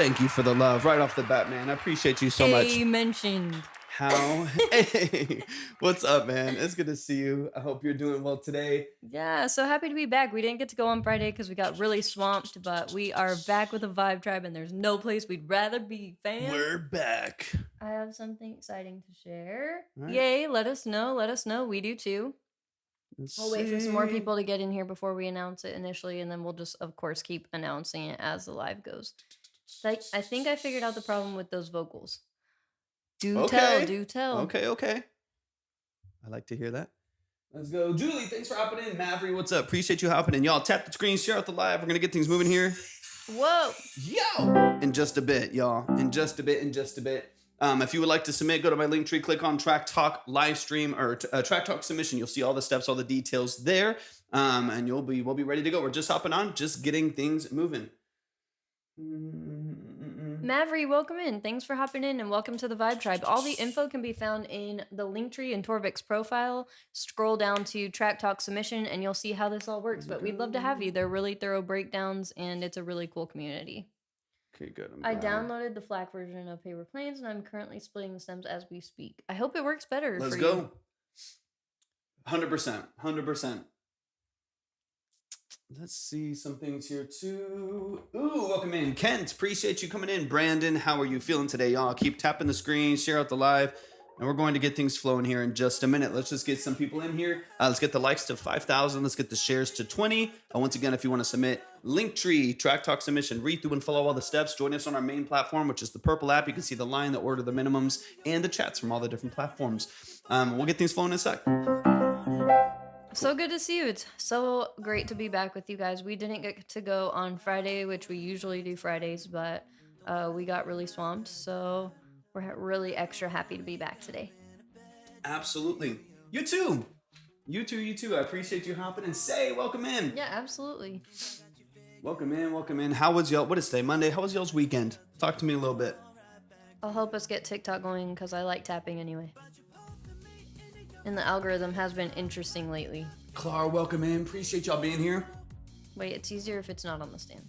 thank you for the love right off the bat, man. I appreciate you so much. Mentioned. How? Hey, what's up, man? It's good to see you. I hope you're doing well today. Yeah, so happy to be back. We didn't get to go on Friday because we got really swamped, but we are back with the Vibe Tribe, and there's no place we'd rather be, fam. We're back. I have something exciting to share. Right. Yay, let us know. Let us know. We do too. We'll wait for some more people to get in here before we announce it initially, and then we'll just, of course, keep announcing it as the live goes. I think I figured out the problem with those vocals. Do tell. Okay. I like to hear that. Let's go. Julie, thanks for hopping in. Maverick, what's up? Appreciate you hopping in. Y'all tap the screen, share out the live. We're going to get things moving here. Whoa. Yo. In just a bit, y'all. In just a bit. If you would like to submit, go to my link tree, click on Track Talk live stream or Track Talk submission. You'll see all the steps, all the details there. And we'll be ready to go. We're just hopping on, just getting things moving. Maverick, welcome in. Thanks for hopping in and welcome to the Vibe Tribe. All the info can be found in the link tree in Torvik's profile. Scroll down to Track Talk submission and you'll see how this all works. But we'd love to have you. They're really thorough breakdowns and it's a really cool community. Okay, good. I downloaded the FLAC version of Paper Planes and I'm currently splitting the stems as we speak. I hope it works better Let's for go. you. 100%. Let's see some things here too. Ooh, welcome in. Kent, appreciate you coming in. Brandon, how are you feeling today, y'all? Keep tapping the screen, share out the live, and we're going to get things flowing here in just a minute. Let's just get some people in here. Let's get the likes to 5,000. Let's get the shares to 20. Once again, if you want to submit, Linktree, Track Talk submission, read through and follow all the steps. Join us on our main platform, which is the purple app. You can see the line, the order, the minimums, and the chats from all the different platforms. We'll get things flowing in a sec. So good to see you. It's so great to be back with you guys. We didn't get to go on Friday, which we usually do Fridays, but we got really swamped. So we're really extra happy to be back today. Absolutely. You too. I appreciate you hopping in. Say, welcome in. Yeah, absolutely. Welcome in. How was y'all? What is today? Monday. How was y'all's weekend? Talk to me a little bit. I'll help us get TikTok going because I like tapping anyway. And the algorithm has been interesting lately. Clara, welcome in. Appreciate y'all being here. Wait, it's easier if it's not on the stand.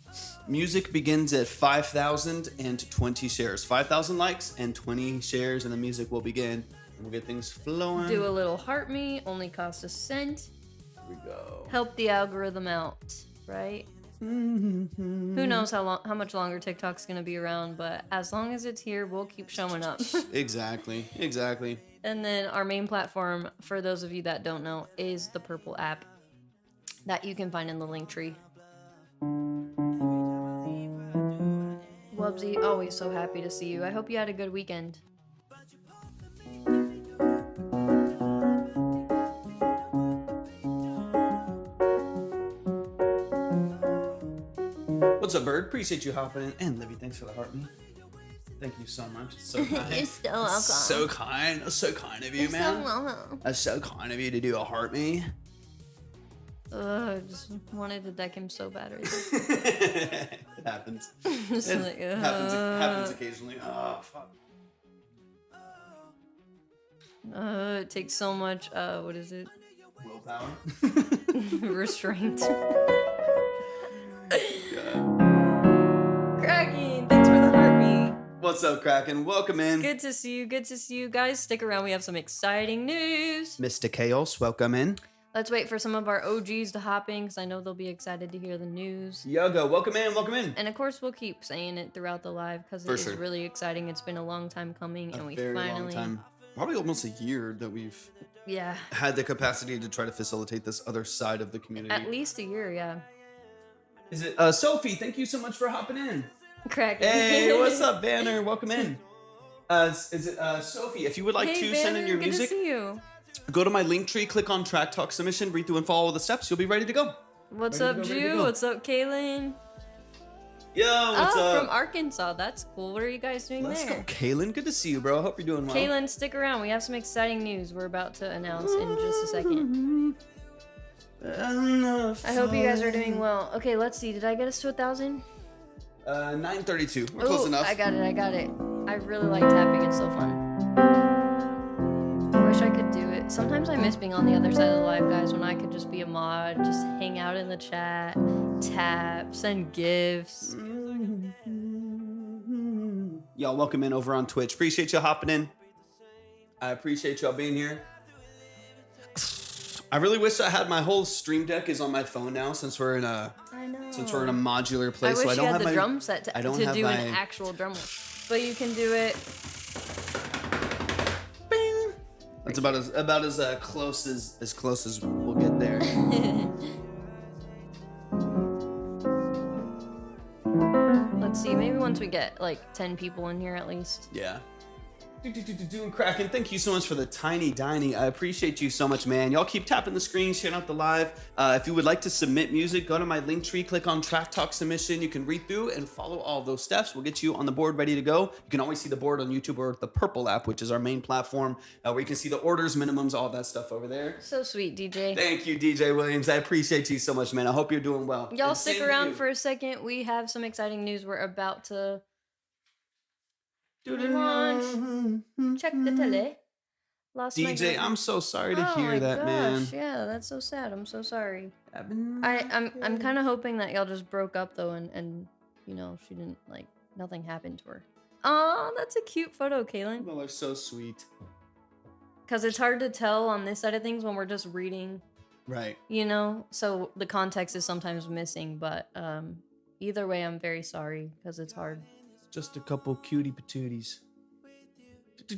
Music begins at 5,020 shares. 5,000 likes and 20 shares, and the music will begin. And we'll get things flowing. Do a little heart me. Only cost a cent. Here we go. Help the algorithm out, right? Who knows how much longer TikTok's gonna be around, but as long as it's here, we'll keep showing up. Exactly. And then our main platform, for those of you that don't know, is the purple app that you can find in the link tree. Wubsy, always so happy to see you. I hope you had a good weekend. What's up, Bird? Appreciate you hopping in. And Livy, thanks for the heart me. Thank you so much. It's so kind. You're so welcome. So kind. That's so kind of you, You're man. so welcome. That's so kind of you to do a heart me. I just wanted to deck him so bad right It happens. Happens occasionally. Oh, fuck. It takes so much, what is it? Willpower. Restraint. God. Kraken, thanks for the heartbeat. What's up, Kraken? Welcome in. Good to see you guys. Stick around, we have some exciting news. Mr. Chaos, welcome in. Let's wait for some of our OGs to hop in because I know they'll be excited to hear the news. Yoga, welcome in. And of course, we'll keep saying it throughout the live because it is really exciting. It's been a long time coming, and we finally, long time, probably almost a year that we've had the capacity to try to facilitate this other side of the community. At least a year, yeah. Is it Sophie? Thank you so much for hopping in. Correct. Hey, what's up, Banner? Welcome in. Is it Sophie? If you would like to send in your music, good to see you. Go to my link tree, click on Track Talk submission, read through and follow the steps. You'll be ready to go. What's up, Jew? What's up, Kaylin? Yo, what's up? From Arkansas. That's cool. What are you guys doing Let's there? go, Kaylin. Good to see you, bro. I hope you're doing well. Kaylin, stick around. We have some exciting news we're about to announce in just a second. I hope you guys are doing well. Okay, let's see. Did I get us to 1,000? 932. We're close enough. I got it. I really like tapping. It's so fun. I wish I could do it. Sometimes I miss being on the other side of the live, guys, when I could just be a mod, just hang out in the chat, tap, send gifts. Y'all welcome in over on Twitch. Appreciate y'all hopping in. I appreciate y'all being here. I really wish I had my whole stream deck is on my phone now since we're in a modular place. I wish so I don't you had have the my drum set to do an actual drum. But you can do it. Bing. That's about as close as we'll get there. Let's see, maybe once we get like 10 people in here at least. Yeah. Doing Kraken, thank you so much for the tiny diny. I appreciate you so much, man. Y'all keep tapping the screen, sharing out the live. If you would like to submit music, go to my link tree, click on Track Talk Submission. You can read through and follow all those steps. We'll get you on the board ready to go. You can always see the board on YouTube or the Purple app, which is our main platform, where you can see the orders, minimums, all that stuff over there. So sweet, DJ. Thank you, DJ Williams. I appreciate you so much, man. I hope you're doing well. Y'all stick around for a second. We have some exciting news. We're about to launch. Check the tele. Lost DJ, I'm so sorry to hear that, man. Yeah, that's so sad. I'm so sorry. I'm kind of hoping that y'all just broke up though, and you know she didn't nothing happened to her. Oh, that's a cute photo, Kaylin. Well, they're so sweet. Because it's hard to tell on this side of things when we're just reading. Right. You know, so the context is sometimes missing, but either way, I'm very sorry because it's hard. Just a couple cutie patooties.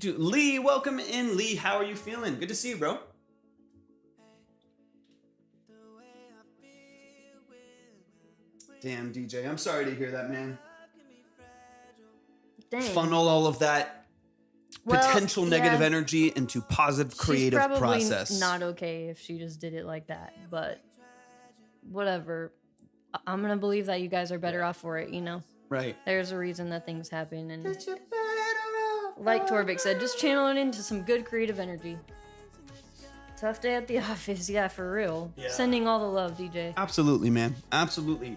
Lee, welcome in. Lee, how are you feeling? Good to see you, bro. Damn, DJ, I'm sorry to hear that, man. Dang. Funnel all of that potential negative energy into positive creative process. She's probably not okay if she just did it like that, but whatever. I'm gonna believe that you guys are better off for it, you know? Right. There's a reason that things happen, and like Torvik said, just channel it into some good creative energy. Tough day at the office, yeah, for real. Yeah. Sending all the love, DJ. Absolutely, man. Absolutely.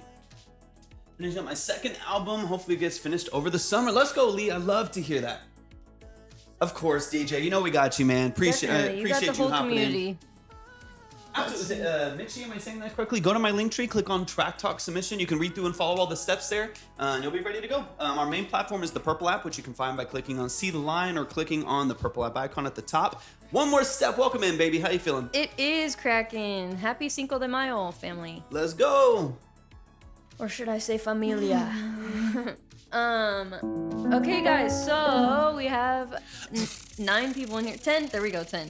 Finishing up my second album. Hopefully it gets finished over the summer. Let's go, Lee. I love to hear that. Of course, DJ. You know we got you, man. Appreciate you got the whole community. In. Absolutely. Mitchie, am I saying that correctly? Go to my link tree, click on Track Talk Submission. You can read through and follow all the steps there, and you'll be ready to go. Our main platform is the Purple app, which you can find by clicking on See the Line or clicking on the Purple app icon at the top. One more step. Welcome in, baby. How you feeling? It is cracking. Happy Cinco de Mayo, family. Let's go. Or should I say familia? Okay, guys. So we have 9 people in here. 10. There we go. 10.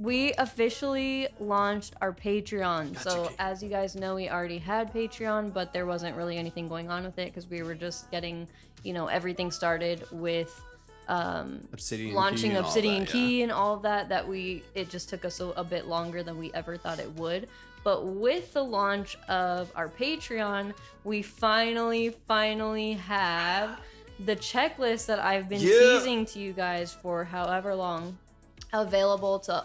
We officially launched our Patreon. So as you guys know, we already had Patreon, but there wasn't really anything going on with it because we were just getting, you know, everything started with launching Obsidian Key and all of that. It just took us a bit longer than we ever thought it would. But with the launch of our Patreon, we finally have the checklist that I've been teasing to you guys for however long available to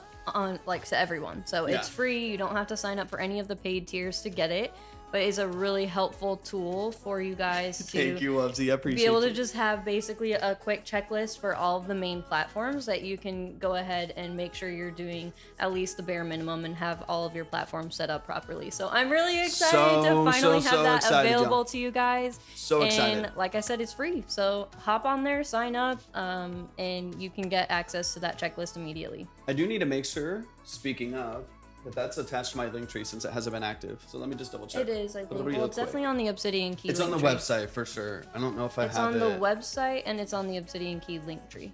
everyone. So it's free. You don't have to sign up for any of the paid tiers to get it, but it's a really helpful tool for you guys to Thank you, Ubsy. I appreciate be able to just have basically a quick checklist for all of the main platforms that you can go ahead and make sure you're doing at least the bare minimum and have all of your platforms set up properly. So I'm really excited to finally have that available to you guys. So excited. And like I said, it's free. So hop on there, sign up, and you can get access to that checklist immediately. I do need to make sure, speaking of, that's attached to my link tree since it hasn't been active. So let me just double check. It is, I think. Well, it's definitely on the Obsidian Key It's on the website for sure. I don't know if I have it. It's on the website and it's on the Obsidian Key link tree.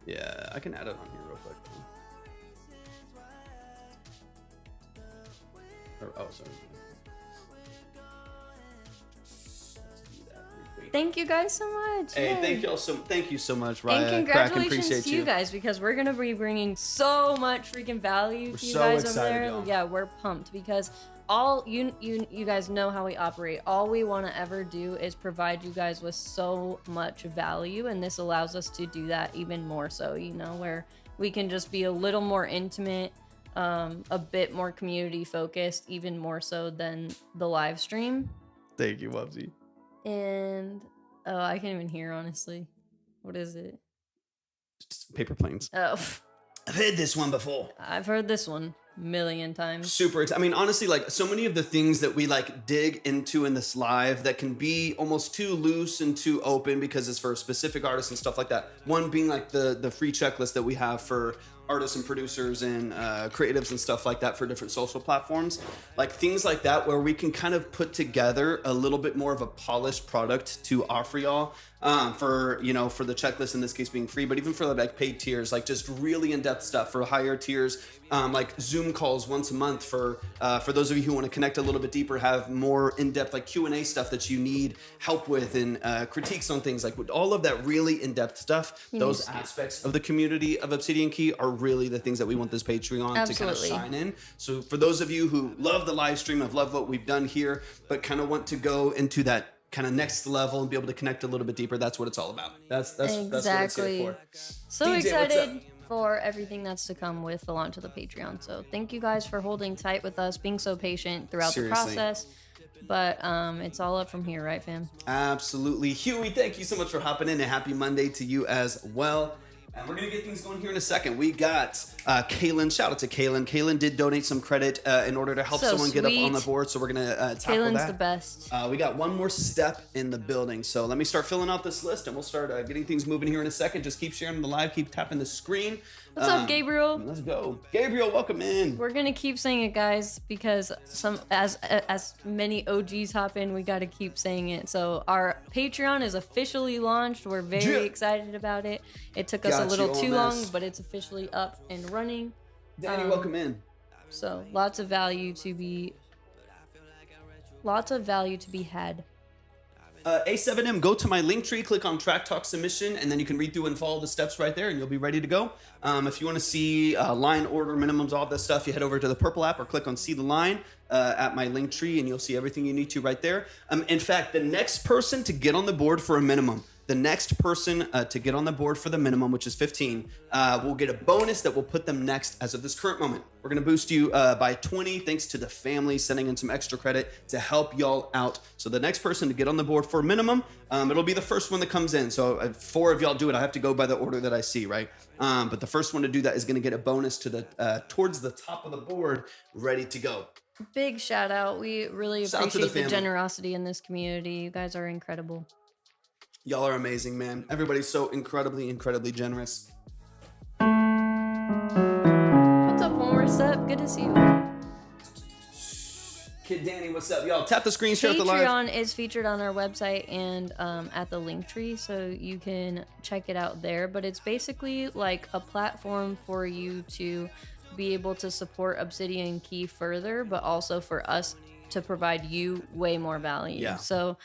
Yeah, I can add it on here real quick. Sorry. Thank you guys so much. Hey, thank you so much, Ryan. And congratulations to you guys because we're gonna be bringing so much freaking value to you guys over there. Y'all. Yeah, we're pumped because all you guys know how we operate. All we want to ever do is provide you guys with so much value, and this allows us to do that even more so. You know, where we can just be a little more intimate, a bit more community focused, even more so than the live stream. Thank you, Wubsy. And I can't even hear, honestly. What is it? Just paper planes. Oh. I've heard this one before. I've heard this one. million times. Super. I mean, honestly, like so many of the things that we like dig into in this live that can be almost too loose and too open because it's for specific artists and stuff like that. One being like the free checklist that we have for artists and producers and creatives and stuff like that for different social platforms, like things like that where we can kind of put together a little bit more of a polished product to offer y'all for the checklist in this case being free, but even for the like paid tiers, like just really in-depth stuff for higher tiers, like Zoom calls once a month for those of you who want to connect a little bit deeper, have more in-depth like Q&A stuff that you need help with and critiques on things, like with all of that really in-depth stuff. Those aspects of the community of Obsidian Key are really the things that we want this Patreon to kind of shine in. So for those of you who love the live stream, have loved what we've done here, but kind of want to go into that kind of next level and be able to connect a little bit deeper, that's what it's all about. That's exactly what it's here for. So DJ, excited for everything that's to come with the launch of the Patreon. So thank you guys for holding tight with us, being so patient throughout the process. But it's all up from here, right, fam? Absolutely. Huey, thank you so much for hopping in, and happy Monday to you as well. And we're going to get things going here in a second. We got Kaylin. Shout out to Kaylin. Kaylin did donate some credit in order to help someone get up on the board. So we're going to tackle Kaylin's that. The best. We got one more step in the building. So let me start filling out this list and we'll start getting things moving here in a second. Just keep sharing the live. Keep tapping the screen. What's up, Gabriel? Let's go. Gabriel, welcome in. We're going to keep saying it, guys, because as many OGs hop in, we got to keep saying it. So our Patreon is officially launched. We're very excited about it. It took us a little too long, but it's officially up and running. Danny, welcome in. So lots of value to be had. A7M, go to my link tree, click on Track Talk Submission, and then you can read through and follow the steps right there, and you'll be ready to go. If you want to see line order, minimums, all that stuff, you head over to the purple app or click on See the Line at my link tree, and you'll see everything you need to right there. In fact, the next person to get on the board for a minimum, which is 15, will get a bonus that will put them next as of this current moment. We're going to boost you by 20 thanks to the family sending in some extra credit to help y'all out. So the next person to get on the board for a minimum, it'll be the first one that comes in. So if 4 of y'all do it, I have to go by the order that I see, right? But the first one to do that is going to get a bonus to the towards the top of the board, ready to go. Big shout out. We really appreciate the generosity in this community. You guys are incredible. Y'all are amazing, man. Everybody's so incredibly, incredibly generous. What's up, one more step? Good to see you. Kid Danny, what's up? Y'all tap the screen, share the live. Patreon is featured on our website and at the link tree, so you can check it out there. But it's basically like a platform for you to be able to support Obsidian Key further, but also for us to provide you way more value. Yeah. So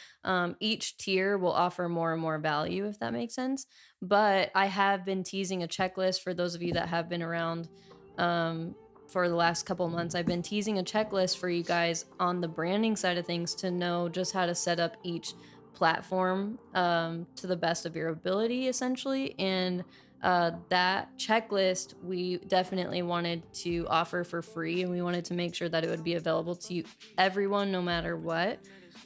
each tier will offer more and more value, if that makes sense. But I have been teasing a checklist for those of you that have been around for the last couple months. I've been teasing a checklist for you guys on the branding side of things to know just how to set up each platform to the best of your ability, essentially. And that checklist we definitely wanted to offer for free, and we wanted to make sure that it would be available to everyone no matter what.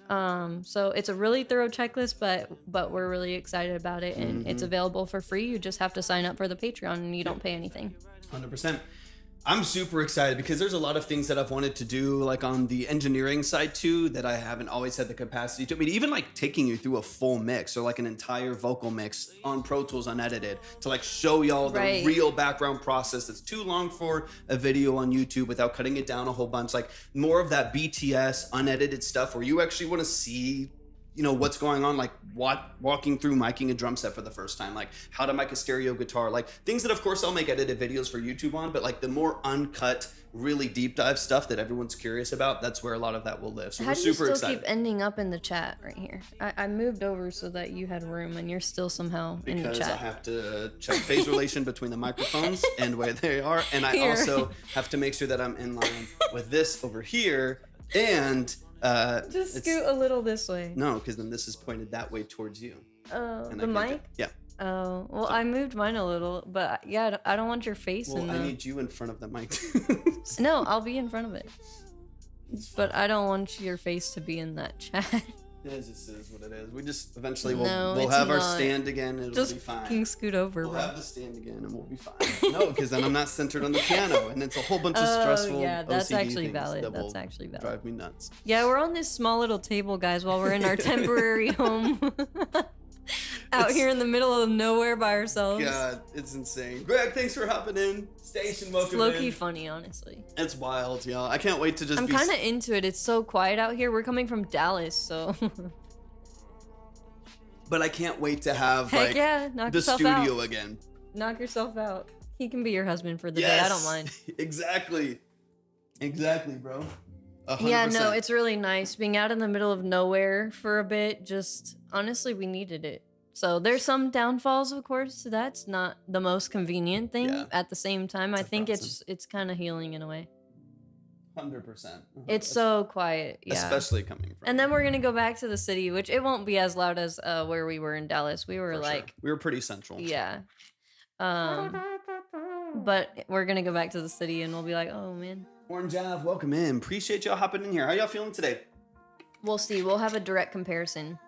So it's a really thorough checklist, but we're really excited about it, and it's available for free. You just have to sign up for the Patreon and you don't pay anything. 100%. I'm super excited because there's a lot of things that I've wanted to do, like on the engineering side too, that I haven't always had the capacity to. I mean, even like taking you through a full mix or like an entire vocal mix on Pro Tools unedited to like show y'all the real background process that's too long for a video on YouTube without cutting it down a whole bunch. Like more of that BTS unedited stuff where you actually want to see, you know, what's going on, like walking through miking a drum set for the first time, like how to mic a stereo guitar, like things that of course I'll make edited videos for YouTube on, but like the more uncut, really deep dive stuff that everyone's curious about, that's where a lot of that will live. So we're super excited. How do you still keep ending up in the chat right here? I moved over so that you had room, and you're still somehow in the chat. Because I have to check phase relation between the microphones and where they are, and I also have to make sure that I'm in line with this over here, and just scoot a little this way. No, because then this is pointed that way towards you. Oh, the mic? Yeah. Oh, well, so, I moved mine a little, but yeah, I don't want your face in there. I need you in front of the mic. No, I'll be in front of it. But I don't want your face to be in that chat. This is what it is. We just eventually No, we'll it's have our not. stand again. And it'll Just be fine. fucking scoot over, We'll bro. have the stand again and we'll be fine. No, because then I'm not centered on the piano, and it's a whole bunch of stressful. Yeah, that's OCD actually things valid. that That's will actually valid. drive me nuts. Yeah, we're on this small little table, guys, while we're in our temporary home. Out here in the middle of nowhere by ourselves. God, it's insane. Greg, thanks for hopping in. Station, welcome It's low-key in. funny, honestly. It's wild, y'all. I can't wait to just I'm be... kind of into it. It's so quiet out here. We're coming from Dallas, so... But I can't wait to have, Heck like, yeah, knock the yourself studio out. again. Knock yourself out. He can be your husband for the day. I don't mind. Exactly. Exactly, bro. 100%. Yeah, no, it's really nice being out in the middle of nowhere for a bit. Just honestly, we needed it. So there's some downfalls, of course. So that's not the most convenient thing. Yeah. At the same time, I It's a think process. it's kind of healing in a way. 100%. It's so quiet, yeah. Especially coming from... And then we're gonna go back to the city, which it won't be as loud as where we were in Dallas. We were For like, sure. We were pretty central. yeah. But we're gonna go back to the city, and we'll be like, oh man. Orange Ave, welcome in. Appreciate y'all hopping in here. How y'all feeling today? We'll see. We'll have a direct comparison.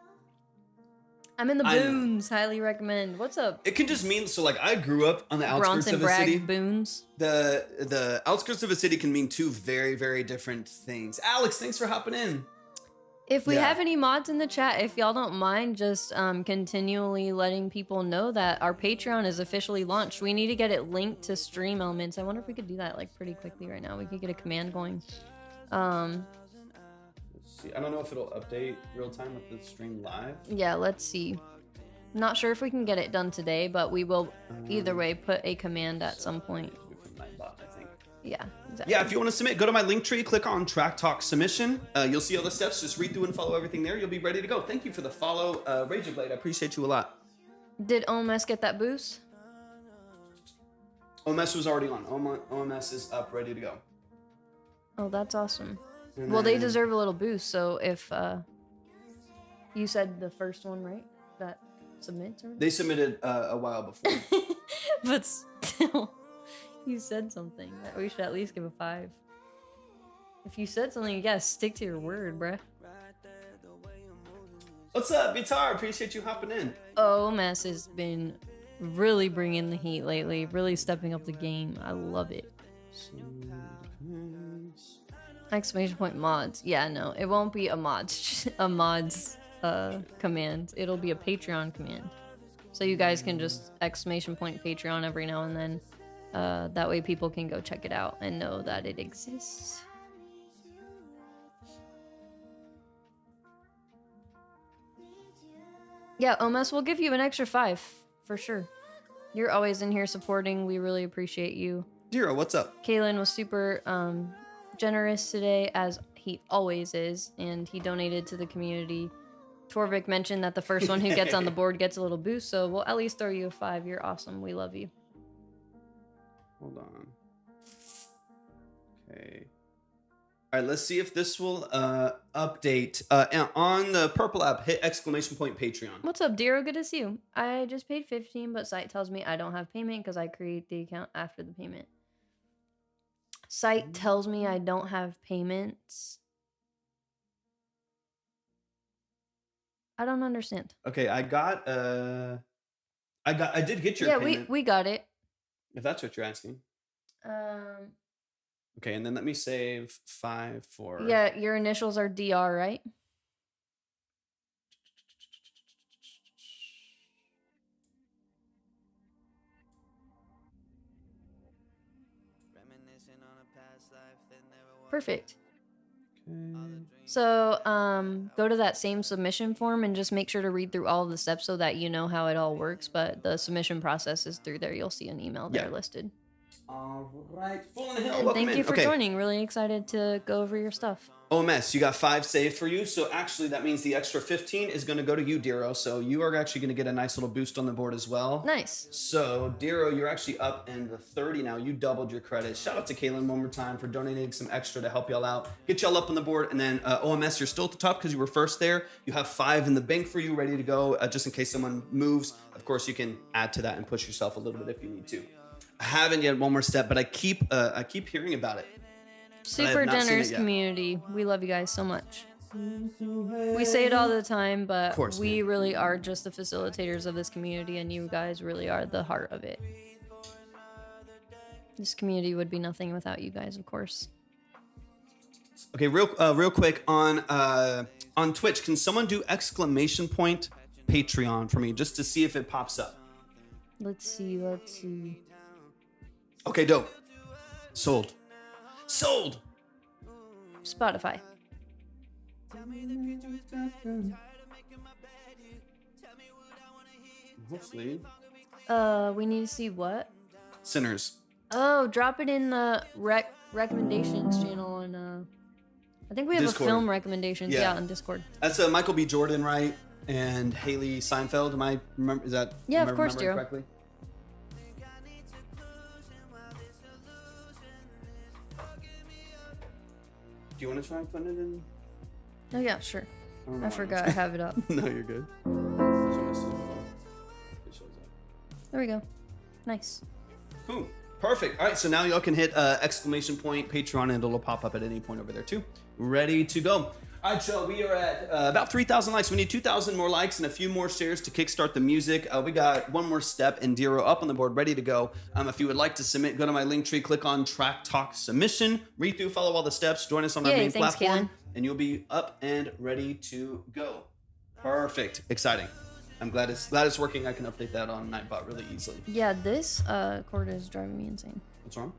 I'm in the I know. boons. Highly recommend. What's up? It can just mean, so like I grew up on the outskirts Bronson of a Bragg city. boons. The outskirts of a city can mean two very, very different things. Alex, thanks for hopping in. If we Yeah. have any mods in the chat, if y'all don't mind just continually letting people know that our Patreon is officially launched. We need to get it linked to Stream Elements. I wonder if we could do that like pretty quickly right now. We could get a command going. Let's see. I don't know if it'll update real time with the stream live. Yeah, let's see. Not sure if we can get it done today, but we will either way put a command at some point. From Nightbot, I think. Yeah, exactly. Yeah, if you want to submit, go to my link tree, click on Track Talk Submission. You'll see all the steps. Just read through and follow everything there. You'll be ready to go. Thank you for the follow, Rager Blade. I appreciate you a lot. Did OMS get that boost? OMS was already on. OMS is up, ready to go. Oh, that's awesome. And Well, they then- deserve a little boost. So if you said the first one, right? That submits or They submitted a while before. but still, you said something that we should at least give a 5. If you said something, you gotta stick to your word, bruh. What's up, Vitar? Appreciate you hopping in. OMS has been really bringing the heat lately, really stepping up the game. I love it. Exclamation point mods. Yeah, no, it won't be a mods command. It'll be a Patreon command. So you guys can just exclamation point Patreon every now and then. That way people can go check it out and know that it exists. Yeah, OMS will give you an extra 5 for sure. You're always in here supporting. We really appreciate you. Dira, what's up? Kalen was super generous today, as he always is, and he donated to the community. Torvik mentioned that the first one who gets on the board gets a little boost, so we'll at least throw you a 5. You're awesome. We love you. Hold on. Okay. All right, let's see if this will update. On the purple app, hit exclamation point Patreon. What's up, Dero? Good to see you. I just paid 15, but site tells me I don't have payment because I create the account after the payment. Site tells me I don't have payments. I don't understand. Okay, I did get your Yeah, payment. we got it. If that's what you're asking. Okay, and then let me save 5 for... Yeah, your initials are DR, right? Perfect. Okay. So, go to that same submission form and just make sure to read through all of the steps so that you know how it all works. But the submission process is through there. You'll see an email there listed. All right. Full in the Hill, And welcome thank you in. for Okay. joining. Really excited to go over your stuff. OMS, you got 5 saved for you. So actually, that means the extra 15 is going to go to you, Diro. So you are actually going to get a nice little boost on the board as well. Nice. So, Diro, you're actually up in the 30 now. You doubled your credit. Shout out to Kaylin one more time for donating some extra to help y'all out. Get y'all up on the board. And then OMS, you're still at the top because you were first there. You have 5 in the bank for you, ready to go, just in case someone moves. Of course, you can add to that and push yourself a little bit if you need to. I haven't yet one more step, but I keep hearing about it. Super not seen generous it yet. community. We love you guys so much. We say it all the time, but course, we man. really are just the facilitators of this community, and you guys really are the heart of it. This community would be nothing without you guys, of course. Okay, real quick on Twitch, can someone do exclamation point Patreon for me just to see if it pops up? Let's see. Okay, dope. Sold. Spotify. Hopefully. We need to see what? Sinners. Oh, drop it in the recommendations channel and I think we have Discord. a film recommendations on Discord. That's Michael B. Jordan, right? And Haley Seinfeld. Am I remember? Is that of course, Jiro. Correctly? Do you want to try and put it in? Oh yeah, sure. Oh, I forgot I have it up. No, you're good. There we go. Nice. Boom. Perfect. All right, so now y'all can hit exclamation point Patreon and it'll pop up at any point over there too. Ready to go. All right, y'all, we are at about 3,000 likes. We need 2,000 more likes and a few more shares to kickstart the music. We got one more step and Dero up on the board, ready to go. If you would like to submit, go to my link tree, click on Track Talk Submission, read through, follow all the steps, join us on our main platform, and you'll be up and ready to go. Perfect. Exciting. I'm glad it's working. I can update that on Nightbot really easily. Yeah, this cord is driving me insane. What's wrong?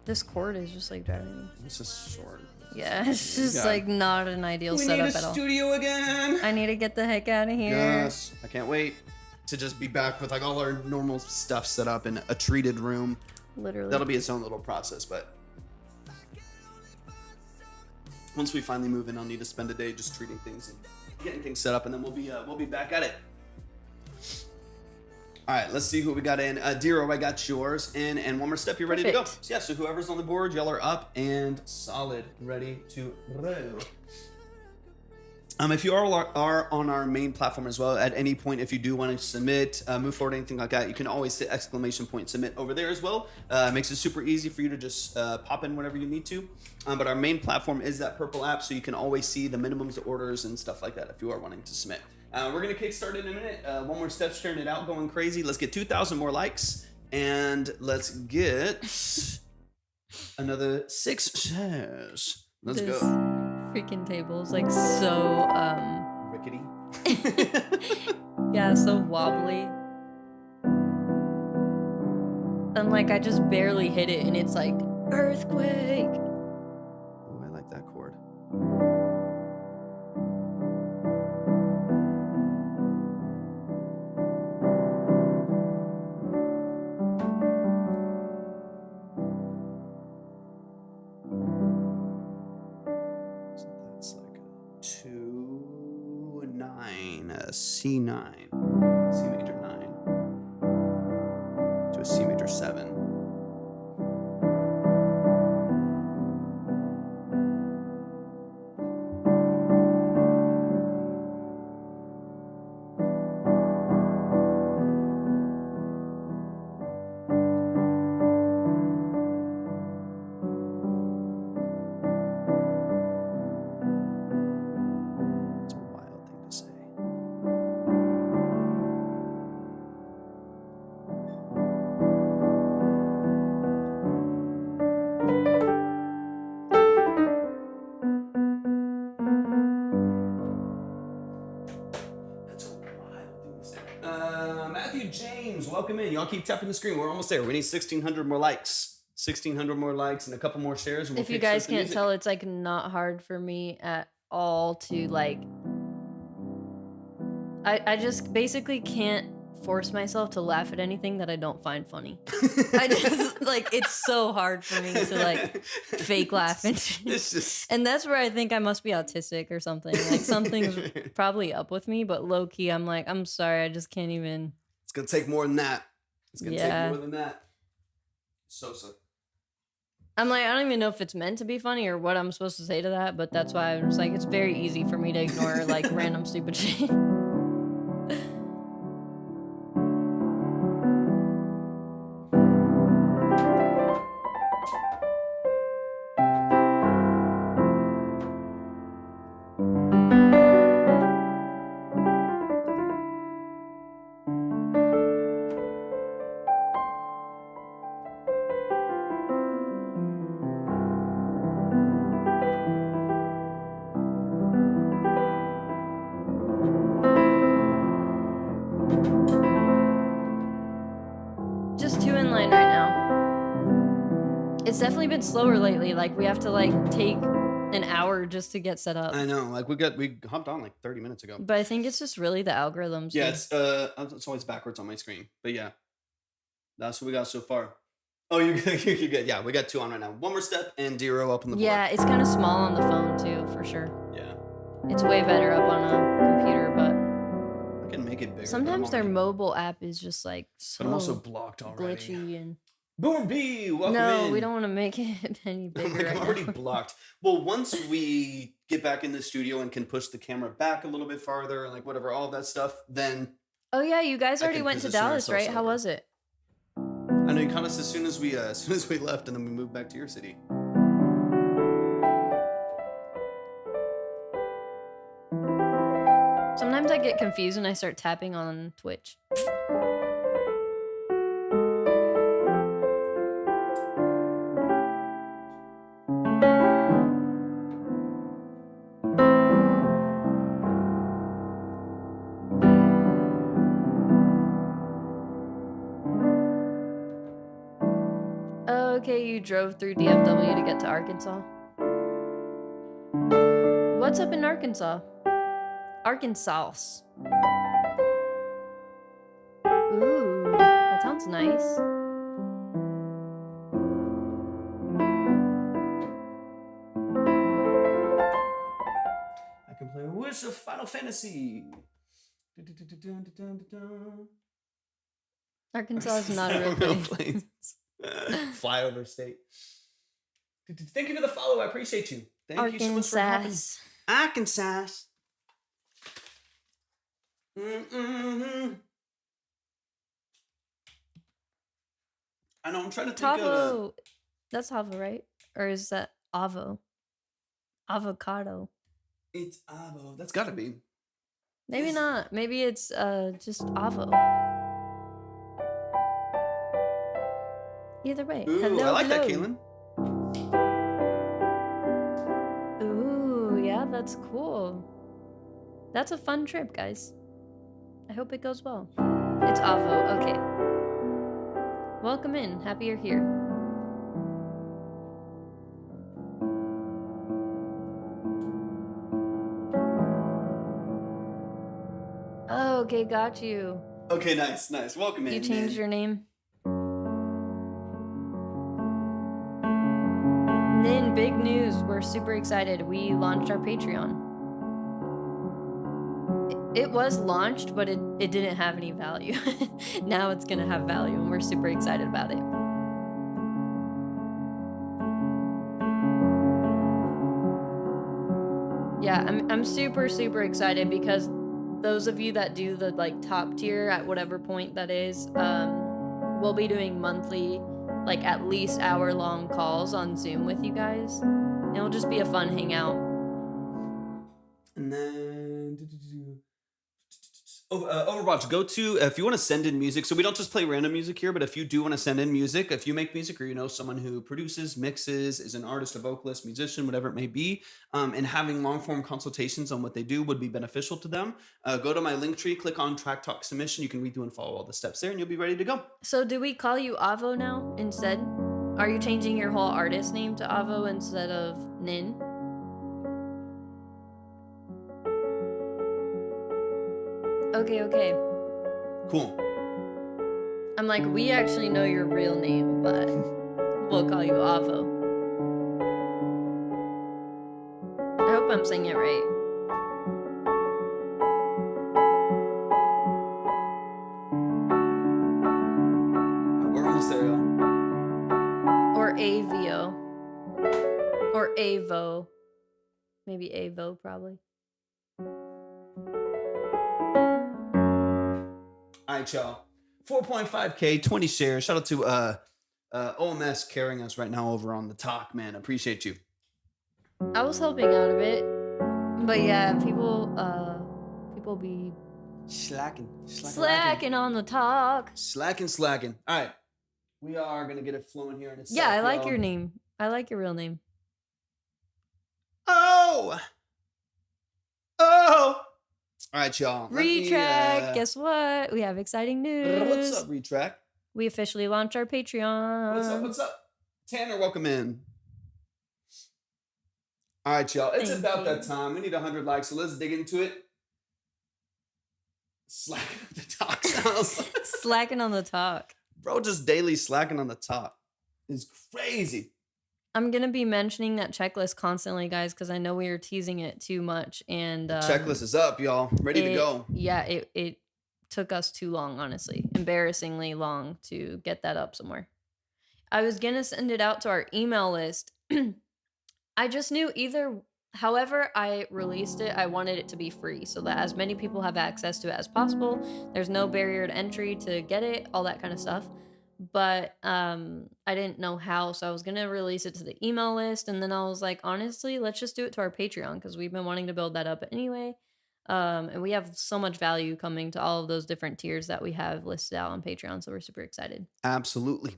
This cord is just like driving me. It's just short. Yeah, it's just like not an ideal setup at all. We need a studio again. I need to get the heck out of here. Yes, I can't wait to just be back with like all our normal stuff set up in a treated room. Literally. That'll be its own little process, but once we finally move in, I'll need to spend a day just treating things and getting things set up, and then we'll be back at it. All right, let's see who we got in. Dero, I got yours in, and one more step, you're ready to go. So, yeah, so whoever's on the board, y'all are up and solid, ready to roll. If you are on our main platform as well, at any point, if you do want to submit, move forward, anything like that, you can always hit exclamation point submit over there as well. It makes it super easy for you to just pop in whenever you need to. But our main platform is that purple app, so you can always see the minimums, the orders, and stuff like that if you are wanting to submit. We're going to kickstart in a minute. One more step, sharing it out, going crazy. Let's get 2,000 more likes, and let's get another 6 shares. Let's go. Freaking table is like so rickety. Yeah, so wobbly. And like I just barely hit it and it's like earthquake. Oh, I like that chord. C9, C major 9 to a C major 7. Welcome in. Y'all keep tapping the screen. We're almost there. We need 1,600 more likes. 1,600 more likes and a couple more shares. And if you guys can't tell, it's like not hard for me at all to like. I just basically can't force myself to laugh at anything that I don't find funny. I just like it's so hard for me to like fake laugh and and that's where I think I must be autistic or something. Like something's probably up with me, but low key I'm like, I'm sorry, I just can't even. It's gonna take more than that. It's gonna take more than that. So. I'm like, I don't even know if it's meant to be funny or what I'm supposed to say to that, but that's why I'm just like, it's very easy for me to ignore like random stupid shit. definitely been slower lately. Like we have to like take an hour just to get set up. I know. Like we hopped on like 30 minutes ago. But I think it's just really the algorithms. Yeah, dude. it's always backwards on my screen. But yeah, that's what we got so far. Oh, you're good. You're good. Yeah, we got 2 on right now. One more step and Dero up on the board. Yeah, it's kind of small on the phone too, for sure. Yeah. It's way better up on a computer, but I can make it bigger. sometimes their mobile app is just like so But I'm also blocked already. glitchy and Boom B, welcome no, in. we don't want to make it any bigger. I'm, like, right I'm already now. blocked. Well, once we get back in the studio and can push the camera back a little bit farther and like whatever, all that stuff, then Oh yeah, you guys I already can went to position Dallas, ourselves right? How over. was it? I know you caught us as soon as we left, and then we moved back to your city. Sometimes I get confused and I start tapping on Twitch. Okay, you drove through DFW to get to Arkansas. What's up in Arkansas? Arkansas. Ooh, that sounds nice. I can play Wish of Final Fantasy. Arkansas is not a real place. Flyover state. Thank you for the follow. I appreciate you. Thank you so much for having Arkansas. Mm-hmm. I know. I'm trying to think Tavo. That's Tavo, right? Or is that Avo? Avocado. It's Avo. That's gotta be. Maybe not. Maybe it's just Avo. Either way. Ooh, hello, I like that, hello. Kaylin. Ooh, yeah, that's cool. That's a fun trip, guys. I hope it goes well. It's Avo. Okay. Welcome in. Happy you're here. Oh, okay, got you. Okay, nice. Welcome in. You changed your name? Nin, big news. We're super excited. We launched our Patreon. It was launched, but it didn't have any value. Now it's gonna have value, and we're super excited about it. Yeah, I'm super excited because those of you that do the like top tier at whatever point that is, we'll be doing monthly, like at least hour-long calls on Zoom with you guys. It'll just be a fun hangout. And then Overwatch, go to, if you want to send in music, so we don't just play random music here, but if you do want to send in music, if you make music or you know someone who produces, mixes, is an artist, a vocalist, musician, whatever it may be, and having long form consultations on what they do would be beneficial to them, go to my link tree, click on Track Talk Submission. You can read through and follow all the steps there and you'll be ready to go. So do we call you Avo now instead? Are you changing your whole artist name to Avo instead of Nin? Okay. Cool. I'm like, we actually know your real name, but we'll call you Avo. I hope I'm saying it right. We're almost there, y'all. Or Avio. Or Avo. Maybe Avo, probably. All right, y'all. 4.5K, 20 shares. Shout out to OMS carrying us right now over on the talk, man. Appreciate you. I was helping out a bit. But yeah, people be slacking on the talk. Slacking. All right. We are going to get it flowing here in a second. Yeah, I like your name. I like your real name. Oh! All right, y'all. Retrack. Guess what? We have exciting news. What's up, Retrack? We officially launched our Patreon. What's up? Tanner, welcome in. All right, y'all. It's Thank about you. that time. We need 100 likes, so let's dig into it. Slacking on the talk sounds. Slacking on the talk. Bro, just daily slacking on the talk is crazy. I'm going to be mentioning that checklist constantly, guys, because I know we were teasing it too much. And The checklist is up, y'all. Ready to go. Yeah, it took us too long, honestly. Embarrassingly long to get that up somewhere. I was going to send it out to our email list. I just knew however I released it, I wanted it to be free so that as many people have access to it as possible. There's no barrier to entry to get it, all that kind of stuff. But I didn't know how, so I was gonna release it to the email list, and then I was like, honestly, let's just do it to our Patreon because we've been wanting to build that up anyway. And we have so much value coming to all of those different tiers that we have listed out on Patreon, so we're super excited. Absolutely.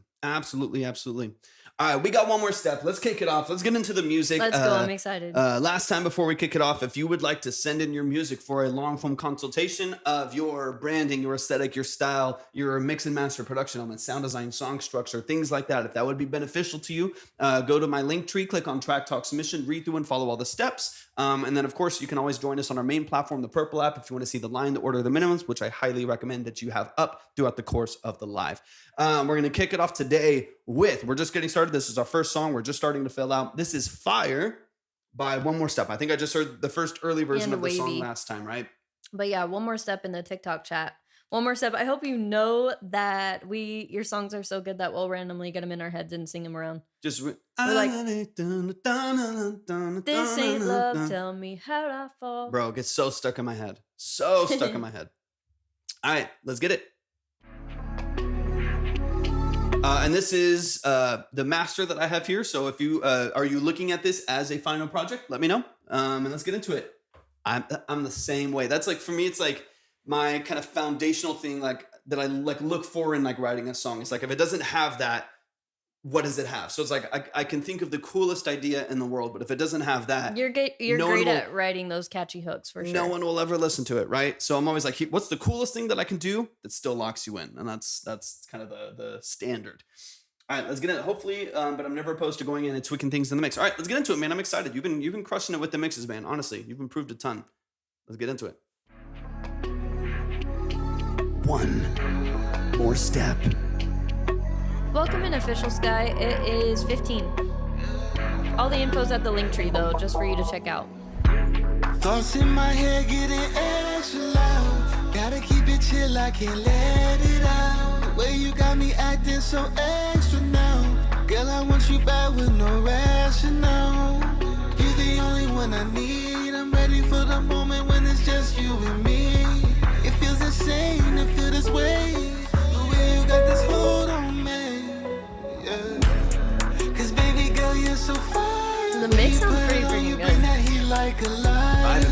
All right, we got one more step. Let's kick it off. Let's get into the music. Let's go. I'm excited. Last time before we kick it off, if you would like to send in your music for a long form consultation of your branding, your aesthetic, your style, your mix and master production element, sound design, song structure, things like that, if that would be beneficial to you, go to my link tree, click on Track Talk Submission, read through and follow all the steps. And then, of course, you can always join us on our main platform, the Purple app, if you want to see the line, the order of the minimums, which I highly recommend that you have up throughout the course of the live. We're going to kick it off today we're just getting started. This is our first song. We're just starting to fill out. This is Fire by One More Step. I think I just heard the first early version of the song last time, right? But yeah, One More Step in the TikTok chat. One More Step. I hope you know that your songs are so good that we'll randomly get them in our heads and sing them around. Just we're like, this ain't love, tell me how'd I fall. Bro, it gets so stuck in my head. All right, let's get it. And this is the master that I have here. So if you are you looking at this as a final project, let me know. And let's get into it. I'm the same way. That's like, for me, it's like my kind of foundational thing, like that I like look for in like writing a song. It's like, if it doesn't have that, what does it have? So it's like, I can think of the coolest idea in the world, but if it doesn't have that, you're great at writing those catchy hooks for sure. No one will ever listen to it, right? So I'm always like, what's the coolest thing that I can do that still locks you in? And that's kind of the standard. All right, let's get in. Hopefully, but I'm never opposed to going in and tweaking things in the mix. All right, let's get into it, man. I'm excited. You've been crushing it with the mixes, man. Honestly, you've improved a ton. Let's get into it. One More Step. Welcome in, Official Sky. It is 15. All the info's at the link tree, though, just for you to check out. Thoughts in my head getting extra loud. Gotta keep it chill, I can't let it out. The way you got me acting so extra now. Girl, I want you back with no rationale. You're the only one I need. I'm ready for the moment when it's just you and me. It feels insane to feel this way. The way you got this hold on me. Cause baby girl, you're so fine. The mix sounds pretty freaking good. Like a lion.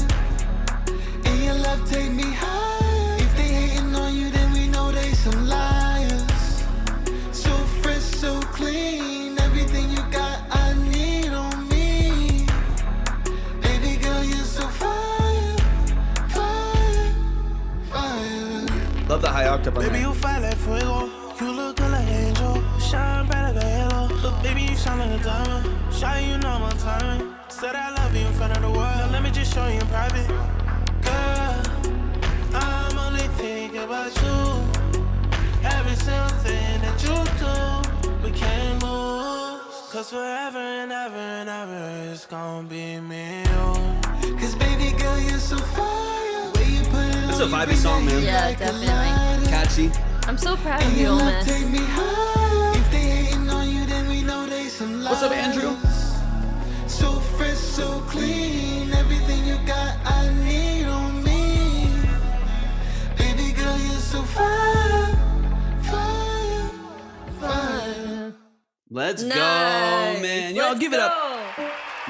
And your love take me high. If they hating on you, then we know they some liars. So fresh, so clean. Everything you got, I need on me. Baby girl, you're so fire. Love the high octave on Baby, that. you fight like fuego. You look good like an angel. Shine bright like a halo. Look, baby, you shine like a diamond. Shine, you know my timing. Said I love you in front of the world. Now let me just show you in private. Girl, I'm only thinking about you. Every single thing that you do, we can't lose. Cause forever and ever and ever, it's gonna be me and you. Cause baby girl, you're so fire. Way you put it It's a vibey song, man. Yeah, definitely. Catchy. I'm so proud of you, Olmes. Take me high. If they hating on you, then we know they some liars. What's up, Andrew? So fresh, so clean. Everything you got, I need on me. Baby girl, you're so fire. Let's Nice. go, man. Y'all Let's give it go. up.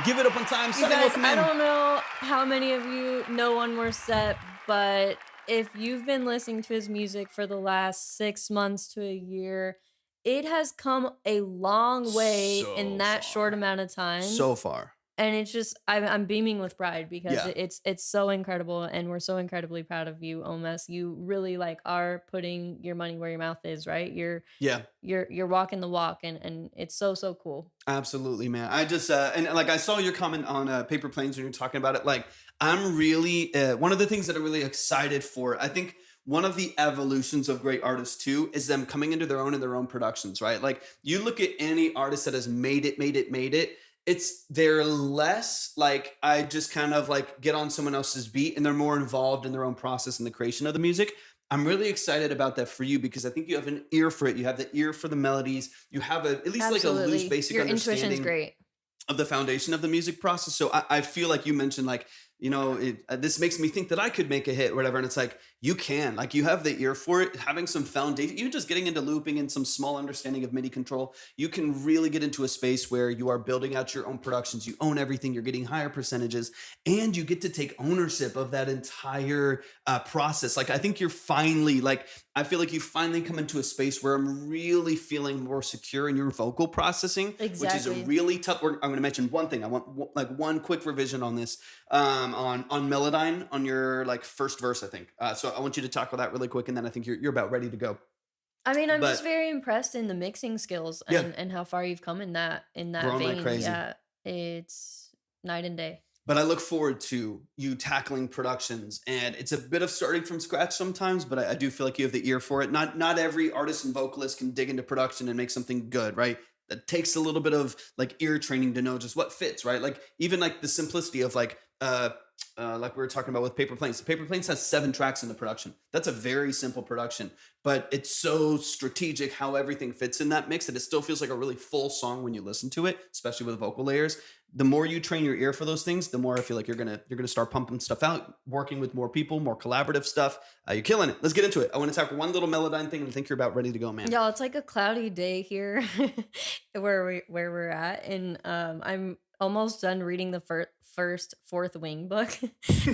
Give it up on time. You Sunny, guys, welcome I in. don't know how many of you know One More Step, but if you've been listening to his music for the last 6 months to a year, it has come a long way So in that far. short amount of time. So far. and it's just I'm beaming with pride because Yeah. it's so incredible, and we're so incredibly proud of you, Omes. You really like are putting your money where your mouth is, right? Yeah. You're walking the walk, and it's so cool. Absolutely, man. I just and like I saw your comment on paper planes when you're talking about it. Like I'm really one of the things that I'm really excited for. I think one of the evolutions of great artists too is them coming into their own in their own productions, right? Like you look at any artist that has made it. It's they're less like I just kind of like get on someone else's beat, and they're more involved in their own process in the creation of the music. I'm really excited about that for you because I think you have an ear for it. You have the ear for the melodies. You have at least like a loose Absolutely. basic Your intuition's understanding great. of the foundation of the music process. So I feel like you mentioned like, this makes me think that I could make a hit or whatever. And it's like, you can, like you have the ear for it, having some foundation, you just getting into looping and some small understanding of MIDI control. You can really get into a space where you are building out your own productions. You own everything. You're getting higher percentages and you get to take ownership of that entire process. Like, I think you're finally like, I feel like you finally come into a space where I'm really feeling more secure in your vocal processing, which is a Exactly. really tough. I'm going to mention one thing. I want like one quick revision on this, on Melodyne on your like first verse, I think. So I want you to talk about that really quick, and then I think you're about ready to go. I mean, I'm just But very impressed in the mixing skills yeah, and how far you've come in that growing like vein. crazy. Yeah, it's night and day. But I look forward to you tackling productions, and it's a bit of starting from scratch sometimes. But I do feel like you have the ear for it. Not every artist and vocalist can dig into production and make something good, right? That takes a little bit of like ear training to know just what fits, right? Like even like the simplicity of like we were talking about with Paper Planes. Paper Planes has 7 tracks in the production. That's a very simple production, but it's so strategic how everything fits in that mix that it still feels like a really full song when you listen to it, especially with vocal layers. The more you train your ear for those things, the more I feel like you're gonna start pumping stuff out, working with more people, more collaborative stuff. You're killing it. Let's get into it. I want to talk one little Melodyne thing, and I think you're about ready to go, man. Y'all, it's like a cloudy day here where we're at, and I'm almost done reading the first fourth wing book,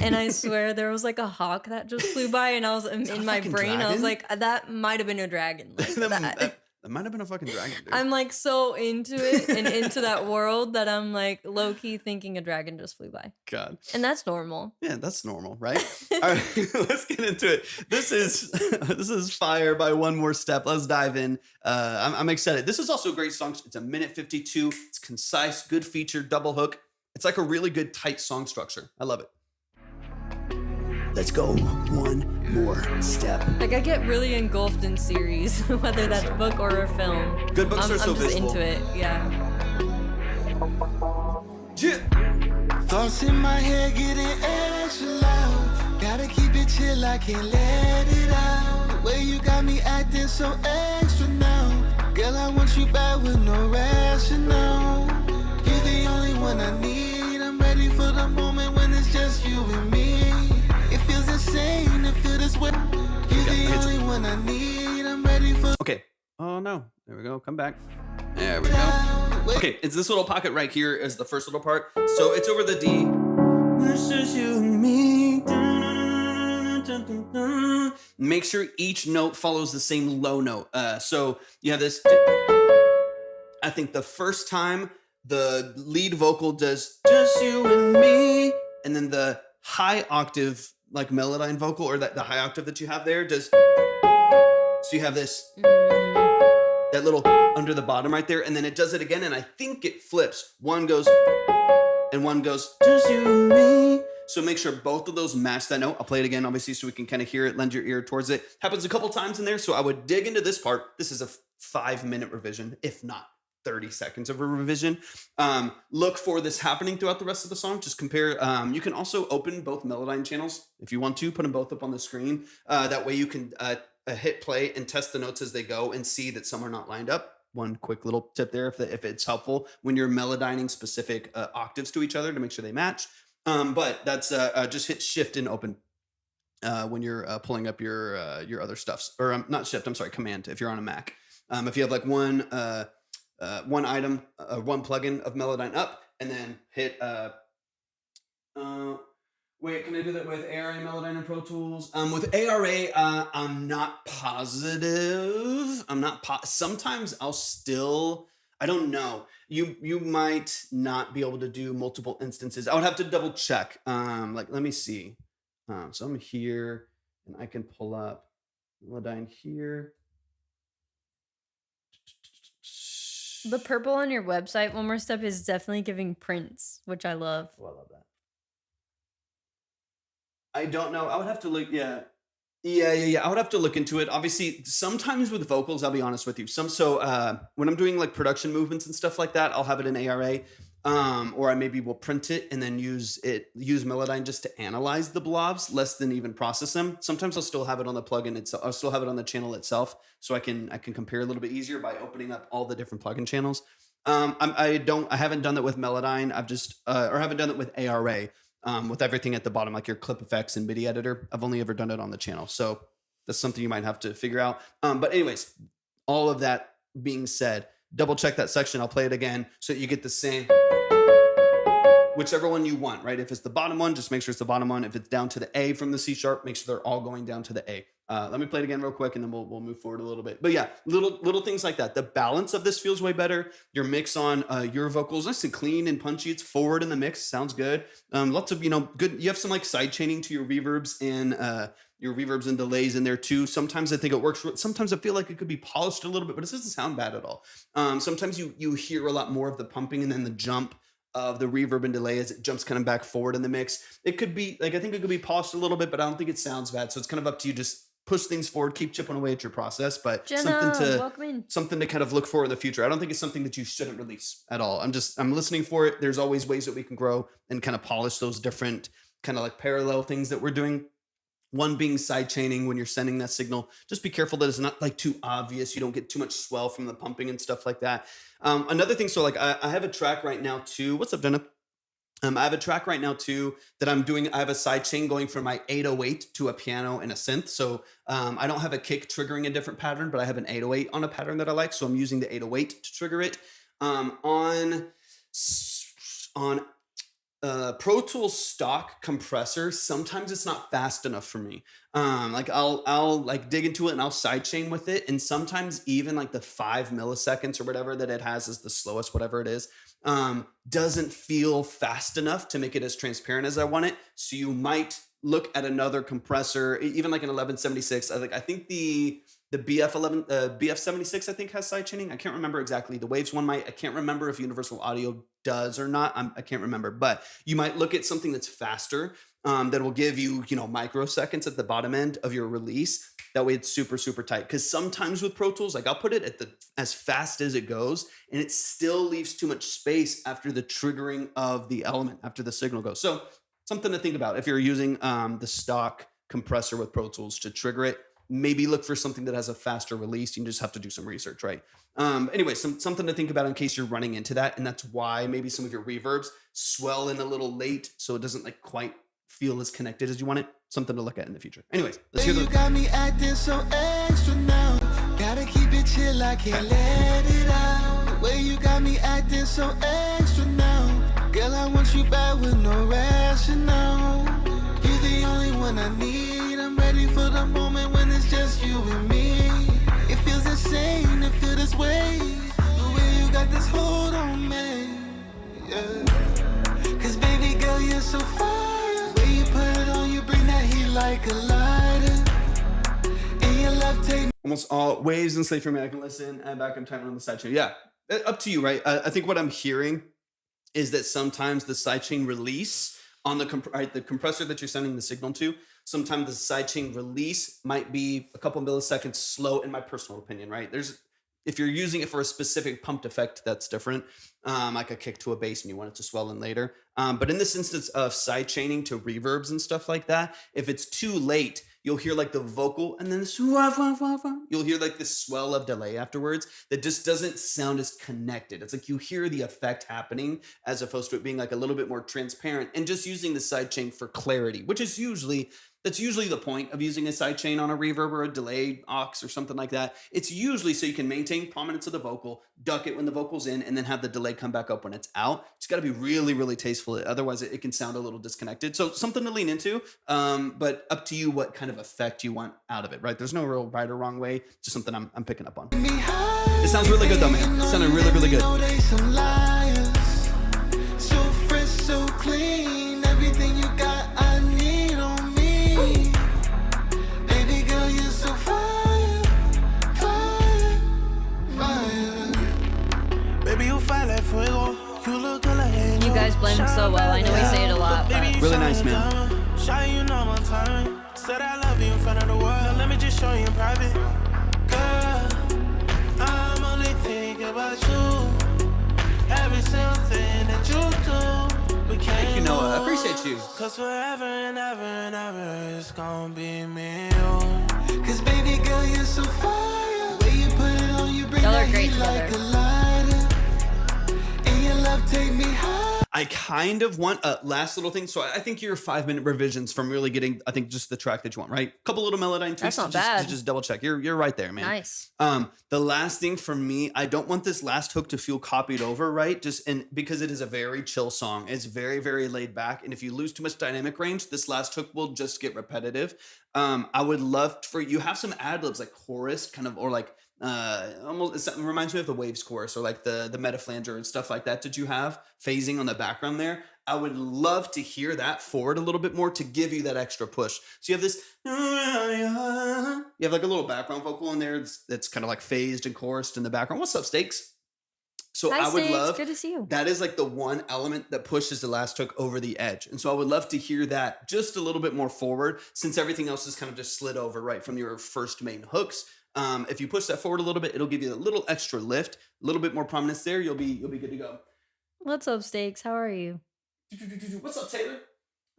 and I swear there was like a hawk that just flew by, and I was Is that in a my fucking brain, I was dragon? like, that might have been a dragon, like that. That might have been a fucking dragon, dude. I'm like so into it and into that world that I'm like low key thinking a dragon just flew by, God. and that's normal. Yeah, that's normal, right? All right, let's get into it. This is fire by one more step. Let's dive in. I'm excited. This is also a great song. It's a minute 52. It's concise, good feature, double hook. It's like a really good tight song structure. I love it. Let's go one more step. Like I get really engulfed in series, whether that's book or a film. Good books are so I'm just visible. into it. Yeah. Yeah. Thoughts in my head getting extra loud. Gotta keep it chill, I can't let it out. The way you got me acting so extra now. Girl, I want you back with no rationale. You're the only one I need. I'm ready for the moment when it's just you and me. It feels insane to feel this way. You're the only one I need. I'm ready for. Okay. Oh no. There we go. Come back. There we go. Okay, it's this little pocket right here is the first little part. So it's over the D. This is you and me. Make sure each note follows the same low note. So you have this. I think the first time the lead vocal does just you and me, and then the high octave like Melodyne vocal or the high octave that you have there does. So you have this. That little under the bottom right there, and then it does it again, and I think it flips. One goes, and one goes, just you and me. So make sure both of those match that note. I'll play it again, obviously, so we can kind of hear it, lend your ear towards it. Happens a couple times in there, so I would dig into this part. This is a 5-minute revision, if not 30 seconds of a revision. Look for this happening throughout the rest of the song. Just compare. You can also open both Melodyne channels if you want to. Put them both up on the screen. That way you can hit play and test the notes as they go and see that some are not lined up. One quick little tip there if it's helpful when you're melodyning specific octaves to each other to make sure they match. But that's just hit shift and open when you're pulling up your other stuffs, or not shift, I'm sorry, command if you're on a Mac. If you have like one item, one plugin of Melodyne up, and then hit wait, can I do that with ARA, Melodyne, and Pro Tools? With ARA, I'm not positive. Sometimes I don't know. You might not be able to do multiple instances. I would have to double check. Like let me see. So I'm here and I can pull up Melodyne here. The purple on your website, one more step, is definitely giving prints, which I love. Oh, I love that. I don't know. I would have to look. Yeah. I would have to look into it. Obviously, sometimes with vocals, I'll be honest with you. When I'm doing like production movements and stuff like that, I'll have it in ARA, or I maybe will print it and then use Melodyne just to analyze the blobs, less than even process them. Sometimes I'll still have it on the plugin itself. I'll still have it on the channel itself, so I can compare a little bit easier by opening up all the different plugin channels. I haven't done that with Melodyne. Or haven't done it with ARA. With everything at the bottom, like your clip effects and MIDI editor. I've only ever done it on the channel. So that's something you might have to figure out. But anyways, all of that being said, double check that section. I'll play it again so that you get the same, whichever one you want, right? If it's the bottom one, just make sure it's the bottom one. If it's down to the A from the C sharp, make sure they're all going down to the A. Let me play it again real quick and then we'll move forward a little bit. But yeah, little things like that. The balance of this feels way better. Your mix on your vocals, nice and clean and punchy. It's forward in the mix. Sounds good. Lots of, good. You have some like side chaining to your reverbs and delays in there too. Sometimes I think it works. Sometimes I feel like it could be polished a little bit, but it doesn't sound bad at all. Sometimes you hear a lot more of the pumping and then the jump of the reverb and delay as it jumps kind of back forward in the mix. It could be like, I think it could be polished a little bit, but I don't think it sounds bad. So it's kind of up to you. Just push things forward, keep chipping away at your process, but Jenna, something to kind of look for in the future. I don't think it's something that you shouldn't release at all. I'm listening for it. There's always ways that we can grow and kind of polish those different kind of like parallel things that we're doing. One being side chaining when you're sending that signal. Just be careful that it's not like too obvious. You don't get too much swell from the pumping and stuff like that. Another thing, so like I have a track right now too. What's up, Jenna? I have a track right now too that I'm doing. I have a side chain going from my 808 to a piano and a synth. So I don't have a kick triggering a different pattern, but I have an 808 on a pattern that I like. So I'm using the 808 to trigger it. On Pro Tools stock compressor, sometimes it's not fast enough for me. Like I'll like dig into it and I'll sidechain with it. And sometimes even like the 5 milliseconds or whatever that it has is the slowest, whatever it is, doesn't feel fast enough to make it as transparent as I want it. So you might look at another compressor, even like an 1176. I think the BF76 I think has sidechaining. I can't remember exactly. The Waves one might. I can't remember if Universal Audio does or not. I can't remember. But you might look at something that's faster, that will give you microseconds at the bottom end of your release. That way it's super, super tight. Because sometimes with Pro Tools, like I'll put it at as fast as it goes, and it still leaves too much space after the triggering of the element, after the signal goes. So something to think about if you're using the stock compressor with Pro Tools to trigger it. Maybe look for something that has a faster release. You just have to do some research, right? Anyway, something to think about in case you're running into that. And that's why maybe some of your reverbs swell in a little late, so it doesn't like quite feel as connected as you want it. Something to look at in the future. Anyways, let's hear the... You got me acting so extra now. Gotta keep it chill, I can't let it out. The way you got me acting so extra now. Girl, I want you back with no rationale. You're the only one I need. I'm ready for the moment when it's just you and me. It feels insane to feel this way. The way you got this hold on me. Yeah. Cause baby girl, you're so fire. The way you put it on, you bring that heat like a lighter. And your love take almost all Waves and Slave for Me. I can listen and back. I'm typing on the sidechain. Yeah, up to you, right? I think what I'm hearing is that sometimes the sidechain release on the compressor that you're sending the signal to, sometimes the sidechain release might be a couple milliseconds slow, in my personal opinion, right? If you're using it for a specific pumped effect, that's different, like a kick to a bass and you want it to swell in later. But in this instance of sidechaining to reverbs and stuff like that, if it's too late, you'll hear like the vocal and then you'll hear like this swell of delay afterwards that just doesn't sound as connected. It's like you hear the effect happening as opposed to it being like a little bit more transparent and just using the sidechain for clarity, which is usually That's usually the point of using a sidechain on a reverb or a delay aux or something like that. It's usually so you can maintain prominence of the vocal, duck it when the vocal's in, and then have the delay come back up when it's out. It's got to be really, really tasteful. Otherwise, it can sound a little disconnected. So something to lean into, but up to you what kind of effect you want out of it, right? There's no real right or wrong way. Just something I'm picking up on. It sounds really good though, man. It sounded really, really good. So fresh, so clean, everything you got, I need on me. Baby girl, you're so fire, fire, fire. Baby, you fire like fuego. You look good like angel. You guys blend so well. I know we say it a lot, but really nice, man. Shy, you know my timing. Said I love you in front of the world. Now let me just show you in private. Girl, I'm only thinking about you. Every single thing that you do, we can't. Thank you, Noah. I appreciate you. Cause forever and ever and ever, it's gonna be me. Cause baby girl, you're so fire. Way you put it on, you bring y'all are that great heat like a together. lighter. And your love take me high. I kind of want a last little thing. So I think your 5-minute revisions from really getting, I think, just the track that you want, right? A couple little Melodyne tweaks That's not to bad. just double check. You're right there, man. Nice. The last thing for me, I don't want this last hook to feel copied over, right? Because it is a very chill song. It's very, very laid back. And if you lose too much dynamic range, this last hook will just get repetitive. I would love for you have some ad-libs like chorus kind of, or like almost, it reminds me of the Waves chorus or like the meta flanger and stuff like that. Did you have phasing on the background there? I would love to hear that forward a little bit more to give you that extra push. So you have this, you have like a little background vocal in there that's kind of like phased and chorused in the background. What's up, Stakes? So Hi, I would Stakes. love, Good to see you. that is like the one element that pushes the last hook over the edge. And so I would love to hear that just a little bit more forward since everything else is kind of just slid over right from your first main hooks. If you push that forward a little bit, it'll give you a little extra lift, a little bit more prominence there. You'll be good to go. What's up, Stakes? How are you? What's up, Taylor?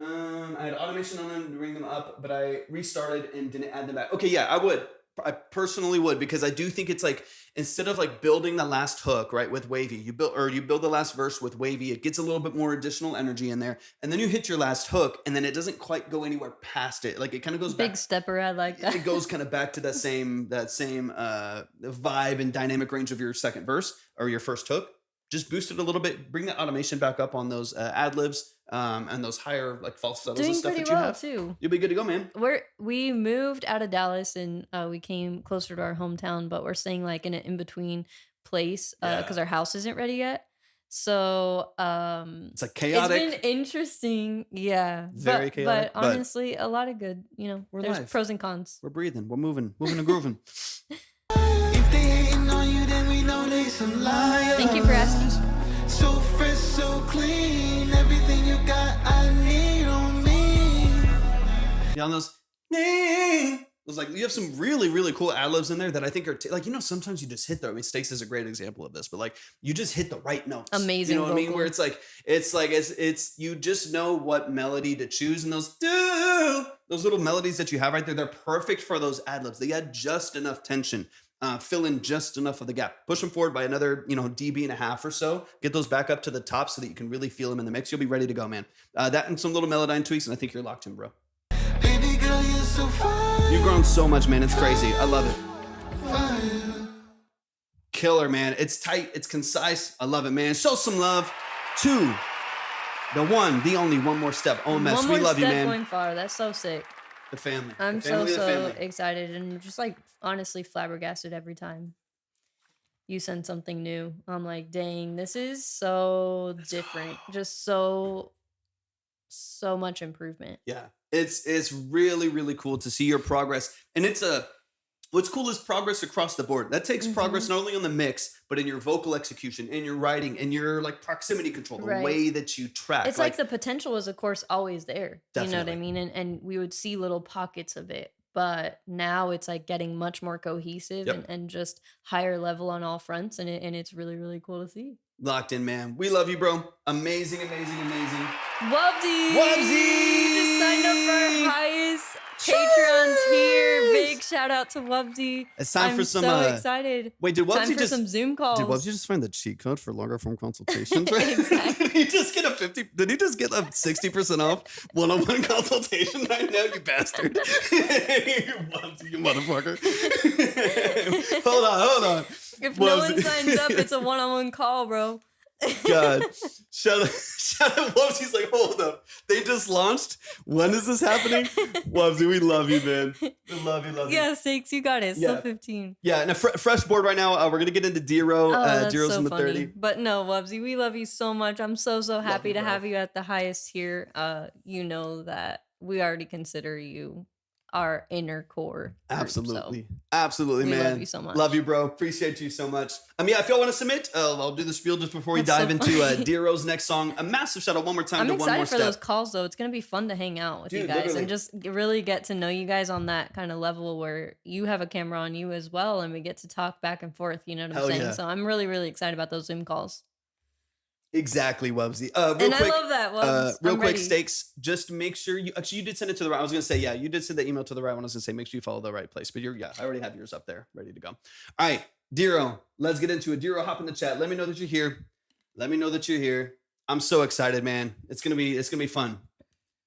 I had automation on them to bring them up, but I restarted and didn't add them back. Okay, yeah, I would. I personally would, because I do think it's like, instead of like building the last hook, right, with Wavy, you build the last verse with Wavy, it gets a little bit more additional energy in there, and then you hit your last hook, and then it doesn't quite go anywhere past it. Like it kind of goes Big back. stepper, I like that. It goes kind of back to that same vibe and dynamic range of your second verse or your first hook. Just boost it a little bit, bring that automation back up on those ad-libs and those higher like falsettos Doing and stuff pretty that you well have. too. You'll be good to go, man. We moved out of Dallas and we came closer to our hometown, but we're staying like in an in-between place because our house isn't ready yet. So it's like chaotic. It's been interesting, yeah. Very chaotic, but honestly, a lot of good. We're there's live. pros and cons. We're breathing. We're moving and grooving. If they hating on you, then we know they some liars. Thank you for asking. So fresh, so clean, everything you got, I need on me. Yeah, on those like, you have some really, really cool ad-libs in there that I think are like, sometimes you just hit I mean, Stakes is a great example of this, but like you just hit the right notes. Amazing. You know what I mean? vocal. Where it's you just know what melody to choose, and those little melodies that you have right there, they're perfect for those ad-libs. They add just enough tension. Fill in just enough of the gap. Push them forward by another, dB and a half or so. Get those back up to the top so that you can really feel them in the mix. You'll be ready to go, man. That and some little Melodyne tweaks, and I think you're locked in, bro. Baby girl, you're so fine. You've grown so much, man. It's crazy. I love it. Killer, man. It's tight. It's concise. I love it, man. Show some love to the one, the only, one more step. OMS, One we more love you, step man. Going far. That's so sick. The family. I'm The family, the so family. excited and just like honestly flabbergasted every time you send something new. I'm like, dang, this is so different. Just so much improvement. Yeah. It's really, really cool to see your progress. And what's cool is progress across the board. That takes progress not only on the mix, but in your vocal execution, in your writing, in your like proximity control, the way that you track. It's like the potential is of course always there. Definitely. You know what I mean? And we would see little pockets of it. But now it's like getting much more cohesive and just higher level on all fronts. And it's really, really cool to see. Locked in, man. We love you, bro. Amazing, amazing, amazing. Wubsy! Wubsy! You just signed up for our highest Patreon tier. Big shout out to Wubsy. It's time for some. I'm so excited. Wait, did Wubsy time for some Zoom calls. Did Wubsy just find the cheat code for longer form consultations? Right? Exactly. Did he just get a 50? Did he just get a 60% off one-on-one consultation right now? You bastard! Wubsy, you motherfucker! Hold on. If no one signs up, it's a one-on-one call, bro. God, shout out Wubsy's like, hold up. They just launched. When is this happening? Wubsy, we love you, man. We love you. Yeah, Sakes, you got it. Yeah. Still 15. Yeah, and a fresh board right now. We're going to get into Dero. That's Dero's so in the funny. 30. But no, Wubsy, we love you so much. I'm so happy you, to bro. have you at the highest tier. You know that we already consider you our inner core group, Absolutely. so Absolutely, we man. love you so much. Love you, bro. Appreciate you so much. Yeah, if y'all want to submit, I'll do the spiel just before we That's so dive into funny. Dero's next song. A massive shout out one more time I'm to One More excited for Step. those calls, though. It's going to be fun to hang out with you Dude, guys literally. and just really get to know you guys on that kind of level where you have a camera on you as well, and we get to talk back and forth. You know what I'm Hell saying? yeah. So I'm really, really excited about those Zoom calls. Exactly, Wubsy. Real And quick, I love that, Wubs. real I'm quick, ready. Stakes. Just make sure you did send it to the right. I was gonna say, yeah, you did send the email to the right one. I was gonna say, make sure you follow the right place. But I already have yours up there, ready to go. All right, Dero, let's get into it. Dero, hop in the chat. Let me know that you're here. I'm so excited, man. It's gonna be fun.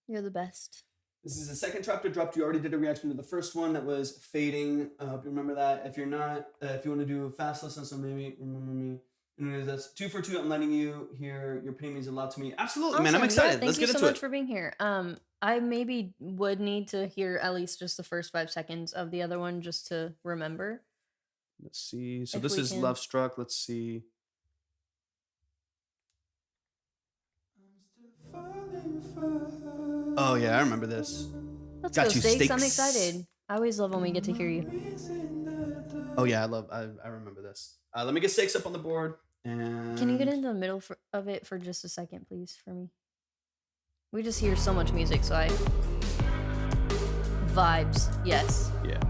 You're the best. This is the second chapter dropped. You already did a reaction to the first one that was fading. I hope you remember that. If you're not, if you want to do a fast lesson, so maybe remember me. Anyways, that's 2 for 2. I'm letting you hear. Your opinion means a lot to me. Absolutely, man. I'm Awesome. excited. Yeah, Let's get thank you into so much it. for being here. I maybe would need to hear at least just the first 5 seconds of the other one just to remember. Let's see. So If this we is can. Love Struck. Let's see. Oh yeah, I remember this. Let's Got go, you, Stakes. I'm Stakes. excited. I always love when we get to hear you. Oh yeah, I remember this. Let me get Stakes up on the board. And Can you get into the middle of it for just a second, please, for me? We just hear so much music, so I... Vibes. Yes. Yeah.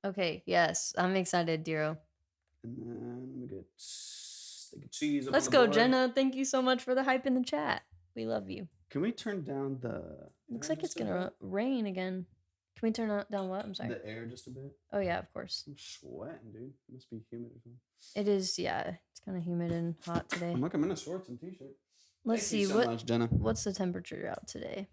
Okay, yes. I'm excited, Dero. And then let me get stick of cheese. Up Let's on the go, board. Jenna. Thank you so much for the hype in the chat. We love you. Can we turn down the? Looks air like it's just a gonna rain again. Can we turn down what? I'm bit? sorry. The air just a bit. Oh, yeah, of course. I'm sweating, dude. It must be humid or something. It is, yeah. It's kind of humid and hot today. I'm in a shorts and t-shirt. Let's Thank see you so much, Jenna. what's the temperature out today.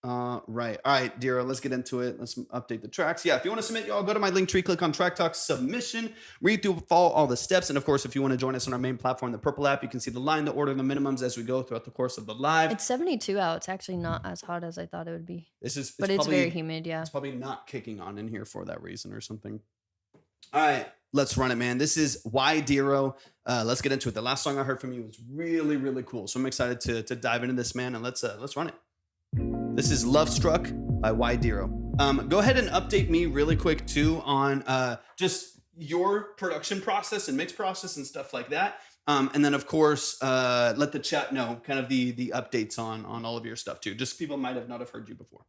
Right. All right, Dero, let's get into it. Let's update the tracks. Yeah, if you want to submit, y'all go to my link tree, click on Track Talk Submission, read through, follow all the steps. And of course, if you want to join us on our main platform, the Purple app, you can see the line, the order, the minimums as we go throughout the course of the live. It's 72 out. It's actually not as hot as I thought it would be. It's But it's very humid, yeah. It's probably not kicking on in here for that reason or something. All right, let's run it, man. This is Why Dero. Let's get into it. The last song I heard from you was really, really cool. So I'm excited to dive into this, man. And let's run it. This is Love Struck by Y Dero. Go ahead and update me really quick too on just your production process and mix process and stuff like that. And then of course, let the chat know kind of the updates on all of your stuff too. Just people might not have heard you before.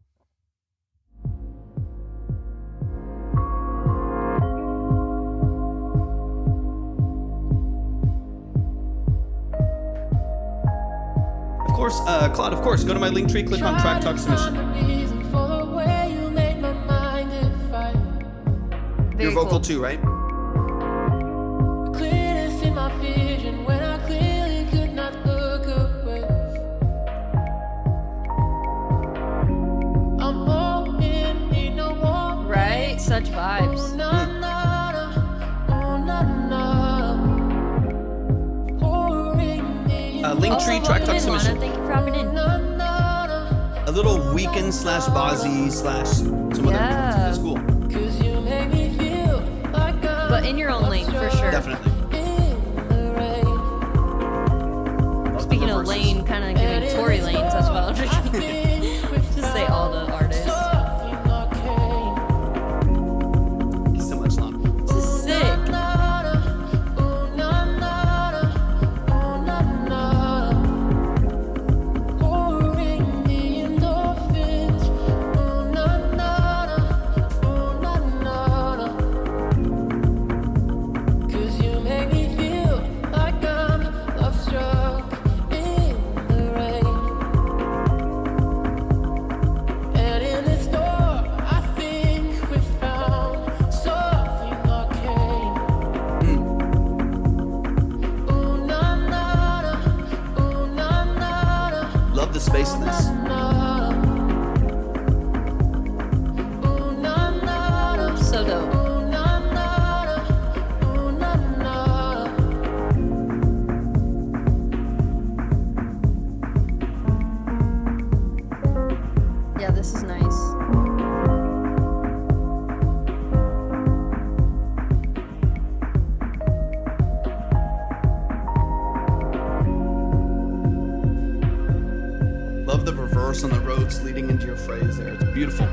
Of course, Claude, of course, go to my link tree, click on Track Talk Submission. Your Very vocal cool. too, right? Right? Such vibes. Link tree, Also, Track welcome Talk in, Submission. Lana. Thank you for hopping in. A little weekend / Bozzy / some Yeah. other it's cool. But in your own lane, for sure. Definitely. Speaking of lane, kind of giving Tory lanes as well. Just say all the artists. So much long. This is sick. the space in this. So dope. Yeah, this is nice. Love the reverse on the roads leading into your phrase there. It's beautiful.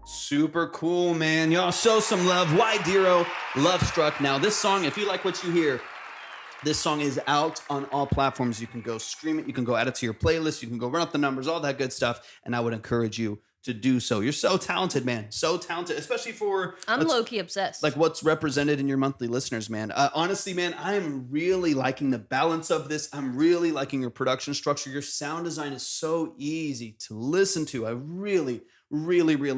Super cool, man. Y'all show some love. Why Dero, Love Struck. Now, this song, if you like what you hear, this song is out on all platforms. You can go stream it. You can go add it to your playlist. You can go run up the numbers, all that good stuff. And I would encourage you to do so. You're so talented, man. So talented, especially for... I'm low-key obsessed. Like what's represented in your monthly listeners, man. Honestly, man, I am really liking the balance of this. I'm really liking your production structure. Your sound design is so easy to listen to. I really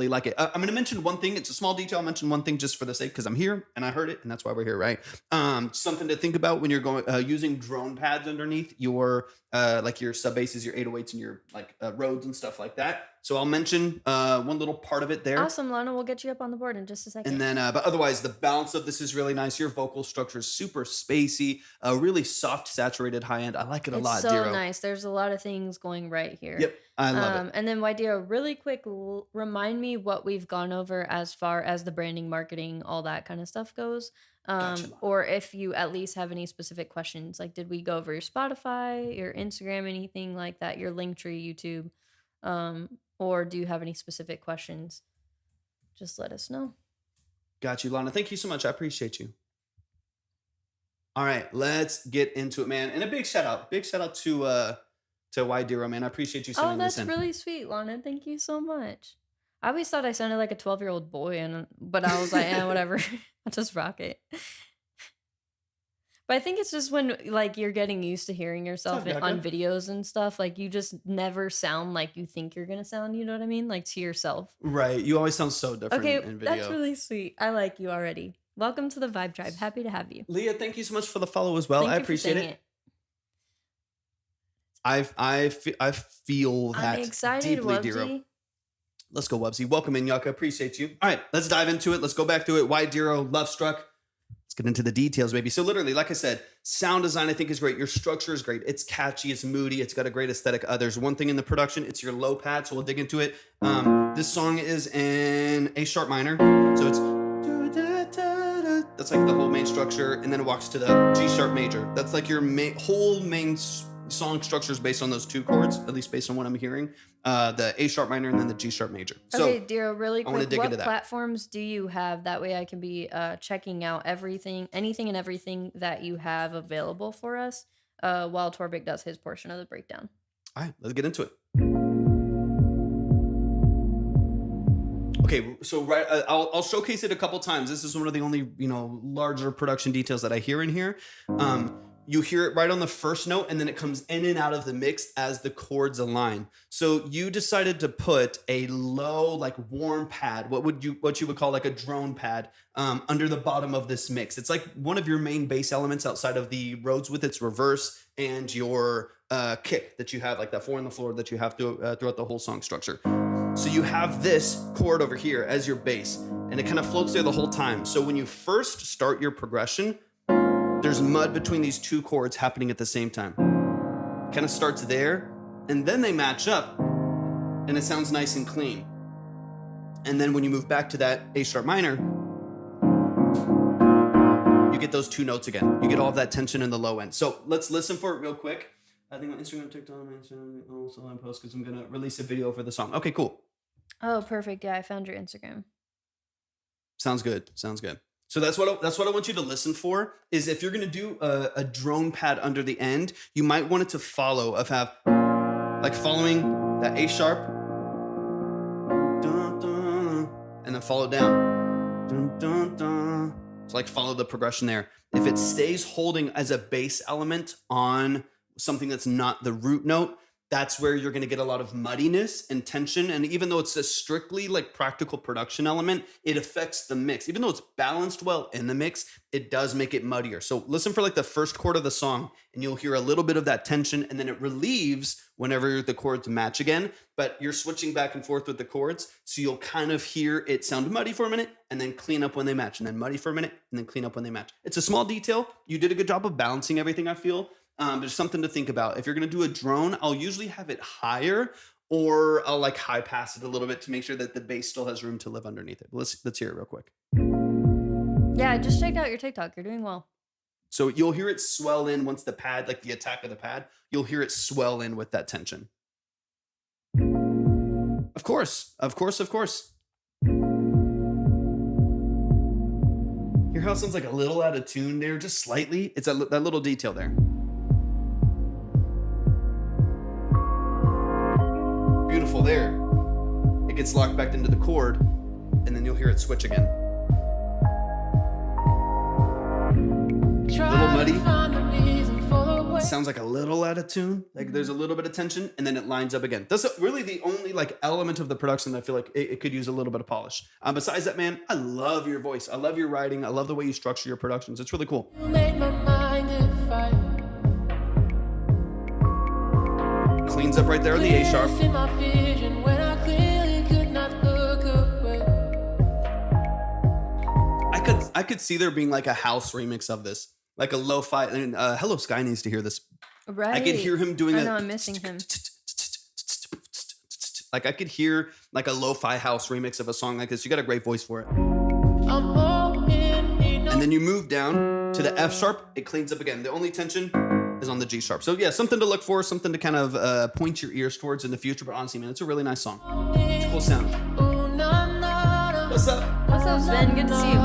like it. I'm going to mention one thing. It's a small detail. I'll mention one thing just for the sake, because I'm here and I heard it, and that's why we're here, right? Something to think about when you're going using drone pads underneath your like your sub basses, your 808s, and your like Rhodes and stuff like that. So I'll mention one little part of it there. Awesome, Lana. We'll get you up on the board in just a second. And then, but otherwise, the balance of this is really nice. Your vocal structure is super spacey, really soft, saturated, high end. I like it a lot, It's so Dero. nice. There's a lot of things going right here. Yep, I love it. And then, Dero, really quick, remind me what we've gone over as far as the branding, marketing, all that kind of stuff goes. Gotcha. Or if you at least have any specific questions, like did we go over your Spotify, your Instagram, anything like that, your Linktree, YouTube, or do you have any specific questions? Just let us know. Got you, Lana. Thank you so much. I appreciate you. All right, let's get into it, man. And a big shout out to Why Dero, man. I appreciate you sending this in. Oh, that's really sweet, Lana. Thank you so much. I always thought I sounded like a 12-year-old boy, but I was like, whatever. I'll just rock it. But I think it's just when like you're getting used to hearing yourself on videos and stuff, like you just never sound like you think you're gonna sound, you know what I mean? Like to yourself. Right. You always sound so different in video. That's really sweet. I like you already. Welcome to the Vibe Tribe. Happy to have you. Leah, thank you so much for the follow as well. I appreciate it. I feel that I'm excited, deeply, Wubsy. Dero. Let's go, Wubsy. Welcome in, Yaka. Appreciate you. All right, let's dive into it. Let's go back to it. Why Dero, Love Struck. Let's get into the details, baby. So literally, like I said, sound design I think is great. Your structure is great. It's catchy. It's moody. It's got a great aesthetic. There's one thing in the production. It's your low pad, so we'll dig into it. This song is in A sharp minor. So it's... That's like the whole main structure, and then it walks to the G sharp major. That's like your whole main song structure is based on those two chords, at least based on what I'm hearing. The A sharp minor and then the G sharp major. Okay, Dero, really quick, dig what into that. platforms do you have? That way I can be checking out anything and everything that you have available for us while Torvik does his portion of the breakdown. All right, let's get into it. Okay, so I'll showcase it a couple times. This is one of the only, larger production details that I hear in here. You hear it right on the first note, and then it comes in and out of the mix as the chords align. So you decided to put a low, like warm pad, what you would call like a drone pad, under the bottom of this mix. It's like one of your main bass elements outside of the Rhodes with its reverse and your kick that you have, like that 4 on the floor that you have throughout the whole song structure. So you have this chord over here as your bass, and it kind of floats there the whole time. So when you first start your progression, there's mud between these two chords happening at the same time. It kind of starts there, and then they match up, and it sounds nice and clean. And then when you move back to that A sharp minor, you get those two notes again. You get all of that tension in the low end. So let's listen for it real quick. I think on Instagram, TikTok, also on post because I'm gonna release a video for the song. Okay, cool. Oh, perfect. Yeah, I found your Instagram. Sounds good. So that's what I want you to listen for. Is if you're gonna do a drone pad under the end, you might want it to follow following that A sharp, and then follow down. Dun, dun, dun. So like follow the progression there. If it stays holding as a bass element on something that's not the root note, that's where you're going to get a lot of muddiness and tension. And even though it's a strictly like practical production element, it affects the mix. Even though it's balanced well in the mix, it does make it muddier. So listen for like the first chord of the song and you'll hear a little bit of that tension, and then it relieves whenever the chords match again, but you're switching back and forth with the chords. So you'll kind of hear it sound muddy for a minute and then clean up when they match, and then muddy for a minute and then clean up when they match. It's a small detail. You did a good job of balancing everything, I feel. There's something to think about. If you're going to do a drone, I'll usually have it higher, or I'll like high pass it a little bit to make sure that the bass still has room to live underneath it. Let's hear it real quick. Yeah, just checked out your TikTok. You're doing well. So you'll hear it swell in once the pad, like the attack of the pad, you'll hear it swell in with that tension. Of course. Hear how it sounds like a little out of tune there, just slightly? It's that little detail there. Beautiful there. It gets locked back into the chord, and then you'll hear it switch again. A little muddy. It sounds like a little out of tune. Like there's a little bit of tension, and then it lines up again. That's really the only like element of the production that I feel like it could use a little bit of polish. Besides that, man, I love your voice. I love your writing. I love the way you structure your productions. It's really cool. Cleans up right there in the A sharp. I could see there being like a house remix of this, like a lo-fi. And Hello Sky needs to hear this. Right. I could hear him doing I know, I'm missing him. Like I could hear like a lo-fi house remix of a song like this. You got a great voice for it. And then you move down to the F sharp. It cleans up again. The only tension is on the G sharp. So yeah, something to look for, something to kind of point your ears towards in the future. But honestly, man, it's a really nice song. It's a cool sound. What's up? What's up, Sven? Good to see you.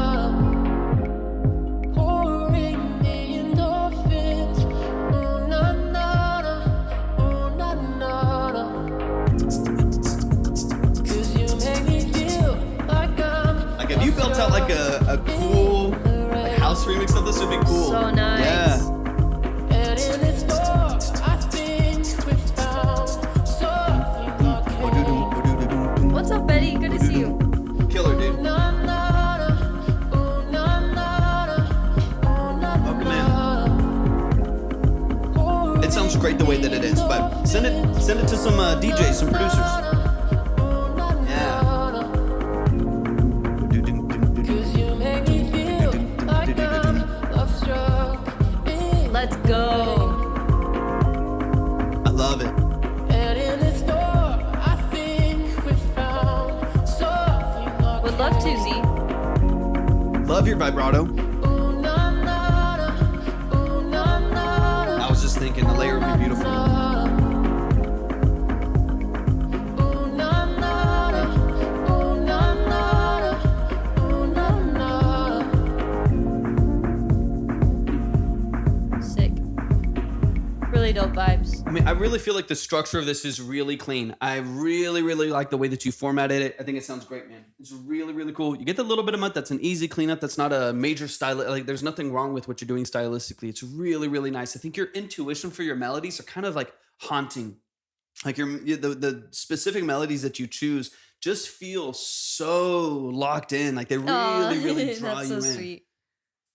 Like if you built out like a cool like house remix of this, would be cool. So nice. Yeah. What's up, Betty? Good to see you. Killer, dude. Welcome in. It sounds great the way that it is, but send it to some DJs, some producers. Yeah. Let's go. I love it. Would love to, Z. Love your vibrato. I was just thinking the layer would be beautiful. Sick. Really dope vibes. I mean, I really feel like the structure of this is really clean. I really, really like the way that you formatted it. I think it sounds great, man. It's really, really cool. You get the little bit of mud. That's an easy cleanup. That's not a major style. Like, there's nothing wrong with what you're doing stylistically. It's really, really nice. I think your intuition for your melodies are kind of like haunting. Like the specific melodies that you choose just feel so locked in. Like they really, really draw That's you so in. sweet.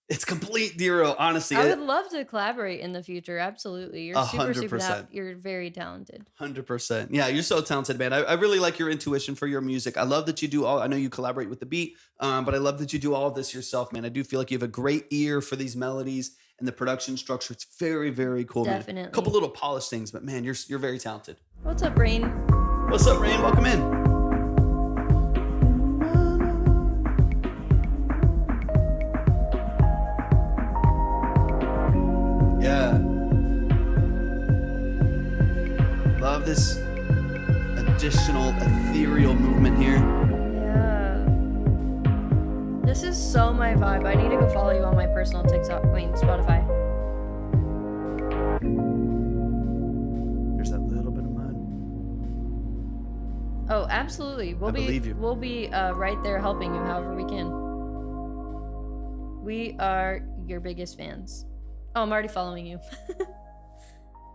It's complete Dero, honestly. I would love to collaborate in the future. Absolutely. You're super 100%. You're very talented. 100%. Yeah, you're so talented, man. I really like your intuition for your music. I love that you do I know you collaborate with the beat, but I love that you do all of this yourself, man. I do feel like you have a great ear for these melodies and the production structure. It's very, very cool, Definitely. man. A couple little polished things, but man, you're very talented. What's up, Rain? What's up, Rain? Welcome in. Yeah. Love this additional ethereal movement here. Yeah. This is so my vibe. I need to go follow you on my personal TikTok. Spotify. There's that little bit of mud. Oh, absolutely. I believe you. We'll be right there helping you however we can. We are your biggest fans. Oh, I'm already following you.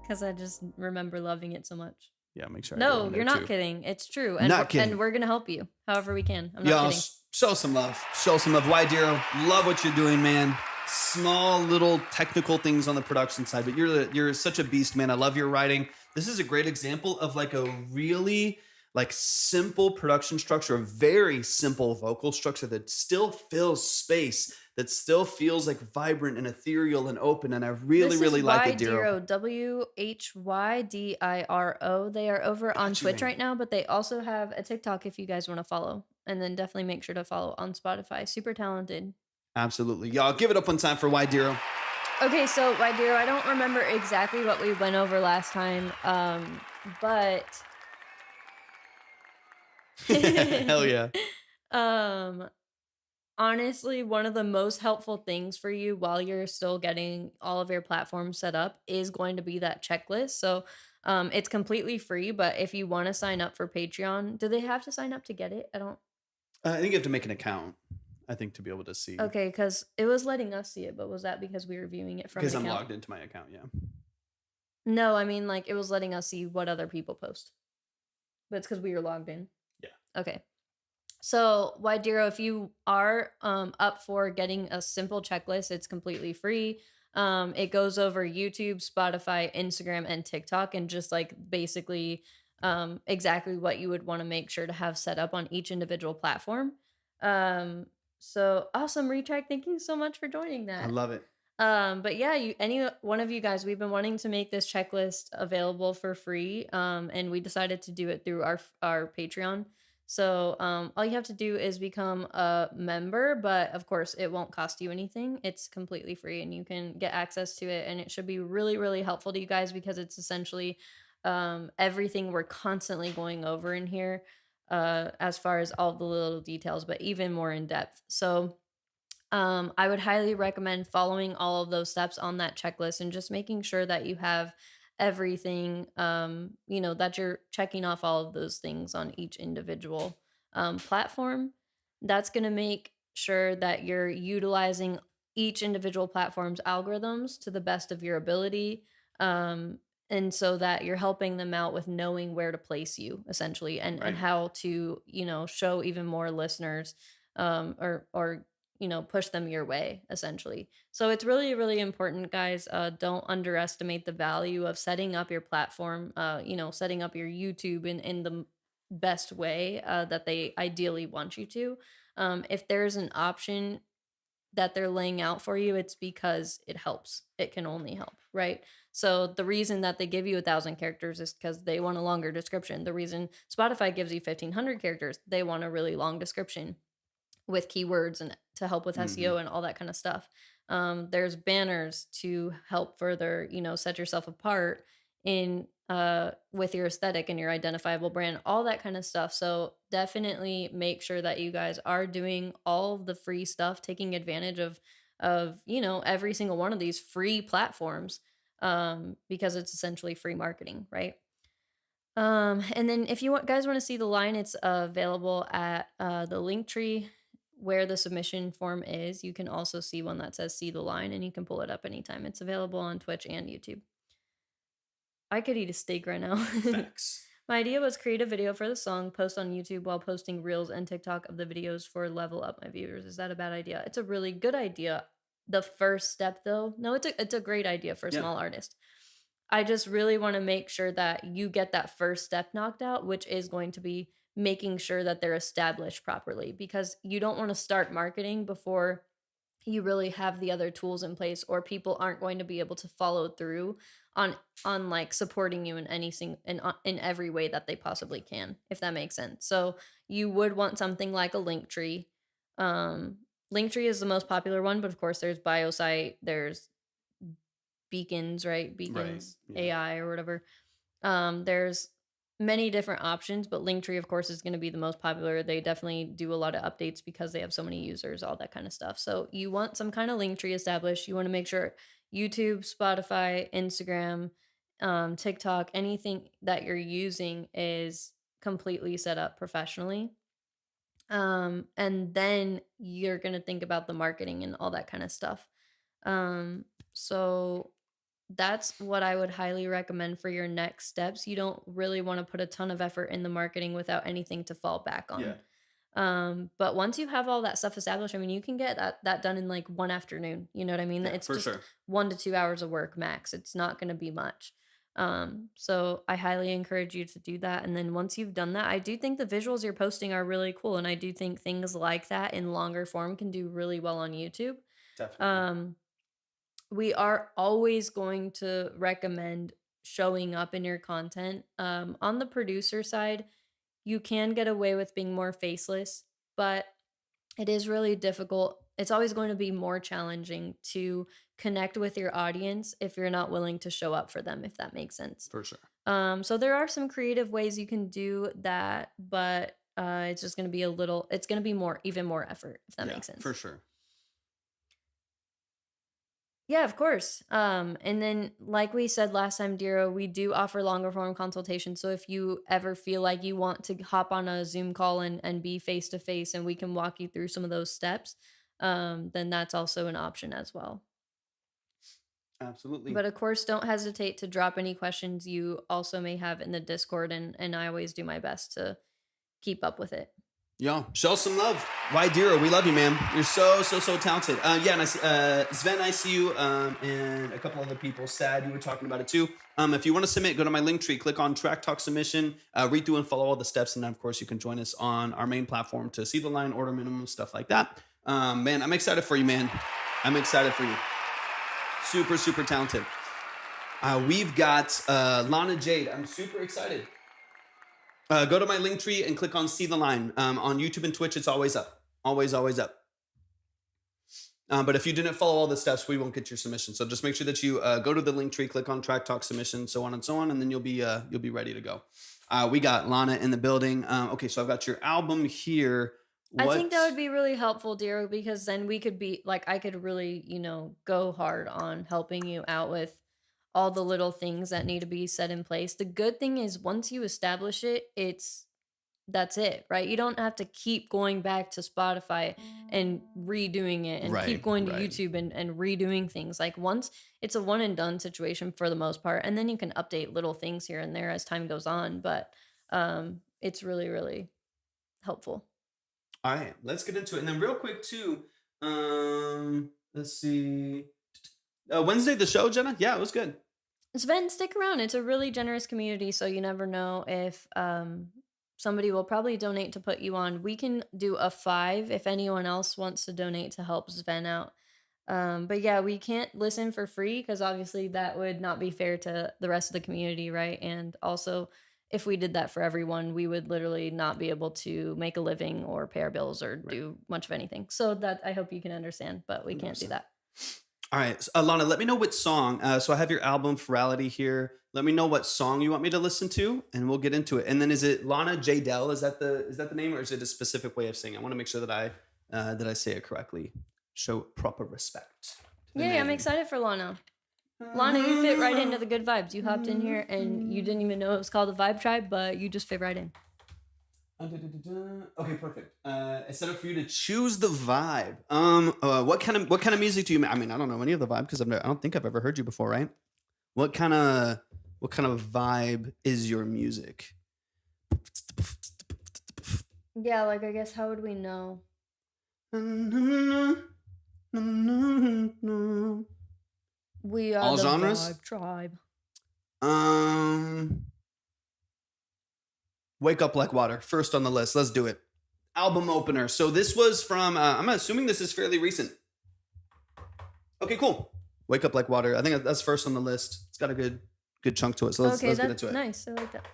Because I just remember loving it so much. Yeah, make sure. I go No, on you're there not too. kidding. It's true. And Not kidding. And we're going to help you however we can. I'm not Y'all, kidding. show some love. Show some love. Wydero, love what you're doing, man. Small little technical things on the production side, but you're such a beast, man. I love your writing. This is a great example of like a really like simple production structure, a very simple vocal structure that still fills space, that still feels like vibrant and ethereal and open. And I really like it, Dero. WHYDIRO. They are over on Got you, Twitch man. right now, but they also have a TikTok if you guys want to follow. And then definitely make sure to follow on Spotify. Super talented. Absolutely. Y'all give it up one time for Wydero. Okay, so Wydero, I don't remember exactly what we went over last time, but Hell yeah. Honestly, one of the most helpful things for you while you're still getting all of your platforms set up is going to be that checklist. So it's completely free, but if you want to sign up for Patreon, do they have to sign up to get it? I don't. I think you have to make an account, I think, to be able to see. Okay, because it was letting us see it, but was that because we were viewing it from Because an I'm account? logged into my account, yeah. No, I mean, like, it was letting us see what other people post. But it's because we were logged in. Yeah. Okay. So, Wydero, if you are up for getting a simple checklist, it's completely free. It goes over YouTube, Spotify, Instagram, and TikTok, and just like basically exactly what you would want to make sure to have set up on each individual platform. So awesome, Retrack. Thank you so much for joining that. I love it. But yeah, any one of you guys, we've been wanting to make this checklist available for free. And we decided to do it through our Patreon. So all you have to do is become a member, but of course it won't cost you anything. It's completely free and you can get access to it, and it should be really helpful to you guys because it's essentially everything we're constantly going over in here, as far as all the little details, but even more in depth. So I would highly recommend following all of those steps on that checklist and just making sure that you have everything, that you're checking off all of those things on each individual platform. That's going to make sure that you're utilizing each individual platform's algorithms to the best of your ability. And so that you're helping them out with knowing where to place you essentially, and Right. how to, show even more listeners, or push them your way essentially. So it's really important, guys. Don't underestimate the value of setting up your platform, setting up your YouTube in the best way that they ideally want you to. If there's an option that they're laying out for you, it's because it helps. It can only help, right? So the reason that they give you 1,000 characters is because they want a longer description. The reason Spotify gives you 1,500 characters, they want a really long description with keywords and to help with SEO and all that kind of stuff. There's banners to help further, set yourself apart in with your aesthetic and your identifiable brand, all that kind of stuff. So definitely make sure that you guys are doing all of the free stuff, taking advantage of every single one of these free platforms, because it's essentially free marketing, right? And then if you guys want to see the line, it's available at the link tree where the submission form is. You can also see one that says see the line, and you can pull it up anytime. It's available on Twitch and YouTube. I could eat a steak right now. Facts. My idea was create a video for the song, post on YouTube while posting reels and TikTok of the videos for level up my viewers. Is that a bad idea? It's a really good idea. The first step though, no, it's a great idea for a small artist. I just really want to make sure that you get that first step knocked out, which is going to be making sure that they're established properly, because you don't want to start marketing before you really have the other tools in place, or people aren't going to be able to follow through on like supporting you in every way that they possibly can, if that makes sense. So you would want something like a link tree. Linktree is the most popular one, but of course there's BioSite, there's Beacons, right? Beacons, Right, yeah. AI or whatever. There's many different options, but Linktree, of course, is going to be the most popular. They definitely do a lot of updates because they have so many users, all that kind of stuff. So you want some kind of Linktree established. You want to make sure YouTube, Spotify, Instagram, TikTok, anything that you're using is completely set up professionally. And then you're going to think about the marketing and all that kind of stuff. So that's what I would highly recommend for your next steps. You don't really want to put a ton of effort in the marketing without anything to fall back on. Yeah. But once you have all that stuff established, I mean, you can get that done in like one afternoon. You know what I mean? Yeah, It's for just sure. 1 to 2 hours of work max. It's not going to be much. So I highly encourage you to do that. And then once you've done that, I do think the visuals you're posting are really cool. And I do think things like that in longer form can do really well on YouTube. Definitely. We are always going to recommend showing up in your content. On the producer side, you can get away with being more faceless, but it is really difficult. It's always going to be more challenging to connect with your audience if you're not willing to show up for them, if that makes sense. For sure. So there are some creative ways you can do that, but it's just going to be it's going to be even more effort, if that makes sense. For sure. Yeah, of course. And then, like we said last time, Diro, we do offer longer form consultations. So if you ever feel like you want to hop on a Zoom call and be face to face, and we can walk you through some of those steps, then that's also an option as well. Absolutely. But of course, don't hesitate to drop any questions you also may have in the Discord, and I always do my best to keep up with it. Yo, show some love. Diro, we love you, man. You're so talented. Yeah, and Sven, I see you, and a couple other people. Sad, you were talking about it too. If you want to submit, go to my link tree, click on Track Talk Submission, read through and follow all the steps, and then of course you can join us on our main platform to see the line, order minimum, stuff like that. Man, I'm excited for you, man. I'm excited for you. Super talented. We've got Lana Jade. I'm super excited. Go to my link tree and click on See the Line. On YouTube and Twitch, it's always up. Always up. But if you didn't follow all the steps, we won't get your submission. So just make sure that you go to the link tree, click on Track Talk Submission, so on and so on, and then you'll be ready to go. We got Lana in the building. Okay, so I've got your album here. I think that would be really helpful, Diro, because then we could be like, I could really, go hard on helping you out with all the little things that need to be set in place. The good thing is once you establish it, that's it, right? You don't have to keep going back to Spotify and redoing it and keep going to YouTube and redoing things. Like once it's a one and done situation for the most part, and then you can update little things here and there as time goes on. But it's really, really helpful. All right, let's get into it. And then real quick too, let's see. Wednesday, the show, Jenna? Yeah, it was good. Sven, stick around. It's a really generous community, so you never know if somebody will probably donate to put you on. We can do a 5 if anyone else wants to donate to help Sven out. But yeah, we can't listen for free because obviously that would not be fair to the rest of the community, right? And also, if we did that for everyone, we would literally not be able to make a living or pay our bills or do much of anything. So that I hope you can understand, but we can't do that. All right, so, Lana, let me know what song. So I have your album Ferality here. Let me know what song you want me to listen to, and we'll get into it. And then is it Lana J. Dell? Is that the name, or is it a specific way of saying? I want to make sure that I say it correctly. Show proper respect. Yeah, I'm excited for Lana. Lana, you fit right into the good vibes. You hopped in here and you didn't even know it was called the Vibe Tribe, but you just fit right in. Okay, perfect. It's set up for you to choose the vibe. What kind of music do you? I mean, I don't know any of the vibe because I don't think I've ever heard you before, right? What kind of vibe is your music? Yeah, like I guess how would we know? We are all the genres? Vibe Tribe. Wake Up Like Water, first on the list. Let's do it. Album opener. So this was from, I'm assuming this is fairly recent. Okay, cool. Wake Up Like Water. I think that's first on the list. It's got a good chunk to it. So let's get into it. Nice. I like that.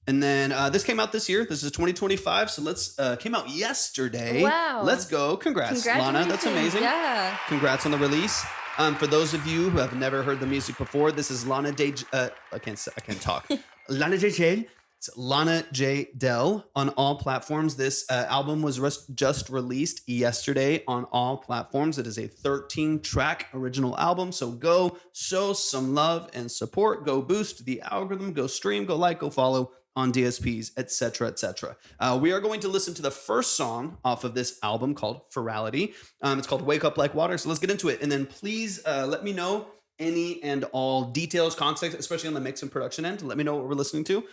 And then this came out this year. This is 2025. So came out yesterday. Wow. Let's go. Congrats, Lana. That's amazing. Yeah. Congrats on the release. For those of you who have never heard the music before, this is Lana J. I can't talk. Lana J. It's Lana J. Dell on all platforms. This album was just released yesterday on all platforms. It is a 13-track original album. So go show some love and support. Go boost the algorithm. Go stream. Go like. Go follow. on DSPs, etc., etc. We are going to listen to the first song off of this album called Ferality. It's called Wake Up Like Water. So let's get into it. And then please let me know any and all details, context, especially on the mix and production end. Let me know what we're listening to.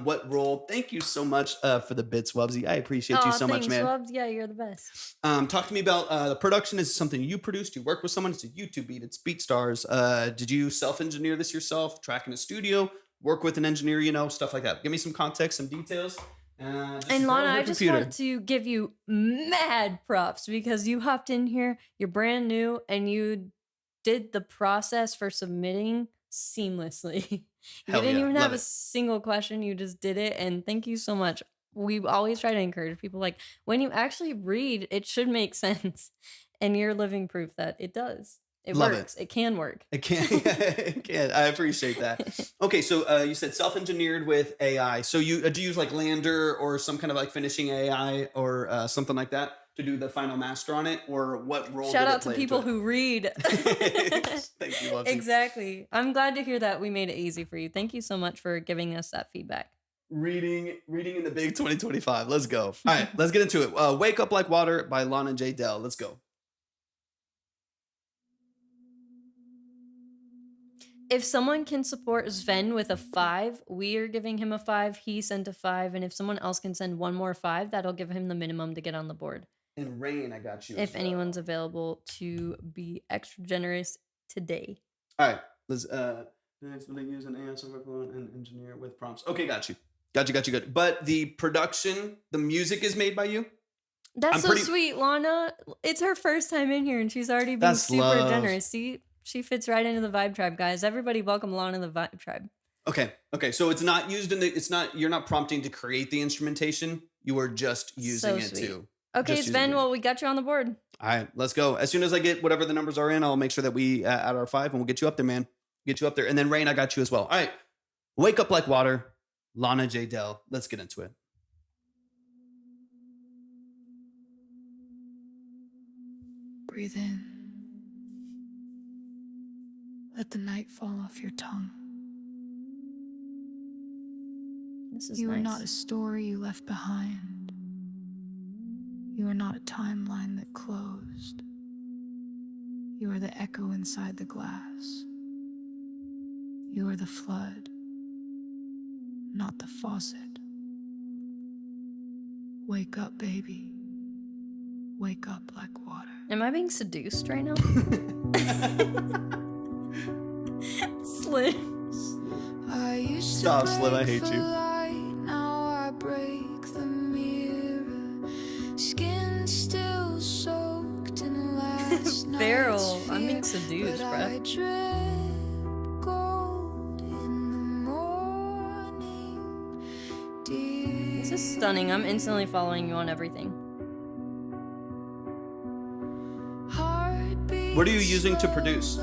What role. Thank you so much for the bits, Wubsy. I appreciate you so much, man. Wubs. Yeah, you're the best. Talk to me about the production. Is something you produced? You work with someone? It's a YouTube beat. It's BeatStars. Did you self-engineer this yourself? Track in a studio? Work with an engineer? You know, stuff like that. Give me some context, some details. And Lana, I just want to give you mad props because you hopped in here. You're brand new, and you did the process for submitting seamlessly. You didn't even have a single question. You just did it. And thank you so much. We always try to encourage people, like, when you actually read, it should make sense. And you're living proof that it does. It works. It can work. It can. It can. I appreciate that. Okay, so you said self-engineered with AI. So you do you use like Lander or some kind of like finishing AI or something like that to do the final master on it? Or what role? Shout out to people who read. Thank you, Wubsy. Exactly. I'm glad to hear that we made it easy for you. Thank you so much for giving us that feedback. Reading in the big 2025. Let's go. All right, let's get into it. Wake Up Like Water by Lana J. Dell. Let's go. If someone can support Sven with a 5, we are giving him a 5. He sent a 5. And if someone else can send one more 5, that'll give him the minimum to get on the board. And Rain, I got you. If anyone's available to be extra generous today. All right. Let's use an AI software and engineer with prompts. Okay, got you. Good. But the production, the music is made by you? That's sweet, Lana. It's her first time in here and she's already been super generous. See? She fits right into the Vibe Tribe, guys. Everybody welcome Lana the Vibe Tribe. Okay. So it's not used you're not prompting to create the instrumentation. You are just using it too. Okay, Sven, well, we got you on the board. All right, let's go. As soon as I get whatever the numbers are in, I'll make sure that we add our 5 and we'll get you up there, man. Get you up there. And then Rain, I got you as well. All right. Wake Up Like Water, Lana J. Dell. Let's get into it. Breathe in. Let the night fall off your tongue. This is You nice. are not a story you left behind. You are not a timeline that closed. You are the echo inside the glass. You are the flood, not the faucet. Wake up, baby. Wake up like water. Am I being seduced right now? Slim. Stop, Slim. I hate you. Now I break the mirror. Skin still soaked in last Feral. I'm being seduced, bro. This is stunning. I'm instantly following you on everything. What are you using to produce?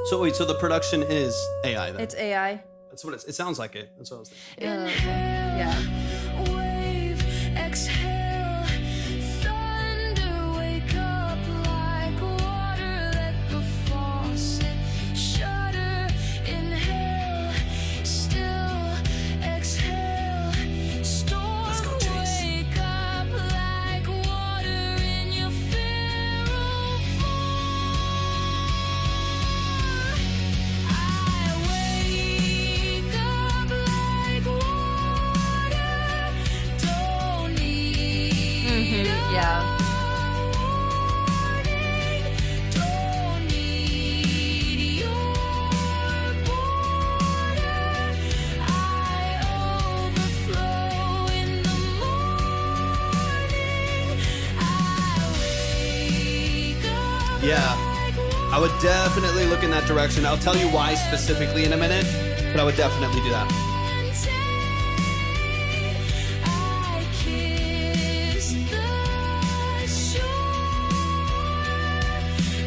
So wait, so the production is AI then? It's AI. That's what it sounds like it. That's what I was thinking. Yeah. Wave, exhale, thunder, wake up like water, let the faucet shudder, inhale, still, exhale, storm, Let's go, Chase. wake up like water in your feral form. I wake up like water, don't need Yeah. warning, don't need your border. I overflow in the morning. I wake up Yeah. like I would definitely look in that direction. I'll tell you why specifically in a minute, but I would definitely do that. I kiss the shore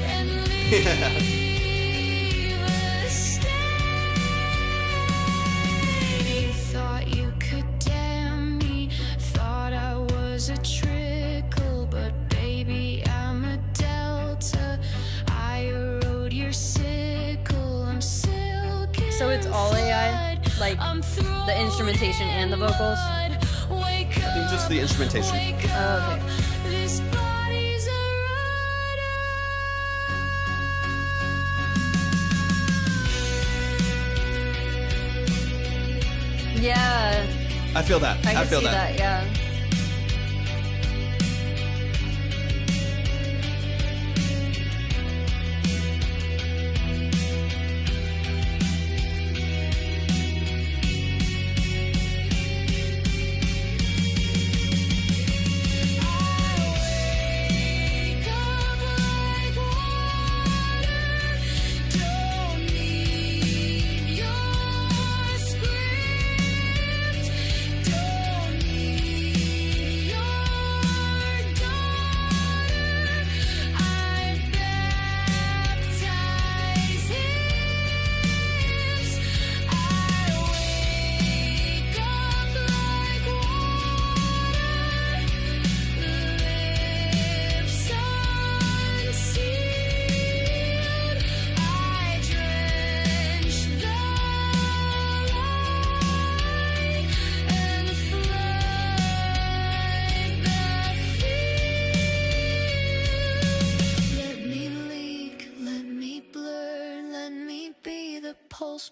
and leave a stain. So it's all AI, like the instrumentation and the vocals. I think just the instrumentation. Oh, okay. Yeah, I feel that. I can feel see that. Yeah.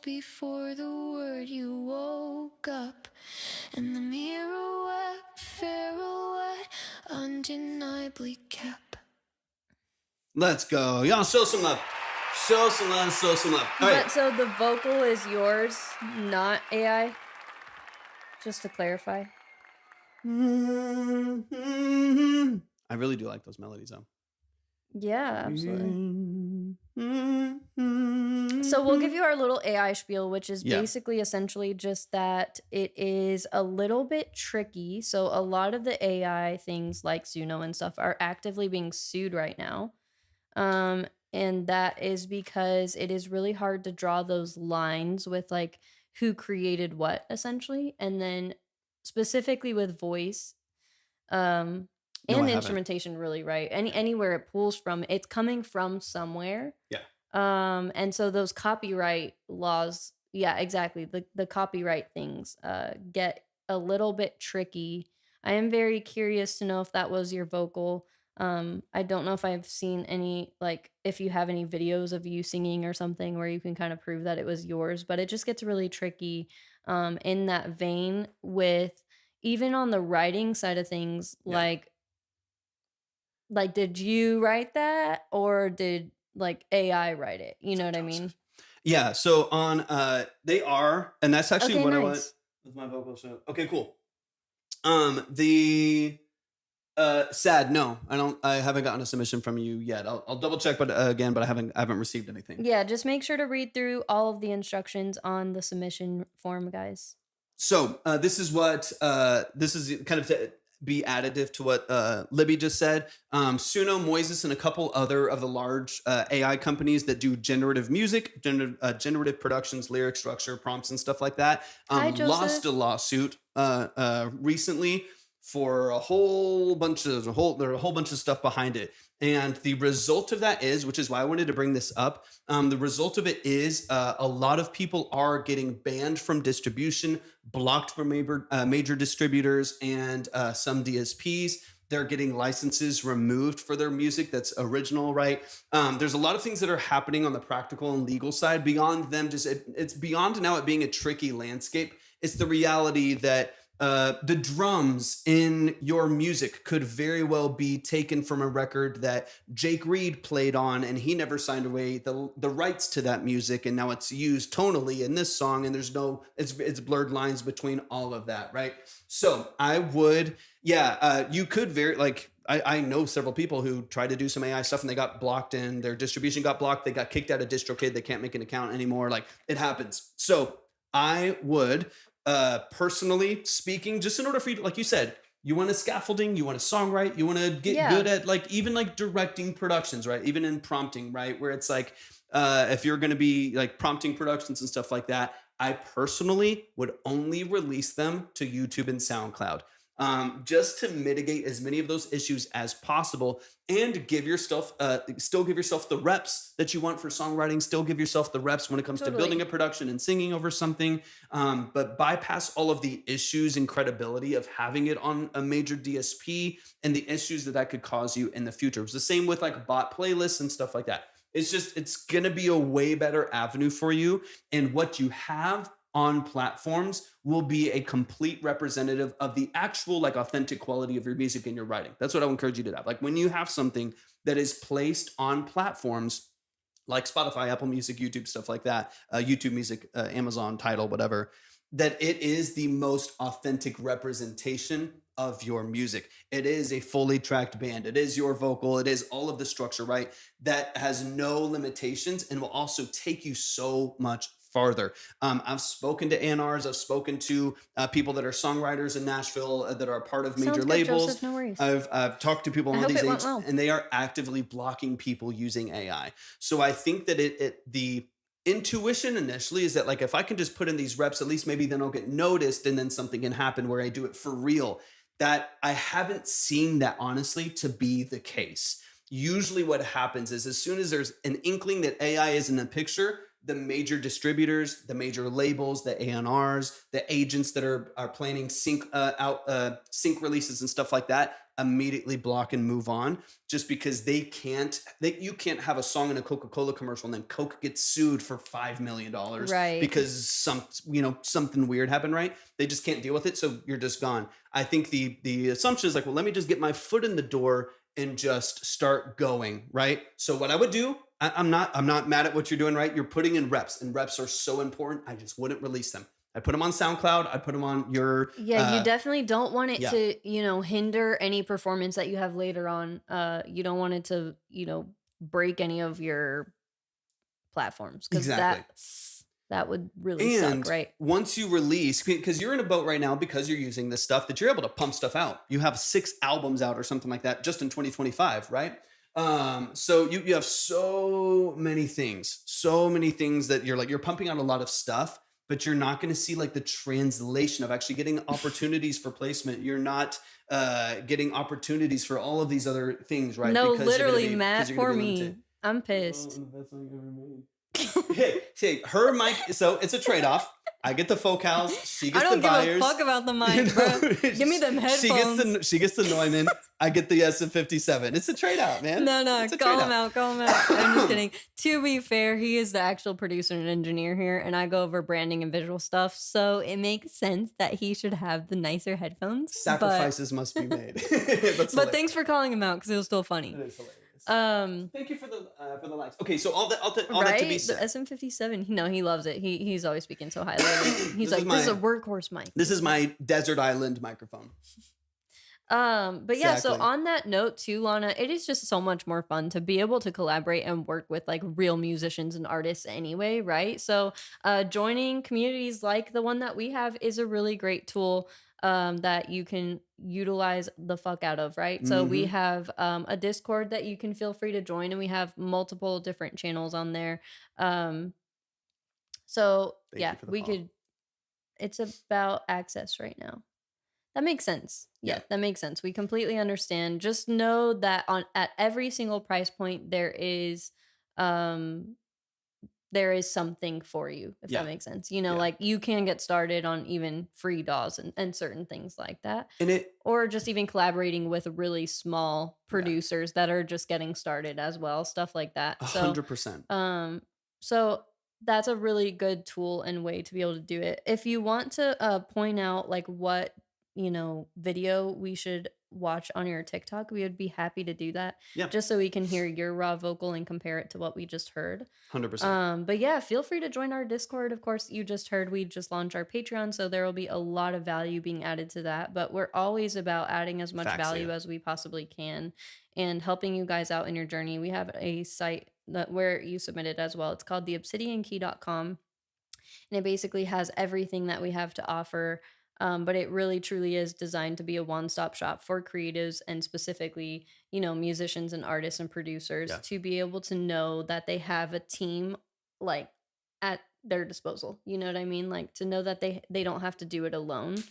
Before the word you woke up, and the mirror wept, farewell, undeniably kept. Let's go. Y'all show some love. Show some love, show some love. All right. But so the vocal is yours, not AI? Just to clarify. I really do like those melodies, though. Yeah, absolutely. So we'll give you our little AI spiel, which is basically essentially just that it is a little bit tricky. So a lot of the AI things like Suno and stuff are actively being sued right now. And that is because it is really hard to draw those lines with like who created what essentially. And then specifically with voice, and instrumentation, really, right? Anywhere it pulls from, it's coming from somewhere. Yeah. And so those copyright laws, yeah, exactly. The copyright things get a little bit tricky. I am very curious to know if that was your vocal. I don't know if I've seen any, like, if you have any videos of you singing or something where you can kind of prove that it was yours, but it just gets really tricky in that vein with even on the writing side of things, like did you write that or did like AI write it? You know what I mean? Yeah. So on they are, and that's actually Okay, what I nice. want with my vocal show. Okay, cool. The sad, no, I haven't gotten a submission from you yet. I'll double check, but again, but I haven't received anything. Yeah, just make sure to read through all of the instructions on the submission form, guys. So this is kind of to be additive to what Libby just said. Suno, Moises, and a couple other of the large AI companies that do generative music, generative productions, lyric structure, prompts, and stuff like that, lost a lawsuit recently for a whole bunch of stuff behind it. And the result of that is, which is why I wanted to bring this up, the result of it is a lot of people are getting banned from distribution, blocked from major distributors and some DSPs. They're getting licenses removed for their music that's original, right? There's a lot of things that are happening on the practical and legal side beyond them. It's beyond now it being a tricky landscape. It's the reality that the drums in your music could very well be taken from a record that Jake Reed played on, and he never signed away the rights to that music, and now it's used tonally in this song, and there's no, it's blurred lines between all of that, right? So I would, you could I know several people who tried to do some AI stuff and they got blocked and their distribution got blocked. They got kicked out of DistroKid. They can't make an account anymore. Like, it happens. So I would, personally speaking, just in order for you to, like you said, you want a scaffolding, you want to songwrite, you want to get good at like even like directing productions, right? Even in prompting, right? Where it's like, if you're going to be like prompting productions and stuff like that, I personally would only release them to YouTube and SoundCloud. just to mitigate as many of those issues as possible and give yourself, still give yourself the reps that you want for songwriting, still give yourself the reps when it comes to building a production and singing over something, but bypass all of the issues and credibility of having it on a major DSP and the issues that could cause you in the future. It's the same with like bot playlists and stuff like that. It's going to be a way better avenue for you. And what you have on platforms will be a complete representative of the actual like authentic quality of your music and your writing. That's what I would encourage you to have. Like when you have something that is placed on platforms like Spotify, Apple Music, YouTube, stuff like that, YouTube Music, Amazon, Tidal, whatever, that it is the most authentic representation of your music. It is a fully tracked band. It is your vocal. It is all of the structure, right? That has no limitations and will also take you so much farther. I've spoken to A&Rs. I've spoken to people that are songwriters in Nashville that are a part of major labels. Joseph, no worries. I've talked to people on these agents, and they are actively blocking people using AI. So I think that the intuition initially is that like if I can just put in these reps, at least maybe then I'll get noticed, and then something can happen where I do it for real. That I haven't seen that honestly to be the case. Usually what happens is as soon as there's an inkling that AI is in the picture, the major distributors, the major labels, the A&Rs, the agents that are planning sync releases and stuff like that immediately block and move on, just because you can't have a song in a Coca-Cola commercial and then Coke gets sued for $5 million right, because something weird happened, right? They just can't deal with it. So you're just gone. I think the assumption is like, well, let me just get my foot in the door and just start going, right? So what I would do, I'm not mad at what you're doing, right? You're putting in reps, and reps are so important. I just wouldn't release them. I put them on SoundCloud. I put them on your... Yeah, you definitely don't want it to, hinder any performance that you have later on. You don't want it to, break any of your platforms. Because that would really suck, right? Once you release, because you're in a boat right now because you're using this stuff, that you're able to pump stuff out. You have 6 albums out or something like that just in 2025, right? So you have so many things that you're pumping out a lot of stuff, but you're not going to see like the translation of actually getting opportunities for placement. You're not getting opportunities for all of these other things, right? No, because literally, Matt, for me, I'm pissed. Hey, her mic. So it's a trade-off. I get the focals. She gets the buyers. I don't give a fuck about the mic, bro. Give me them headphones. She gets the Neumann. I get the SM57. It's a trade-out, man. No, call him out. I'm just kidding. To be fair, he is the actual producer and engineer here, and I go over branding and visual stuff, so it makes sense that he should have the nicer headphones. Sacrifices must be made. But thanks for calling him out, because it was still funny. It is hilarious. Thank you for the likes. Okay, so all that to be said. The SM57. No, he loves it. He's always speaking so highly of it. He's like, this is a workhorse mic. This is my desert island microphone. But yeah, so on that note too, Lana, it is just so much more fun to be able to collaborate and work with like real musicians and artists anyway, right? So joining communities like the one that we have is a really great tool that you can utilize the fuck out of, right? So we have a Discord that you can feel free to join, and we have multiple different channels on there. So yeah, it's about access right now. That makes sense. Yeah, that makes sense. We completely understand. Just know that at every single price point there is something for you, if that makes sense. Like you can get started on even free DAWs and certain things like that. Or just even collaborating with really small producers that are just getting started as well, stuff like that. 100%. So that's a really good tool and way to be able to do it. If you want to point out like what video we should watch on your TikTok, we would be happy to do that. Yeah. Just so we can hear your raw vocal and compare it to what we just heard. 100%. But yeah, feel free to join our Discord. Of course, you just heard we just launched our Patreon, so there will be a lot of value being added to that. But we're always about adding as much value as we possibly can and helping you guys out in your journey. We have a site where you submitted as well. It's called the obsidiankey.com, and it basically has everything that we have to offer. But it really truly is designed to be a one-stop shop for creatives and specifically, musicians and artists and producers to be able to know that they have a team like at their disposal. You know what I mean? Like to know that they don't have to do it alone.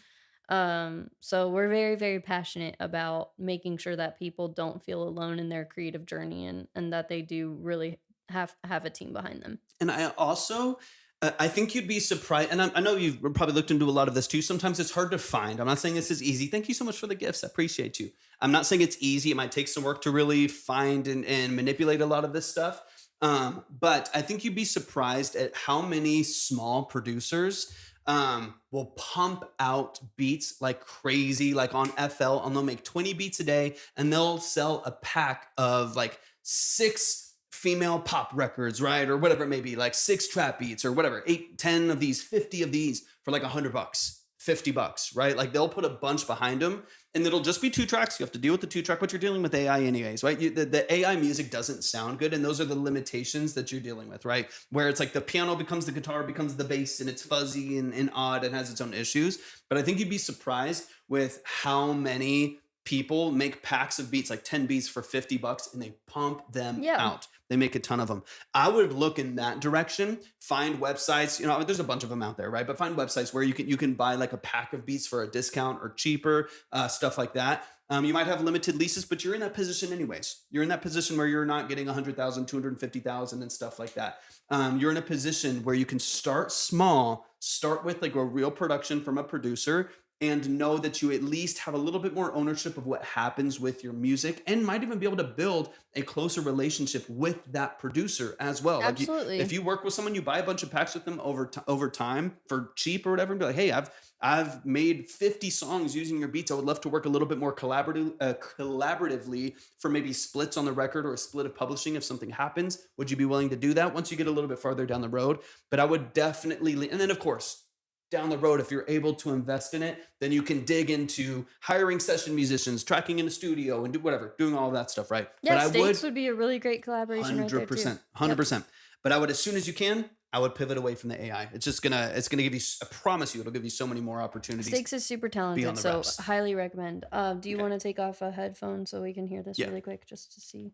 So we're very, very passionate about making sure that people don't feel alone in their creative journey, and that they do really have a team behind them. And I also, I think you'd be surprised. And I know you've probably looked into a lot of this too. Sometimes it's hard to find. I'm not saying this is easy. Thank you so much for the gifts. I appreciate you. I'm not saying it's easy. It might take some work to really find and manipulate a lot of this stuff. But I think you'd be surprised at how many small producers will pump out beats like crazy, like on FL, and they'll make 20 beats a day, and they'll sell a pack of like 6 female pop records, right? Or whatever it may be, like 6 trap beats or whatever, 8, 10 of these, 50 of these for like $100, $50, right? Like they'll put a bunch behind them, and it'll just be 2 tracks. You have to deal with the 2 track, but you're dealing with AI anyways, right? The AI music doesn't sound good, and those are the limitations that you're dealing with, right? Where it's like the piano becomes the guitar, becomes the bass, and it's fuzzy and odd and has its own issues. But I think you'd be surprised with how many people make packs of beats, like 10 beats for $50, and they pump them out. They make a ton of them. I would look in that direction, find websites, there's a bunch of them out there, right? But find websites where you can buy like a pack of beats for a discount or cheaper, stuff like that. You might have limited leases, but you're in that position anyways. You're in that position where you're not getting 100,000, 250,000 and stuff like that. You're in a position where you can start small, start with like a real production from a producer, and know that you at least have a little bit more ownership of what happens with your music, and might even be able to build a closer relationship with that producer as well. Absolutely. Like if you work with someone, you buy a bunch of packs with them over time for cheap or whatever, and be like, hey, I've made 50 songs using your beats. I would love to work a little bit more collaboratively for maybe splits on the record or a split of publishing if something happens. Would you be willing to do that once you get a little bit farther down the road? But I would definitely, and then of course, down the road, if you're able to invest in it, then you can dig into hiring session musicians, tracking in a studio, and do whatever, doing all of that stuff, right? Yeah, but Stakes would be a really great collaboration 100%, right there too. 100%. But I would, as soon as you can, I would pivot away from the AI. It's gonna give you, I promise you, it'll give you so many more opportunities. Stakes is super talented, so reps. highly recommend. Do you want to take off a headphone so we can hear this really quick, just to see?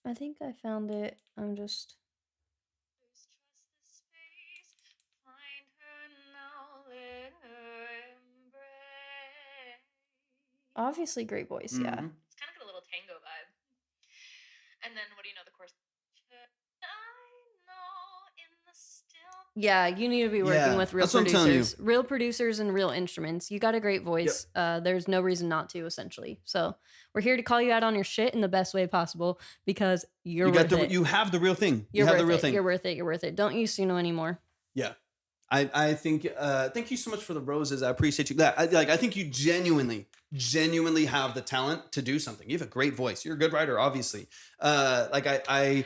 I think I found it. I'm just... Obviously great voice, yeah. It's kind of got a little tango vibe. And then, what do you know, the chorus? Yeah, you need to be working with real that's what I'm telling producers. Real producers and real instruments. You got a great voice. There's no reason not to, essentially. So we're here to call you out on your shit in the best way possible, because you're worth it. You have the real thing. You're have worth the real it. thing. You're worth it. You're worth it. Don't use Suno anymore. Yeah. I think, thank you so much for the roses. I appreciate you. I think you genuinely have the talent to do something. You have a great voice. You're a good writer, obviously. I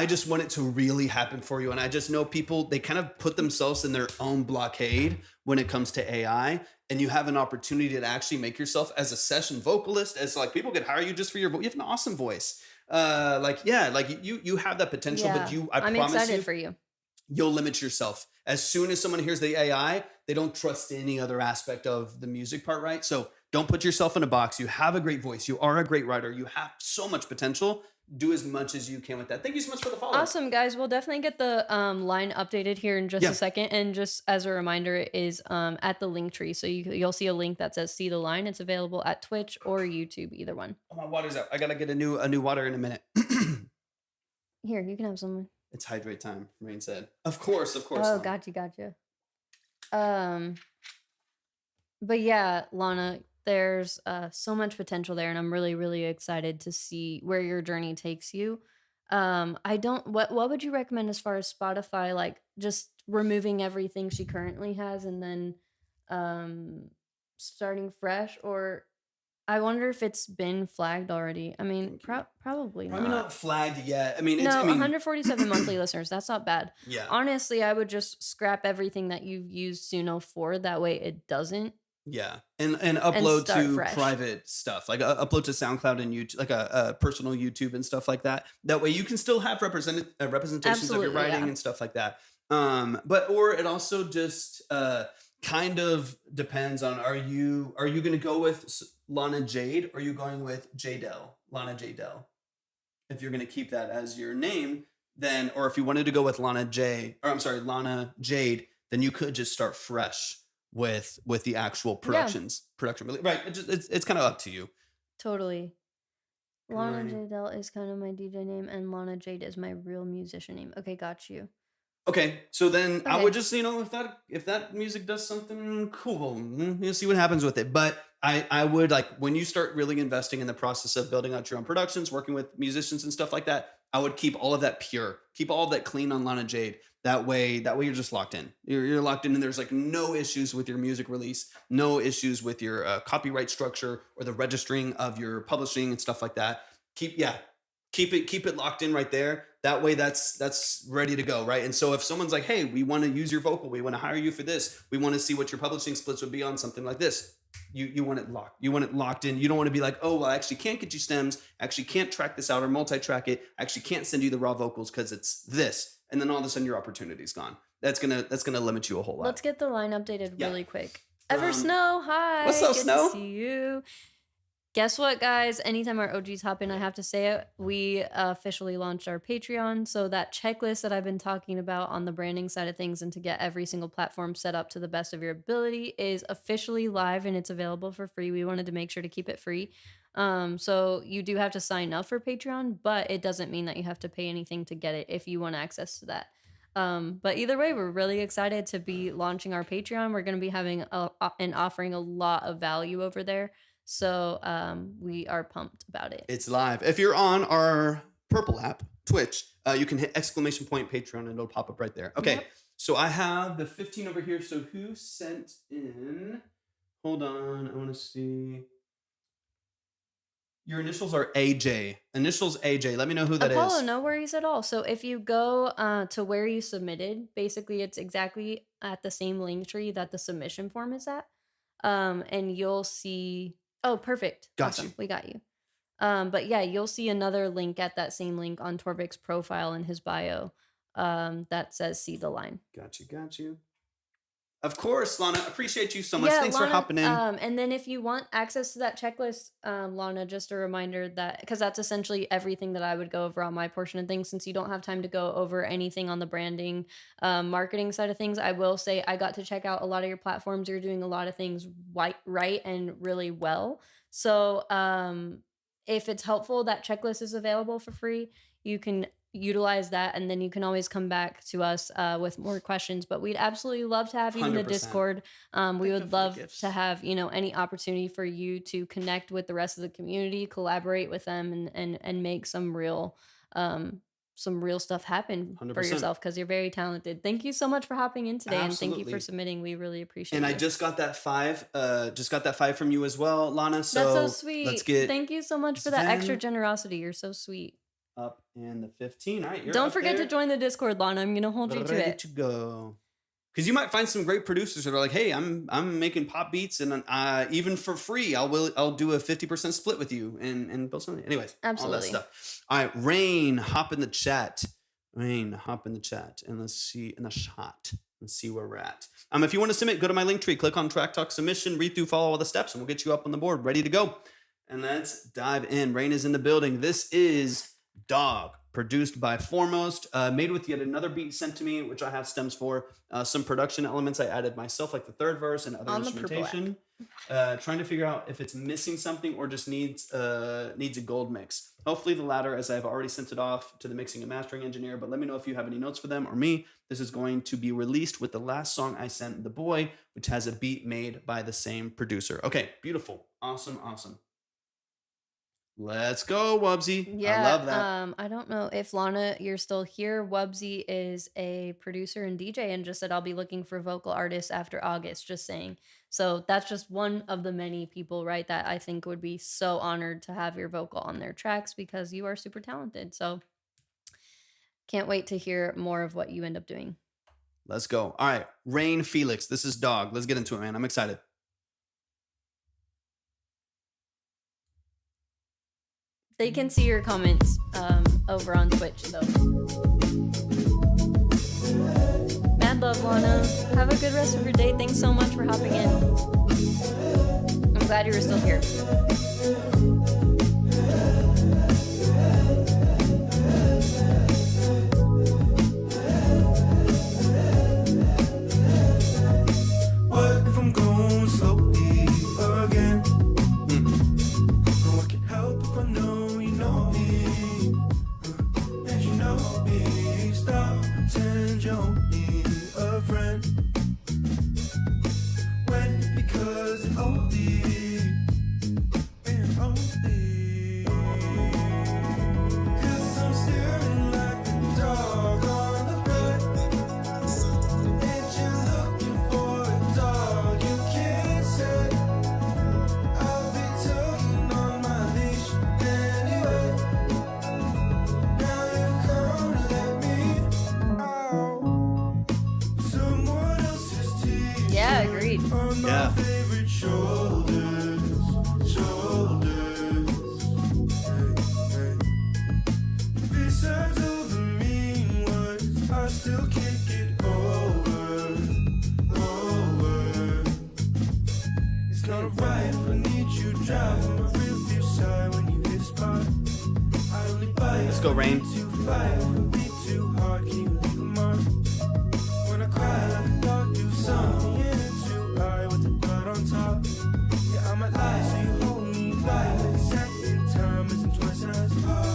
just want it to really happen for you. And I just know people, they kind of put themselves in their own blockade when it comes to AI. And you have an opportunity to actually make yourself as a session vocalist, as like people could hire you just for your voice. You have an awesome voice. You have that potential, but I'm promise excited for you. You'll limit yourself. As soon as someone hears the AI, they don't trust any other aspect of the music part, right? So don't put yourself in a box. You have a great voice. You are a great writer. You have so much potential. Do as much as you can with that. Thank you so much for the follow. Awesome, guys. We'll definitely get the line updated here in just a second. And just as a reminder, it is at the link tree. So you'll see a link that says "See the Line." It's available at Twitch or YouTube, either one. Oh, my water's out. I gotta get a new water in a minute. Here, you can have some. It's hydrate time, Rain said. Of course. Oh, gotcha. But yeah, Lana, there's so much potential there, and I'm really, really excited to see where your journey takes you. What would you recommend as far as Spotify, like just removing everything she currently has and then starting fresh? Or I wonder if it's been flagged already. I mean, probably not. Probably not flagged yet. I mean, 147 monthly listeners. That's not bad. Yeah. Honestly, I would just scrap everything that you've used Suno for. That way it doesn't. Yeah. And upload to fresh. private stuff, like upload to SoundCloud and YouTube, like a personal YouTube and stuff like that. That way you can still have representations of your writing and stuff like that. Or it also just kind of depends on, are you going to go with Lana Jade, or are you going with Jadel, Lana Jadel? If you're going to keep that as your name, then, or if you wanted to go with Lana Jade, then you could just start fresh with the actual production, right? It's kind of up to you. Totally. Lana Jadel is kind of my DJ name, and Lana Jade is my real musician name. Okay, got you. Okay, so then I would just, if that music does something cool, you'll see what happens with it. But I would, like, when you start really investing in the process of building out your own productions, working with musicians and stuff like that, I would keep all of that pure, keep all of that clean on Lana Jade. That way you're just locked in. You're locked in, and there's like no issues with your music release, no issues with your copyright structure or the registering of your publishing and stuff like that. Keep it locked in right there. That way that's ready to go, right? And so if someone's like, hey, we want to use your vocal, we want to hire you for this, we want to see what your publishing splits would be on something like this, you want it locked. You want it locked in. You don't want to be like, oh, well, I actually can't get you stems, I actually can't track this out or multi-track it, I actually can't send you the raw vocals because it's this. And then all of a sudden your opportunity's gone. That's gonna limit you a whole lot. Let's get the line updated really quick. Ever Snow, hi. What's up, Good Snow? to see you. Guess what, guys? Anytime our OGs hop in, I have to say it. We officially launched our Patreon. So that checklist that I've been talking about on the branding side of things and to get every single platform set up to the best of your ability is officially live, and it's available for free. We wanted to make sure to keep it free. So you do have to sign up for Patreon, but it doesn't mean that you have to pay anything to get it if you want access to that. But either way, we're really excited to be launching our Patreon. We're going to be having and offering a lot of value over there. So we are pumped about it. It's live. If you're on our purple app, Twitch, you can hit ! Patreon and it'll pop up right there. Okay, So I have the 15 over here. So who sent in? Hold on, I want to see. Your initials are AJ. Initials AJ. Let me know who that Apollo, is. no worries at all. So if you go to where you submitted, basically it's exactly at the same link tree that the submission form is at. And you'll see. Oh, perfect. Got Awesome. you. We got you. But yeah, you'll see another link at that same link on Torvik's profile in his bio that says see the line. Got you. Of course, Lana. Appreciate you so much. Thanks for hopping in. And then if you want access to that checklist, Lana, just a reminder that, because that's essentially everything that I would go over on my portion of things, since you don't have time to go over anything on the branding, marketing side of things, I will say I got to check out a lot of your platforms. You're doing a lot of things right and really well. So if it's helpful, that checklist is available for free. You can utilize that, and then you can always come back to us with more questions. But we'd absolutely love to have you in the 100%. Discord. We would love to have any opportunity for you to connect with the rest of the community, collaborate with them, and make some real stuff happen 100%. for yourself, because you're very talented. Thank you so much for hopping in today. And thank you Absolutely. for submitting. We really appreciate And it. I just got that 5 from you as well, Lana. So that's so sweet. Let's get Thank you so much for that extra generosity. You're so sweet. up in the 15. All right, you're Don't up forget there. to join the Discord, Lana. I'm gonna hold you to Ready it. to go. Because you might find some great producers that are like, hey, I'm making pop beats, and even for free, I'll do a 50% split with you and build something. Anyways, Absolutely. all that stuff. All right, Rain, hop in the chat. Rain, hop in the chat, and let's see in the shot. Let's see where we're at. If you want to submit, go to my link tree, click on Track Talk Submission, read through, follow all the steps, and we'll get you up on the board, ready to go. And let's dive in. Rain is in the building. This is Dog, produced by Foremost, made with yet another beat sent to me, which I have stems for. Some production elements I added myself, like the third verse and other On the purple instrumentation. Trying to figure out if it's missing something or just needs a gold mix. Hopefully the latter, as I've already sent it off to the mixing and mastering engineer, but let me know if you have any notes for them or me. This is going to be released with the last song I sent, The Boy, which has a beat made by the same producer. Okay, beautiful. Awesome. Let's go, Wubsy. Yeah, I love that. I don't know if Lana, you're still here. Wubsy is a producer and DJ, and just said I'll be looking for vocal artists after August. Just saying. So that's just one of the many people, right, that I think would be so honored to have your vocal on their tracks, because you are super talented. So can't wait to hear more of what you end up doing. Let's go. All right, Rain Felix. This is Dog. Let's get into it, man. I'm excited. They can see your comments over on Twitch, though. a good rest of your day. Thanks so much for hopping in. I'm glad you were still here. What if I'm going slowly again? No one can help if I know you know me. And you know me. Stop pretend you're only a friend. When because it only and only. Cause I'm staring like a dog on the bed. And you're looking for a dog you can't set. I'll be tugging on my leash anyway. Now you've come to let me out. Someone else's teeth Yeah, agreed. on my Yeah. favorite shoulders. Hey. Besides all the mean words, I still can't get over. It's not right if I need you driving my rear view side when you hit spot. I only bite. Let's go, Rain. Too fight if I beat too hard, can you leave a mark? When I cry like a dog, do something into eye with the blood on top. Yeah, I might lie, so you hold me by the second time isn't twice as hard.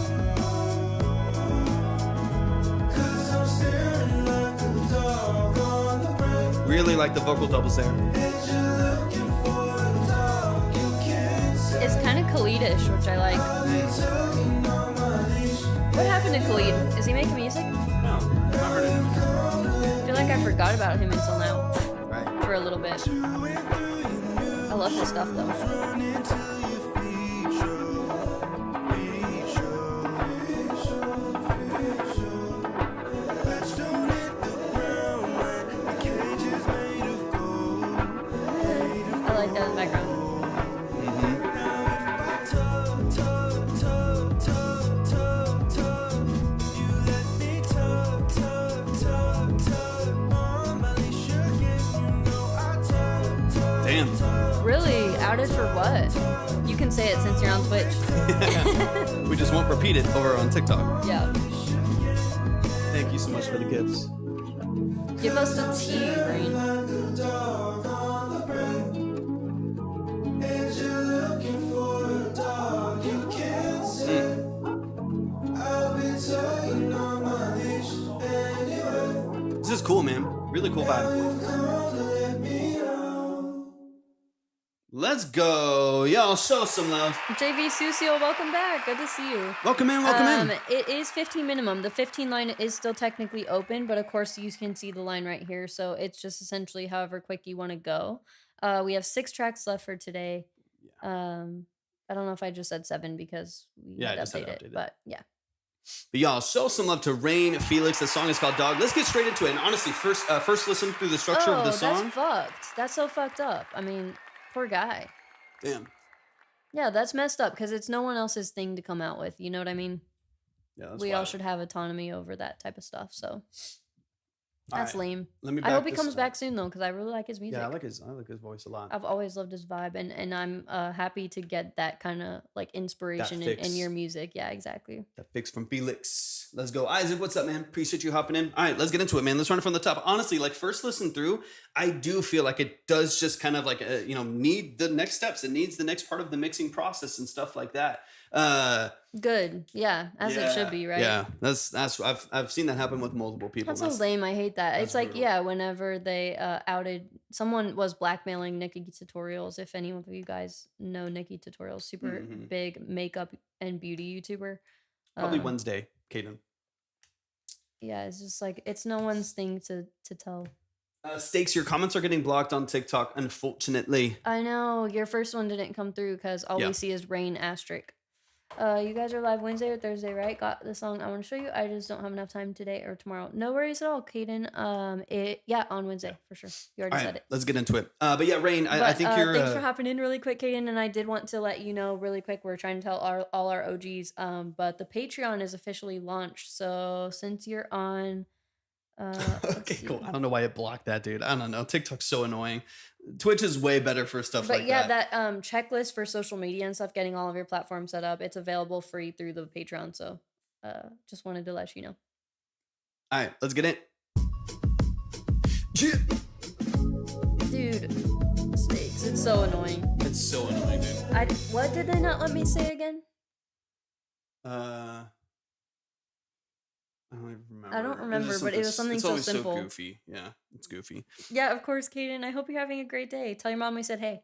Cause I'm staring like a dog on the bread. Really like the vocal doubles there. And you're looking for a dog you can't say. It's kind of Khalid-ish, which I like. I'll be tugging on my leash. What happened to Khalid? Is he making music? No, not heard it. I feel like I forgot about him until now. Right. For a little bit. I love his stuff though. Running till your feet show. Let's don't hit the ground when the cage is made of gold. I like that in the background. Now if I tug, you let me tug on my leash again. You know I tug. Damn. Really? Outed for what? You can say it since you're on Twitch. We just won't repeat it over on TikTok. Yeah. Thank you so much for the gifts. Give us the tea, Rain. Like a dog on the bread. And you're looking for a dog you can't say. I'll be tugging on my leash anyway. This is cool, man. Really cool vibe. You've come to let me out. Let's go. Y'all show some love. JV Susio, welcome back. Good to see you. Welcome in, welcome in. It is 15 minimum. The 15 line is still technically open, but of course you can see the line right here. So it's just essentially however quick you want to go. We have 6 tracks left for today. I don't know if I just said 7 because we Yeah, I had just had updated to it, update it. but yeah. But y'all, show some love to Rain Felix. The song is called Dog. Let's get straight into it. And honestly, first listen through the structure of the song. That's fucked. That's so fucked up. I mean, poor guy. Damn. Yeah, that's messed up because it's no one else's thing to come out with. You know what I mean? Yeah, that's We all wild. should have autonomy over that type of stuff. So All that's right, lame. Let me I hope back he this comes up. back soon though, because I really like his music. Yeah, I like his voice a lot. I've always loved his vibe, and I'm happy to get that kind of like inspiration in fix. your music. Yeah, exactly. That fix from Felix. Let's go. Isaac, what's up, man? Appreciate you hopping in. All right, let's get into it, man. Let's run it from the top. Honestly, like first listen through, I do feel like it does just kind of like, need the next steps. It needs the next part of the mixing process and stuff like that. Good. Yeah, as it should be, right? Yeah, that's I've seen that happen with multiple people. That's so lame. I hate that. that's It's like, brutal. yeah, whenever they outed, someone was blackmailing Nikki Tutorials. If any of you guys know Nikki Tutorials, super Mhm. big makeup and beauty YouTuber. Probably Wednesday, Kaden. Yeah, it's just like, it's no one's thing to tell. Stakes, your comments are getting blocked on TikTok, unfortunately. I know, your first one didn't come through because all Yeah. we see is rain asterisk. You guys are live Wednesday or Thursday, right? Got the song I want to show you. I just don't have enough time today or tomorrow. No worries at all, Kaden. On Wednesday for sure. You already All said right, it. let's get into it. But yeah, Rain, I But, think you're. Thanks for hopping in really quick, Kaden. And I did want to let you know really quick. We're trying to tell all our OGs. But the Patreon is officially launched. So since you're on Let's Okay, cool. see. I don't know why it blocked that, dude. I don't know. TikTok's so annoying. Twitch is way better for stuff But like yeah, that. that checklist for social media and stuff, getting all of your platforms set up, it's available free through the Patreon. So just wanted to let you know. All right, let's get it. Dude, mistakes. It's so annoying. It's so annoying, dude. What did they not let me say again? I don't even remember. I don't remember, but it was something it's so always simple. so goofy. Yeah, it's goofy. Yeah, of course, Kaden. I hope you're having a great day. Tell your mom we said hey.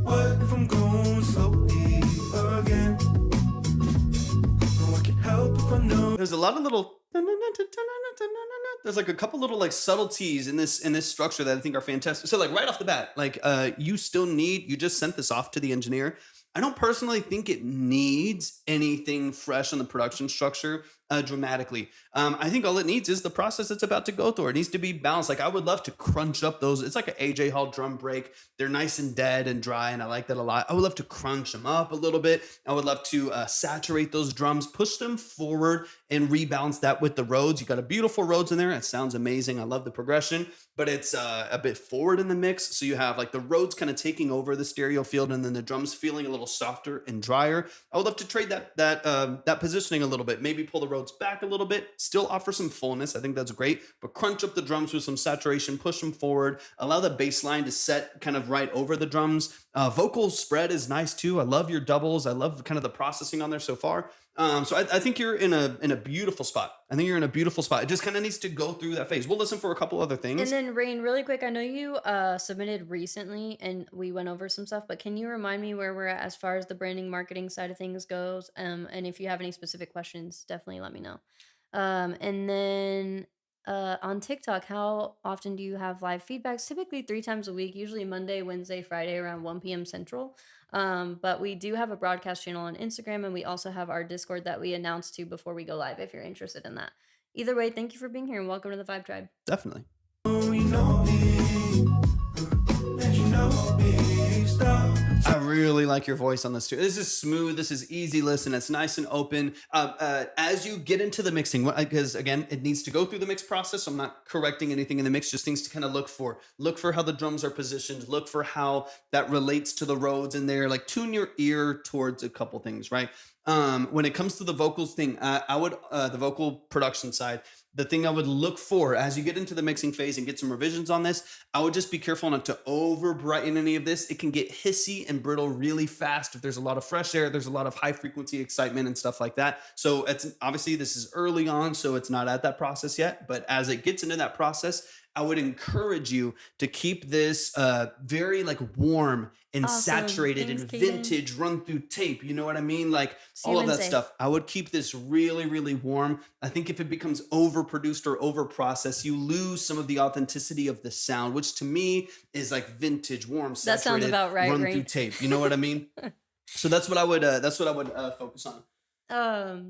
What if I'm going slowly again? No, I can help if I know. There's a lot of little. There's like a couple little like subtleties in this structure that I think are fantastic. So like right off the bat, like you just sent this off to the engineer. I don't personally think it needs anything fresh on the production structure dramatically. I think all it needs is the process it's about to go through. It needs to be balanced. Like I would love to crunch up those. It's like an AJ Hall drum break. They're nice and dead and dry, and I like that a lot. I would love to crunch them up a little bit. I would love to saturate those drums, push them forward, and rebalance that with the Rhodes. You got a beautiful Rhodes in there. It sounds amazing. I love the progression, but it's a bit forward in the mix. So you have like the Rhodes kind of taking over the stereo field, and then the drums feeling a little softer and drier. I would love to trade that positioning a little bit. Maybe pull the Rhodes back a little bit, still offer some fullness. I think that's great, but crunch up the drums with some saturation, push them forward, allow the bass line to set kind of right over the drums. Vocal spread is nice too. I love your doubles. I love kind of the processing on there so far. So I think you're in a beautiful spot. I think you're in a beautiful spot. It just kind of needs to go through that phase. We'll listen for a couple other things. And then Rain, really quick, I know you submitted recently and we went over some stuff, but can you remind me where we're at as far as the branding marketing side of things goes? And if you have any specific questions, definitely let me know. And then on TikTok, how often do you have live feedbacks? Typically 3 times a week, usually Monday, Wednesday, Friday around 1 p.m. Central. But we do have a broadcast channel on Instagram, and we also have our Discord that we announce to before we go live if you're interested in that. Either way, thank you for being here and welcome to the Vibe Tribe. Definitely. I really like your voice on this too. This is smooth. This is easy listen. It's nice and open. As you get into the mixing, because again, it needs to go through the mix process. So I'm not correcting anything in the mix, just things to kind of look for how the drums are positioned, look for how that relates to the Rhodes in there, like tune your ear towards a couple things, right? When it comes to the vocals thing, I would, the vocal production side, the thing I would look for as you get into the mixing phase and get some revisions on this, I would just be careful not to over brighten any of this. It can get hissy and brittle really fast if there's a lot of fresh air, there's a lot of high frequency excitement and stuff like that. So it's obviously this is early on, so it's not at that process yet, but as it gets into that process, I would encourage you to keep this very like warm and Awesome. saturated Thanks, and Kaden. vintage run through tape. You know what I mean? Like See you all of that Wednesday. stuff. I would keep this really, really warm. I think if it becomes overproduced or overprocessed, you lose some of the authenticity of the sound, which to me is like vintage, warm, That sounds saturated, about right, run right? through tape. You know what I mean? So that's what I would focus on.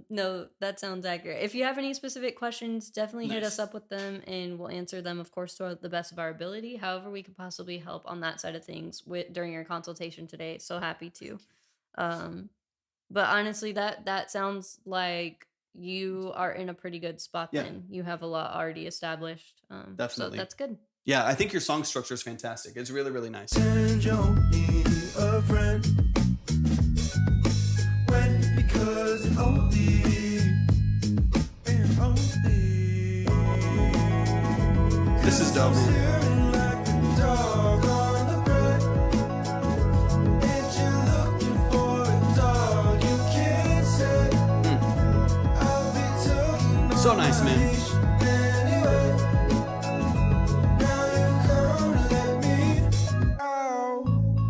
No, that sounds accurate. If you have any specific questions, definitely hit Nice. us up with them and we'll answer them, of course, to the best of our ability. However, we could possibly help on that side of things during your consultation today. So happy to. But honestly, that sounds like you are in a pretty good spot. Yeah. Then you have a lot already established. Definitely. So that's good. Yeah, I think your song structure is fantastic. It's really, really nice. And you need a friend. When because it only and only. This is dope. Staring like the dog on the bread. And you're looking for a dog you can't say. I'll be tugging So on nice, my man. leash anyway. Now you come to let me out.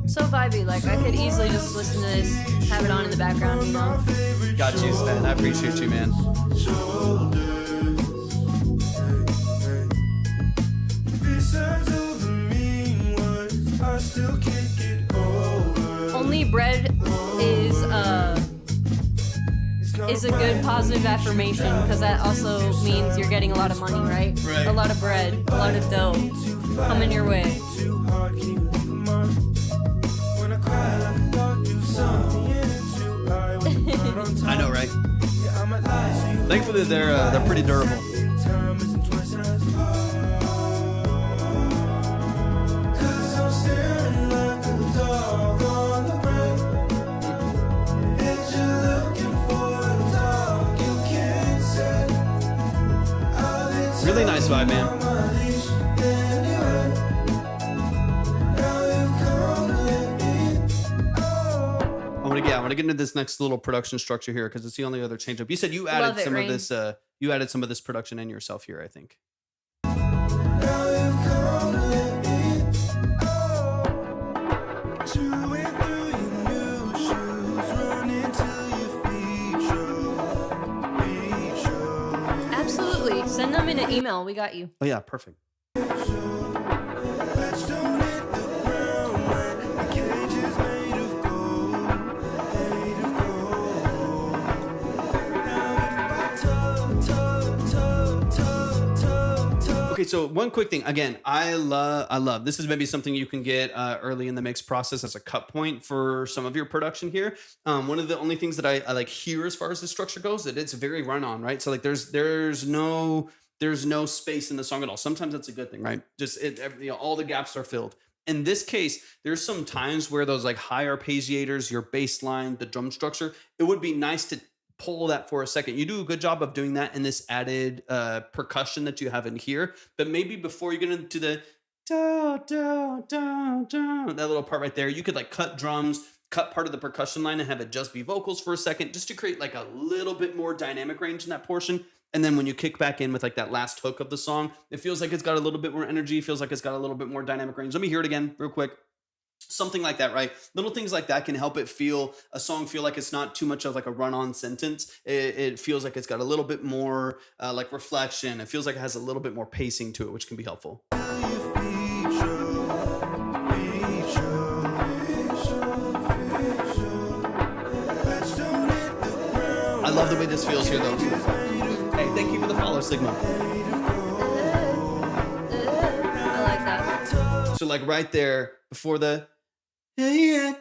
So vibey. Like I could easily just listen to this, have it on in the background, you know. Got you, Stan. I appreciate you, man. Besides all the mean words, I still can't get over. Only bread is It's not is a good positive affirmation because that also means you're getting a lot of money, right? Right. A lot of bread, a lot of dough coming your way. I know, right? Thankfully, they're pretty durable. Really nice vibe, man. I want to get into this next little production structure here because it's the only other change up. You said you added some of this. You added some of this production in yourself here, I think. Absolutely. Send them in an email. We got you. Oh yeah, perfect. Okay, so one quick thing. Again, I love. This is maybe something you can get early in the mix process as a cut point for some of your production here. One of the only things that I like here as far as the structure goes, that it's very run on, right? So like there's no space in the song at all. Sometimes that's a good thing, right? Just all the gaps are filled. In this case, there's some times where those like high arpeggiators, your bass line, the drum structure, it would be nice to pull that for a second. You do a good job of doing that in this added percussion that you have in here, but maybe before you get into the that little part right there, you could like cut drums, cut part of the percussion line and have it just be vocals for a second, just to create like a little bit more dynamic range in that portion. And then when you kick back in with like that last hook of the song, it feels like it's got a little bit more energy, feels like it's got a little bit more dynamic range. Let me hear it again real quick. Something like that, right? Little things like that can help a song feel like it's not too much of like a run-on sentence. It feels like it's got a little bit more like reflection. It feels like it has a little bit more pacing to it, which can be helpful. I love the way this feels here, though. Hey, thank you for the follow, Sigma. I like that. So like right there before the and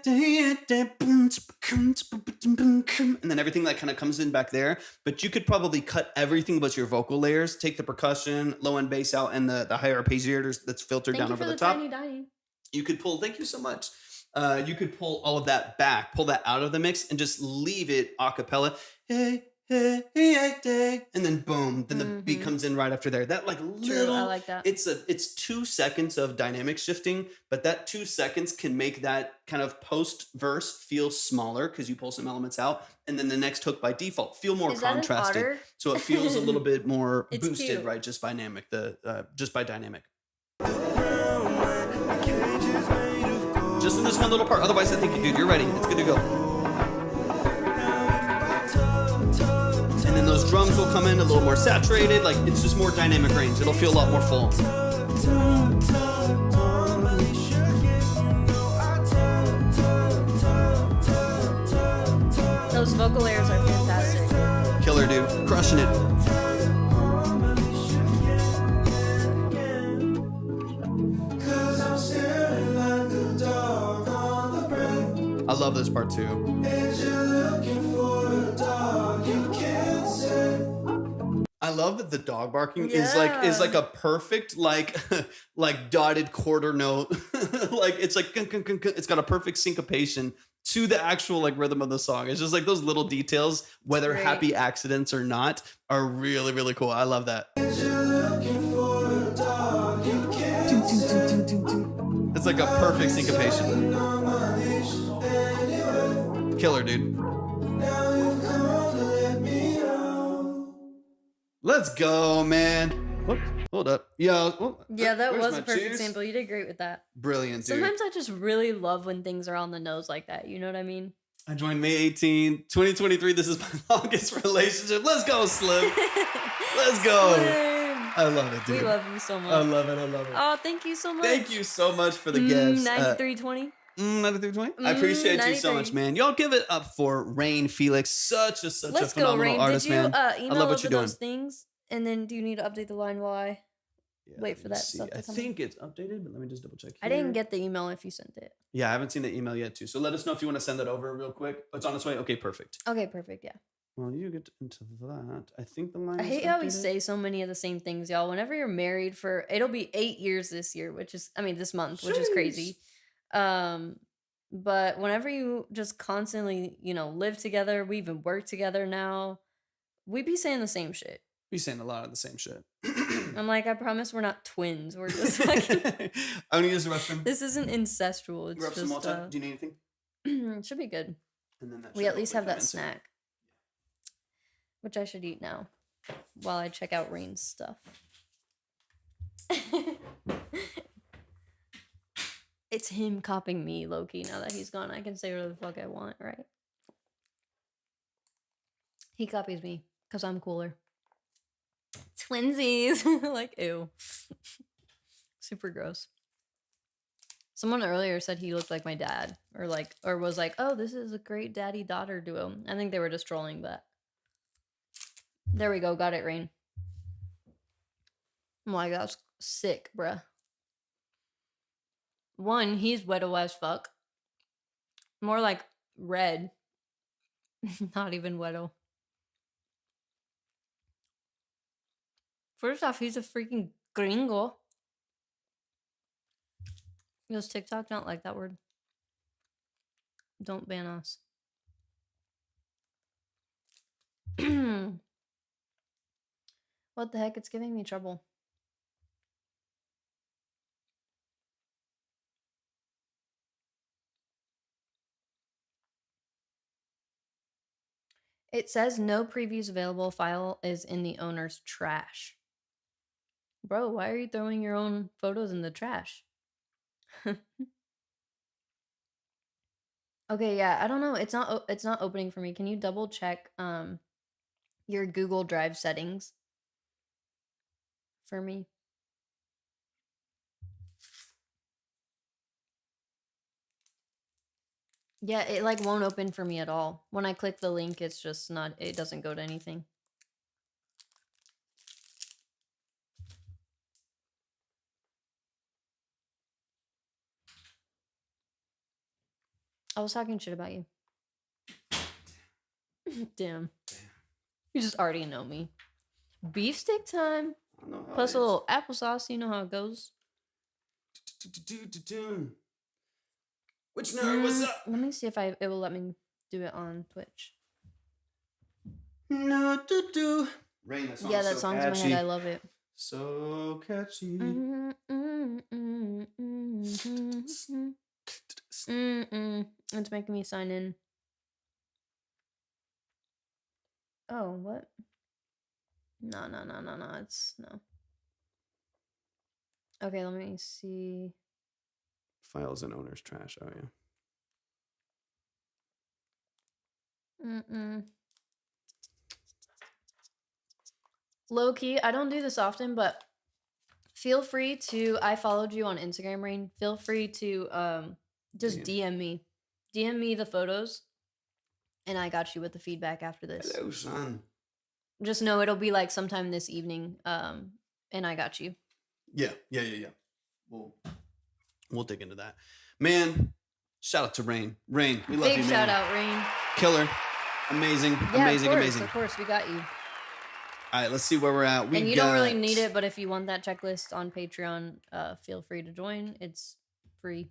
then everything like kind of comes in back there, but you could probably cut everything but your vocal layers, take the percussion, low end bass out, and the higher arpeggiators that's filtered down over the top. You could pull, thank you so much. You could pull all of that back, pull that out of the mix, and just leave it a cappella. Hey, hey, hey, hey, and then boom, then the beat comes in right after there. That like little, I like that. It's 2 seconds of dynamic shifting, but that 2 seconds can make that kind of post verse feel smaller because you pull some elements out, and then the next hook by default feel more contrasted, so it feels a little bit more boosted, cute. Right? Just by dynamic. Just in this one little part. Otherwise, I think, dude, you're ready. It's good to go. And then those drums will come in a little more saturated. Like, it's just more dynamic range. It'll feel a lot more full. Those vocal layers are fantastic. Killer, dude. Crushing it. I love this part too. I love that the dog barking is like a perfect like dotted quarter note. Like it's like it's got a perfect syncopation to the actual like rhythm of the song. It's just like those little details, whether happy accidents or not, are really, really cool. I love that. It's like a perfect syncopation. Killer, dude. Let's go, man. Whoops, hold up. Yeah, that was a perfect sample. You did great with that. Brilliant, dude. Sometimes I just really love when things are on the nose like that. You know what I mean? I joined May 18, 2023. This is my longest relationship. Let's go, Slim. Let's go. Slim. I love it, dude. We love you so much. I love it. Oh, thank you so much. Thank you so much for the gifts. 9320. 9320. I appreciate you so much, 93. man. Y'all give it up for Rain Felix. Such a Let's go, phenomenal Rain. artist, Did you man. email love what over you're doing. those things? And then do you need to update the line while I Yeah, wait let for me that see. stuff to I come in? think it's updated, but let me just double check. I didn't get the email if you sent it. Yeah, I haven't seen the email yet, too. So let us know if you want to send that over real quick. It's on its way. Okay, perfect. Okay, perfect. Yeah. Well, you get into that. I think the line. I is hate how we updated. say so many of the same things, y'all. Whenever you're married for, it'll be 8 years this year, this month, which is crazy. But whenever you just constantly, live together, we even work together now, we be saying the same shit. We saying a lot of the same shit. I'm like, I promise we're not twins. We're just like, I'm gonna use the restroom. this isn't incestual. It's Grab some just, Malta. Do you need anything? it should be good. And then that We should at least hopefully have come that in soon. snack, which I should eat now while I check out Rain's stuff. It's him copying me, low-key. Now that he's gone, I can say whatever the fuck I want, right? He copies me because I'm cooler. Twinsies. Like, ew. Super gross. Someone earlier said he looked like my dad, or was like, oh, this is a great daddy-daughter duo. I think they were just trolling, but there we go. Got it, Rain. Oh my gosh, sick, bruh. One, he's weto as fuck. More like red. Not even weto. First off, he's a freaking gringo. Does TikTok not like that word? Don't ban us. What the heck? It's giving me trouble. It says no previews available. File is in the owner's trash. Bro, why are you throwing your own photos in the trash? Okay, yeah, I don't know. It's not opening for me. Can you double check your Google Drive settings for me? Yeah, it like won't open for me at all. When I click the link, it's just not, it doesn't go to anything. I was talking shit about you. Damn. You just already know me. Beef stick time. I know how Plus it a is. little applesauce. You know how it goes. Which nerd? What's up? Let me see if it will let me do it on Twitch. No, Rain, that song Yeah, is that so song's catchy. in my head. I love it. So catchy. It's making me sign in. Oh, what? No. It's no. Okay, let me see. Files and owner's trash. Oh yeah. Low key, I don't do this often, but feel free to. I followed you on Instagram, Rain. Feel free to just DM me. DM me the photos, and I got you with the feedback after this. Hello, son. Just know it'll be like sometime this evening. And I got you. Yeah. We'll dig into that. Man, shout out to Rain. Rain, we love Big you, man. shout out, Rain. Killer. Amazing. Yeah, amazing. Of course, we got you. All right, let's see where we're at. And you don't really need it, but if you want that checklist on Patreon, feel free to join. It's free.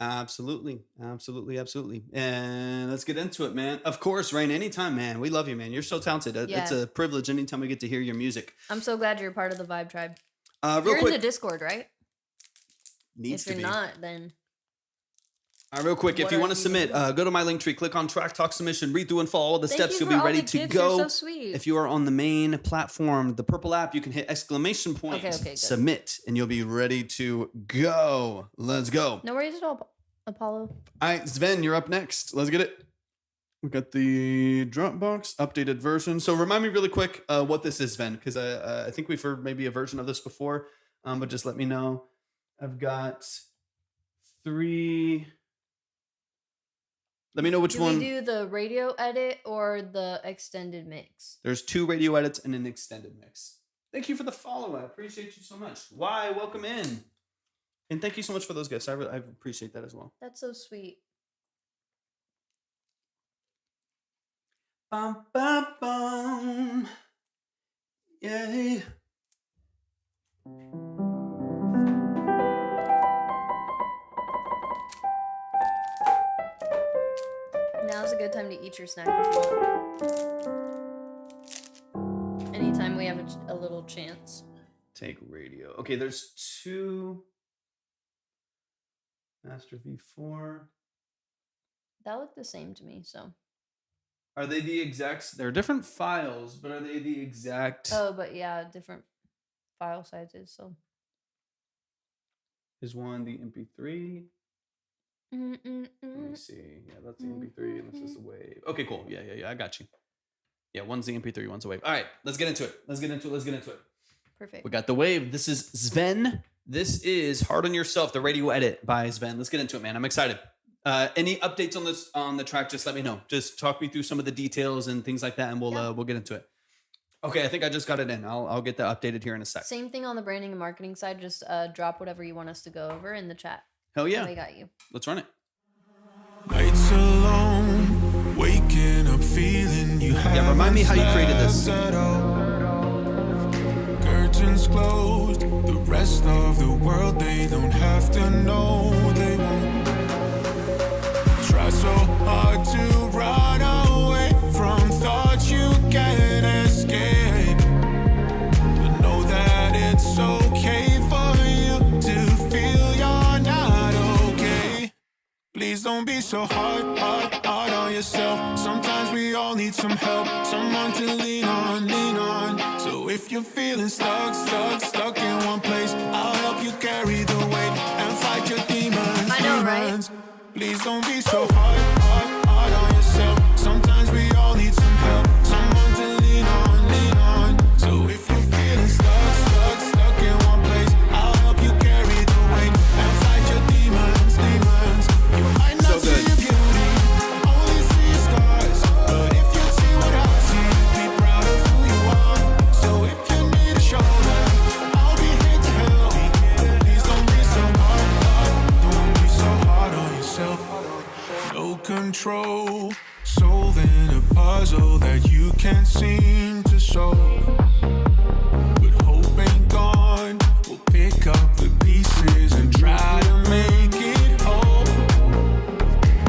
Absolutely. And let's get into it, man. Of course, Rain, anytime, man. We love you, man. You're so talented. Yeah. It's a privilege anytime we get to hear your music. I'm so glad you're a part of the Vibe Tribe. Real You're quick. in the Discord, right? Needs if to you're be. not, then All right, real quick. If What you are want to you submit, doing? go to my link tree, click on Track Talk Submission, read through and follow all the thank steps. you You'll for be all ready the to gifts. go. You're so sweet. If you are on the main platform, the purple app, you can hit exclamation point, Okay, good. submit, and you'll be ready to go. Let's go. No worries at all, Apollo. All right, Sven, you're up next. Let's get it. We got the Dropbox updated version. So remind me really quick what this is, Sven, because I think we've heard maybe a version of this before, but just let me know. I've got 3 Let me know which do one. we do the radio edit or the extended mix? There's 2 radio edits and an extended mix. Thank you for the follow. I appreciate you so much. Why? Welcome in. And thank you so much for those gifts. I appreciate that as well. That's so sweet. Bum, bum, bum. Yay. Now's a good time to eat your snack if you want. Anytime we have a little chance. Take radio. Okay, there's 2 Master V4. That looked the same to me, so. Are they the exact? They're different files, but are they the exact? Oh, but yeah, different file sizes, so. Is one the MP3? Let me see. Yeah, that's the MP3, and this is the wave. Okay, cool. Yeah. I got you. Yeah, one's the MP3, one's the wave. All right, let's get into it. Let's get into it. Perfect. We got the wave. This is Sven. This is Hard on Yourself, the radio edit by Sven. Let's get into it, man. I'm excited. Any updates on the track? Just let me know. Just talk me through some of the details and things like that, and we'll get into it. Okay, I think I just got it in. I'll get that updated here in a sec. Same thing on the branding and marketing side. Just drop whatever you want us to go over in the chat. Hell yeah. And we got you. Let's run it. Nights alone, waking up feeling you have. Yeah, remind me how you created this. Curtains closed, the rest of the world they don't have to know. They won't. Try so hard to run away from thoughts you can't escape, but know that it's okay for you to feel you're not okay. Please don't be so hard on yourself. Sometimes we all need some help, someone to lean on. So if you're feeling stuck in one place, I'll help you carry the weight and fight your demons. I know, right? Please don't be so hard on yourself. Sometimes we all need some help, someone to lean on. So if you're feeling stuck in one place, I'll help you carry the weight and fight your demons. You might not see your beauty, only see your scars, but if you see what I see, be proud of who you are. So if you need a shoulder, I'll be here to help. Please don't be so hard, don't be so hard on yourself. No control, solving a puzzle that you can't seem to solve. But hope ain't gone, we'll pick up the pieces and try to make it whole.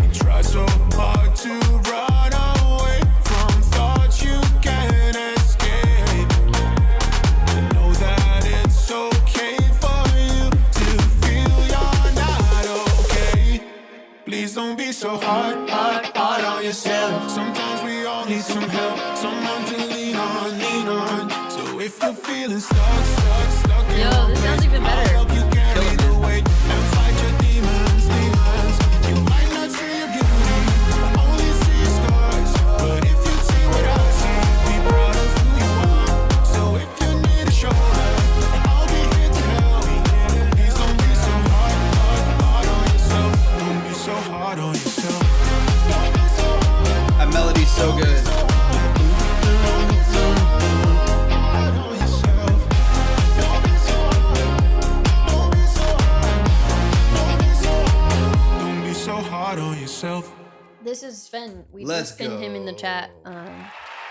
You try so hard to run away from thoughts you can't escape, but know that it's okay for you to feel you're not okay. Please don't be so hard on yourself. Sometimes we all need some help, someone to lean on. So if you're feeling stuck in Yo, one this sounds place, even better. I'll help you carry the weight and fight your demons. You might not see your beauty, only see your scars, but if you see what I see, be proud of who you are. So if you need a shoulder, I'll be here to help. Please don't be so hard on yourself. Don't be so hard on yourself. Don't be so hard. That melody's so good. Don't be so hard on yourself. Don't be so hard. Don't be so hard. Don't be so hard. Don't be so hard on yourself. This is Sven. We Let's just pinned him in the chat.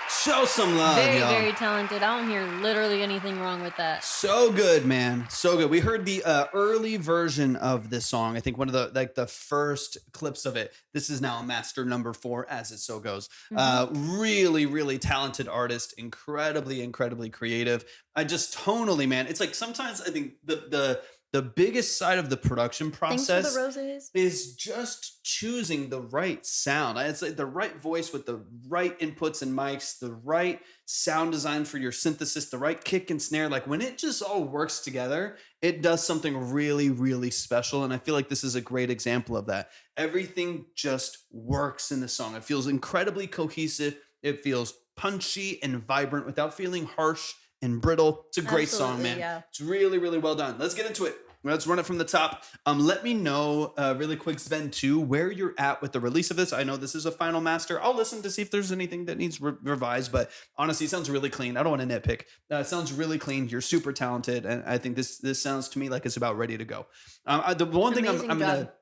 Show some love, Very, y'all. very talented. I don't hear literally anything wrong with that. So good, man. So good. We heard the early version of this song. I think one of the first clips of it. This is now master number 4, as it so goes. Really, really talented artist. Incredibly creative. I just tonally, man. It's like sometimes I think the biggest side of the production process Thanks for the roses. is just choosing the right sound. It's like the right voice with the right inputs and mics, the right sound design for your synthesis, the right kick and snare. Like when it just all works together, it does something really, really special. And I feel like this is a great example of that. Everything just works in the song. It feels incredibly cohesive. It feels punchy and vibrant without feeling harsh and brittle. It's a great song, Absolutely, man. yeah. It's really, really well done. Let's get into it. Let's run it from the top. Let me know really quick, Sven, too, where you're at with the release of this. I know this is a final master. I'll listen to see if there's anything that needs revised, but honestly, it sounds really clean. I don't want to nitpick. It sounds really clean. You're super talented, and I think this sounds to me like it's about ready to go. The one thing I'm going to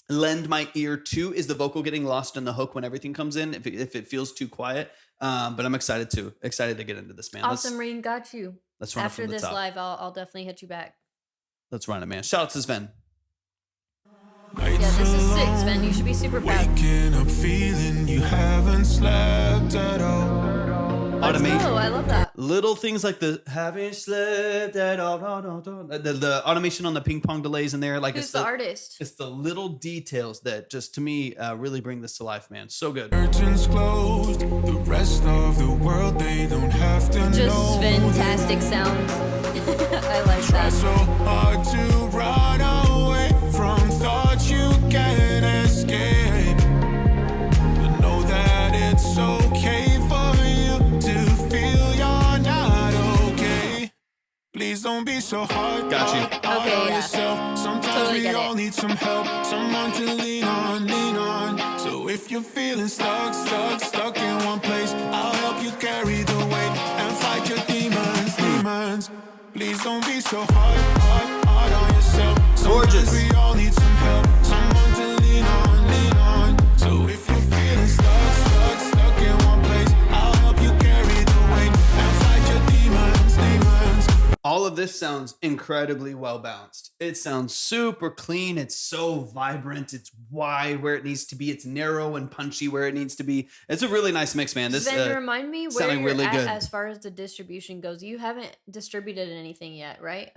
lend my ear to is the vocal getting lost in the hook when everything comes in, if it feels too quiet. But I'm excited to get into this, man. Awesome, Reen, got you. Let's run after it from the this top. live. I'll definitely hit you back. Let's run it, man. Shout out to Sven. Yeah, this is sick, Sven. You should be super proud. Waking up feeling you haven't slept at all. Automate. Oh, I love that. Little things like the haven't slept at all. The automation on the ping pong delays in there. Like Who's the artist? It's the little details that just to me really bring this to life, man. So good. Curtains closed. The rest of the world, they don't have to know. Just fantastic sounds. I like Try that. so hard to run away from thoughts you can't escape. But know that it's okay for you to feel you're not okay. Please don't be so hard. Got you. Hard Okay, on yeah. yourself. Sometimes Totally we get all it. need some help, someone to lean on, lean on. So if you're feeling stuck in one place, I'll help you carry the weight and fight your demons. Please don't be so hard on yourself. Gorgeous. Sometimes we all need some help, someone to lean on. So if you're feeling stuck in one place, I'll help you carry the weight and fight your demons. All of this sounds incredibly well balanced. It sounds super clean. It's so vibrant. It's wide where it needs to be. It's narrow and punchy where it needs to be. It's a really nice mix, man. This Sven, remind me where sounding you're really at good. as far as the distribution goes. You haven't distributed anything yet, right?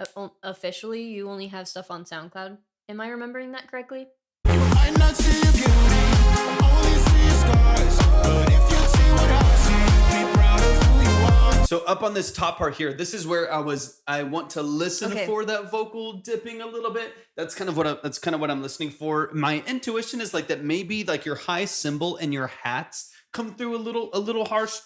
Officially, you only have stuff on SoundCloud. Am I remembering that correctly? You might not see your beauty, only see your scars. But if you see what I see, be proud of who you are. So up on this top part here, this is where I want to listen Okay. for that vocal dipping a little bit. That's kind of what I'm listening for. My intuition is like that maybe like your high cymbal and your hats come through a little harsh.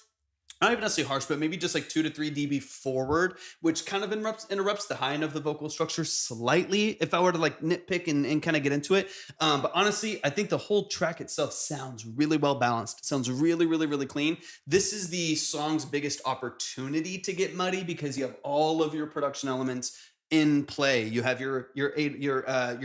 Not even necessarily harsh, but maybe just like 2 to 3 dB forward, which kind of interrupts the high end of the vocal structure slightly if I were to like nitpick and kind of get into it. But honestly, I think the whole track itself sounds really well balanced. It sounds really, really, really clean. This is the song's biggest opportunity to get muddy because you have all of your production elements in play. You have your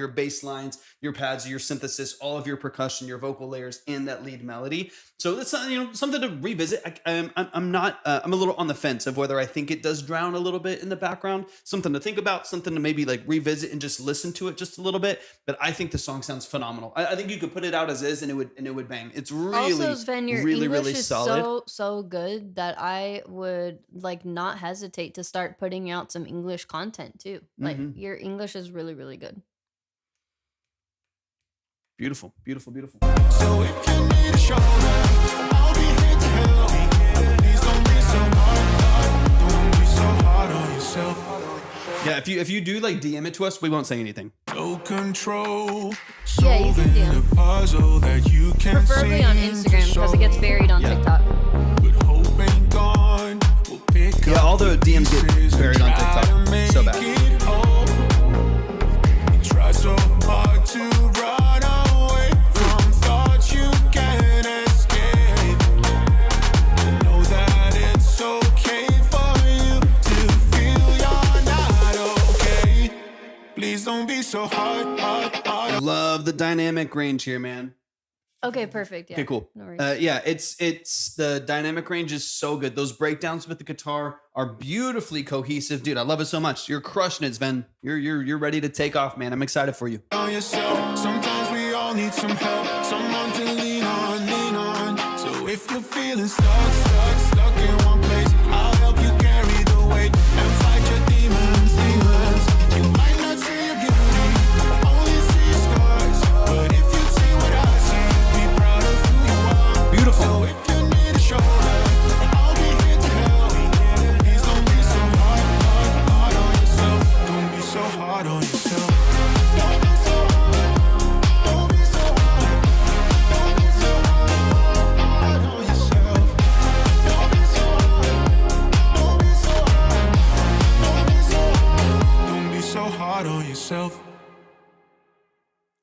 bass lines, your pads, your synthesis, all of your percussion, your vocal layers in that lead melody. So that's something to revisit. I'm a little on the fence of whether I think it does drown a little bit in the background. Something to think about. Something to maybe like revisit and just listen to it just a little bit. But I think the song sounds phenomenal. I think you could put it out as is and it would bang. It's really Also, Sven, your really English really is solid. so good that I would like not hesitate to start putting out some English content too. Like your English is really, really good. Beautiful, beautiful, beautiful. So if you need a shoulder, I'll be here to help. Please don't be so hard. Don't be so hard on yourself. Yeah, if you do like DM it to us, we won't say anything. No control. Yeah, you can DM. Solving a puzzle that you can't Preferably on seem to Instagram because it gets solve. buried on Yeah. TikTok. But hope ain't gone. We'll pick Yeah, up all the DMs get pieces and buried on try TikTok. to make So bad. it whole. You try so hard to run away from thoughts you can't escape. You know that it's okay for you to feel you're not okay. Please don't be so hard. Love the dynamic range here, man. Okay, perfect. Yeah. Okay, cool. No worries. Yeah, it's the dynamic range is so good. Those breakdowns with the guitar are beautifully cohesive, dude. I love it so much. You're crushing it, Sven. You're ready to take off, man. I'm excited for you. On yourself. Sometimes we all need some help, someone to lean on. So if you're feeling stuck in one place, I'll help you carry the weight and fight your demons. You might not see your beauty, only see your scars. But if you see what I see, be proud of who you are. Beautiful. So if you need a shoulder, I'll be here to help. Please don't be so hard on yourself. Don't be so hard on yourself. Don't be so hard. Don't be so hard. Don't be so hard on yourself. Don't be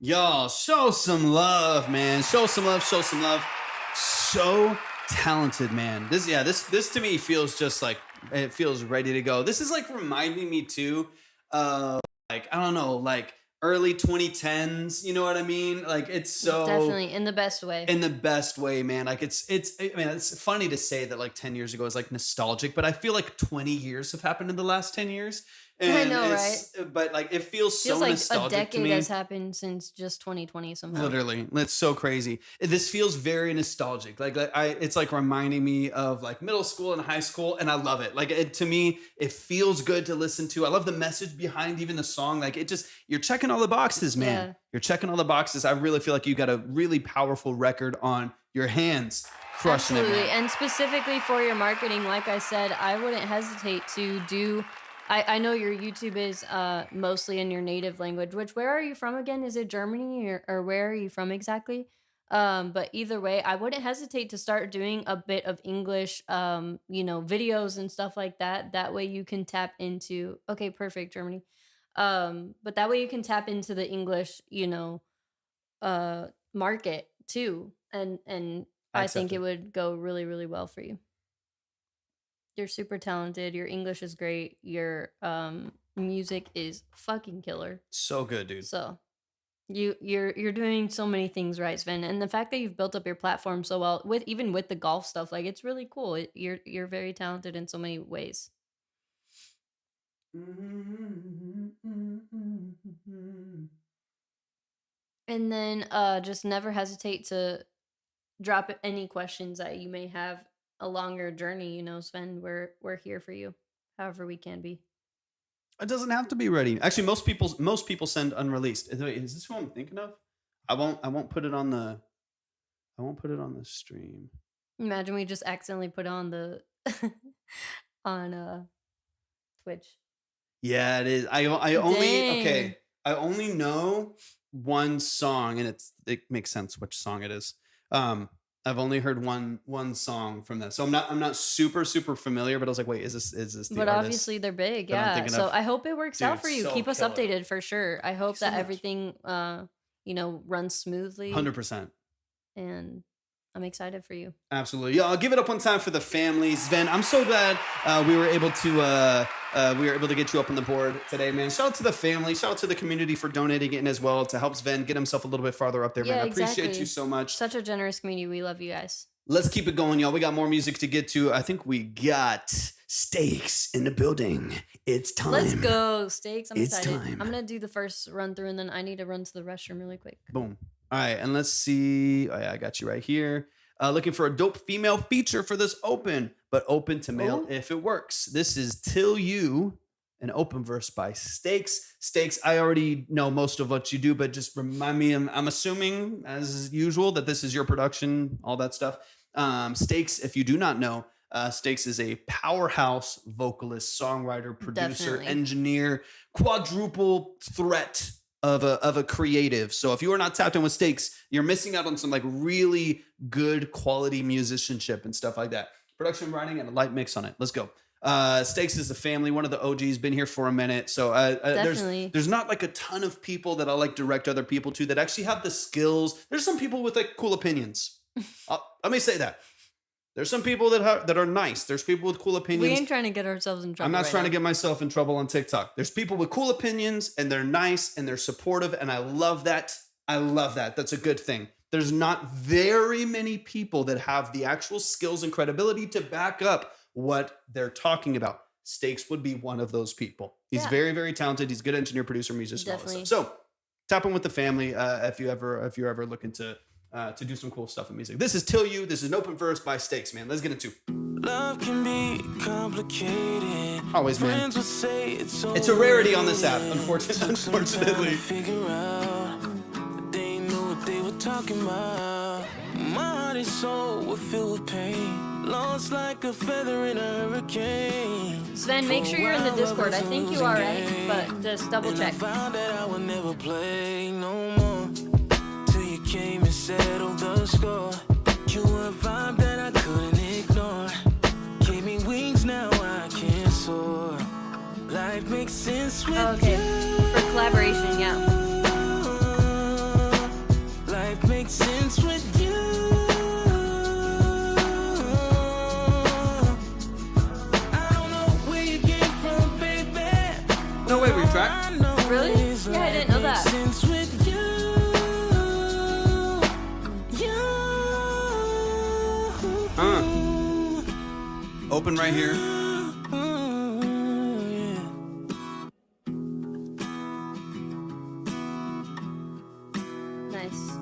Y'all, show some love, man. Show some love, show some love. So talented, man. This to me feels just like it feels ready to go. This is like reminding me too of like, I don't know, like early 2010s, you know what I mean? Like it's so definitely in the best way. In the best way, man. Like I mean, it's funny to say that like 10 years ago is like nostalgic, but I feel like 20 years have happened in the last 10 years. And I know, right? But like it feels so like nostalgic a decade to me. has happened since just 2020 somehow. Literally, it's so crazy. This feels very nostalgic. It's like reminding me of like middle school and high school, and I love it. Like to me, it feels good to listen to. I love the message behind even the song. Like it just, you're checking all the boxes, man. Yeah. You're checking all the boxes. I really feel like you got a really powerful record on your hands. Crushing Absolutely. it, man. And specifically for your marketing, like I said, I wouldn't hesitate to do. I know your YouTube is mostly in your native language, which where are you from again? Is it Germany or where are you from exactly? But either way, I wouldn't hesitate to start doing a bit of English, videos and stuff like that. That way you can tap into, okay, perfect, Germany. But that way you can tap into the English, market too. And I think it would go really, really well for you. You're super talented. Your English is great. Your music is fucking killer. So good, dude. So you're doing so many things right, Sven. And the fact that you've built up your platform so well with the golf stuff, like it's really cool. You're very talented in so many ways. And then just never hesitate to drop any questions that you may have along your journey, Sven. We're here for you, however we can be. It doesn't have to be ready. Actually, most people send unreleased. Is this who I'm thinking of? I won't put it on the stream. Imagine we just accidentally put on the on Twitch. Yeah, it is. I only know one song, and it makes sense which song it is. I've only heard one song from this, so I'm not super familiar. But I was like, wait, is this the But artist obviously they're big, that I'm yeah. thinking So of? I hope it works out Dude, for you. so Keep us killer. updated for sure. I hope Thanks so that much. everything runs smoothly. 100%. And I'm excited for you. Absolutely. Yeah, I'll give it up one time for the family. Sven, I'm so glad we were able to get you up on the board today, man. Shout out to the family. Shout out to the community for donating in as well to help Sven get himself a little bit farther up there, Yeah, man. I appreciate exactly. you so much. Such a generous community. We love you guys. Let's keep it going, y'all. We got more music to get to. I think we got Stakes in the building. It's time. Let's go, Stakes. I'm It's excited. time. I'm going to do the first run through and then I need to run to the restroom really quick. Boom. All right, and let's see. Oh, yeah, I got you right here. Looking for a dope female feature for this open, but open to male if it works. This is Till You, an open verse by Stakes. Stakes, I already know most of what you do, but just remind me, I'm assuming, as usual, that this is your production, all that stuff. Stakes, if you do not know, Stakes is a powerhouse vocalist, songwriter, producer, Definitely. engineer, quadruple threat of a creative. So if you are not tapped in with Stakes, you're missing out on some like really good quality musicianship and stuff like that. Production, writing, and a light mix on it. Let's go. Stakes is the family, one of the OGs, been here for a minute. So there's not like a ton of people that I'll like direct other people to that actually have the skills. There's some people with like cool opinions. Let me say that. There's some people that are nice. There's people with cool opinions. We ain't trying to get ourselves in trouble. I'm not trying to get myself in trouble on TikTok. There's people with cool opinions and they're nice and they're supportive. And I love that. I love that. That's a good thing. There's not very many people that have the actual skills and credibility to back up what they're talking about. Stakes would be one of those people. He's very, very talented. He's a good engineer, producer, musician, all that stuff. So tap in with the family if you're ever looking to do some cool stuff in music. This is Till You. This is an open verse by Stakes, man. Let's get into. Love can be complicated. Always, man. Friends will say It's a rarity on this app, unfortunately. Figure out, but they know what they were talking about. My heart and soul were filled with pain, lost like a feather in a hurricane. Sven, make sure you're in the Discord. I think you are, right? But just double check. I found that I would never play no more till you came and settled the score. You were a vibe that I couldn't ignore. Gave me wings, now I can soar. Life makes sense with Okay, for collaboration, yeah. open right here. Nice.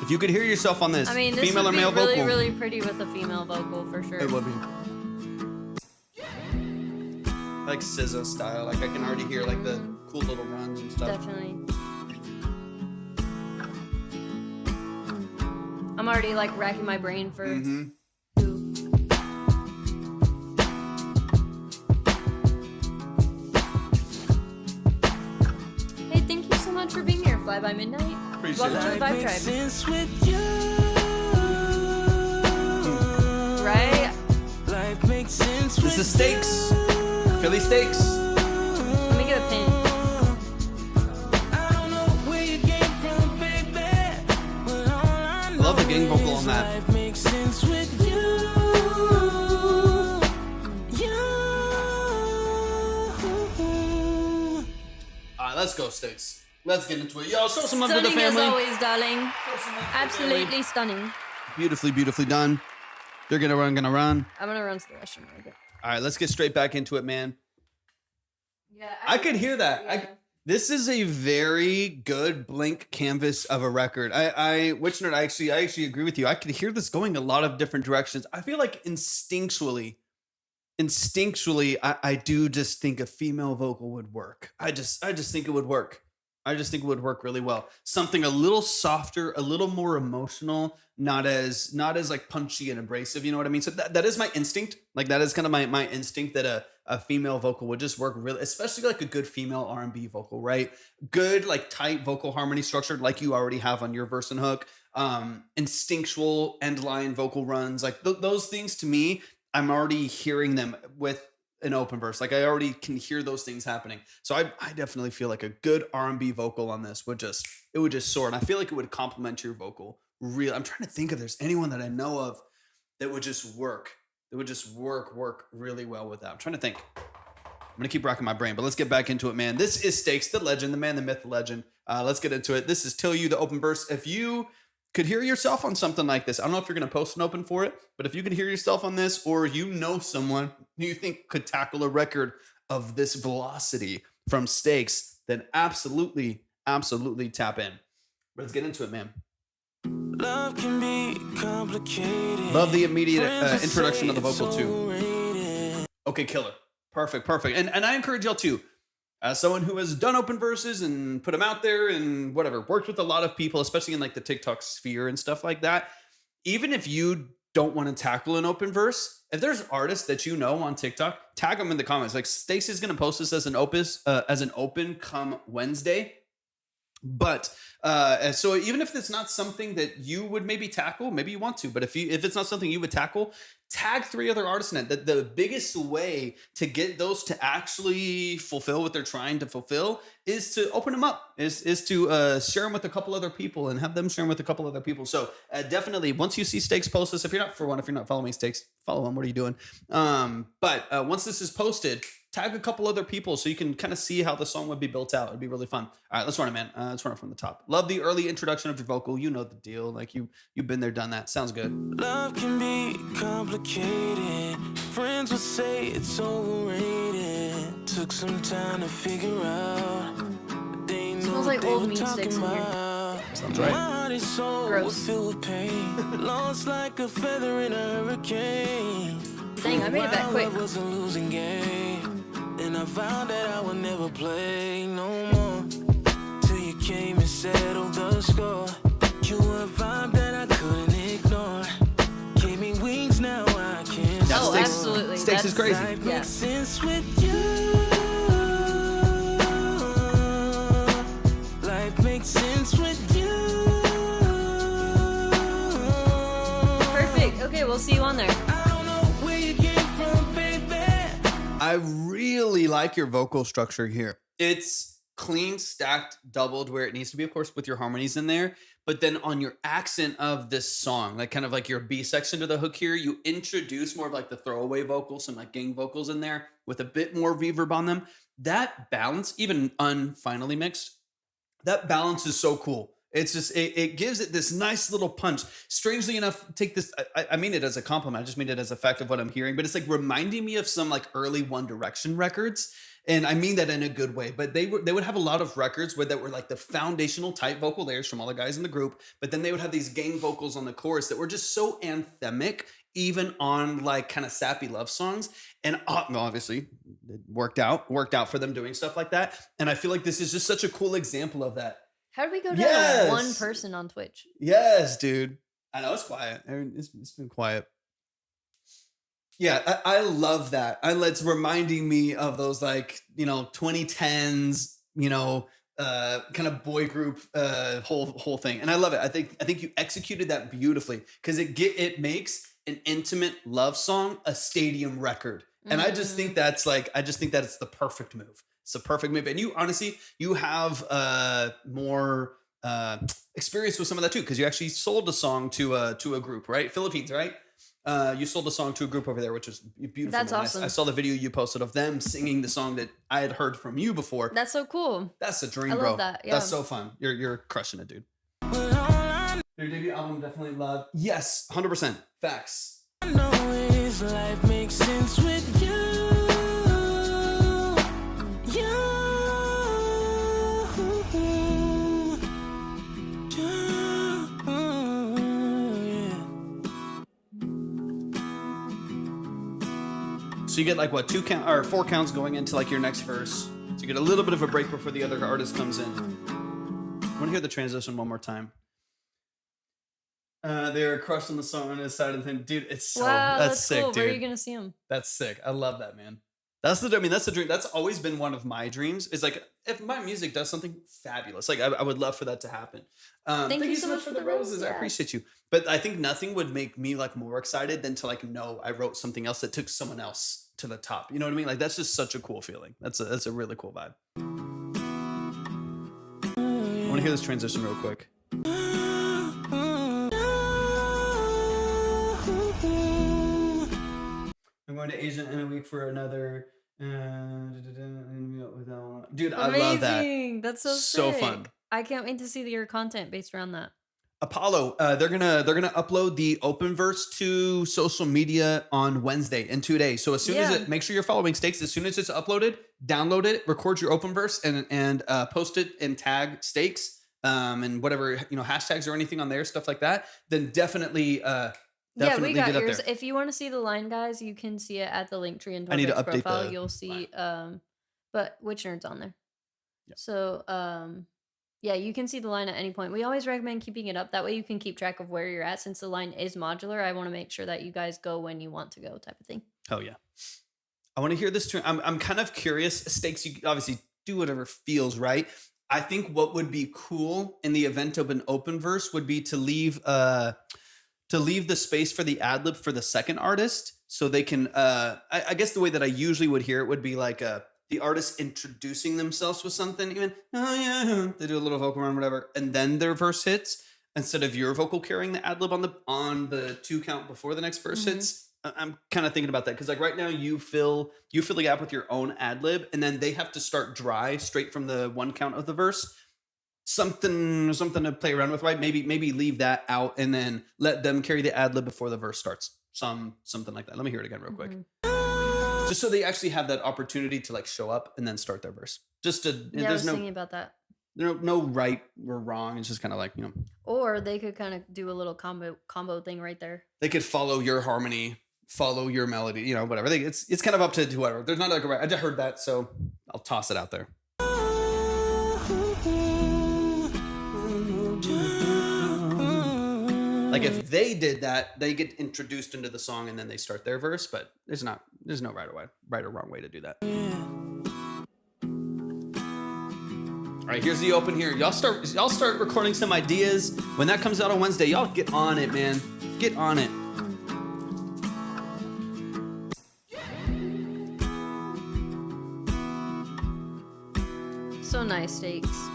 If you could hear yourself on this, I mean, this female would or be male really, vocal, really pretty with a female vocal for sure. it would be. Like SZA style. Like I can already hear like the cool little runs and stuff. Definitely. I'm already like racking my brain for who. Hey, thank you so much for being here, Fly by Midnight. Appreciate Welcome to the it. Vibe Tribe. Since with you, Right? life makes sense This is Steaks. Philly Steaks. Let me get a pin. I don't know where you came from, baby, but all I Love the gang know vocal is on that. life makes sense with you. Alright, let's go, Steaks. Let's get into it. Y'all, show some love to the Stunning as family. always, darling. Show some love to the family. Absolutely stunning. Beautifully, beautifully done. They're gonna run. I'm gonna run to the restroom real quick. All right, let's get straight back into it, man. Yeah, I could hear that. Yeah. This is a very good blank canvas of a record. Witchnerd, I actually agree with you. I could hear this going a lot of different directions. I feel like instinctually, I do just think a female vocal would work. I just think it would work. I just think it would work really well. Something a little softer, a little more emotional, not as like punchy and abrasive. You know what I mean? So that is my instinct. Like that is kind of my instinct that a female vocal would just work really, especially like a good female R&B vocal, right? Good like tight vocal harmony structure, like you already have on your verse and hook. Instinctual end line vocal runs, like those things to me, I'm already hearing them with an open verse. Like I already can hear those things happening. So I definitely feel like a good R&B vocal on this would just soar. And I feel like it would complement your vocal. Real. I'm trying to think if there's anyone that I know of that would just work. That would just work really well with that. I'm trying to think. I'm gonna keep racking my brain, but let's get back into it, man. This is Steaks, the legend, the man, the myth, the legend. Let's get into it. This is Till You, the open verse. If you could hear yourself on something like this, I don't know if you're gonna post an open for it, but if you could hear yourself on this, or you know someone who you think could tackle a record of this velocity from Steaks, then absolutely tap in. Let's get into it, man. Love can be complicated. Love the immediate introduction of the vocal too. Okay, killer. Perfect. And I encourage y'all too. As someone who has done open verses and put them out there and whatever, worked with a lot of people, especially in like the TikTok sphere and stuff like that. Even if you don't want to tackle an open verse, if there's artists that you know on TikTok, tag them in the comments. Like Stacey's gonna post this as an open come Wednesday. But so even if it's not something that you would maybe tackle, maybe you want to, but if it's not something you would tackle, tag 3 other artists in it. The biggest way to get those to actually fulfill what they're trying to fulfill is to open them up, is to share them with a couple other people and have them share them with a couple other people. So definitely, once you see Steaks post this, if you're not following Steaks, follow him. What are you doing? But once this is posted, tag a couple other people so you can kind of see how the song would be built out. It'd be really fun. All right, let's run it, man. Let's run it from the top. Love the early introduction of your vocal. You know the deal. Like you've been there, done that. Sounds good. Love can be complicated. Friends would say it's overrated. Took some time to figure out. They know Smells like they old were meat talking sticks in here. about. Sounds My right. heart is so Gross. filled with pain. Lost like a feather in a hurricane. Dang, I made it back quick. Love was a losing game. And I vowed that I would never play no more. Till you came and settled the score. You were a vibe that I couldn't ignore. Gave me wings, now I can't. Yeah, Oh, Steaks- absolutely. Steaks is That's- crazy. Life Yeah. makes sense with you. Life makes sense with you. Perfect. Okay, we'll see you on there. I don't know where you came from, baby. I really like your vocal structure here. It's clean, stacked, doubled where it needs to be, of course, with your harmonies in there. But then on your accent of this song, like kind of like your B section to the hook here, you introduce more of like the throwaway vocals, some like gang vocals in there with a bit more reverb on them. That balance, even unfinally mixed, that balance is so cool. It's just, it gives it this nice little punch. Strangely enough, take this, I mean it as a compliment. I just mean it as a fact of what I'm hearing, but it's like reminding me of some like early One Direction records. And I mean that in a good way, but they would have a lot of records that were like the foundational tight vocal layers from all the guys in the group. But then they would have these gang vocals on the chorus that were just so anthemic, even on like kind of sappy love songs. And obviously it worked out for them doing stuff like that. And I feel like this is just such a cool example of that. How did we go down to one person on Twitch? Yes, dude. I know it's quiet. I mean, it's been quiet. Yeah, I love that. It's reminding me of those like, 2010s, kind of boy group whole thing. And I love it. I think you executed that beautifully because it makes an intimate love song a stadium record. And I just think that it's the perfect move. It's a perfect move. And you have more experience with some of that too, because you actually sold a song to a group, right? Philippines, right? You sold a song to a group over there, which was beautiful. That's awesome. I saw the video you posted of them singing the song that I had heard from you before. That's so cool. That's a dream, I bro. love that. Yeah. That's so fun. You're crushing it, dude. Your debut album definitely loved. Yes, 100%. Facts. I know his life makes sense with you. So you get like what 4 counts going into like your next verse. So you get a little bit of a break before the other artist comes in. I want to hear the transition one more time. They're crushing the song on his side of the thing, dude. It's so that's sick, cool. dude. Where are you gonna see him? That's sick. I love that, man. That's the dream. That's always been one of my dreams. Is like if my music does something fabulous, like I would love for that to happen. Thank you so much for the roses. Yeah. I appreciate you. But I think nothing would make me like more excited than to like know I wrote something else that took someone else to the top. You know what I mean? Like that's just such a cool feeling. That's a really cool vibe. I want to hear this transition real quick. I'm going to Asia in a week for another. Dude, Amazing. I love that. That's so sick. Fun. I can't wait to see your content based around that. Apollo, they're gonna upload the open verse to social media on Wednesday in 2 days. So as soon as make sure you're following Stakes. As soon as it's uploaded, download it, record your open verse, and post it and tag Stakes and whatever hashtags or anything on there, stuff like that. Then definitely. We got yours. If you want to see the line, guys, you can see it at the link tree in Torbeck's profile. You'll see, but Witch Nerd's on there. Yep. So, you can see the line at any point. We always recommend keeping it up. That way you can keep track of where you're at. Since the line is modular, I want to make sure that you guys go when you want to go type of thing. Oh, yeah. I want to hear this. I'm kind of curious. Stakes, you obviously do whatever feels right. I think what would be cool in the event of an open verse would be to leave the space for the ad lib for the second artist, so they can. I guess the way that I usually would hear it would be like the artist introducing themselves with something, even they do a little vocal run, whatever, and then their verse hits instead of your vocal carrying the ad lib on the 2 count before the next verse hits. I'm kind of thinking about that because like right now you fill the gap with your own ad lib, and then they have to start dry straight from the 1 count of the verse. Something to play around with, right? Maybe leave that out and then let them carry the ad lib before the verse starts. Something like that. Let me hear it again real quick. Just so they actually have that opportunity to like show up and then start their verse. Just to I was thinking about that. There's no right or wrong. It's just kind of like, Or they could kind of do a little combo thing right there. They could follow your harmony, follow your melody, whatever. It's kind of up to whoever. There's not like a right. I just heard that, so I'll toss it out there. Like if they did that, they get introduced into the song and then they start their verse, but there's no right or wrong way to do that. All right, here's the open here. Y'all start recording some ideas. When that comes out on Wednesday, y'all get on it, man. Get on it. So nice, Stakes.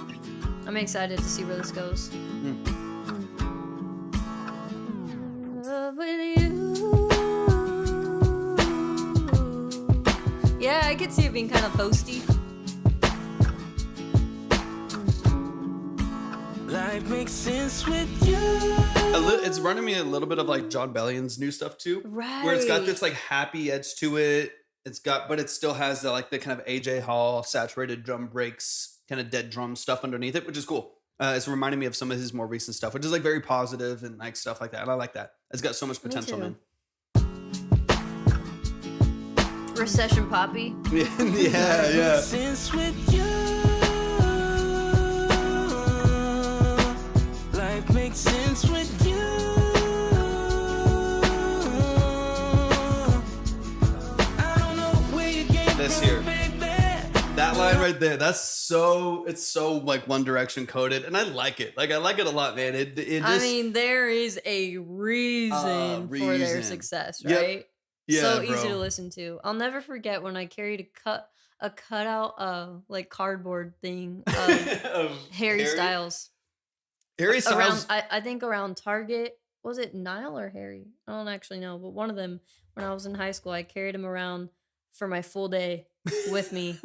I'm excited to see where this goes. With you. Yeah, I could see it being kind of posty. Life makes sense with you. It's running me a little bit of like John Bellion's new stuff too, Right. where it's got this like happy edge to it. But it still has the like the kind of AJ Hall saturated drum breaks, kind of dead drum stuff underneath it, which is cool. It's reminding me of some of his more recent stuff, which is like very positive and like stuff like that. And I like that. It's got so much potential, man. Recession Poppy. yeah. Since with you, life makes sense with you. I don't know where you came This from, here. baby. That line right there, it's so like One Direction coded, and I like it. Like I like it a lot, man. It just, I mean, there is a reason for their reason. success, Yep. right? Yeah, So bro. easy to listen to. I'll never forget when I carried a cutout like cardboard thing of Of Harry Styles. Harry Styles. I think around Target. Was it Niall or Harry? I don't actually know, but one of them when I was in high school, I carried him around for my full day with me.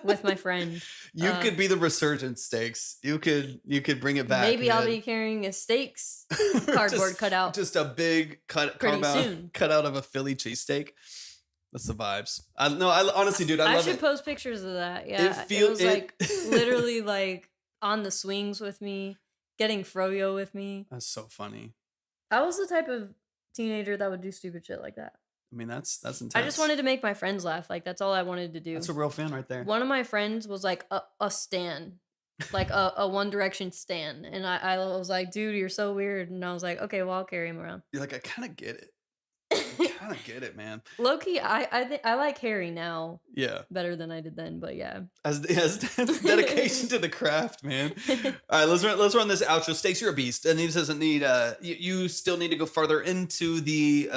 With my friend. You could be the resurgence Stakes. You could bring it back. Maybe I'll man. be carrying a Steaks cardboard cutout. Just a big Pretty soon. cutout of a Philly cheesesteak. That's the vibes. I honestly, dude, I love should it. post pictures of that. Yeah. It was like literally like on the swings with me, getting froyo with me. That's so funny. I was the type of teenager that would do stupid shit like that. I mean, that's intense. I just wanted to make my friends laugh. Like that's all I wanted to do. That's a real fan right there. One of my friends was like a stan, like a One Direction stan, and I was like, dude, you're so weird. And I was like, okay, well, I'll carry him around. You're like, I kind of get it. I kind of get it, man. Low key, I think I like Harry now Yeah. better than I did then, but yeah. As dedication to the craft, man. All right, let's run this outro. Stakes, you're a beast, and he doesn't need. You still need to go further into the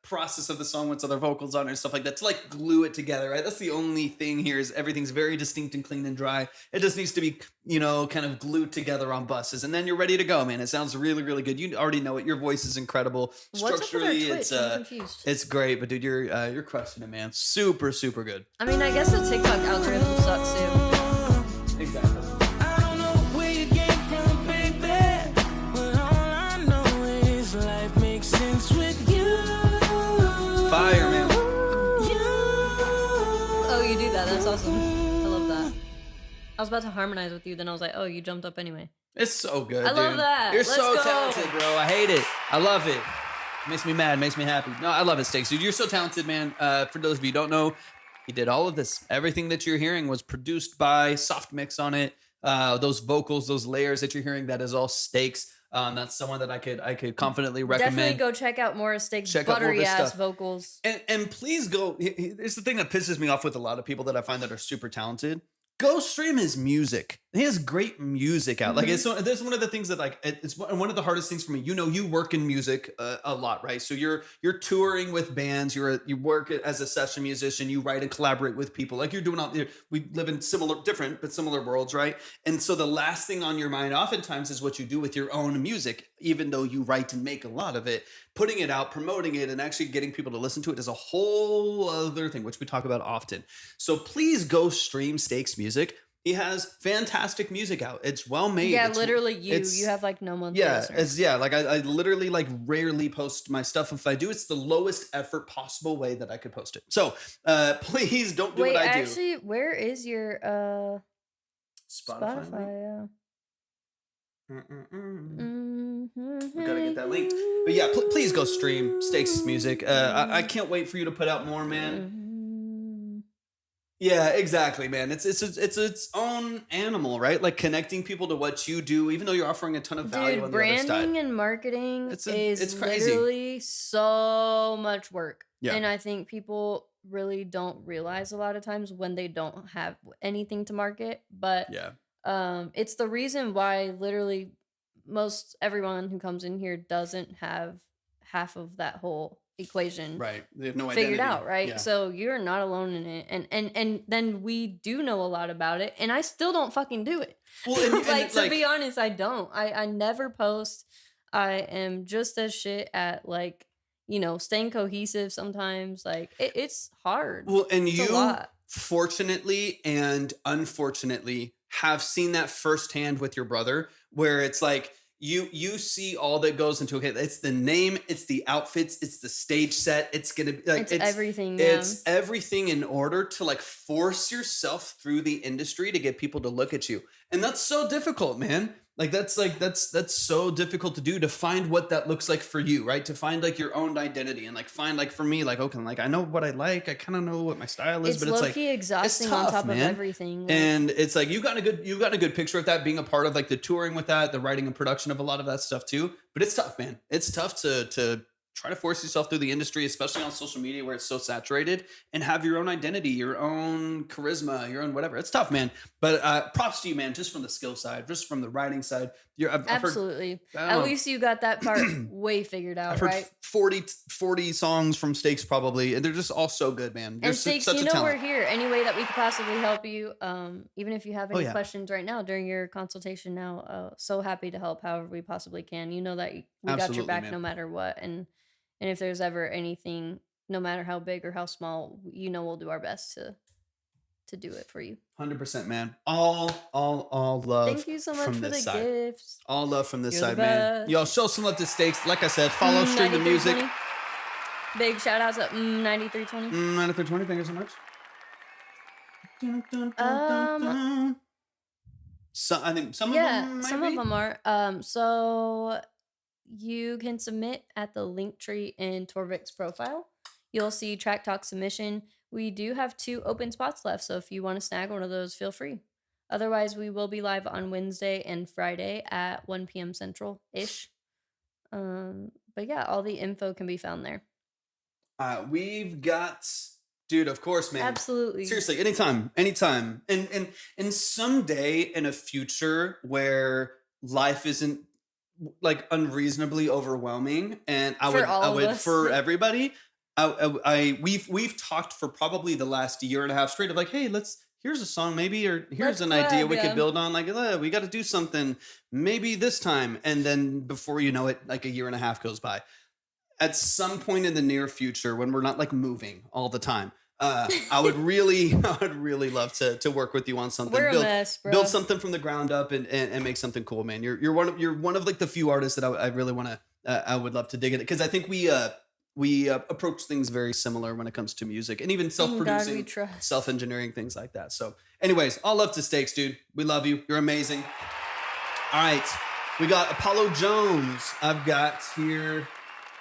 process of the song once other vocals on it and stuff like that to like glue it together, right? That's the only thing here is everything's very distinct and clean and dry. It just needs to be, kind of glued together on buses, and then you're ready to go, man. It sounds really, really good. You already know it. Your voice is incredible. What's up with our Structurally, Twitch? I'm confused. it's great, but dude, you're crushing it, man. Super, super good. I mean, I guess the TikTok algorithm sucks too. Exactly. I don't know where you came from, baby, but all I know is life makes sense with you. Fire, man. Oh, you do that. That's awesome. I love that. I was about to harmonize with you, then I was like, oh, you jumped up anyway. It's so good. I love dude. that. You're Let's so go. talented, bro. I hate it. I love it. Makes me mad. Makes me happy. No, I love it, Stakes, dude. You're so talented, man. For those of you who don't know, he did all of this. Everything that you're hearing was produced by Soft Mix on it. Those vocals, those layers that you're hearing, that is all Stakes. That's someone that I could confidently recommend. Definitely go check out more Steak's Check out more of buttery his ass stuff. vocals. And please go. It's the thing that pisses me off with a lot of people that I find that are super talented. Go stream his music. He has great music out. Like that's one of the things that like it's one of the hardest things for me. You work in music a lot, right? So you're touring with bands. You work as a session musician. You write and collaborate with people. Like you're doing all. We live in different but similar worlds, right? And so the last thing on your mind oftentimes is what you do with your own music, even though you write and make a lot of it. Putting it out, promoting it, and actually getting people to listen to it is a whole other thing, which we talk about often. So please go stream Stakes music. He has fantastic music out. It's well made. Yeah, It's- literally it's- you have like no monthly Yeah, listeners. like I literally like rarely post my stuff. If I do, it's the lowest effort possible way that I could post it. So please don't do Wait, what I do. actually, where is your Spotify. Spotify? We We gotta get that linked. But yeah, please go stream Stakes' music. I can't wait for you to put out more, man. Yeah, exactly, man. It's its own animal, right? Like connecting people to what you do, even though you're offering a ton of value Dude, on the other side. branding and marketing It's is crazy. literally so much work. Yeah. And I think people really don't realize a lot of times when they don't have anything to market. But Yeah, it's the reason why literally most everyone who comes in here doesn't have half of that whole equation right. They have no figured identity. out, right? Yeah. So you're not alone in it. And then we do know a lot about it, and I still don't fucking do it. Well, and like it's to be honest, I don't. I never post. I am just as shit at like, staying cohesive sometimes. Like it's hard. well, and It's a you lot. fortunately and unfortunately have seen that firsthand with your brother, where it's like you see all that goes into, okay, it's the name, it's the outfits, it's the stage set, it's gonna be like It's everything. it's everything in order to like force yourself through the industry to get people to look at you. And that's so difficult, man. That's so difficult to do, to find what that looks like for you, right? To find like your own identity and like find, like for me, like, okay, like I know what I like, I kind of know what my style is, It's but it's like low-key exhausting tough, on top man. of everything. Like, And it's like you got a good picture of that, being a part of like the touring with that, the writing and production of a lot of that stuff too. But it's tough, man. It's tough to try to force yourself through the industry, especially on social media where it's so saturated, and have your own identity, your own charisma, your own whatever. It's tough, man. But props to you, man, just from the skill side, just from the writing side. I've absolutely. heard, At least you got that part way figured out, I've heard right? 40 songs from Stakes probably, and they're just all so good, man. They're And Stakes, such you a know talent. we're here. Any way that we could possibly help you, even if you have any yeah. questions right now during your consultation now, so happy to help however we possibly can. You know that we got your Absolutely, back man. no matter what. And if there's ever anything, no matter how big or how small, you know we'll do our best to do it for you. 100%, man. All love. Thank you so much from for the this side. gifts. All love from this You're the side, man. best. Y'all show some love to Stakes. Like I said, follow, stream the music. 9320. Big shout outs at 9320. 9320, thank you so much. So I think some of them might some be. of them are. So you can submit at the link tree in Torvik's profile. You'll see Track Talk submission. We do have 2 open spots left, so if you want to snag one of those, feel free. Otherwise, we will be live on Wednesday and Friday at 1 p.m. Central-ish. But yeah, all the info can be found there. We've got, dude, of course, man. Absolutely. Seriously, anytime. And someday in a future where life isn't like unreasonably overwhelming, and I would for everybody, we've talked for probably the last year and a half straight of like, hey, here's a song maybe, or here's an idea we could build on, like, we got to do something maybe this time. And then before you know it, like a year and a half goes by. At some point in the near future, when we're not like moving all the time, I would really love to work with you on something. We're a mess, bro. Build something from the ground up and make something cool, man. You're one of like the few artists that I really want to. I would love to dig it, because I think we approach things very similar when it comes to music, and even self-producing, self-engineering, things like that. So, anyways, all love to Stakes, dude. We love you. You're amazing. All right, we got Apollo Jones. I've got here.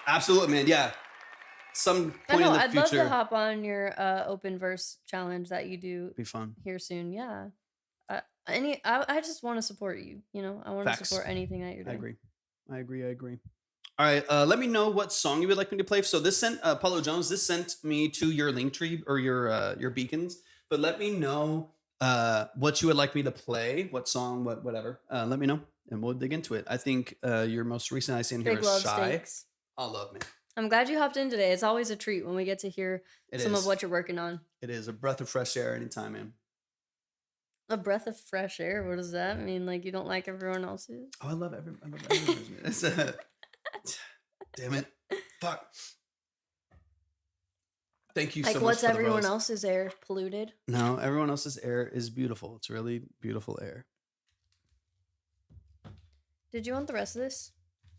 Absolutely, man. Yeah. Some point in the I'd future. love to hop on your open verse challenge that you do. Be fun here soon. Yeah. I just want to support you. You know, I want to support anything that you're doing. I agree. All right. Let me know what song you would like me to play. So this sent Apollo Jones. This sent me to your link tree or your beacons. But let me know what you would like me to play. What song? Whatever. Let me know, and we'll dig into it. I think your most recent I see in here is Shy. Stakes. I love, man. I'm glad you hopped in today. It's always a treat when we get to hear some of what you're working on. It is a breath of fresh air anytime, man. A breath of fresh air? What does that mean? Like you don't like everyone else's? Oh, I love everyone's. Damn it. Fuck. Thank you so much. Like what's everyone else's air? Polluted? No, everyone else's air is beautiful. It's really beautiful air. Did you want the rest of this?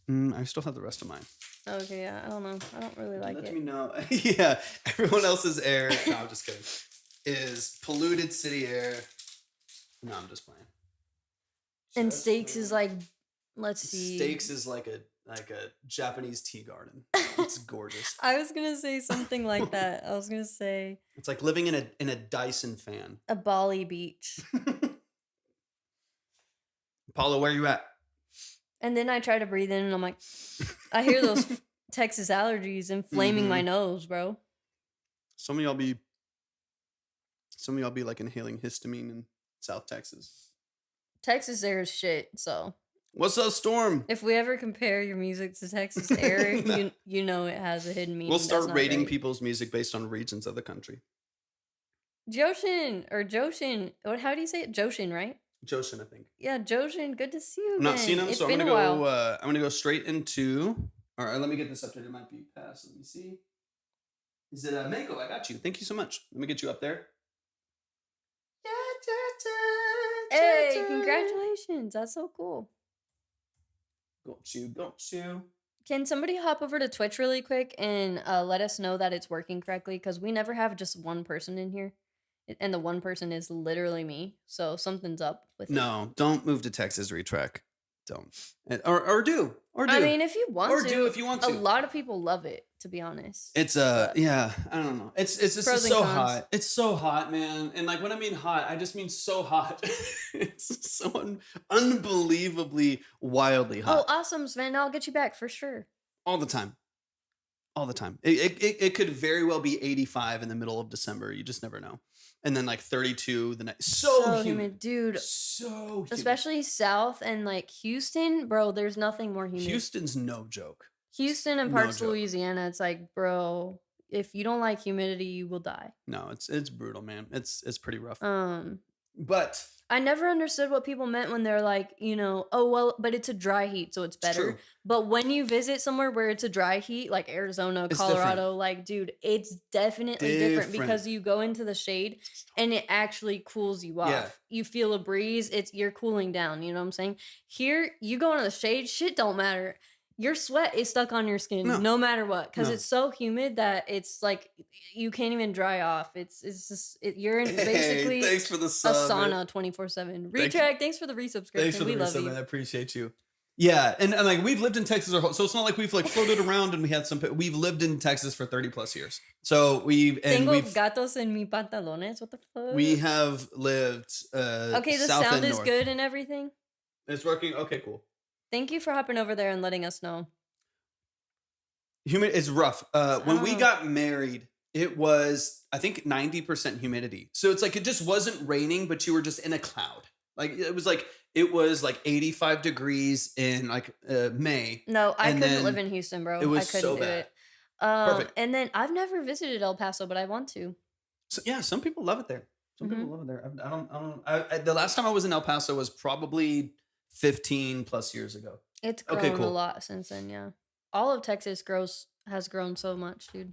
I still have the rest of mine. Okay, yeah, I don't know. I don't really like it. Let me know. Yeah, everyone else's air, no, I'm just kidding, is polluted city air. No, I'm just playing. And Stakes is like, let's see. Stakes is like a Japanese tea garden. It's gorgeous. I was gonna say something like that. I was gonna say it's like living in a Dyson fan. A Bali beach. Paulo, where you at? And then I try to breathe in, and I'm like, I hear those Texas allergies inflaming my nose, bro. Some of y'all be like inhaling histamine in South Texas. Texas air is shit, so. What's up, Storm? If we ever compare your music to Texas air, you know it has a hidden meaning. We'll start rating people's music based on regions of the country. Joshin, how do you say it? Joshin, right? Joshin, I think. Yeah, Joshin, good to see you again. I'm not seeing him, so I'm gonna go straight into. All right, let me get this up there. It might be past. Let me see. Is it Mako? I got you. Thank you so much. Let me get you up there. Hey, Santa. congratulations. That's so cool. Got you. Can somebody hop over to Twitch really quick and let us know that it's working correctly? Because we never have just one person in here. And the one person is literally me. So something's up with it. No, don't move to Texas Retrack. Don't. Or do. I mean, if you want Or to. do if you want to. A lot of people love it, to be honest. It's yeah, I don't know. It's just Pros and so cons. hot. It's so hot, man. And like when I mean hot, I just mean so hot. It's so unbelievably wildly hot. Oh, awesome, Sven. I'll get you back for sure. All the time. All the time. It could very well be 85 in the middle of December. You just never know. And then like 32 the next. So humid, dude. So humid. Especially south and like Houston, bro. There's nothing more humid. Houston's no joke. Houston and No parts of joke. Louisiana, it's like, bro, if you don't like humidity, you will die. No, it's brutal, man. It's pretty rough. But I never understood what people meant when they're like, you know, oh well, but it's a dry heat, so it's better. True. But when you visit somewhere where it's a dry heat, like Arizona, It's Colorado, different. like, dude, it's definitely different because you go into the shade and it actually cools you off. Yeah. You feel a breeze, you're cooling down, you know what I'm saying? Here, you go into the shade, shit don't matter. Your sweat is stuck on your skin no matter what because it's so humid that it's like you can't even dry off. It's just you're in basically thanks for the a sub, sauna 24/7. Retrack, thanks for the resubscription. Thanks for we the love resub, you. man. I appreciate you. Yeah, and like we've lived in Texas, so it's not like we've like floated around and we had some. We've lived in Texas for 30 plus years. So we've gatos en mi pantalones. What the fuck? we have lived. Okay, the south sound and is north. good and everything. It's working. Okay, cool. Thank you for hopping over there and letting us know. Humid is rough. When we Oh. got married, it was I think 90% humidity. So it's like it just wasn't raining, but you were just in a cloud. Like it was like 85 degrees in like May. No, I and couldn't then live in Houston, bro. it was I couldn't so do bad. it. Perfect. And then I've never visited El Paso, but I want to. So, yeah, some people love it there. Some Mm-hmm. people love it there. The last time I was in El Paso was probably 15 plus years ago. It's grown Okay, cool. a lot since then, yeah. All of Texas has grown so much, dude.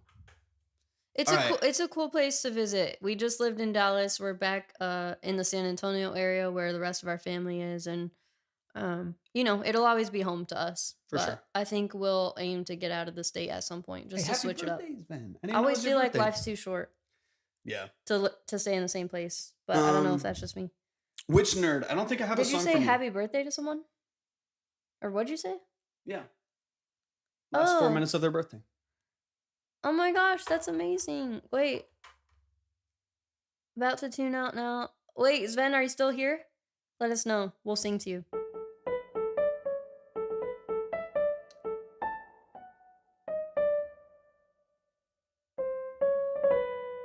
It's a cool place to visit. We just lived in Dallas. We're back in the San Antonio area where the rest of our family is, and you know, it'll always be home to us. For but sure. I think we'll aim to get out of the state at some point just to switch it up. Man. I always feel like life's too short Yeah. to stay in the same place, but I don't know if that's just me. Which nerd? I don't think I have a Did you song say from happy birthday to someone? Or what'd you say? Yeah. Last 4 Oh. minutes of their birthday. Oh my gosh, that's amazing. Wait. About to tune out now. Wait, Sven, are you still here? Let us know. We'll sing to you.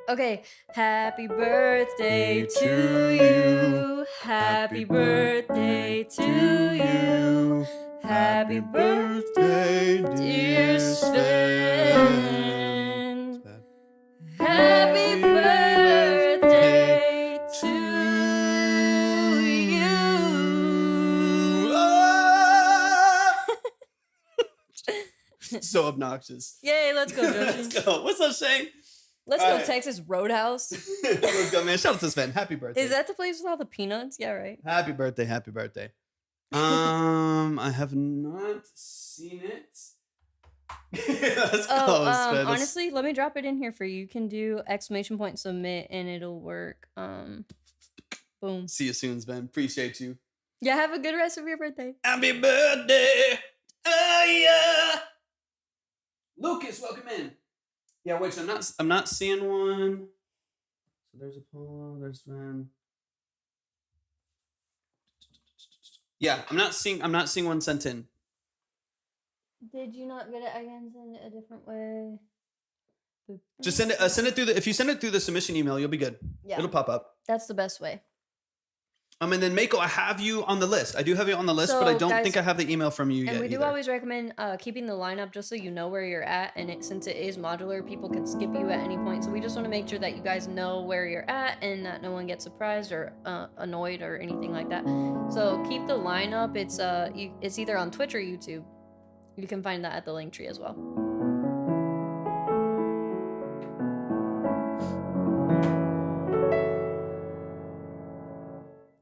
Okay. Happy birthday to you. Happy birthday to you. Happy birthday, dear Sven. Happy birthday to you. So obnoxious. Yay, let's go, Let's Joshi. go. What's up, Shane? Let's All go, right. Texas Roadhouse. Let's go, man. Shout out to Sven. Happy birthday. Is that the place with all the peanuts? Yeah, right. Happy birthday. Happy birthday. I have not seen it. Let's go, Sven. Honestly, let me drop it in here for you. You can do ! submit and it'll work. Boom. See you soon, Sven. Appreciate you. Yeah, have a good rest of your birthday. Happy birthday. Oh yeah. Lucas, welcome in. Yeah, wait, so I'm not seeing one. So there's Apollo, there's Sven. Yeah, I'm not seeing one sent in. Did you not get it? I can send it a different way. Just send it through if you send it through the submission email, you'll be good. Yeah. It'll pop up. That's the best way. And then Mako, I have you on the list. I do have you on the list, So, but I don't guys, think I have the email from you yet. And we do either. always recommend keeping the lineup just so you know where you're at. And since it is modular, people can skip you at any point. So we just want to make sure that you guys know where you're at and that no one gets surprised or annoyed or anything like that. So keep the lineup. It's either on Twitch or YouTube. You can find that at the link tree as well.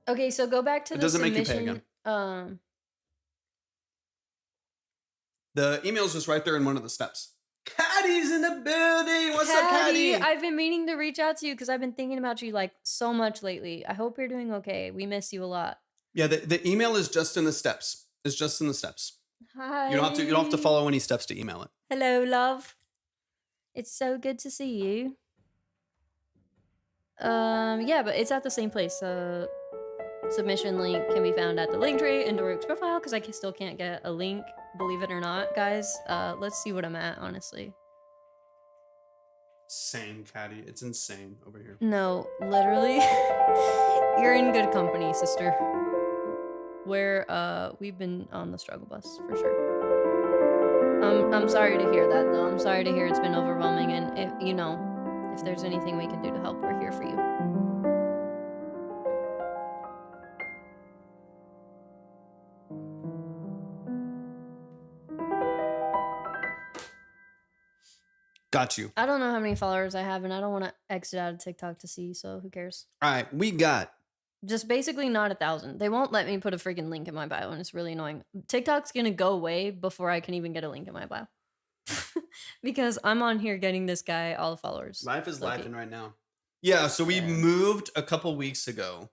Okay, so go back to It the doesn't make you pay submission. again. The email's just right there in one of the steps. Caddy's in the building. What's up, Caddy? I've been meaning to reach out to you because I've been thinking about you like so much lately. I hope you're doing okay. We miss you a lot. Yeah, the email is just in the steps. It's just in the steps. Hi. You don't have to follow any steps to email it. Hello, love. It's so good to see you. Yeah, but it's at the same place. Submission link can be found at the link tree in Doruk's profile because I still can't get a link, believe it or not, guys. Let's see what I'm at, honestly. Same, Caddy. It's insane over here. No, literally. You're in good company, sister. We've been on the struggle bus for sure. I'm sorry to hear that though. I'm sorry to hear it's been overwhelming, and if there's anything we can do to help, we're here for you. Got you. I don't know how many followers I have, and I don't want to exit out of TikTok to see, so who cares? All right, we got just basically not 1,000. They won't let me put a freaking link in my bio, and it's really annoying. TikTok's gonna go away before I can even get a link in my bio. Because I'm on here getting this guy all the followers. Life is life right now. Yeah, so we moved a couple weeks ago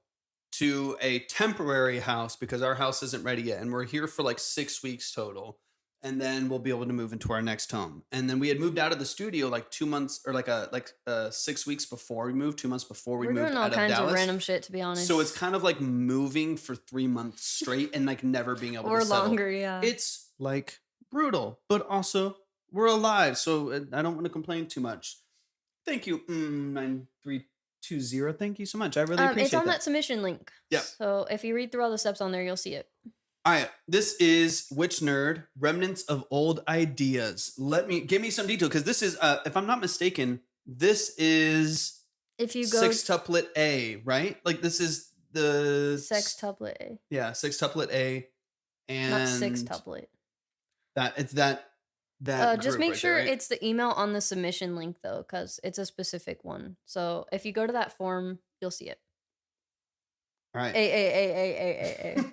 to a temporary house because our house isn't ready yet, and we're here for like 6 weeks total. And then we'll be able to move into our next home. And then we had moved out of the studio like 2 months or like 6 weeks before we moved, 2 months before we moved out of Dallas. We're doing all kinds of random shit, to be honest. So it's kind of like moving for 3 months straight and like never being able to settle. Or longer, yeah. It's like brutal, but also we're alive. So I don't want to complain too much. Thank you, 9320. Thank you so much. I really appreciate it. It's on that submission link. Yeah. So if you read through all the steps on there, you'll see it. All right, this is Witch Nerd, Remnants of Old Ideas. Give me some detail, because this is, if I'm not mistaken, this is if you go sextuplet A, right? Like this is the sextuplet A. Yeah, sextuplet A, and not sextuplet. That just make right sure there, right? it's the email on the submission link though, because it's a specific one. So if you go to that form, you'll see it. All right. A.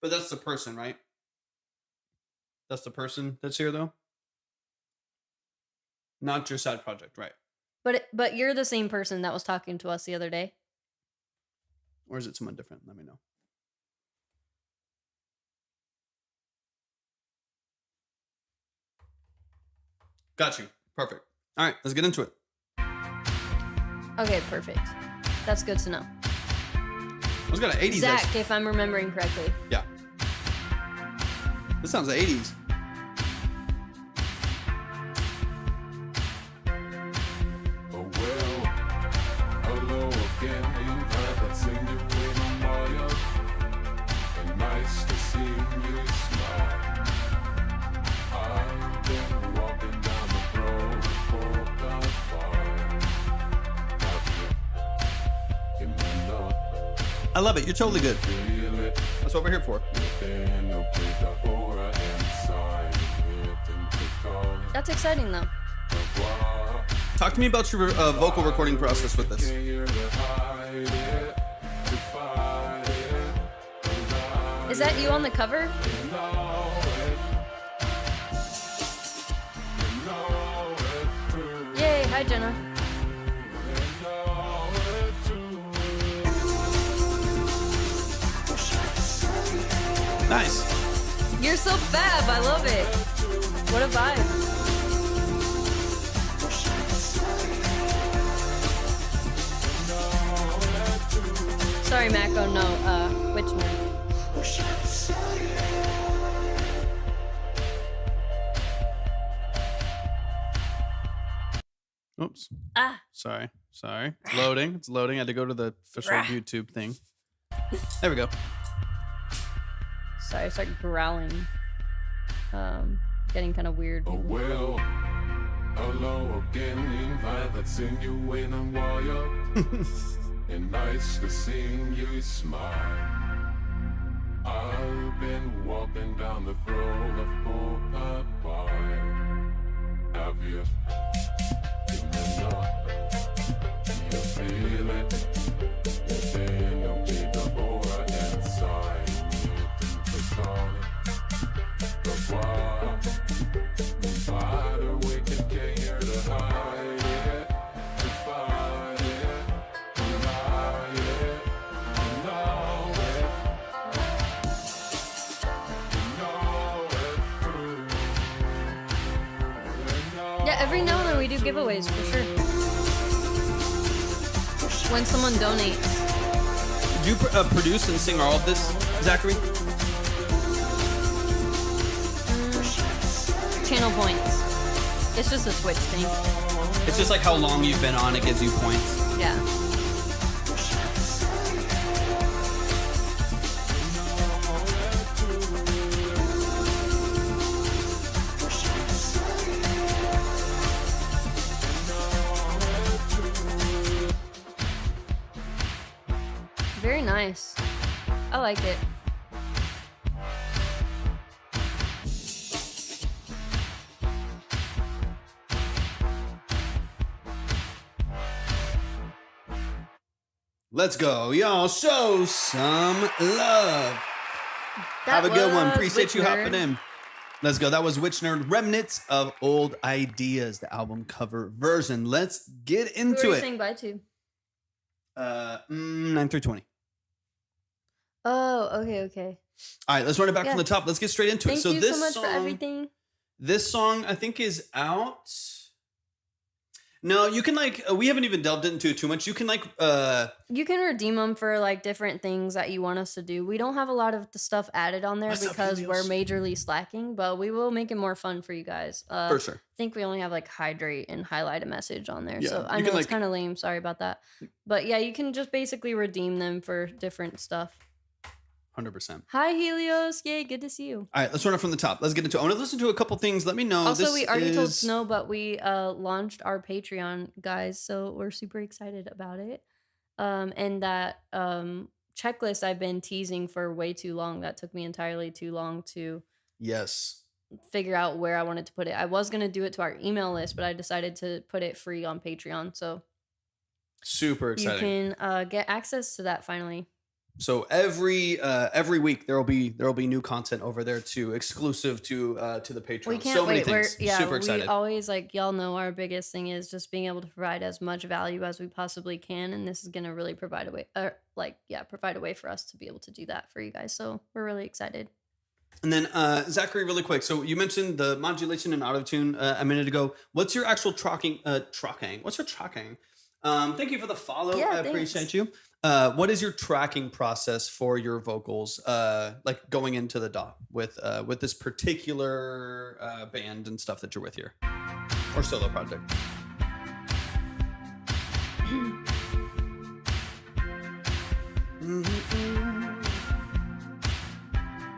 But that's the person, right? That's the person that's here, though? Not your side project, right? But you're the same person that was talking to us the other day. Or is it someone different? Let me know. Got you. Perfect. All right, let's get into it. Okay, perfect. That's good to know. It's got an 80s. Zach, if I'm remembering correctly. Yeah. This sounds like 80s. Oh well, hello again, invite sing you with a Maya. And nice to see you smile. I've been walking down the road for about 5. Give me love. I love it. You're totally good. That's what we're here for. That's exciting though. Talk to me about your vocal recording process with this. Is that you on the cover? Yay, hi Jenna. Nice. You're so fab, I love it. What a vibe. Sorry, Mako, no, Witch Nerd. Oops. Ah. Sorry. It's loading. I had to go to the official YouTube thing. There we go. Sorry, I started growling. Getting kind of weird. Oh well, hello again, invite that sing you in a wire. And nice to see you smile. I've been walking down the road of Popeye. Have you? Give me love. every now and then we do giveaways for sure. When someone donates. Do you produce and sing all of this, Zachary? Channel points. It's just a Twitch thing. It's just like how long you've been on, it gives you points. Yeah. Very nice. I like it. Let's go, y'all. Show some love. Have a good one. Appreciate you hopping in. Let's go. That was Witch Nerd, Remnants of Old Ideas, the album cover version. Let's get into Who are you it. saying bye to? 9 through 20. Oh, okay. All right, let's run it back Yeah. from the top. Let's get straight into it. Thank So you this so much song, for everything. This song, I think, is out. No, you can like. We haven't even delved into it too much. You can like. You can redeem them for like different things that you want us to do. We don't have a lot of the stuff added on there What's up, because we're Helios? majorly slacking, but we will make it more fun for you guys. For sure. I think we only have like hydrate and highlight a message on there. Yeah, So I you know can, it's like- kind of lame. Sorry about that. But yeah, you can just basically redeem them for different stuff. 100%. Hi, Helios. Yay, good to see you. All right, let's run it from the top. Let's get into it. I want to listen to a couple things. Let me know. Also, This we already told is- Snow, but we launched our Patreon, guys, so we're super excited about it. And that checklist I've been teasing for way too long. That took me entirely too long to Yes. figure out where I wanted to put it. I was going to do it to our email list, but I decided to put it free on Patreon. So Super you exciting. can get access to that finally. So every week there will be new content over there too, exclusive to the Patreon. We can't so many wait. We're things. Super excited. We always y'all know our biggest thing is just being able to provide as much value as we possibly can, and this is gonna really provide a way, provide a way for us to be able to do that for you guys. So we're really excited. And then Zachary, really quick. So you mentioned the modulation and autotune a minute ago. What's your actual tracking? What's your tracking? Thank you for the follow. Yeah, I thanks. appreciate you. What is your tracking process for your vocals? Like going into the DAW with this particular band and stuff that you're with here, or solo project.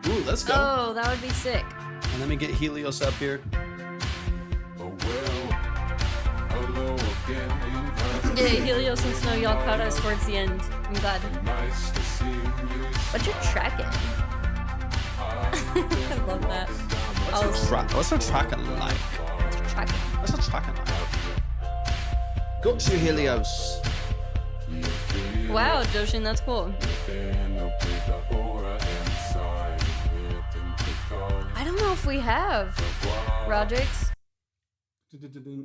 Ooh, let's go. Oh, that would be sick. And let me get Helios up here. Oh well, hello again. Yeah, Helios and Snow, y'all caught us towards the end. I'm glad. Nice to see you. What's your tracking? I love that. What's our tracking like? Tracking. What's our tracking like? Got you, Helios. Wow, Joshin, that's cool. I don't know if we have Rodrix.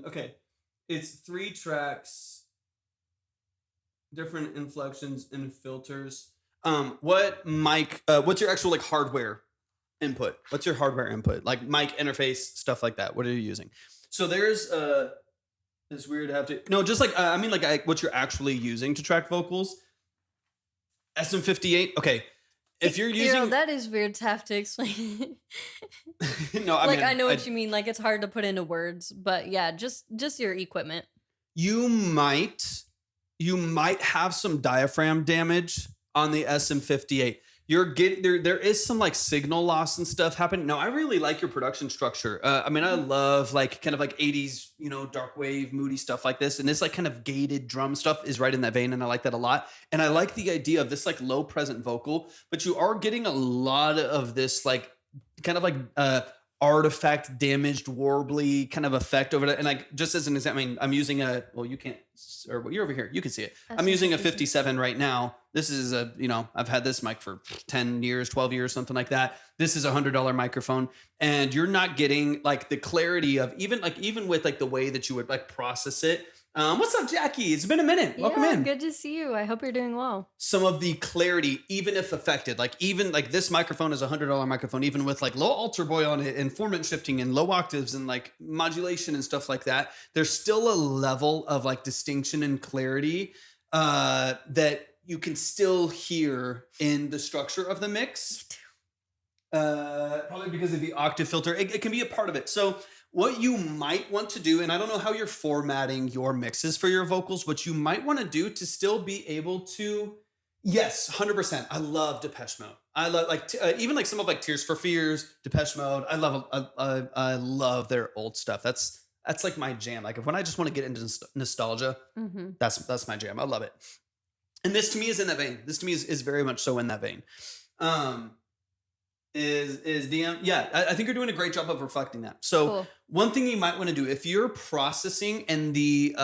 Okay, it's 3 tracks, different inflections and filters. What mic? What's your actual like hardware input? What's your hardware input? Like mic interface, stuff like that. What are you using? So there's it's weird to have to just like I mean like what you're actually using to track vocals. SM58. Okay, if you're using that is weird to have to explain. no, I mean I know what you mean. Like it's hard to put into words, but yeah, just your equipment. You might have some diaphragm damage on the SM58. You're getting there is some like signal loss and stuff happening. No, I really like your production structure. I mean, I love like kind of like 80s, dark wave, moody stuff like this. And this like kind of gated drum stuff is right in that vein. And I like that a lot. And I like the idea of this like low present vocal, but you are getting a lot of this like kind of like artifact damaged warbly kind of effect over it. And like just as an example, I mean, I'm using you can't, or you're over here, you can see it. I'm using a 57 right now. This is I've had this mic for 10 years, 12 years, something like that. This is $100 microphone, and you're not getting like the clarity of even with like the way that you would like process it. What's up, Jackie? It's been a minute. Welcome Yeah, in. good to see you. I hope you're doing well. Some of the clarity, even if affected, even this microphone is $100 microphone, even with like low alter boy on it and formant shifting and low octaves and like modulation and stuff like that, there's still a level of like distinction and clarity that you can still hear in the structure of the mix. Probably because of the octave filter. It can be a part of it. So what you might want to do, and I don't know how you're formatting your mixes for your vocals, what you might want to do to still be able to, yes, 100%. I love Depeche Mode. I love even like some of like Tears for Fears, Depeche Mode. I love their old stuff. That's like my jam. Like if when I just want to get into nostalgia, that's my jam. I love it. And this to me is in that vein. This to me is very much so in that vein. Is DM? Yeah, I think you're doing a great job of reflecting that. So cool. One thing you might want to do if you're processing and the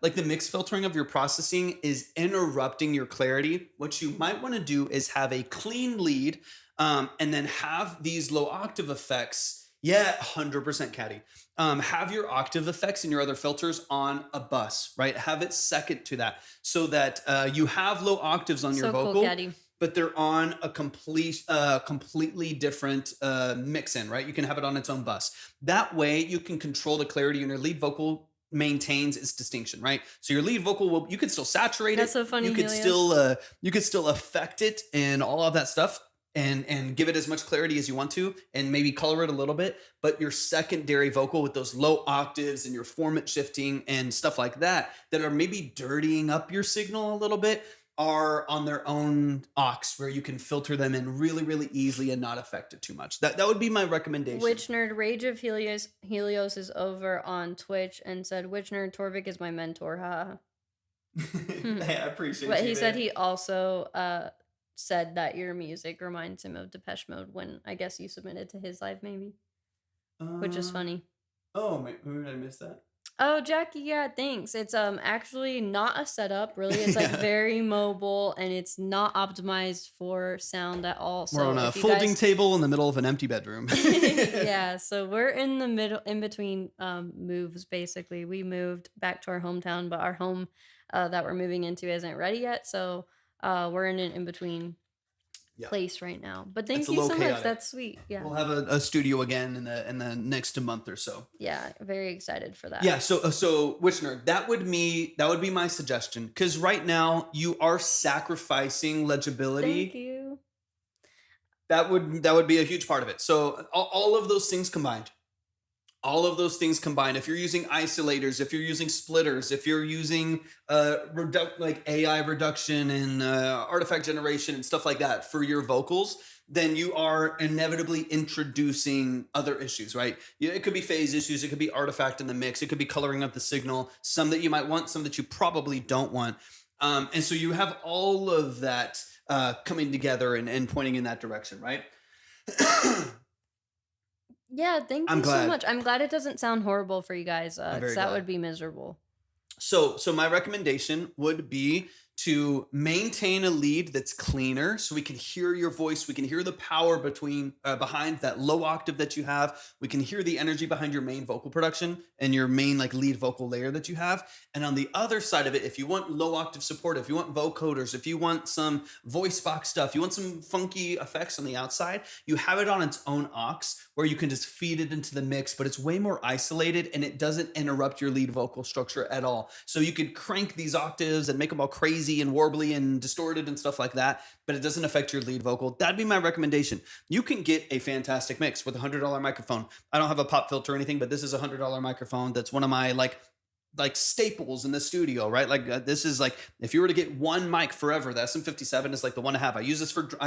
like the mix filtering of your processing is interrupting your clarity, what you might want to do is have a clean lead and then have these low octave effects. Yeah, 100% Caddy. Have your octave effects and your other filters on a bus, right? Have it second to that so that you have low octaves on your vocal. Cool, Caddy. But they're on a completely different mix-in, right? You can have it on its own bus. That way, you can control the clarity, and your lead vocal maintains its distinction, right? So your lead vocal you could still saturate That's it. So funny. You could still affect it and all of that stuff, and give it as much clarity as you want to, and maybe color it a little bit. But your secondary vocal with those low octaves and your formant shifting and stuff like that are maybe dirtying up your signal a little bit, are on their own aux where you can filter them in really, really easily and not affect it too much. That would be my recommendation. Witch Nerd Rage of Helios is over on Twitch and said, Witch Nerd Torvik is my mentor. Ha. Hey, I appreciate but you. But he said he also said that your music reminds him of Depeche Mode when I guess you submitted to his live maybe. Which is funny. Oh, maybe I missed that. Oh, Jackie, yeah, thanks. It's actually not a setup, really. It's like very mobile and it's not optimized for sound at all. We're on a folding table in the middle of an empty bedroom. Yeah, so we're in the middle, in between moves, basically. We moved back to our hometown, but our home that we're moving into isn't ready yet. So we're in an in-between place right now. But thank you so much. That's sweet. Yeah, we'll have a studio again in the next month or so. Yeah, very excited for that. Yeah, so Witch Nerd, that would be my suggestion, because right now you are sacrificing legibility. Thank you. That would be a huge part of it. So all of those things combined. If you're using isolators, if you're using splitters, if you're using like AI reduction and artifact generation and stuff like that for your vocals, then you are inevitably introducing other issues, right? It could be phase issues, it could be artifact in the mix, it could be coloring up the signal, some that you might want, some that you probably don't want. And so you have all of that coming together and pointing in that direction, right? Yeah, thank you so much. I'm glad it doesn't sound horrible for you guys, because that would be miserable. So my recommendation would be to maintain a lead that's cleaner, so we can hear your voice, we can hear the power behind that low octave that you have, we can hear the energy behind your main vocal production and your main like lead vocal layer that you have. And on the other side of it, if you want low octave support, if you want vocoders, if you want some voice box stuff, you want some funky effects on the outside, you have it on its own aux where you can just feed it into the mix, but it's way more isolated and it doesn't interrupt your lead vocal structure at all. So you could crank these octaves and make them all crazy and warbly and distorted and stuff like that, but it doesn't affect your lead vocal. That'd be my recommendation. You can get a fantastic mix with a $100 microphone. I don't have a pop filter or anything, but this is a $100 microphone. That's one of my like staples in the studio, right? Like this is like, if you were to get one mic forever, the SM57 is like the one to have. I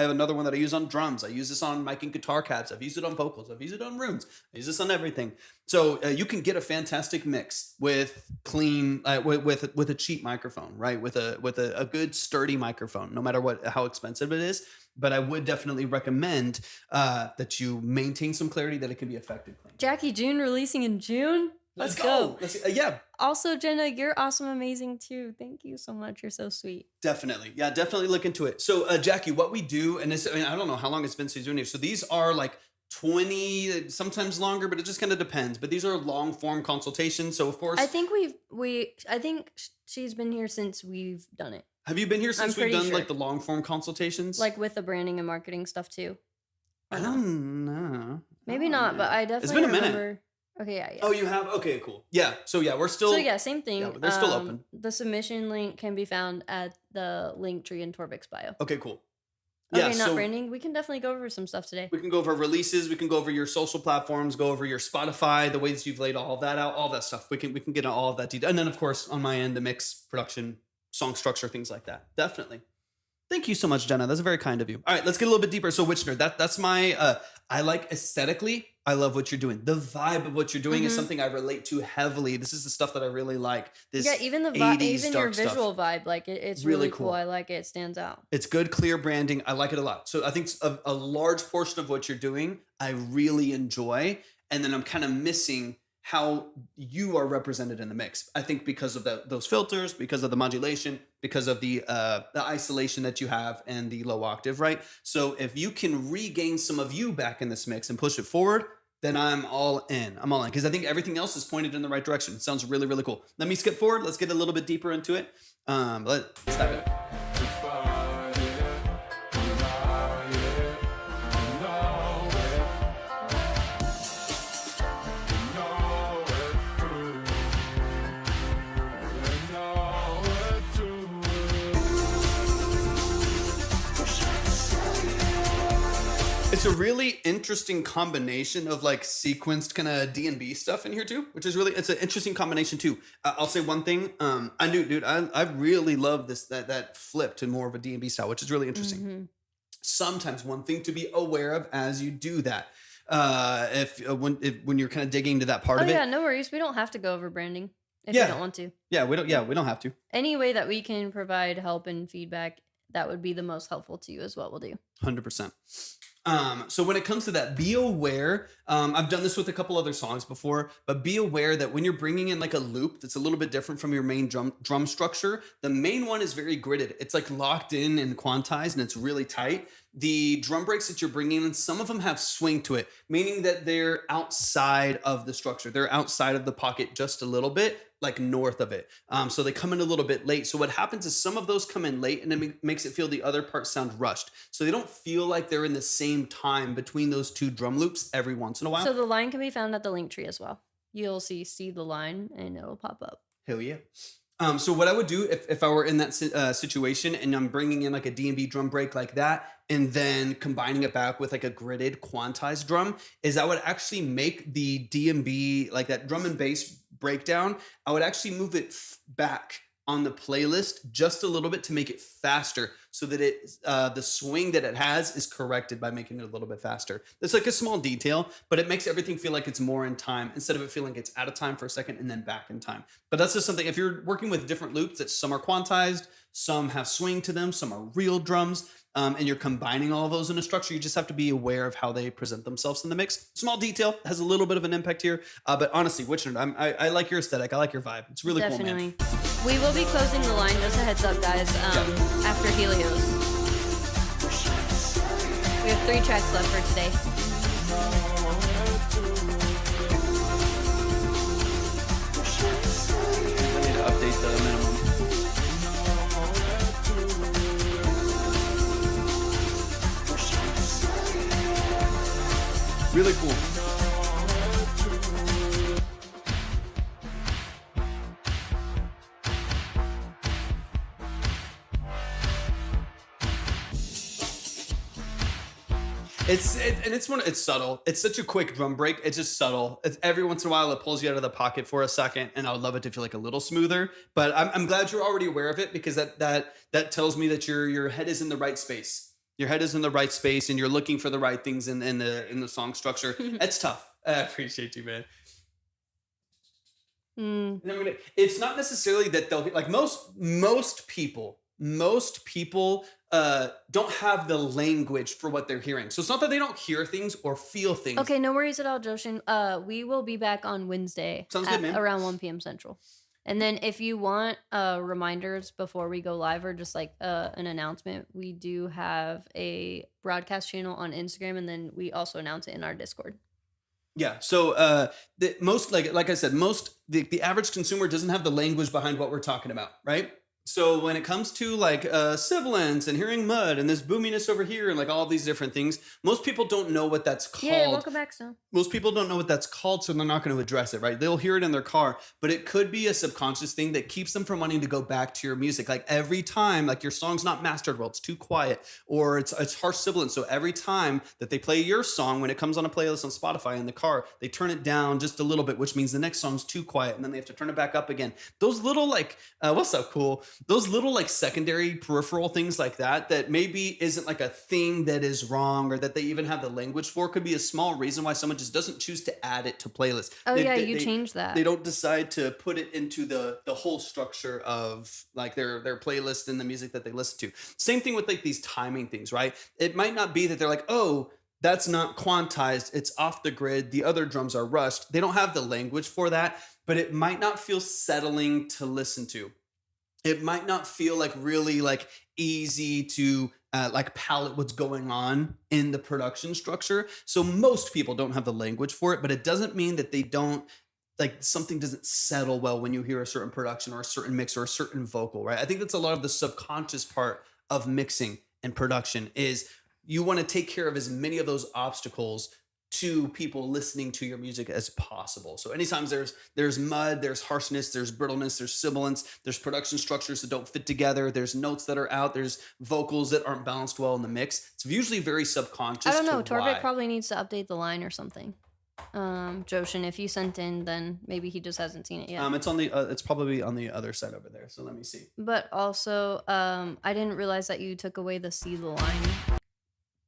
have another one that I use on drums. I use this on mic and guitar cabs. I've used it on vocals. I've used it on runes. I use this on everything. So you can get a fantastic mix with clean, with a cheap microphone, right? With a good sturdy microphone, no matter how expensive it is. But I would definitely recommend that you maintain some clarity, that it can be affected clean. Jackie June releasing in June. Let's go. Yeah. Also, Jenna, you're awesome, amazing too. Thank you so much. You're so sweet. Definitely. Yeah, definitely look into it. So, Jackie, what we do, and this, I don't know how long it's been since doing it. So these are like 20, sometimes longer, but it just kind of depends. But these are long form consultations. So of course, I think I think she's been here since we've done it. have you been here since I'm we've pretty done sure. like the long form consultations? Like with the branding and marketing stuff too. I Or no? don't know. Maybe Oh, not, man. but I It's definitely been a minute. remember. Okay, yeah. Oh, you have? Okay, cool. Yeah. So yeah, we're still. So yeah, same thing. Yeah, they're still open. The submission link can be found at the link tree in Torvik's bio. Okay, cool. Okay, Yeah. not So branding. We can definitely go over some stuff today. we can go over releases. We can go over your social platforms. Go over your Spotify. The ways you've laid all of that out. All that stuff. We can get into all of that detail. And then of course on my end, the mix, production, song structure, things like that. Definitely. Thank you so much, Jenna. That's very kind of you. All right, let's get a little bit deeper. So, Witch Nerd, that's my. I like aesthetically. I love what you're doing. The vibe of what you're doing is something I relate to heavily. This is the stuff that I really like. This Yeah, even the 80s even your dark stuff. visual vibe, like it's Really really cool. cool. I like it. It stands out. It's good, clear branding. I like it a lot. So I think a large portion of what you're doing, I really enjoy. And then I'm kind of missing how you are represented in the mix. I think because of those filters, because of the modulation, because of the isolation that you have and the low octave, right? So if you can regain some of you back in this mix and push it forward, then I'm all in. I'm all in because I think everything else is pointed in the right direction. It sounds really, really cool. Let me skip forward. Let's get a little bit deeper into it. Let's dive in. It's a really interesting combination of like sequenced kind of D&B stuff in here too, which is really, it's an interesting combination too. I'll say one thing. I really love this, that flip to more of a D&B style, which is really interesting. Sometimes one thing to be aware of as you do that, when you're kind of digging into that part Oh of it. yeah, no worries. We don't have to go over branding if Yeah. you don't want to. Yeah, we don't have to. Any way that we can provide help and feedback that would be the most helpful to you is what we'll do. 100%. So when it comes to that, be aware. I've done this with a couple other songs before, but be aware that when you're bringing in like a loop that's a little bit different from your main drum structure, the main one is very gridded. It's like locked in and quantized, and it's really tight. The drum breaks that you're bringing in, some of them have swing to it, meaning that they're outside of the structure. They're outside of the pocket just a little bit, like north of it. So they come in a little bit late. So what happens is some of those come in late and it makes it feel the other parts sound rushed. So they don't feel like they're in the same time between those two drum loops every once in a while. So the line can be found at the link tree as well. You'll see the line and it'll pop up. Hell yeah. So what I would do if I were in that situation and I'm bringing in like a D&B drum break like that and then combining it back with like a gridded quantized drum is I would actually make the D&B, like that drum and bass breakdown, I would actually move it back on the playlist just a little bit to make it faster so that the swing that it has is corrected by making it a little bit faster. It's like a small detail, but it makes everything feel like it's more in time instead of it feeling like it's out of time for a second and then back in time. But that's just something, if you're working with different loops, that some are quantized, some have swing to them, some are real drums, and you're combining all of those in a structure, you just have to be aware of how they present themselves in the mix. Small detail has a little bit of an impact here, but honestly, Witch Nerd, I like your aesthetic. I like your vibe. It's really cool, man. We will be closing the line, just a heads up, guys, after Helios. We have 3 tracks left for today. I need to update the minimum. Really cool. It's subtle. It's such a quick drum break. It's just subtle. It's every once in a while it pulls you out of the pocket for a second, and I would love it to feel like a little smoother. But I'm glad you're already aware of it because that tells me that your head is in the right space. Your head is in the right space, and you're looking for the right things in the song structure. It's tough. I appreciate you, man. And it's not necessarily that they'll like most people don't have the language for what they're hearing. So it's not that they don't hear things or feel things. Okay, no worries at all, Joshin. We will be back on Wednesday Sounds good, man. around 1 p.m. Central. And then if you want reminders before we go live or just like an announcement, we do have a broadcast channel on Instagram, and then we also announce it in our Discord. Yeah. So the most like I said, the average consumer doesn't have the language behind what we're talking about, right? So when it comes to like sibilance and hearing mud and this boominess over here and like all these different things, most people don't know what that's called. Yeah, welcome back, Snow. Most people don't know what that's called, so they're not going to address it, right? They'll hear it in their car, but it could be a subconscious thing that keeps them from wanting to go back to your music. Like every time, like your song's not mastered well, it's too quiet, or it's harsh sibilance. So every time that they play your song, when it comes on a playlist on Spotify in the car, they turn it down just a little bit, which means the next song's too quiet, and then they have to turn it back up again. Those little like, what's up, cool? Those little like secondary peripheral things like that maybe isn't like a thing that is wrong or that they even have the language for, could be a small reason why someone just doesn't choose to add it to playlists. Oh, you changed that. They don't decide to put it into the whole structure of like their playlist and the music that they listen to. Same thing with like these timing things, right? It might not be that they're like, oh, that's not quantized, it's off the grid, the other drums are rushed. They don't have the language for that, but it might not feel settling to listen to. It might not feel like really like easy to like palette what's going on in the production structure. So most people don't have the language for it, but it doesn't mean that they don't, like something doesn't settle well when you hear a certain production or a certain mix or a certain vocal, right? I think that's a lot of the subconscious part of mixing and production is you want to take care of as many of those obstacles to people listening to your music as possible. So anytime there's mud, there's harshness, there's brittleness, there's sibilance, there's production structures that don't fit together, there's notes that are out, there's vocals that aren't balanced well in the mix. It's usually very subconscious. I don't know. Torvik probably needs to update the line or something. Joshin, if you sent in, then maybe he just hasn't seen it yet. It's on the it's probably on the other side over there. So let me see. But also, I didn't realize that you took away the see the line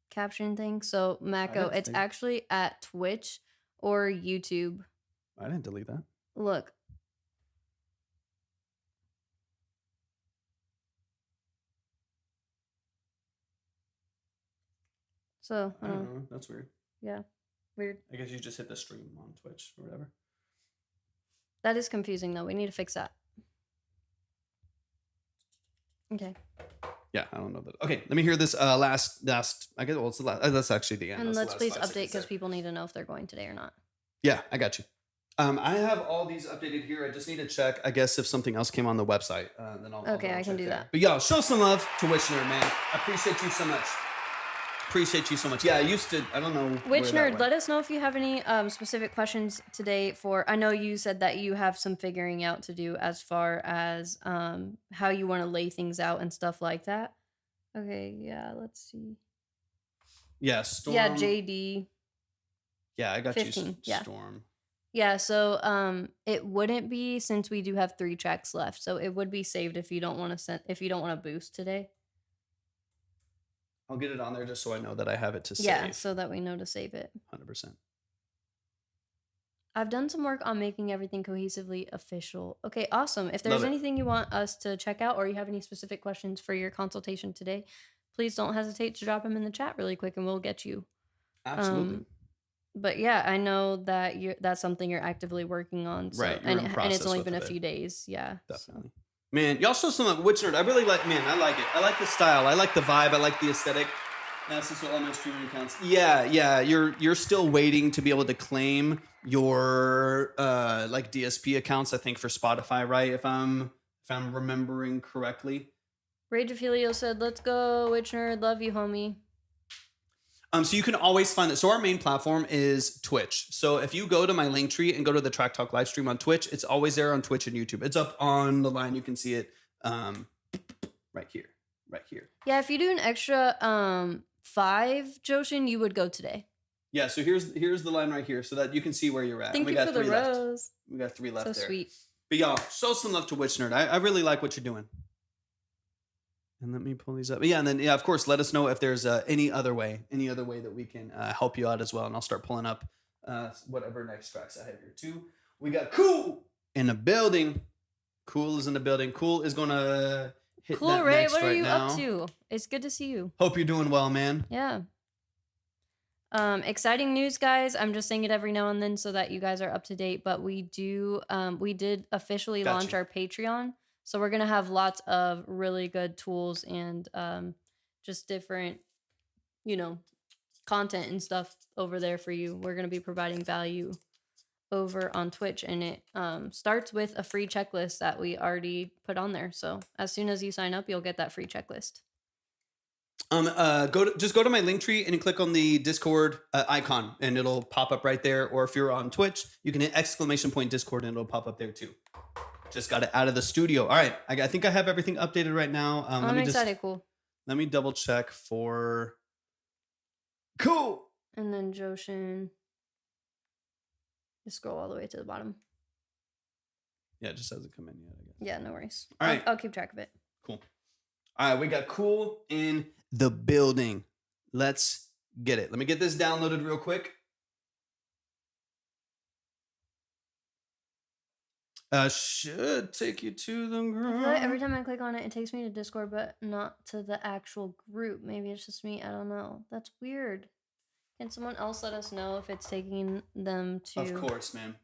caption thing. So Mako, it's actually at Twitch or YouTube. I didn't delete that. Look. So I don't know. That's weird. Yeah, weird. I guess you just hit the stream on Twitch or whatever. That is confusing though. We need to fix that. Okay. Yeah, I don't know that. Okay, let me hear this last. I guess it's the last. That's actually the end. And let's please update because there. people need to know if they're going today or not. Yeah, I got you. I have all these updated here. I just need to check, I guess, if something else came on the website. Then I'll okay, I can do that. But y'all, show some love to Witchnerd, man. I appreciate you so much. Appreciate you so much. Yeah, I used to. I don't know. Witchnerd, let us know if you have any specific questions today. I know you said that you have some figuring out to do as far as how you want to lay things out and stuff like that. Okay, yeah, let's see. Yeah, Storm. Yeah, JD. Yeah, I got 15, you, yeah. Storm. Yeah, so it wouldn't be, since we do have 3 tracks left, so it would be saved if you don't want to boost today. I'll get it on there just so I know that I have it to save. Yeah, so that we know to save it. 100%. I've done some work on making everything cohesively official. Okay, awesome. If there's anything you want us to check out or you have any specific questions for your consultation today, please don't hesitate to drop them in the chat really quick and we'll get you. Absolutely. But yeah, I know that that's something you're actively working on. So, right. And it's only been a few days. Yeah. Definitely. So. Man, y'all show some of Witchnerd. I really like, I like it. I like the style. I like the vibe. I like the aesthetic. That's just what all my streaming accounts. Yeah. You're still waiting to be able to claim your like DSP accounts, I think, for Spotify, right? If I'm remembering correctly. Rage of Helio said, "Let's go, Witchnerd. Love you, homie." So you can always find it. So our main platform is Twitch. So if you go to my link tree and go to the Track Talk live stream on Twitch, it's always there on Twitch and YouTube. It's up on the line. You can see it right here. Yeah, if you do an extra 5, Joshin, you would go today. Yeah, so here's the line right here so that you can see where you're at. Thank you for the rose. We got 3 left there. So sweet. But y'all, show some love to Witchnerd. I really like what you're doing. And let me pull these up. Yeah, and then of course, let us know if there's any other way that we can help you out as well. And I'll start pulling up whatever next tracks I have here too. We got Cool in the building. Cool is in the building. Cool is gonna hit Cool, that Ray. next What are right you now. up to? It's good to see you. Hope you're doing well, man. Yeah. Exciting news, guys. I'm just saying it every now and then so that you guys are up to date. But we did officially launch our Patreon. So we're going to have lots of really good tools and just different, content and stuff over there for you. We're going to be providing value over on Twitch, and it starts with a free checklist that we already put on there. So as soon as you sign up, you'll get that free checklist. Just go to my link tree and you click on the Discord icon and it'll pop up right there. Or if you're on Twitch, you can hit !Discord and it'll pop up there too. Just got it out of the studio. All right. I think I have everything updated right now. I'm excited. Cool. Let me double check for cool. And then Joshin. Just scroll all the way to the bottom. Yeah, it just hasn't come in yet, I guess. Yeah, no worries. All right. I'll keep track of it. Cool. All right, we got cool in the building. Let's get it. Let me get this downloaded real quick. Should take you to the group. I feel like every time I click on it, it takes me to Discord, but not to the actual group. Maybe it's just me. I don't know. That's weird. Can someone else let us know if it's taking them to... Of course, man.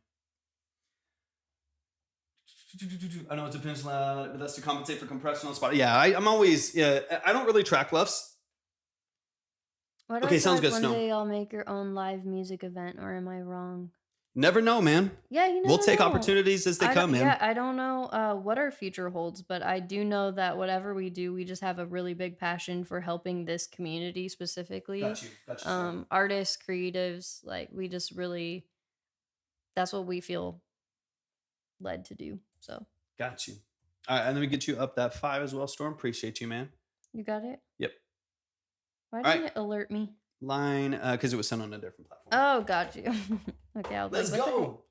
I know it depends, but that's to compensate for compression on the spot. Yeah, I'm always... Yeah, I don't really track LUFs. Okay, sounds good, Snow. One day I'll make your own live music event, or am I wrong? Never know, man. Yeah, you never We'll take know. opportunities as they come, man. Yeah, I don't know what our future holds, but I do know that whatever we do, we just have a really big passion for helping this community specifically. Got you. Artists, creatives, like we just really, that's what we feel led to do. So. Got you. All right, and let me get you up that 5 as well, Storm. Appreciate you, man. You got it? Yep. Why didn't it alert me? Line, because it was sent on a different platform. Oh, got you. Okay, Let's go.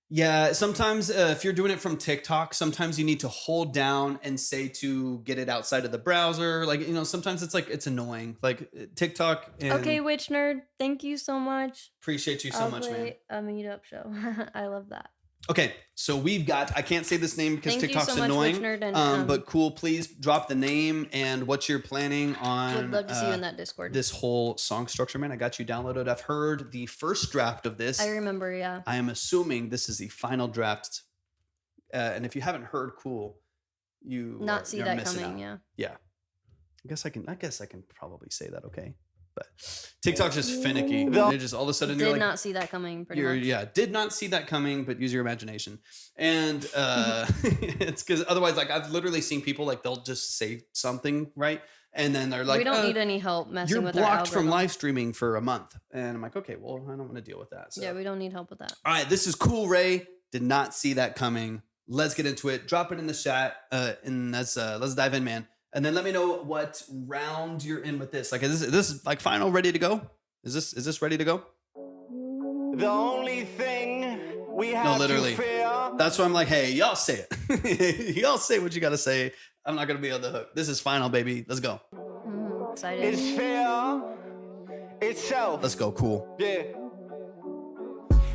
Yeah, sometimes if you're doing it from TikTok, sometimes you need to hold down and say to get it outside of the browser. Like, sometimes it's annoying. Like TikTok. And okay, Witch Nerd, thank you so much. Appreciate you so much, man. A meetup show. I love that. Okay, so we've got, I can't say this name because TikTok's annoying, but cool, please drop the name and what you're planning on. Would love to see you in that Discord. This whole song structure, man. I got you downloaded. I've heard the first draft of this. I remember, yeah. I am assuming this is the final draft. And if you haven't heard cool, you're see that missing coming, out. Yeah. I guess I can probably say that, okay? But TikTok's just finicky. They just all of a sudden did not see that coming. Pretty much. Yeah, did not see that coming. But use your imagination, and it's because otherwise, like I've literally seen people like they'll just say something right, and then they're like, "We don't need any help messing with our You're algorithm. blocked from live streaming for a month," and I'm like, "Okay, well, I don't want to deal with that." So. Yeah, we don't need help with that. All right, this is Cool Ray. Did not see that coming. Let's get into it. Drop it in the chat, and let's dive in, man. And then let me know what round you're in with this. Like, is this like final, ready to go? Is this ready to go? The only thing we have literally. to fear. That's why I'm like, hey, y'all say it. Y'all say what you gotta say. I'm not gonna be on the hook. This is final, baby. Let's go. Excited. It's fear itself. Let's go. Cool. Yeah.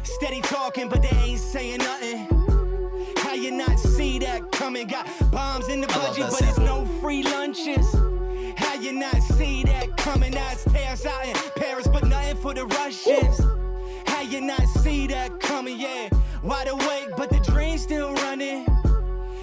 Steady talking, but they ain't saying nothing. How you not see that coming? Got bombs in the budget, but it's no free lunches. How you not see that coming? Now it's tears out in Paris, but nothing for the Russians. How you not see that coming? Yeah, wide awake, but the dream's still running.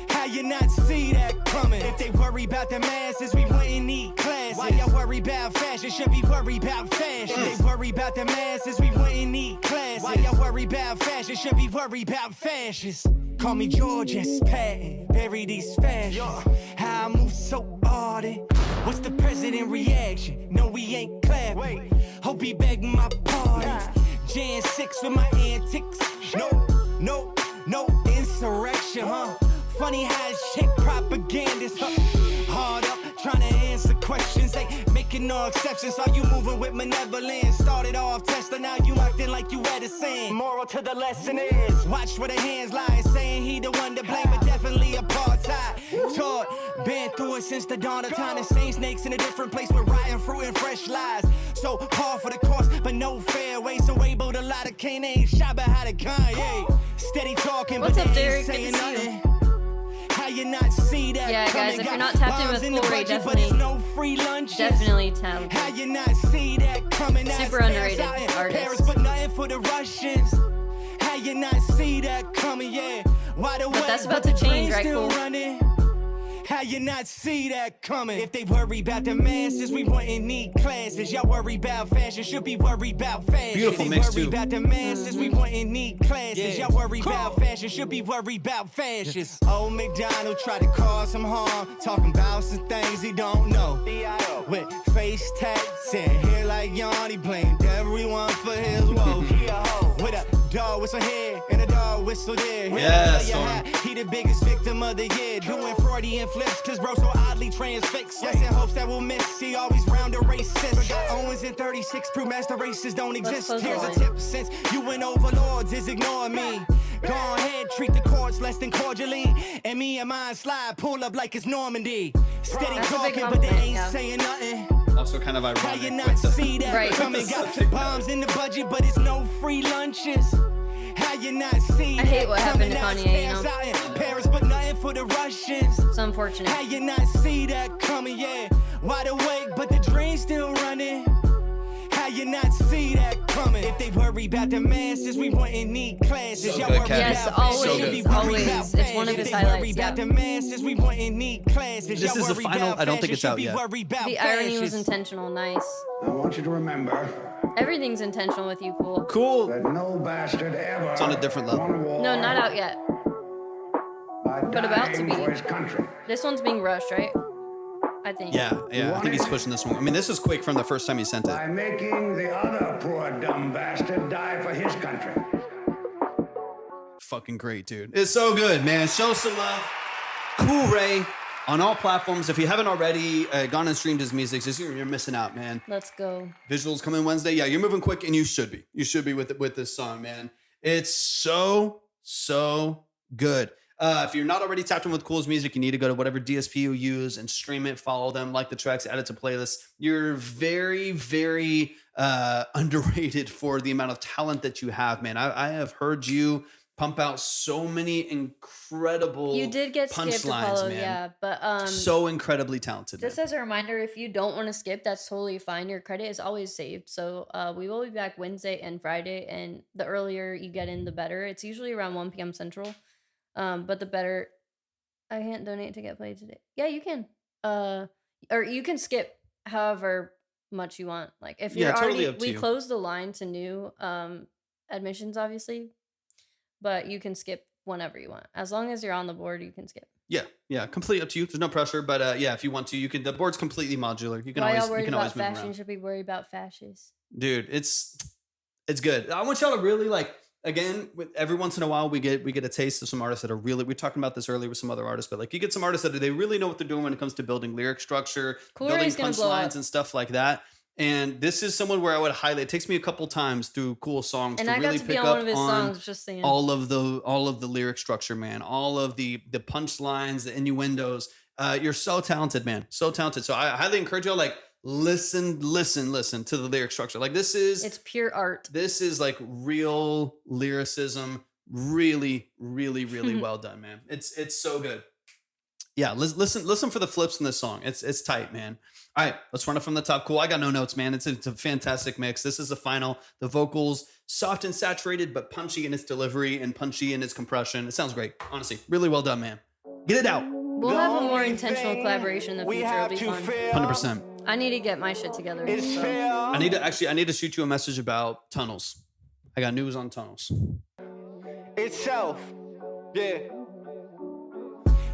How you not see that coming? If they worry about the masses, we wouldn't need classes. Why y'all worry about fashion? Should be worried about fashion. If they worry about the masses, we wouldn't need classes. Why y'all worry about fashion? Should be worried about fashions. Call me George S. Patton, bury these fashions. How I move so ardent. What's the president reaction? No, we ain't clapping. Hope he begging my pardon. Jan 6 with my antics. No insurrection, huh? Funny how it's chick propagandist, huh? Hard up, trying to answer questions. Ain't making no exceptions. Are you moving with malevolence? Started off Tesla, now you acting like you at a sin. Moral to the lesson is, watch where the hands lie. Saying he the one to blame, but definitely apartheid. Taught, been through it since the dawn of time. The same snakes in a different place with rotten fruit and fresh lies. So par for the course, but no fairway. So able to lie to Canaan, shot behind a Kanye. Steady talking, What's but up, they Derek? ain't saying Good to see nothing. you. How How you not see that? Yeah, guys, if you're not tapped in with Corey, definitely tap. How you not see that coming? Super underrated artist. But nothing for the Russians. How you not see that coming? Yeah. Why the But that's about to change, right? Cool. How you not see that coming? If they worry about the masses, we wouldn't need classes. Y'all worry about fashion, should be worried about fashion. Beautiful if they mix worry too. about the masses, we wouldn't need classes. Y'all worry about fashion, should be worried about fashions. Old McDonald tried to cause some harm, talking about some things he don't know. With face tats and hair like Yanni, blamed everyone for his woes. With a dog whistle here and a dog whistle there. Yes, He the biggest victim of the year, doing Freudian flips, cause bro so oddly transfixed. Yes, in hopes that we'll miss, he always round a racist. Forgot Owens in 36, prove master races don't exist. Here's a tip, since you and overlords is ignoring me. Go ahead, treat the courts less than cordially. And me and mine slide, pull up like it's Normandy. Steady talking, but they ain't saying nothing. Also kind of How you ironic. not see that? Right. Coming, got bombs in the budget, but it's no free lunches. How you not see I hate what happened to Kanye, you know? Paris, but nothing for the Russians. It's unfortunate. How you not see that coming? Yeah, wide awake, but the dream's still running. How you not see that coming? If they worry about the masses, we wouldn't need classes. So Y'all good, worry Kevin. Yes, about always, fashion, should be worried always. about It's one of fashion. his If they highlights, worry yeah. about the masses, we wouldn't need classes. This Y'all is the worry final. about I don't think fashion, it's out should be yet. worried about The irony was fashions. intentional. Nice. I want you to remember Everything's intentional with you, Cool. Cool. that no bastard ever It's on a different level. won a war No, not out yet. by but about to dying be. for his country. This one's being rushed, right? I think. Yeah. I think he's pushing this one. I mean, this is quick from the first time he sent it. By making the other poor dumb bastard die for his country. Fucking great, dude. It's so good, man. Show some love. Cool Ray on all platforms. If you haven't already gone and streamed his music, just you're missing out, man. Let's go. Visuals coming Wednesday. Yeah, you're moving quick, and you should be. You should be with this song, man. It's so good. If you're not already tapped in with Cool's music, you need to go to whatever DSP you use and stream it, follow them, like the tracks, add it to playlists. You're very underrated for the amount of talent that you have, man. I have heard you pump out so many incredible You did get skipped, punchlines, Apollo, man. yeah. But So incredibly talented, just man. as a reminder, if you don't want to skip, that's totally fine. Your credit is always saved. So we will be back Wednesday and Friday, and the earlier you get in, the better. It's usually around 1 p.m. Central. But the better. I can't donate to get played today. Yeah, you can. Or you can skip however much you want. Like if you're Yeah, totally already, up to we you. closed the line to new admissions, obviously, but you can skip whenever you want. As long as you're on the board, you can skip. Yeah, completely up to you. There's no pressure, but yeah, if you want to, you can. The board's completely modular. You can Why always y'all worried you can about always move fashion? around. Should be worried about fascists. Dude, it's good. I want y'all to really like. Again, every once in a while we get a taste of some artists that are really. We're talking about this earlier with some other artists, but like you get some artists that they really know what they're doing when it comes to building lyric structure, Cool building Ray's gonna blow up. punchlines and stuff like that. And this is someone where I would highlight. It takes me a couple times through Cool songs And to I really got to be pick on up one of his on songs. Just saying. all of the lyric structure, man. All of the punchlines, the innuendos. You're so talented, man. So talented. So I highly encourage y'all like listen to the lyric structure. Like this is It's pure art. this is like real lyricism. Really well done, man. It's so good. Yeah, listen for the flips in this song. It's tight, man. All right, let's run it from the top. Cool. I got no notes, man. It's a fantastic mix. This is the final. The vocals soft and saturated, but punchy in its delivery and punchy in its compression. It sounds great. Honestly, really well done, man. Get it out. We'll have a more intentional collaboration in the future. It'll be fun. 100%. I need to get my shit together. It's so. fair. I need to shoot you a message about tunnels. I got news on tunnels. Itself, yeah.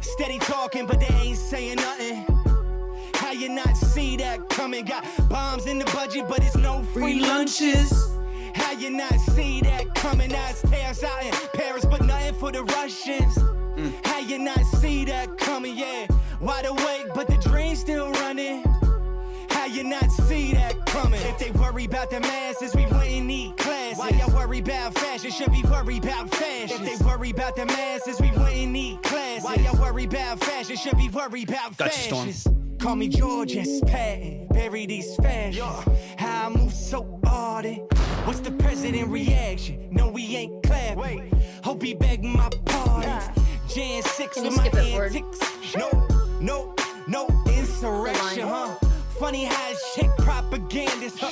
Steady talking, but they ain't saying nothing. How you not see that coming? Got bombs in the budget, but it's no free lunches. How you not see that coming? Now it's tears out in Paris, but nothing for the Russians. How you not see that coming? Yeah, wide awake, but the dream's still running. How you not see that coming? If they worry about the masses, we wouldn't need classes. Why y'all worry about fashion? Should be worried about fashion. If they worry about the masses, we wouldn't need classes. Why y'all worry about fashion? Should be worried about Got you, Storm. fashion. Call me George S. Patton, bury these fashions. How I move so ardent. What's the president reaction? No, we ain't clapping. Hope he begging my pardon. Jan 6 Can you with my skip it forward? antics. No insurrection, huh? Funny how it's chick propagandist, huh?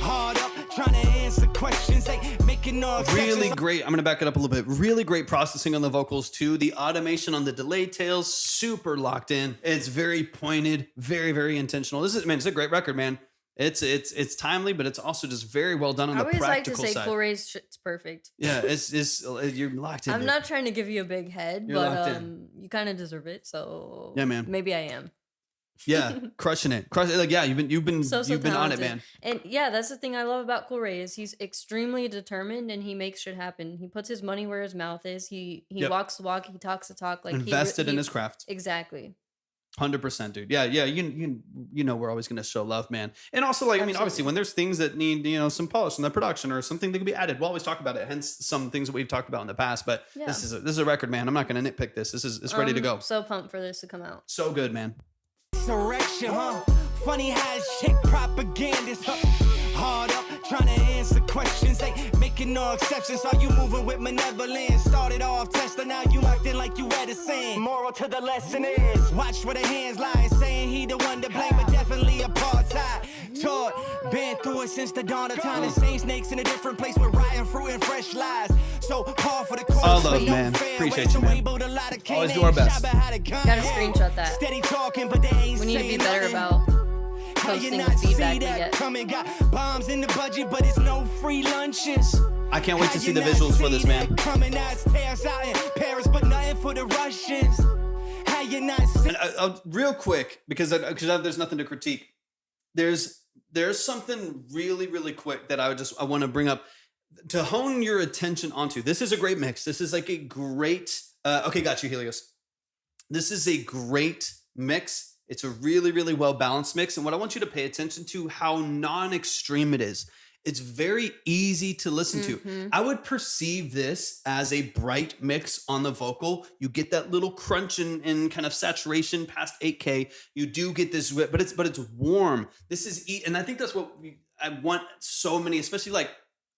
Hard up, trying to answer questions, ain't making no exceptions. Really great. I'm going to back it up a little bit. Really great processing on the vocals too. The automation on the delay tails, super locked in. It's very pointed, very, very intentional. It's a great record, man. It's timely, but it's also just very well done on I the always like to practical say side. Cool Ray's shit's perfect. Yeah, it's you're locked in. I'm not trying to give you a big head, You're locked but in. you kind of deserve it. So Yeah, man. maybe I am. Yeah, crushing it. Like, yeah, you've been So on it, talented. man. And yeah, that's the thing I love about Cool Ray is he's extremely determined and he makes shit happen. He puts his money where his mouth is. He Yep. walks the walk. He talks the talk. Like Invested in his craft. Exactly. 100%, dude. Yeah. You know we're always gonna show love, man. And also, like, I mean, obviously, Absolutely. when there's things that need some polish in the production or something that can be added, we'll always talk about it. Hence, some things that we've talked about in the past. But Yeah. this is a record, man. I'm not gonna nitpick this. It's ready to go. So pumped for this to come out. So good, man. Insurrection, huh? Funny how it's chick propagandist, huh? Hard up, trying to answer questions, ain't making no exceptions. Are you moving with malevolence? Started off testing, now you acting like you reticent. Moral to the lesson is, watch where the hands lie, saying he the one to blame, but definitely apartheid. Taught, been through it since the dawn of time. The same snakes in a different place with rotten fruit and fresh lies. So par for the course. All love, with no man. fair Appreciate ways you, to man. rainbow the light of Always Canaan. do our best. Shabba had a gun. Gotta screenshot that. Steady talking, but they ain't We need to be saying better nothing. about How you posting the not see feedback we that get. coming? Got bombs in the budget, but it's no free lunches. I can't wait to How see you the not visuals for see this, man. that coming? Now it's tears out in Paris, but nothing for the Russians. How you not see? And real quick, because there's nothing to critique. There's something really, really quick that I want to bring up to hone your attention onto. This is a great mix. This is like a great. Okay, got you, Helios. This is a great mix. It's a really, really well balanced mix. And what I want you to pay attention to how non-extreme it is. It's very easy to listen to. I would perceive this as a bright mix on the vocal. You get that little crunch and kind of saturation past 8K. You do get this, but it's warm. This is, and I think that's what I want so many, especially like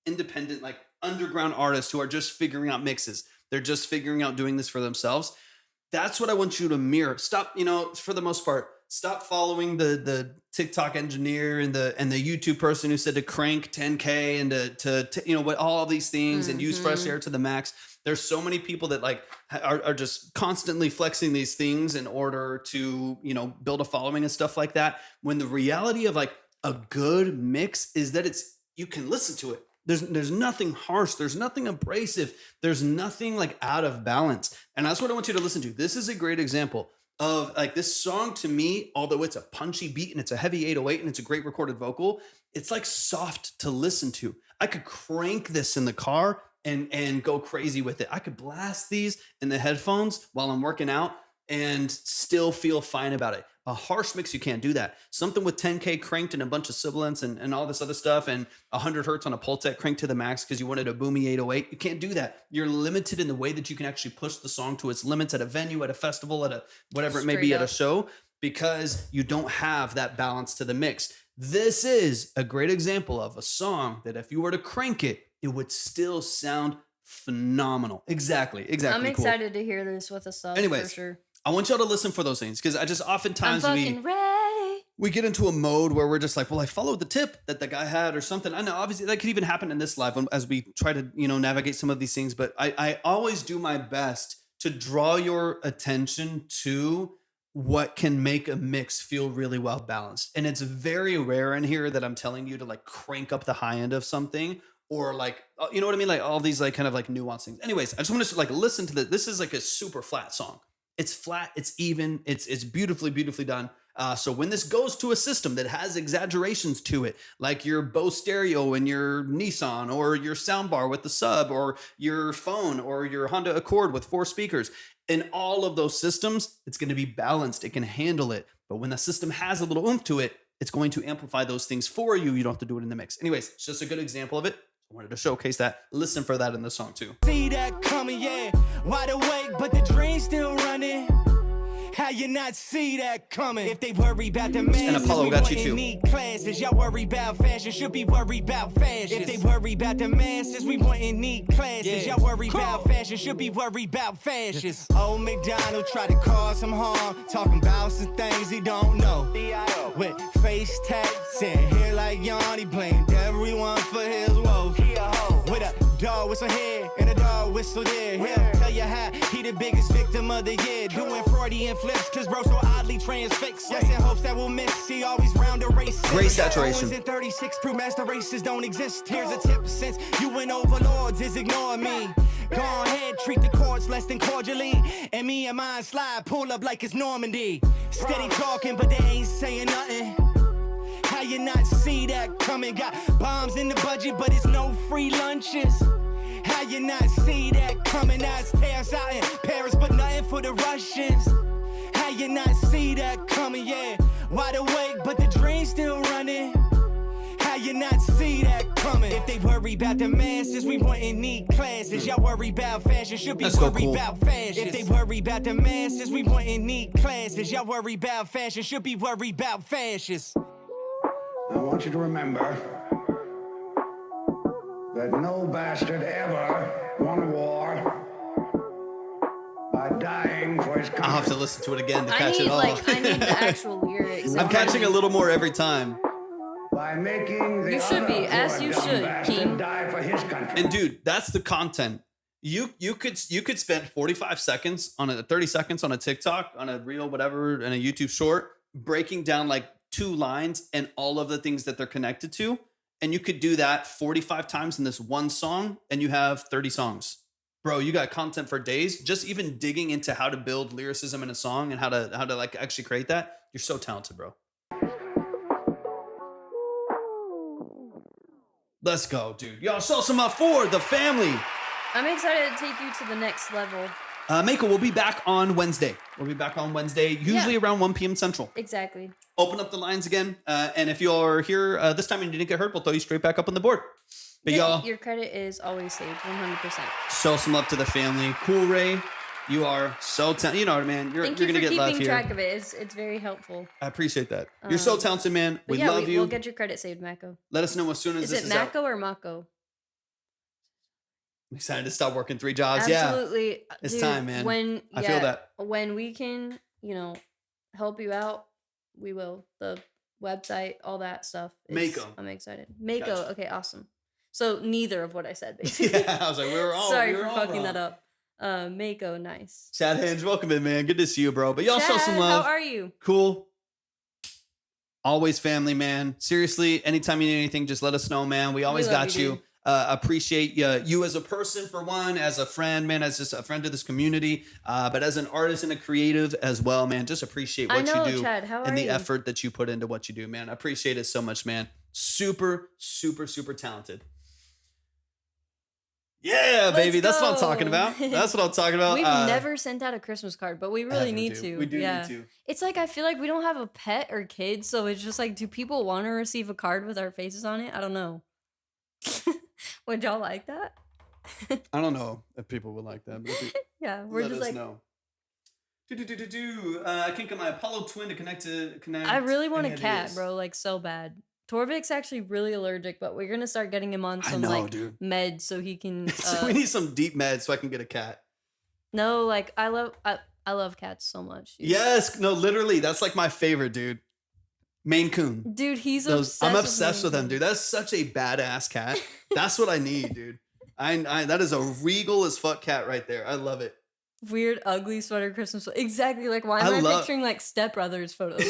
independent, like underground artists who are just figuring out mixes. They're just figuring out doing this for themselves. That's what I want you to mirror. Stop, for the most part, stop following the TikTok engineer and the YouTube person who said to crank 10K and to what all these things and use fresh air to the max. There's so many people that like are just constantly flexing these things in order to, build a following and stuff like that. When the reality of like a good mix is that you can listen to it. There's nothing harsh. There's nothing abrasive. There's nothing like out of balance. And that's what I want you to listen to. This is a great example of like this song to me, although it's a punchy beat and it's a heavy 808 and it's a great recorded vocal, it's like soft to listen to. I could crank this in the car and go crazy with it. I could blast these in the headphones while I'm working out and still feel fine about it. A harsh mix, you can't do that. Something with 10K cranked and a bunch of sibilants and all this other stuff and 100 hertz on a Pultec cranked to the max because you wanted a boomy 808. You can't do that. You're limited in the way that you can actually push the song to its limits at a venue, at a festival, at a whatever it may be, Straight at a up. show, because you don't have that balance to the mix. This is a great example of a song that if you were to crank it, it would still sound phenomenal. Exactly. I'm Cool. excited to hear this with a sub Anyways, for sure. I want y'all to listen for those things because I just I'm oftentimes fucking ready. we get into a mode where we're just like, well, I followed the tip that the guy had or something. I know obviously that could even happen in this live as we try to, navigate some of these things, but I always do my best to draw your attention to what can make a mix feel really well balanced. And it's very rare in here that I'm telling you to like crank up the high end of something or like, you know what I mean? Like all these like kind of like nuanced things. Anyways, I just want to like listen to this is like a super flat song. It's flat, it's even, it's beautifully, beautifully done. So when this goes to a system that has exaggerations to it, like your Bose stereo and your Nissan or your soundbar with the sub or your phone or your Honda Accord with 4 speakers, in all of those systems, it's going to be balanced. It can handle it. But when the system has a little oomph to it, it's going to amplify those things for you. You don't have to do it in the mix. Anyways, it's just a good example of it. I wanted to showcase that. Listen for that in the song too. See that coming, yeah. Wide awake, but the dream's still running. How you not see that coming? If they worry about the masses, Apollo we got you wouldn't too. need classes. Y'all worry about fashion, should be worried about fashion. If they worry about the masses, we wouldn't need classes. Y'all worry about fashion, should be worried about fascists. Old McDonald tried to cause some harm, talking about some things he don't know. With face tats and hair like Yanni, blamed everyone for his woes. With a dog whistle here and a dog whistle there. He'll tell you how he the biggest victim of the year. Doing Freudian flips, cause bro so oddly transfixed. Yes, in hopes that we'll miss. He always round a race. Great saturation. 36 prove master races don't exist. Here's a tip, since you and overlords is ignoring me. Go ahead, treat the courts less than cordially. And me and mine slide, pull up like it's Normandy. Steady talking, but they ain't saying nothing. How you not see that coming? Got bombs in the budget, but it's no free lunches. How you not see that coming? Now it's tears out in Paris, but nothing for the Russians. How you not see that coming? Yeah, wide awake, but the dream's still running. How you not see that coming? If they worry about the masses, we wouldn't need classes. Y'all worry about fashion, should be worried about fashion. If they worry about the masses, we wouldn't need classes. Y'all worry about fashion, should be worried about fascists. I want you to remember that no bastard ever won a war by dying for his country. I'll have to listen to it again to I catch need it all. I need the actual lyrics. I'm catching a little more every time. By making the You should be, other as poor you dumb should, bastard King. die for his country. And dude, that's the content. You could spend 45 seconds on 30 seconds on a TikTok, on a reel, whatever, and a YouTube short, breaking down like 2 lines and all of the things that they're connected to. And you could do that 45 times in this one song, and you have 30 songs. Bro, you got content for days. Just even digging into how to build lyricism in a song and how to like actually create that. You're so talented, bro. Let's go, dude. Y'all show some up for the family. I'm excited to take you to the next level. Mako, we'll be back on Wednesday. Usually around 1 p.m. Central. Exactly. Open up the lines again. And if you're here this time and you didn't get hurt, we'll throw you straight back up on the board. But y'all, Your credit is always saved, 100%. show some love to the family. Cool, Ray. You are so talented. You know what, man. You're Thank going you to for get love keeping here. track of it. It's very helpful. I appreciate that. You're so talented, man. But We love you. We'll get your credit saved, Mako. Let us know as soon as Is this it is out. Mako or Mako? I'm excited to stop working 3 jobs. Absolutely. Yeah. It's Dude, time, man. I feel that. When we can, help you out, we will. The website, all that stuff. Mako. I'm excited. Mako. Gotcha. Okay, awesome. So neither of what I said, basically. Yeah, I was like, Sorry we were for all fucking wrong. that up. Mako, nice. Chad Hinge, welcome in, man. Good to see you, bro. But y'all show some Chad, love. How are you? Cool. Always family, man. Seriously, anytime you need anything, just let us know, man. We always love got you, you. dude. Appreciate you as a person, for one, as a friend, man, as just a friend to this community, but as an artist and a creative as well, man. Just appreciate what I know, you do Chad. How and are the you? effort that you put into what you do, man. I appreciate it so much, man. Super, super, super talented. Yeah, Let's baby. That's what I'm go. talking about. That's what I'm talking about. We've never sent out a Christmas card, but we really ever need do. to. We do yeah. need to. It's like I feel like we don't have a pet or kids, so it's just like, do people want to receive a card with our faces on it? I don't know. Would y'all like that? I don't know if people would like that, but if you Yeah, we're let just us like, know. I can't get my Apollo twin to connect. I really want a and it cat, is. bro, like so bad. Torvik's actually really allergic, but we're gonna start getting him on I some know, like dude. meds so he can. So we need some deep meds so I can get a cat. No, like I love cats so much. Dude. Yes, no, literally, that's like my favorite, dude. Maine Coon. Dude, he's Those, obsessed. I'm obsessed with Maine them, Coon. dude. That's such a badass cat. That's what I need, dude. I that is a regal as fuck cat right there. I love it. Weird, ugly sweater Christmas. Exactly. Like, why I am I love- picturing like Step Brothers photos?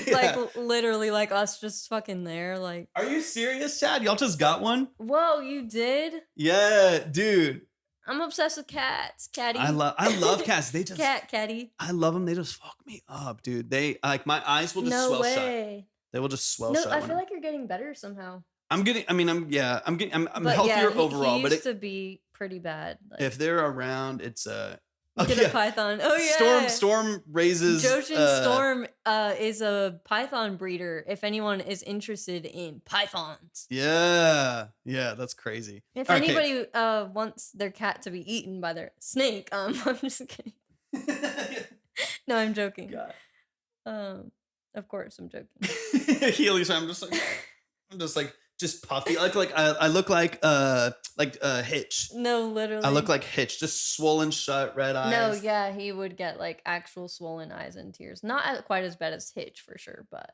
Yeah. Like, literally, like us just fucking there. Like, Are you serious, Chad? Y'all just got one? whoa, you did? Yeah, dude. I'm obsessed with cats. Catty. I love cats. They just Catty. I love them. They just fuck me up, dude. They like my eyes will just No swell shut. way. They will just swell No, shut. I when feel like you're getting better somehow. I'm getting. I mean, I'm But healthier yeah, overall. he But used to be pretty bad. Like, if they're around, it's get a python. Oh yeah. Storm raises. Joshin Storm is a python breeder. If anyone is interested in pythons. Yeah, that's crazy. If Okay. anybody wants their cat to be eaten by their snake, I'm just kidding. No, I'm joking. God. Of course, I'm joking. Healy's. I'm just like puffy. I look like Hitch. No, literally. I look like Hitch, just swollen shut, red eyes. No, yeah, he would get like actual swollen eyes and tears. Not quite as bad as Hitch for sure, but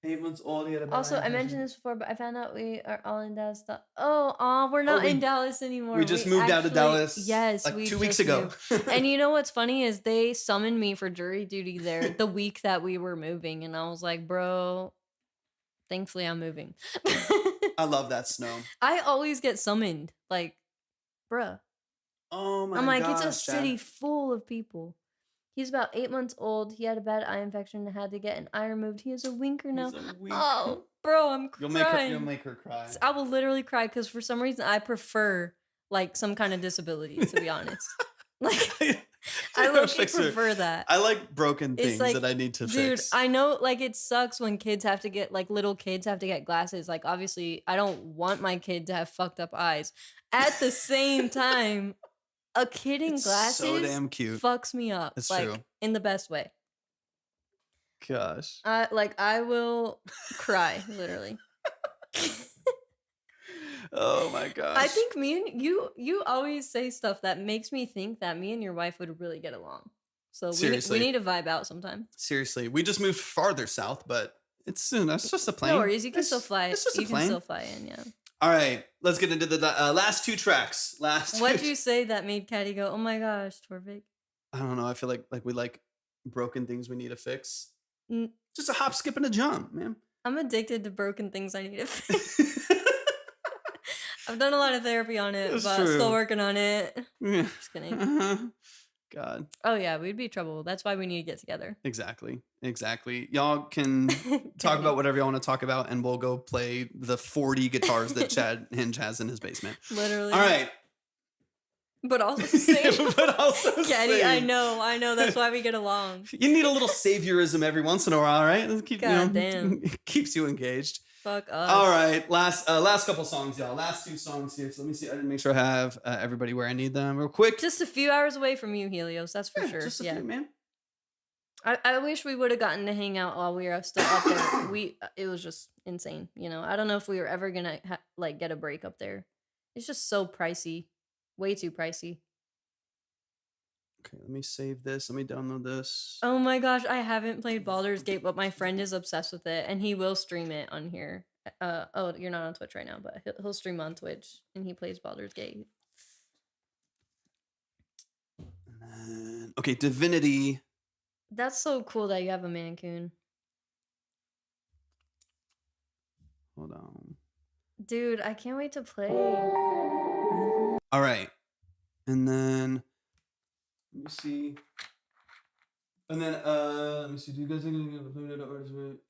8 months old. He had a bad also, eye I infection. mentioned this before, but I found out we are all in Dallas. We're not in Dallas anymore. We just moved out of Dallas. Yes, like we 2 weeks just ago. moved. And you know what's funny is they summoned me for jury duty there the week that we were moving, and I was like, bro, thankfully I'm moving. I love that snow. I always get summoned, like, bruh. Oh my god! I'm like, it's a city full of people. He's about 8 months old. He had a bad eye infection and had to get an eye removed. He has a winker now. Oh, bro, I'm crying. You'll make her cry. I will literally cry because for some reason I prefer like some kind of disability, to be honest. Like I low-key prefer that. I like broken things like, that I need to dude, fix. I know like it sucks when kids have to get like little kids have to get glasses. Like obviously I don't want my kid to have fucked up eyes. At the same time, a kid in glasses so damn cute. Fucks me up. It's like true. in the best way. Gosh. I will cry, literally. Oh my gosh. I think me and you always say stuff that makes me think that me and your wife would really get along. So we need to vibe out sometime. Seriously. We just moved farther south, but it's soon. That's just a plane. No worries, you can still fly. It's just a plane. Can still fly in, yeah. All right, let's get into the last two tracks. What'd you say that made Caddy go, oh my gosh, Torvik? I don't know. I feel like we like broken things we need to fix. Mm. Just a hop, skip, and a jump, man. I'm addicted to broken things I need to fix. I've done a lot of therapy on it, but still working on it. Yeah. Just kidding. God. Oh yeah, we'd be trouble. That's why we need to get together. Exactly. Y'all can talk about whatever y'all want to talk about, and we'll go play the 40 guitars that Chad Hinge has in his basement. Literally. All right. But also sing. Caddy, sing. I know. That's why we get along. You need a little saviorism every once in a while, right? Damn. Keeps you engaged. Fuck us. All right, last couple songs, y'all. Last two songs here. So let me see. I didn't make sure I have everybody where I need them real quick. Just a few hours away from you, Helios. That's for sure. Just a few, man. I wish we would have gotten to hang out while we were still up there. It was just insane. You know, I don't know if we were ever gonna get a break up there. It's just so pricey, way too pricey. Okay, let me save this. Let me download this. Oh my gosh, I haven't played Baldur's Gate, but my friend is obsessed with it, and he will stream it on here. You're not on Twitch right now, but he'll stream on Twitch, and he plays Baldur's Gate. Okay, Divinity. That's so cool that you have a Mancoon. Hold on. Dude, I can't wait to play. All right. And then let me see. And then let me see. Do you guys think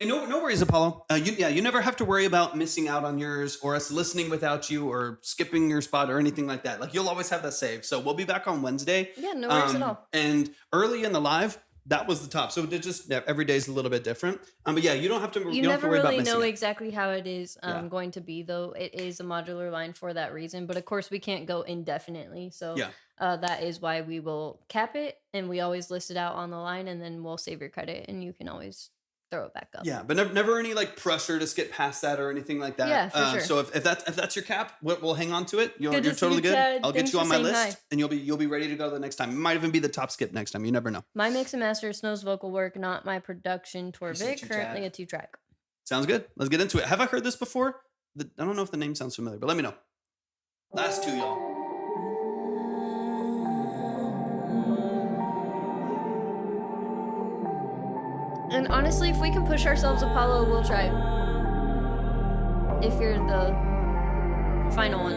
no worries, Apollo. You never have to worry about missing out on yours or us listening without you or skipping your spot or anything like that. Like you'll always have that saved. So we'll be back on Wednesday. Yeah, no worries at all. And early in the live, that was the top. So it just every day is a little bit different. But yeah, you don't have to. You don't have never to worry really about know it. exactly how it is going to be, though. It is a modular line for that reason. But of course, we can't go indefinitely. So that is why we will cap it, and we always list it out on the line, and then we'll save your credit, and you can always throw it back up. Yeah, but never any like pressure to skip past that or anything like that. Yeah, for sure. So if that's your cap, we'll hang on to it. You're Good to totally see you, good. Chad. I'll Thanks get you for on my saying list, hi. and you'll be ready to go the next time. It might even be the top skip next time. You never know. My mix and master, Snow's vocal work, not my production. Torvik, currently a 2-track. Sounds good. Let's get into it. Have I heard this before? I don't know if the name sounds familiar, but let me know. Last two, y'all. And honestly, if we can push ourselves, Apollo, we'll try. If you're the final one.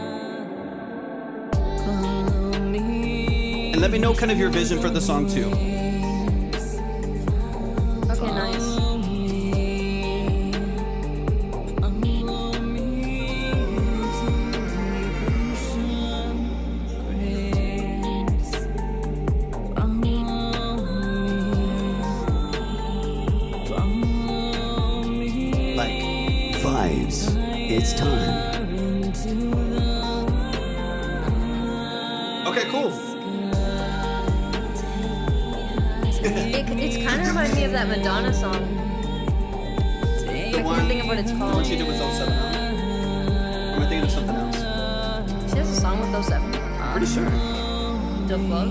And let me know kind of your vision for the song too. Okay, nice. It's time. Okay, cool. It's kind of reminds me of that Madonna song. I can't think of what it's The one called. she did with 07, huh? Or am I thinking of something else? She has a song with 07. Pretty sure. The fuck?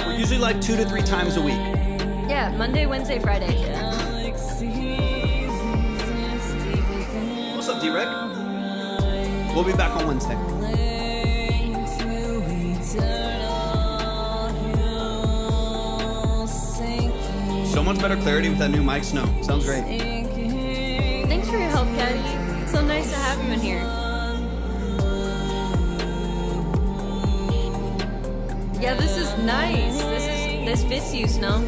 We're usually like 2 to 3 times a week. Yeah, Monday, Wednesday, Friday. What's up, D-Rick? We'll be back on Wednesday. So much better clarity with that new mic, Snow. Sounds great. Thanks for your help, Caddy. It's so nice to have you in here. Yeah, this is nice. This fits you, Snow.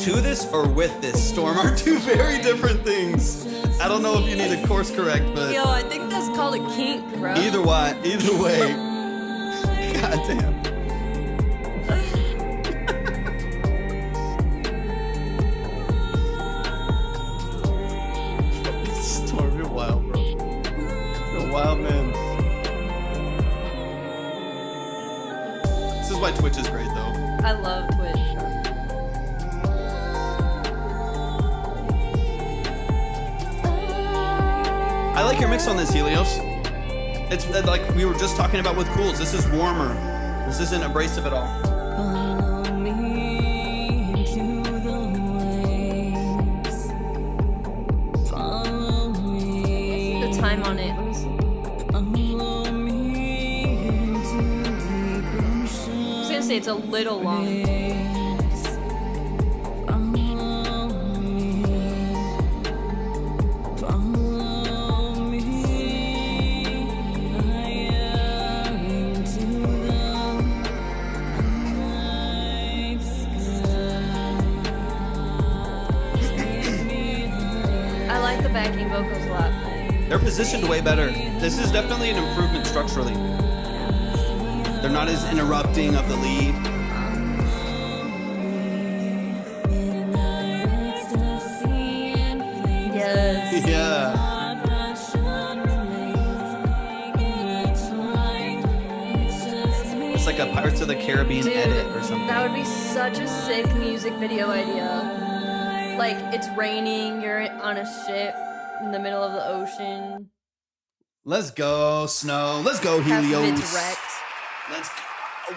To this or with this, Storm, are two very different things. I don't know if you need to course correct, but Yo, I think that's called a kink, bro. either way. God damn. Storm, you're wild, bro. You're a wild man. This is why Twitch is great, though. I love Twitch. I like your mix on this, Helios. It's like we were just talking about with Cools. This is warmer. This isn't abrasive at all. The time on it. Let me see. I was gonna say it's a little long. I like the backing vocals a lot. They're positioned way better. This is definitely an improvement structurally. They're not as interrupting of the lead. Yes. Yeah. It's like a Pirates of the Caribbean Dude, edit or something. that would be such a sick music video idea. Like, it's raining, you're on a ship in the middle of the ocean. Let's go, Snow. Let's go, Half of Helios. it's wrecked. Let's go.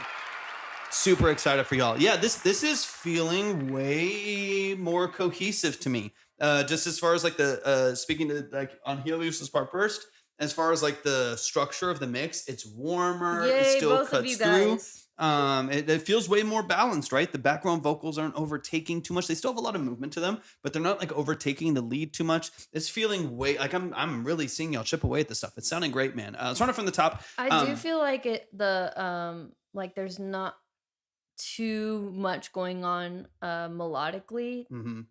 Super excited for y'all. Yeah, this is feeling way more cohesive to me. Just as far as like the speaking to like on Helios's part first, as far as like the structure of the mix, it's warmer. It Yay, still both of cuts you through. guys. It feels way more balanced, right? The background vocals aren't overtaking too much. They still have a lot of movement to them, but they're not like overtaking the lead too much. It's feeling way like I'm really seeing y'all chip away at this stuff. It's sounding great, man. Starting from the top. I do feel like like there's not too much going on melodically Mhm.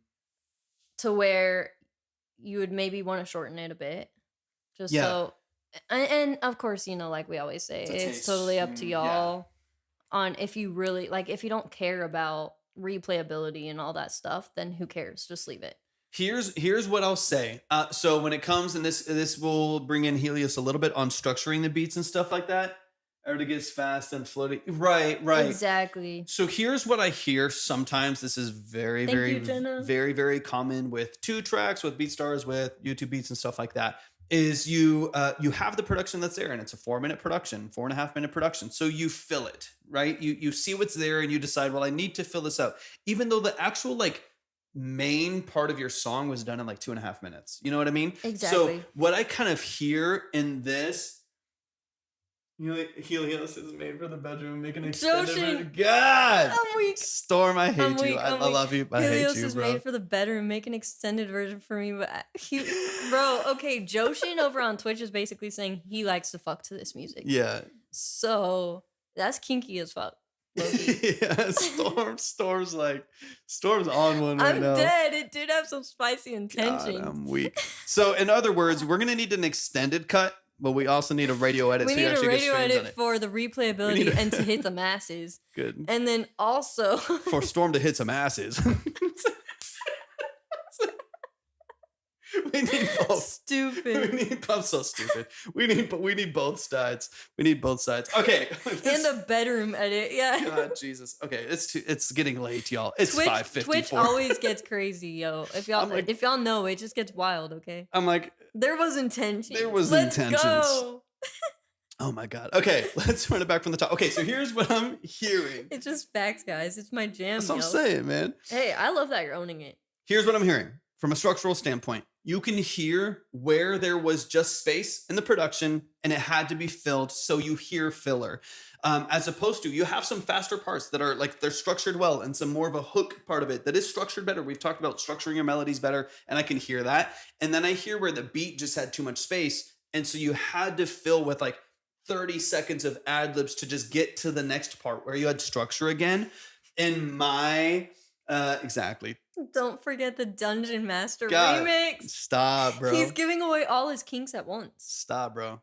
to where you would maybe want to shorten it a bit. Just Yeah. so and of course, like we always say, It's a it's taste. totally up to Yeah. y'all on if you really like if you don't care about replayability and all that stuff, then who cares? Just leave it. Here's what I'll say. So when it comes, and this will bring in Helios a little bit on structuring the beats and stuff like that. Everything gets fast and floating. Right. Exactly. So here's what I hear sometimes. This is very, Thank very, you, Jenna. very, very common with 2 tracks, with BeatStars, with YouTube Beats and stuff like that. Is you have the production that's there, and it's a 4-minute production, 4.5-minute production. So you fill it, right? You see what's there, and you decide, well, I need to fill this out, even though the actual like main part of your song was done in like 2.5 minutes. You know what I mean? Exactly. So what I kind of hear in this. Helios is made for the bedroom. Make an extended Joshin! version. God, I'm weak. Storm, I hate I'm you. weak. I I'm weak. love you. I Helios hate you, is bro. made for the bedroom. Make an extended version for me, but bro, okay. Joshin over on Twitch is basically saying he likes to fuck to this music. Yeah. So that's kinky as fuck. Low-key. Yeah. Storm's on one right I'm now. dead. It did have some spicy God, intention. I'm weak. So in other words, we're gonna need an extended cut but we also need a radio edit. We so you need a actually get radio streams on edit it. for the replayability and to hit the masses. Good. And then also For Storm to hit some asses. We need both. Stupid. I'm so stupid. We need both sides. We need both sides. Okay. In the bedroom edit, yeah. God, Jesus. Okay, it's getting late, y'all. It's Twitch, 5:54. Twitch always gets crazy, yo. If y'all like- if y'all know, it just gets wild. Okay. I'm like, There was intention. There was Let's intentions. Go. oh my God. Okay, let's run it back from the top. Okay, so here's what I'm hearing. It's just facts, guys. It's my jam. That's what I'm yo. saying, man. Hey, I love that you're owning it. Here's what I'm hearing from a structural standpoint. You can hear where there was just space in the production and it had to be filled, so you hear filler. As opposed to, you have some faster parts that are like, they're structured well, and some more of a hook part of it that is structured better. We've talked about structuring your melodies better, and I can hear that. And then I hear where the beat just had too much space, and so you had to fill with like 30 seconds of ad-libs to just get to the next part where you had structure again. In my, exactly. Don't forget the Dungeon Master God, remix. Stop, bro. He's giving away all his kinks at once. Stop, bro.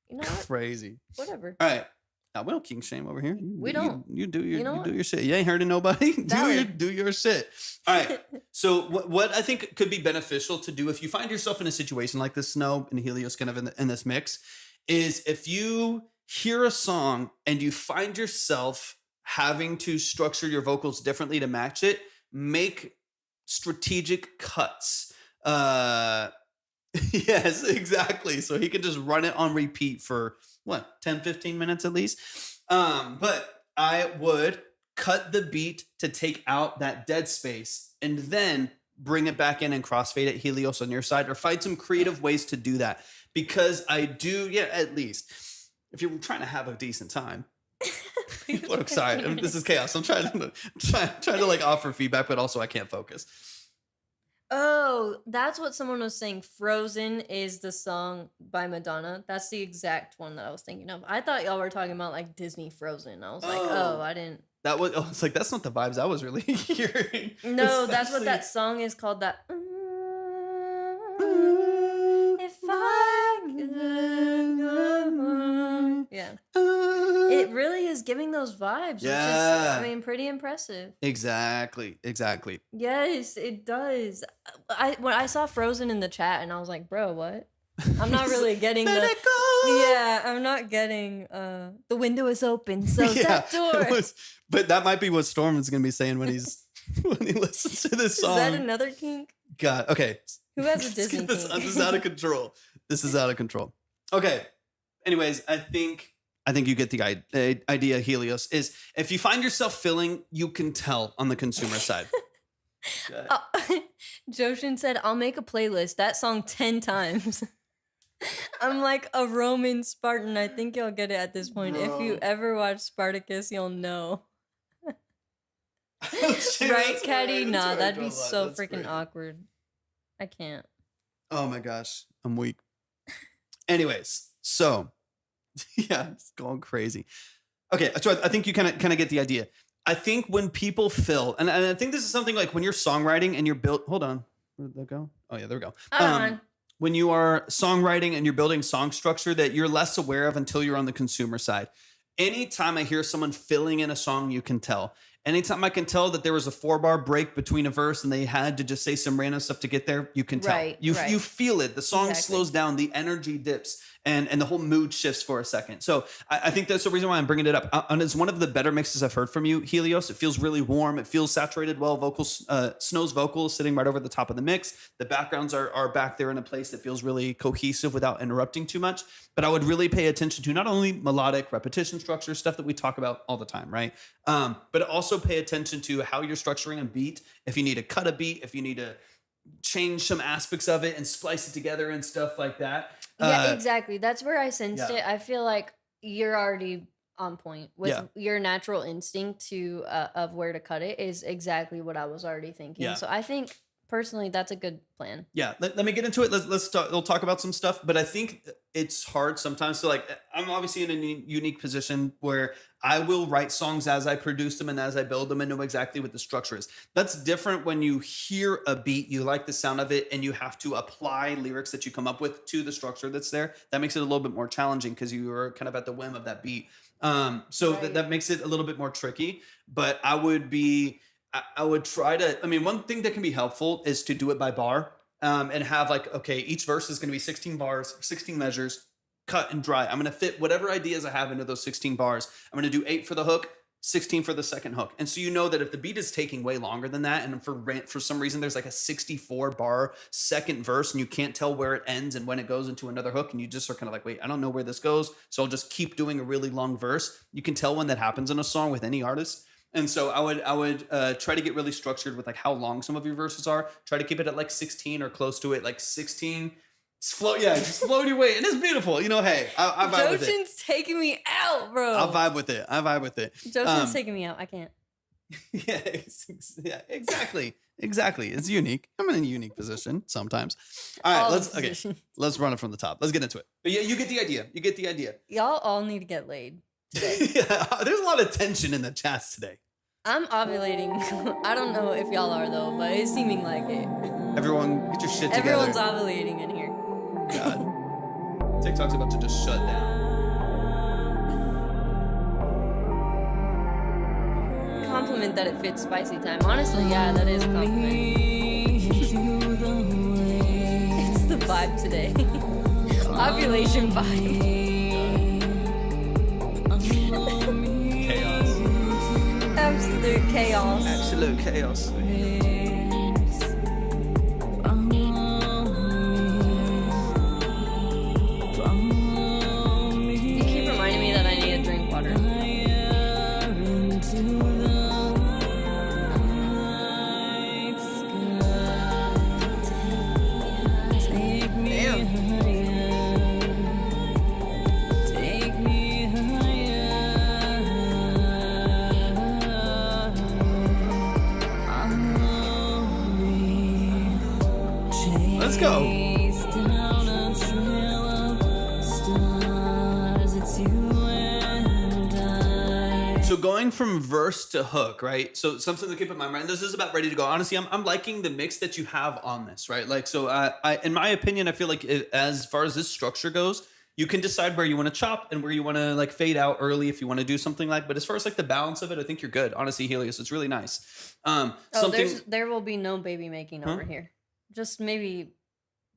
You know what? Crazy. Whatever. All right. Now, we don't king shame over here. We don't. You do your You know you what? do your shit. You ain't hurting nobody. do your shit. All right. So what I think could be beneficial to do if you find yourself in a situation like this, Snow and Helios kind of in this mix, is if you hear a song and you find yourself having to structure your vocals differently to match it, make strategic cuts. Yes, exactly. So he can just run it on repeat for 10, 15 minutes at least. But I would cut the beat to take out that dead space and then bring it back in and crossfade it, Helios, on your side, or find some creative ways to do that. Because I do, at least if you're trying to have a decent time. Look, sorry, this is chaos. I'm trying to like offer feedback, but also I can't focus. Oh, that's what someone was saying. Frozen is the song by Madonna. That's the exact one that I was thinking of. I thought y'all were talking about like Disney Frozen. I was like, oh, I didn't. That was, it's like, that's not the vibes I was really hearing. No, It's that's what actually- that song is called. That. If I could. Yeah. It really is giving those vibes. Which is, I mean, pretty impressive. Exactly. Yes, it does. When I saw Frozen in the chat, and I was like, bro, what? I'm not really getting Let the. it go! Yeah, I'm not getting. The window is open, so that door. But that might be what Storm is going to be saying when he listens to this song. Is that another kink? God. Okay. Who has a Let's Disney get this, kink? this is out of control. This is out of control. Okay. Anyways, I think you get the idea, Helios, is if you find yourself filling, you can tell on the consumer side. Joshin said, I'll make a playlist. That song 10 times. I'm like a Roman Spartan. I think you'll get it at this point. Bro. If you ever watch Spartacus, you'll know. Oh, shit, Right, that's Caddy? right, Nah, that's right, that'd be bro, so that's freaking great. awkward. I can't. Oh my gosh, I'm weak. Anyways, so yeah, it's going crazy. Okay, so I think you kind of get the idea. I think when people fill, and I think this is something like when you're songwriting and you're built. Hold on, where did that go? Oh yeah, there we go. When you are songwriting and you're building song structure that you're less aware of until you're on the consumer side. Anytime I hear someone filling in a song, you can tell. Anytime I can tell that there was a 4-bar break between a verse and they had to just say some random stuff to get there, you can tell. Right, You right. you feel it. The song Exactly. slows down, the energy dips, and the whole mood shifts for a second. So I think that's the reason why I'm bringing it up. And it's one of the better mixes I've heard from you, Helios. It feels really warm. It feels saturated well. Vocals, Snow's vocals sitting right over the top of the mix. The backgrounds are back there in a place that feels really cohesive without interrupting too much. But I would really pay attention to not only melodic repetition structure, stuff that we talk about all the time, right? But also pay attention to how you're structuring a beat. If you need to cut a beat, if you need to change some aspects of it and splice it together and stuff like that. Yeah, exactly. That's where I sensed yeah. it. I feel like you're already on point with Yeah. your natural instinct to of where to cut it is exactly what I was already thinking. Yeah. So I think personally, that's a good plan. Yeah, let me get into it. We'll talk about some stuff, but I think it's hard sometimes to like, I'm obviously in a unique position where I will write songs as I produce them and as I build them and know exactly what the structure is. That's different when you hear a beat, you like the sound of it, and you have to apply lyrics that you come up with to the structure that's there. That makes it a little bit more challenging because you are kind of at the whim of that beat. So Right. that makes it a little bit more tricky, but I would try to, I mean, one thing that can be helpful is to do it by bar, and have like, okay, each verse is going to be 16 bars, 16 measures, cut and dry. I'm going to fit whatever ideas I have into those 16 bars. I'm going to do 8 for the hook, 16 for the second hook. And so you know that if the beat is taking way longer than that, and for some reason there's like a 64 bar second verse and you can't tell where it ends and when it goes into another hook, and you just are kind of like, wait, I don't know where this goes, so I'll just keep doing a really long verse. You can tell when that happens in a song with any artist. And so I would try to get really structured with like how long some of your verses are. Try to keep it at like 16 or close to it, like 16. Just float your way. And it's beautiful. You know, hey, I vibe with it. Joshin's taking me out, bro. I vibe with it. Joshin's taking me out. I can't. Yeah, exactly. Exactly. It's unique. I'm in a unique position sometimes. All right, let's run it from the top. Let's get into it. But yeah, you get the idea. Y'all all need to get laid today. Yeah, there's a lot of tension in the chats today. I'm ovulating. I don't know if y'all are though, but it's seeming like it. Everyone, get your shit together. Everyone's ovulating in here. God. TikTok's about to just shut down. Compliment that it fits spicy time. Honestly, yeah, that is a compliment. It's the vibe today. Ovulation vibe. Absolute chaos. Absolute chaos. You keep reminding me that I need to drink water. Let's go. So going from verse to hook, right? So something to keep in mind, right? This is about ready to go. Honestly, I'm liking the mix that you have on this, right? Like, so I in my opinion, I feel like as far as this structure goes, you can decide where you want to chop and where you want to like fade out early if you want to do something like. But as far as like the balance of it, I think you're good. Honestly, Helios, it's really nice. There will be no baby making over here. Just maybe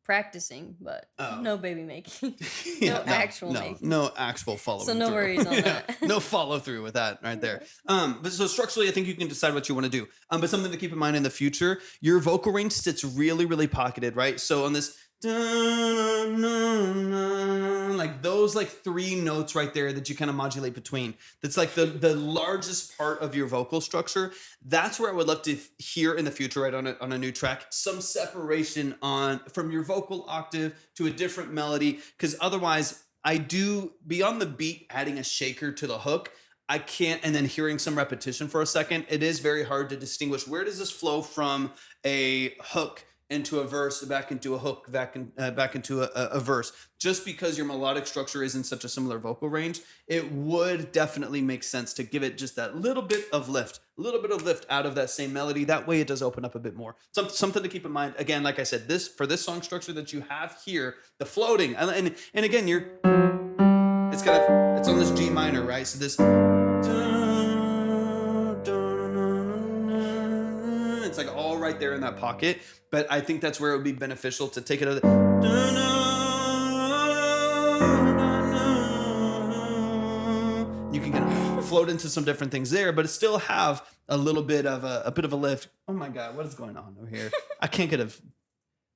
practicing, but no baby making. No actual making. No actual follow. So no worries on that. No follow through with that right there. But so structurally, I think you can decide what you want to do. But something to keep in mind in the future, your vocal range sits really, really pocketed, right? So on this, like those like 3 notes right there that you kind of modulate between, that's like the largest part of your vocal structure. That's where I would love to hear in the future, right, on a new track, some separation from your vocal octave to a different melody, because otherwise I do, beyond the beat adding a shaker to the hook, I can't, and then hearing some repetition for a second, it is very hard to distinguish where does this flow from a hook into a verse, back into a hook, back into a verse. Just because your melodic structure is in such a similar vocal range, it would definitely make sense to give it just that little bit of lift out of that same melody. That way it does open up a bit more. Something to keep in mind. Again, like I said, for this song structure that you have here, the floating, and again, it's on this G minor, right? So this, it's like all right there in that pocket. But I think that's where it would be beneficial to take it out of you can kind of float into some different things there, but still have a little bit of a lift. Oh my God, what is going on over here? I can't get a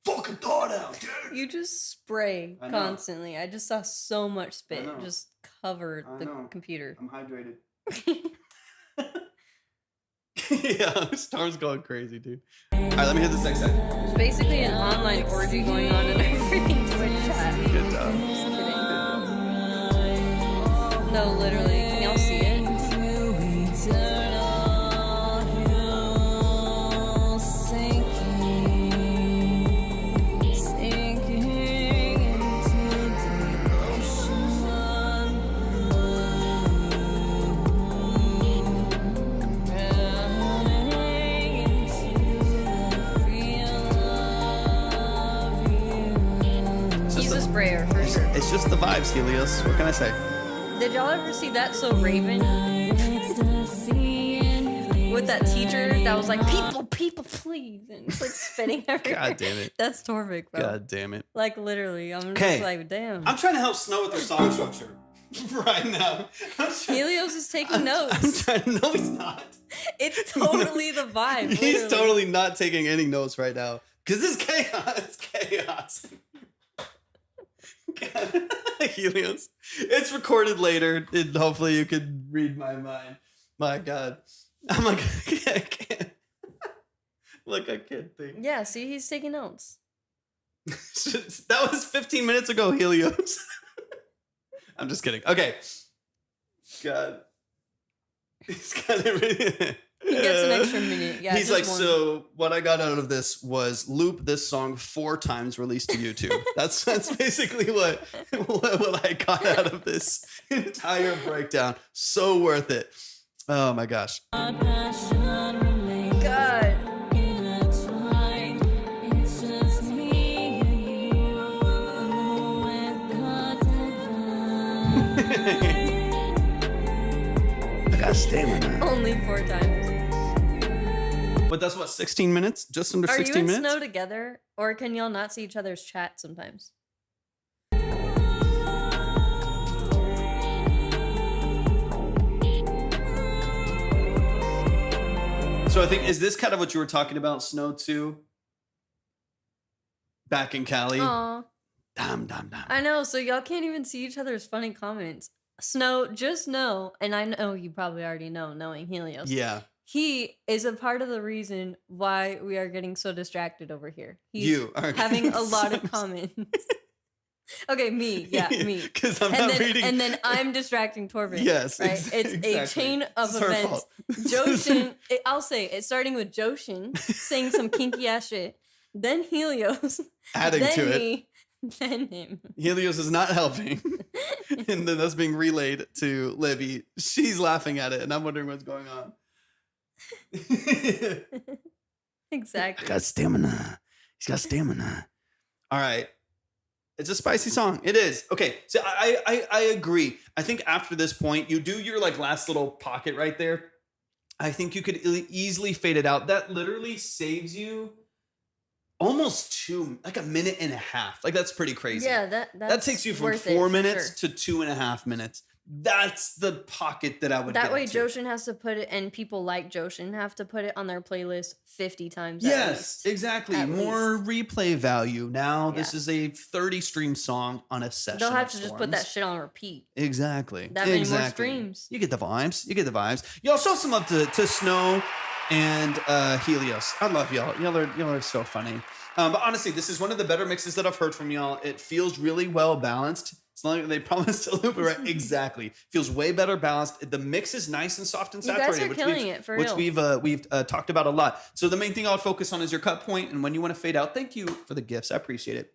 fucking thought out, dude. You just spray constantly. I just saw so much spit just covered the computer. I'm hydrated. Yeah, Star's going crazy, dude. All right, let me hit this next side. There's basically an online orgy going on in our freaking Twitch chat. Good job. Just kidding. No, literally. Can y'all see it? It's just the vibes, Helios. What can I say? Did y'all ever see That So Raven? With that teacher that was like, people, please. And it's like spinning everywhere. God damn it. That's Torvik, bro. God damn it. Like, literally. I'm Okay. just like, damn. I'm trying to help Snow with her song structure right now. Helios is taking notes. No, he's not. It's totally the vibe. He's literally. totally not taking any notes right now. Because this is chaos. It's chaos. God. Helios. It's recorded later. And hopefully you can read my mind. My God. I'm like, I can't. Like, I can't think. Yeah, see, he's taking notes. That was 15 minutes ago, Helios. I'm just kidding. Okay. God. He's kind of really... He gets an extra minute. Yeah, he's just like, one. so what I got out of this was loop this song 4 times, released to YouTube. That's basically what I got out of this entire breakdown. So worth it. Oh my gosh. God. I got stamina. Only 4 times. But that's what, 16 minutes? Just under Are 16 you and minutes? Snow together? Or can y'all not see each other's chat sometimes? So I think, is this kind of what you were talking about, Snow, too? Back in Cali? Aw. Damn. I know, so y'all can't even see each other's funny comments. Snow, just know, and I know you probably already know, knowing Helios. Yeah. He is a part of the reason why we are getting so distracted over here. He's You are having getting a lot so of comments. Okay, me. Yeah, me. Because I'm And not then, reading. and then I'm distracting Torvik. Yes, right? exactly. It's a chain of It's her events. fault. Joshin, I'll say it's starting with Joshin saying some kinky ass shit, then Helios, Adding then to it. me, then him. Helios is not helping. And then that's being relayed to Libby. She's laughing at it, and I'm wondering what's going on. Exactly. Got stamina. He's got stamina. All right. It's a spicy song. It is. Okay. So I agree. I think after this point, you do your like last little pocket right there. I think you could easily fade it out. That literally saves you almost like a minute and a half. Like that's pretty crazy. Yeah, that takes you from worth it, 4 for minutes sure. to 2.5 minutes. That's the pocket that I would That get way to. Joshin has to put it, and people like Joshin have to put it on their playlist 50 times at Yes, least. exactly. At More replay value. Now this Yeah. is a 30 stream song on a session. They'll have of to just put that Storms. shit on repeat. Exactly. That many more Exactly. streams. You get the vibes. You get the vibes. Y'all show some love to Snow and Helios. I love y'all. Y'all are so funny. But honestly, this is one of the better mixes that I've heard from y'all. It feels really well balanced. It's not like they promised to loop it right. Exactly. Feels way better balanced. The mix is nice and soft and You saturated. guys are killing it, for which real. we've talked about a lot. So the main thing I would focus on is your cut point, and when you want to fade out. Thank you for the gifts. I appreciate it.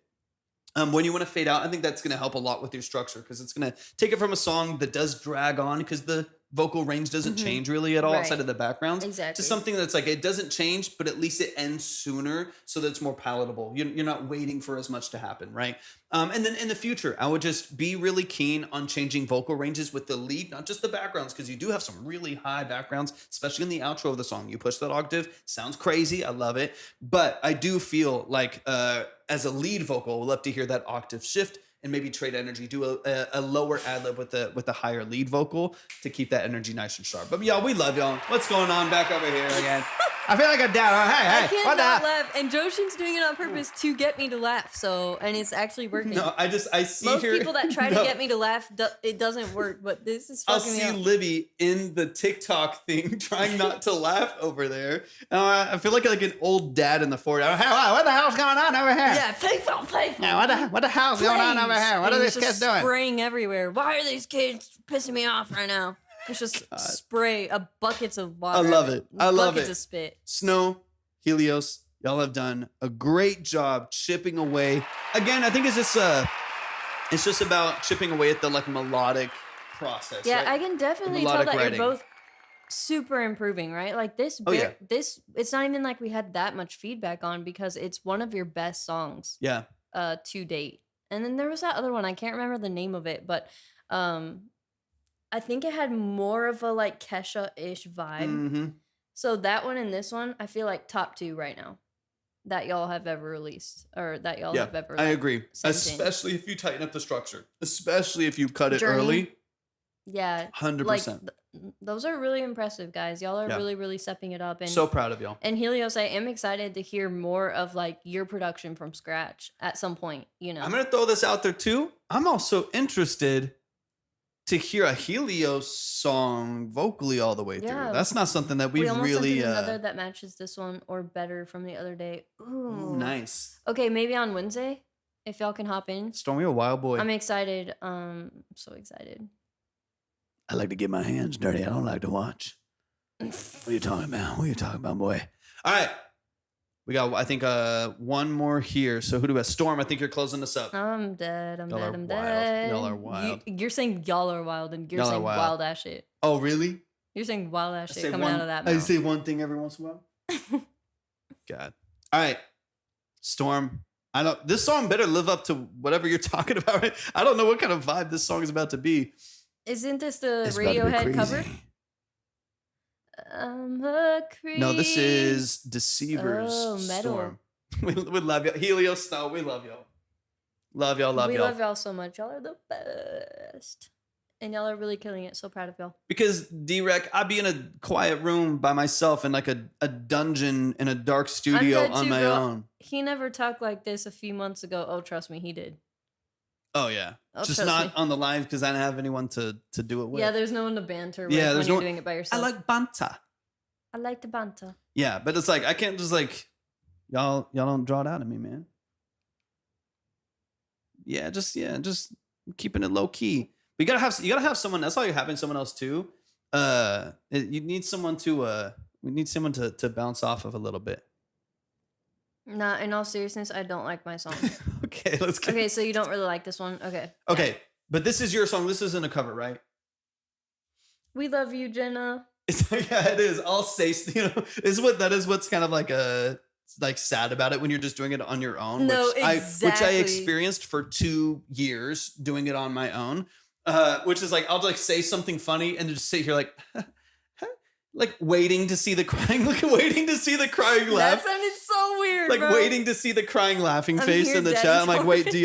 When you want to fade out, I think that's going to help a lot with your structure because it's going to take it from a song that does drag on because the vocal range doesn't change really at all Right. outside of the backgrounds. Exactly. To something that's like, it doesn't change, but at least it ends sooner so that it's more palatable. You're not waiting for as much to happen, right? And then in the future, I would just be really keen on changing vocal ranges with the lead, not just the backgrounds, because you do have some really high backgrounds, especially in the outro of the song. You push that octave, sounds crazy. I love it. But I do feel like as a lead vocal, we'll love to hear that octave shift and maybe trade energy, do a lower ad lib with the higher lead vocal to keep that energy nice and sharp. But y'all, we love y'all. What's going on back over here again? I feel like a dad. Hey, I hey, can't what the not hell? laugh, and Joshin's doing it on purpose to get me to laugh. So, and it's actually working. No, I see Most here. people that try No. to get me to laugh, it doesn't work. But this is I'll fucking me see up. Libby in the TikTok thing trying not to laugh over there. I feel like an old dad in the 40s. Hey, what the hell's going on over here? Yeah, playful. Yeah, what the hell's going on over here? What are And these it's kids just doing? spraying everywhere. Why are these kids pissing me off right now? It's just spray buckets of water. I love it. I love buckets it. of spit. Snow, Helios, y'all have done a great job chipping away. Again, I think it's just about chipping away at the like melodic process. Yeah, right? I can definitely tell melodic that writing. you're both super improving, right? Like this, Oh, yeah. this, it's not even like we had that much feedback on because it's one of your best songs Yeah. to date. And then there was that other one. I can't remember the name of it, but I think it had more of a like Kesha-ish vibe. Mm-hmm. So that one and this one, I feel like top 2 right now that y'all have ever released or that y'all have ever. I like, agree. sent in. Especially if you tighten up the structure. Especially if you cut it Journey. early. Yeah, 100%. like those are really impressive, guys. Y'all are really, really stepping it up. And so proud of y'all. And Helios, I am excited to hear more of like your production from scratch at some point. You know, I'm gonna throw this out there too. I'm also interested to hear a Helios song vocally all the way through. Yeah. That's not something that we we've almost really. sent in another that matches this one or better from the other day. Ooh, nice. Okay, maybe on Wednesday if y'all can hop in. Stormy, a wild boy. I'm excited. So excited. I like to get my hands dirty. I don't like to watch. What are you talking about? What are you talking about, boy? All right. We got, I think, one more here. So who do we have? Storm, I think you're closing this up. I'm dead. I'm Y'all dead. are I'm wild. dead. Y'all are wild. You're saying y'all are wild, and you're Y'all are saying wild. wild ass shit. Oh, really? You're saying wild ass I shit say coming one, out of that I mouth. say one thing every once in a while. God. All right. Storm. I don't. This song better live up to whatever you're talking about. I don't know what kind of vibe this song is about to be. Isn't this the It's about to be Radiohead cover? crazy. I'm a creep. No, this is Deceivers. Oh, metal. Storm. We love y'all. Helios Snow, we love y'all. Love y'all, love we y'all. love y'all so much. Y'all are the best. And y'all are really killing it. So proud of y'all. Because D-Rec, I'd be in a quiet room by myself in like a dungeon in a dark studio I'm dead on too, my girl. own. He never talked like this a few months ago. Oh, trust me, he did. Oh yeah. Oh, Just trust not me. on the live because I didn't have anyone to do it with. Yeah, there's no one to banter with Yeah, when there's you're no- doing it by I yourself. like Banta. I like to banter. Yeah, but it's like I can't just like y'all don't draw it out of me, man. Yeah, just keeping it low key. But you gotta have someone. That's why you're having someone else too. You need someone to we need someone to bounce off of a little bit. Nah, in all seriousness, I don't like my song. Okay, let's get Okay, so you don't really like this one. Okay. Okay, but this is your song. This isn't a cover, right? We love you, Jenna. Yeah, it is. I'll say, that is what's kind of like sad about it when you're just doing it on your own. No, which I exactly. experienced for 2 years doing it on my own. Which is like I'll like say something funny and just sit here like like waiting to see the crying, waiting to see the crying That laugh. sounded so weird, Like bro. waiting to see the crying laughing I'm face here in the dead chat. I'm like, wait, torn. do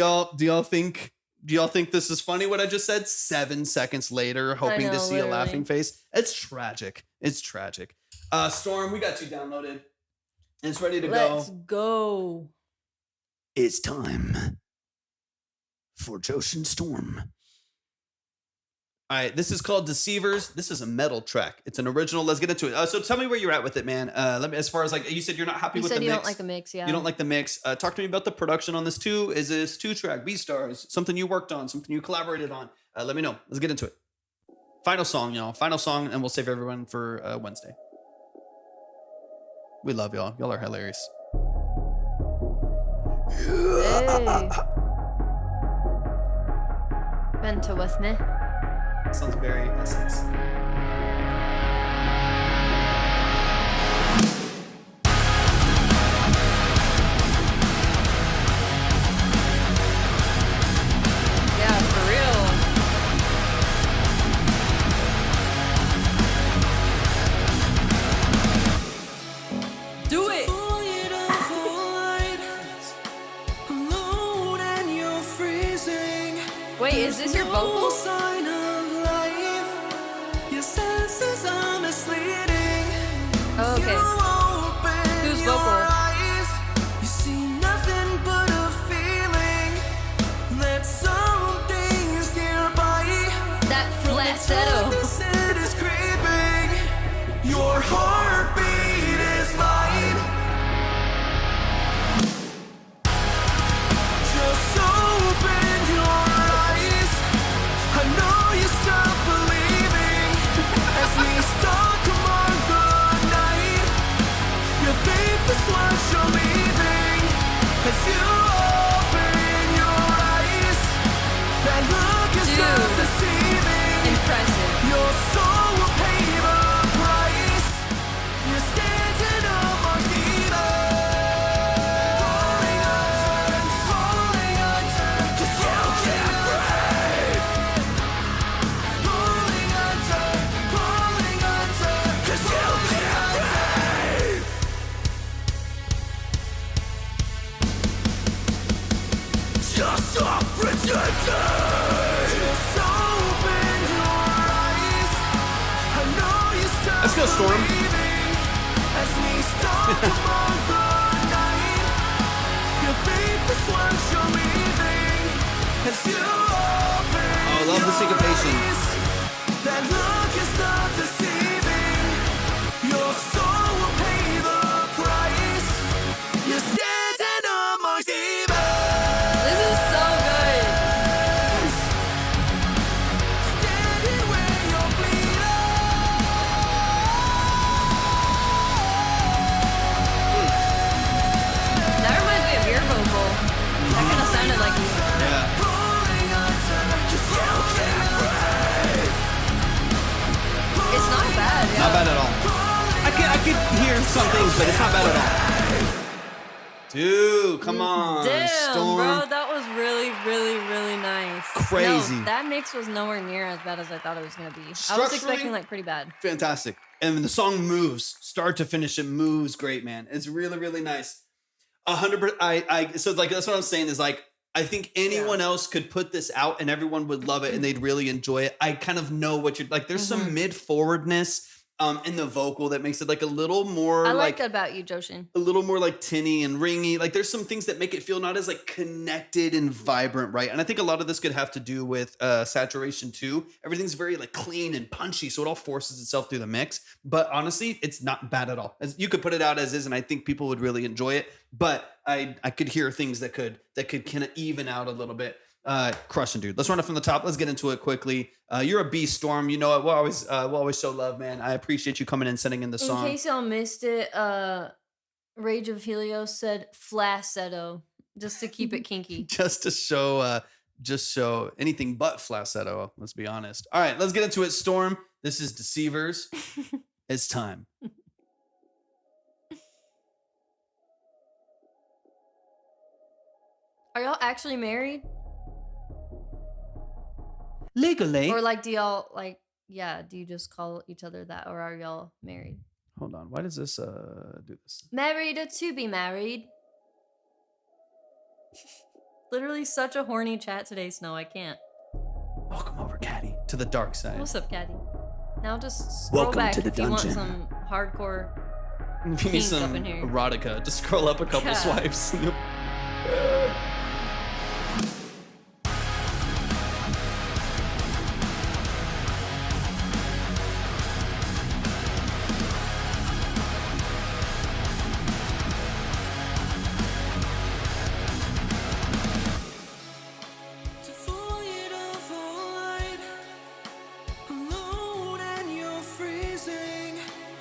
y'all think this is funny what I just said? 7 seconds later, hoping to know, see literally. a laughing face. It's tragic. It's tragic. Storm, we got you downloaded. And it's ready to Let's go. go. It's time for Joshin Storm. All right, this is called Deceivers. This is a metal track. It's an original. Let's get into it. So tell me where you're at with it, man. Let me, as far as like you said, you're not happy You with said the you mix. don't like the mix, yeah. You don't like the mix. Talk to me about the production on this too. Is this 2-track, B-Stars, something you worked on, something you collaborated on? Let me know. Let's get into it. Final song, y'all. Final song, and we'll save everyone for Wednesday. We love y'all. Y'all are hilarious. Hey. Banter with me. Sounds very Essex. Yeah, for real. Do it. Wait, is this your vocals? Oh, okay. Who's vocal? You see nothing but a feeling that something is nearby. That falsetto. It is creeping. Your heartbeat is mine. Just open your eyes. I know Let's go, Storm. Oh, I love the syncopation. That look is not deceiving. Your soul will pay the price. You're standing amongst demons. This is so good. Standing where you're bleeding. That reminds me of your vocal. That kind of sounded like you. Yeah. Pulling on time, 'cause you can't break. It's not bad. Yeah. Not bad at all. I could hear some things, but it's not bad at all. Dude, come on. Damn, Storm. bro, that was really, really, really nice. Crazy. No, that mix was nowhere near as bad as I thought it was gonna be. I was Structurally- expecting like pretty bad. Fantastic. And the song moves, start to finish, it moves great, man. It's really, really nice. 100%. So like, that's what I'm saying is like, I think anyone else could put this out and everyone would love it and they'd really enjoy it. I kind of know what you're like. There's some mid forwardness in the vocal that makes it like a little more I like like that about you, Joshin. a little more like tinny and ringy. Like there's some things that make it feel not as like connected and vibrant, right? And I think a lot of this could have to do with saturation too. Everything's very like clean and punchy, so it all forces itself through the mix. But honestly, it's not bad at all. You could put it out as is, and I think people would really enjoy it. But I could hear things that could kind of even out a little bit. Crushing, dude. Let's run it from the top. Let's get into it quickly. You're a beast, Storm. You know it. We'll always show love, man. I appreciate you coming in, sending in the song. In case y'all missed it, Rage of Helios said flassetto, just to keep it kinky. Just to show anything but falsetto. Let's be honest. All right, let's get into it. Storm. This is Deceivers. It's time. Are y'all actually married? Legally. Or like do y'all like do you just call each other that, or are y'all married? Hold on. Why does this do this? Married or to be married? Literally such a horny chat today, Snow. I can't. Welcome over, Caddy, to the dark side. What's up, Caddy? Now just scroll Welcome back to the if you want dungeon. some hardcore. If you need Kink up some in here. erotica, just scroll up a couple Yeah. swipes. To fall you don't fall alone and you're freezing.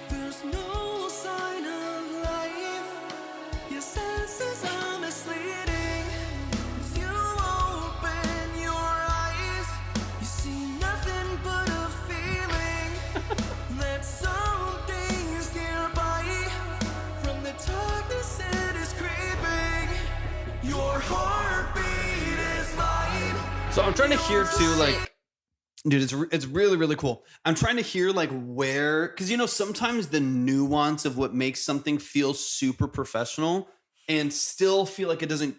There's no sign of life. Your senses are misleading. If you open your eyes, you see nothing but a feeling that something's nearby. From the darkness it is creeping. Your heartbeat is mine. So I'm trying to hear too, like, dude, it's really, really cool. I'm trying to hear like where, because you know, sometimes the nuance of what makes something feel super professional and still feel like it doesn't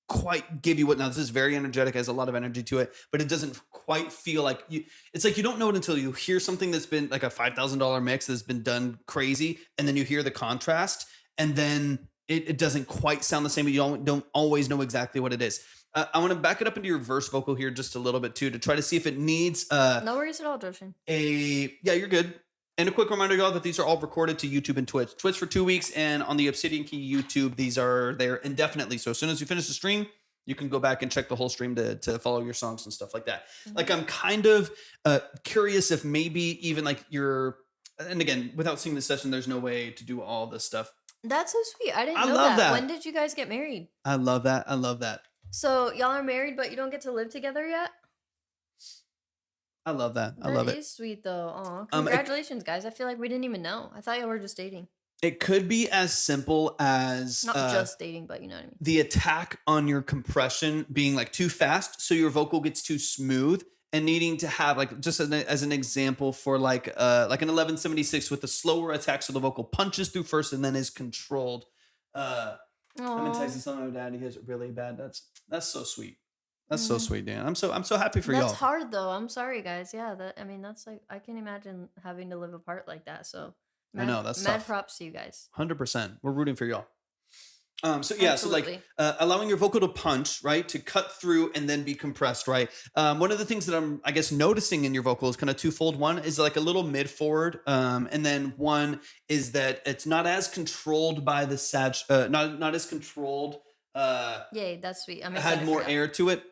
quite give you what. Now this is very energetic, has a lot of energy to it, but it doesn't quite feel like you. It's like you don't know it until you hear something that's been like a $5,000 mix that's been done crazy, and then you hear the contrast, and then it doesn't quite sound the same, but you don't always know exactly what it is. I want to back it up into your verse vocal here just a little bit too, to try to see if it needs No worries at all, Joshin. yeah, you're good. And a quick reminder, y'all, that these are all recorded to YouTube and Twitch. Twitch for 2 weeks, and on the Obsidian Key YouTube, these are there indefinitely. So as soon as you finish the stream, you can go back and check the whole stream to follow your songs and stuff like that. Like, I'm kind of curious if maybe even like and again, without seeing the session, there's no way to do all this stuff. That's so sweet. I didn't I know love that. When did you guys get married? I love that. I love that. So y'all are married, but you don't get to live together yet? I love that. I That love it. is sweet though. Aw, it- congratulations, guys. I feel like we didn't even know. I thought y'all were just dating. It could be as simple as Not just dating, but you know what I mean. the attack on your compression being like too fast, so your vocal gets too smooth, and needing to have like, just as an example for like an 1176 with a slower attack, so the vocal punches through first and then is controlled. I'm Aw. enticing some of my dad. He has it really bad. That's so sweet. That's so sweet, Dan. I'm so happy for That's y'all. hard though. I'm sorry, guys. Yeah, that's like I can imagine having to live a part like that. So I know, that's mad tough. props to you guys. 100%. We're rooting for y'all. So yeah, Absolutely. so like allowing your vocal to punch, right, to cut through and then be compressed, right. One of the things that I'm, I guess, noticing in your vocal is kind of twofold. One is like a little mid forward, and then one is that it's not as controlled by the not as controlled. Yay, that's sweet. I'm Had excited more for that. air to it.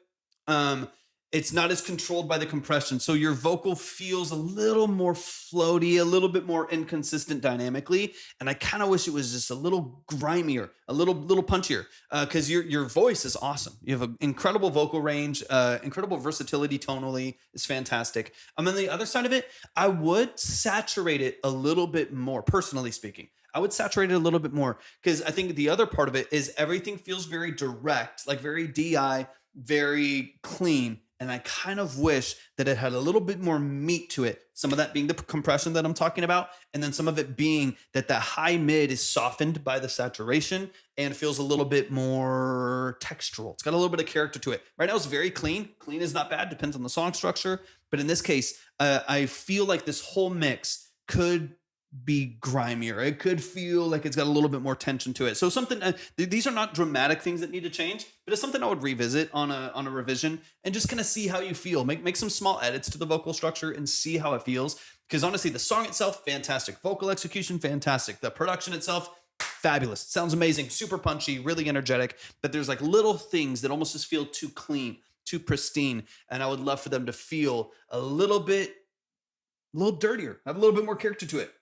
It's not as controlled by the compression. So your vocal feels a little more floaty, a little bit more inconsistent dynamically. And I kind of wish it was just a little grimier, a little punchier, because your voice is awesome. You have an incredible vocal range, incredible versatility tonally. It's fantastic. And then the other side of it, I would saturate it a little bit more, personally speaking. I would saturate it a little bit more because I think the other part of it is everything feels very direct, like very DI, very clean. And I kind of wish that it had a little bit more meat to it. Some of that being the compression that I'm talking about. And then some of it being that the high mid is softened by the saturation and feels a little bit more textural. It's got a little bit of character to it. Right now it's very clean. Clean is not bad, depends on the song structure. But in this case, I feel like this whole mix could be grimier. It could feel like it's got a little bit more tension to it. So something, these are not dramatic things that need to change, but it's something I would revisit on a revision and just kind of see how you feel. Make some small edits to the vocal structure and see how it feels. Because honestly, the song itself, fantastic. Vocal execution, fantastic. The production itself, fabulous. It sounds amazing, super punchy, really energetic. But there's like little things that almost just feel too clean, too pristine. And I would love for them to feel a little dirtier, have a little bit more character to it.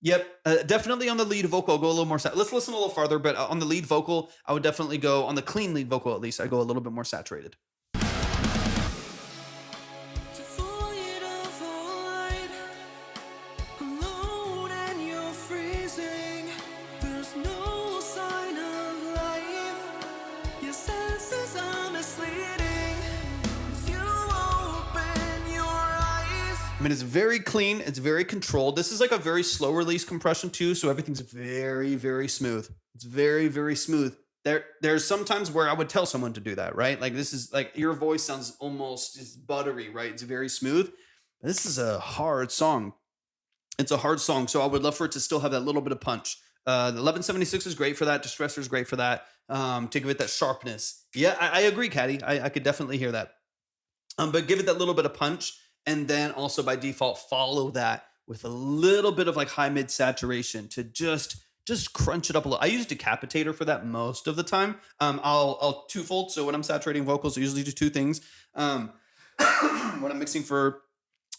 Yep, definitely on the lead vocal, I'll go a little more. Let's listen a little farther, but on the lead vocal, I would definitely go, on the clean lead vocal at least, I go a little bit more saturated. I mean, it's very clean. It's very controlled. This is like a very slow release compression too. So everything's very, very smooth. It's very, very smooth. There's sometimes where I would tell someone to do that, right? Like this is like your voice sounds almost just buttery, right? It's very smooth. This is a hard song. It's a hard song. So I would love for it to still have that little bit of punch. The 1176 is great for that. Distressor is great for that. To give it that sharpness. Yeah, I agree, Caddy. I could definitely hear that. But give it that little bit of punch. And then also by default, follow that with a little bit of like high mid saturation to just crunch it up a little. I use Decapitator for that most of the time. I'll twofold. So when I'm saturating vocals, I usually do two things. When I'm mixing for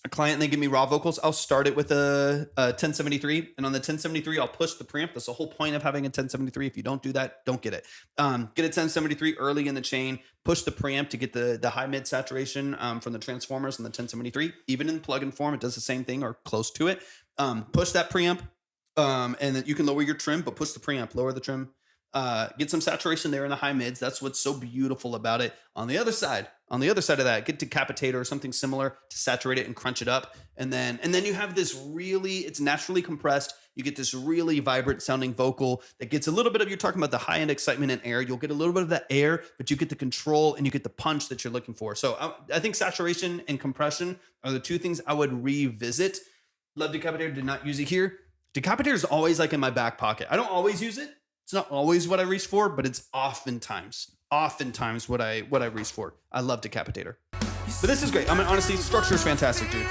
a client and they give me raw vocals, I'll start it with a 1073. And on the 1073, I'll push the preamp. That's the whole point of having a 1073. If you don't do that, don't get it. Get a 1073 early in the chain, push the preamp to get the high mid saturation from the transformers on the 1073. Even in plugin form, it does the same thing or close to it. Push that preamp, and then you can lower your trim, but push the preamp, lower the trim. Get some saturation there in the high mids. That's what's so beautiful about it. On the other side of that, get Decapitator or something similar to saturate it and crunch it up. And then you have this really, it's naturally compressed. You get this really vibrant sounding vocal that gets a little bit of, you're talking about the high end excitement and air. You'll get a little bit of that air, but you get the control and you get the punch that you're looking for. So I think saturation and compression are the two things I would revisit. Love Decapitator, did not use it here. Decapitator is always like in my back pocket. I don't always use it. It's not always what I reach for, but it's oftentimes what I reach for. I love Decapitator. But this is great. I mean, honestly, structure is fantastic, dude.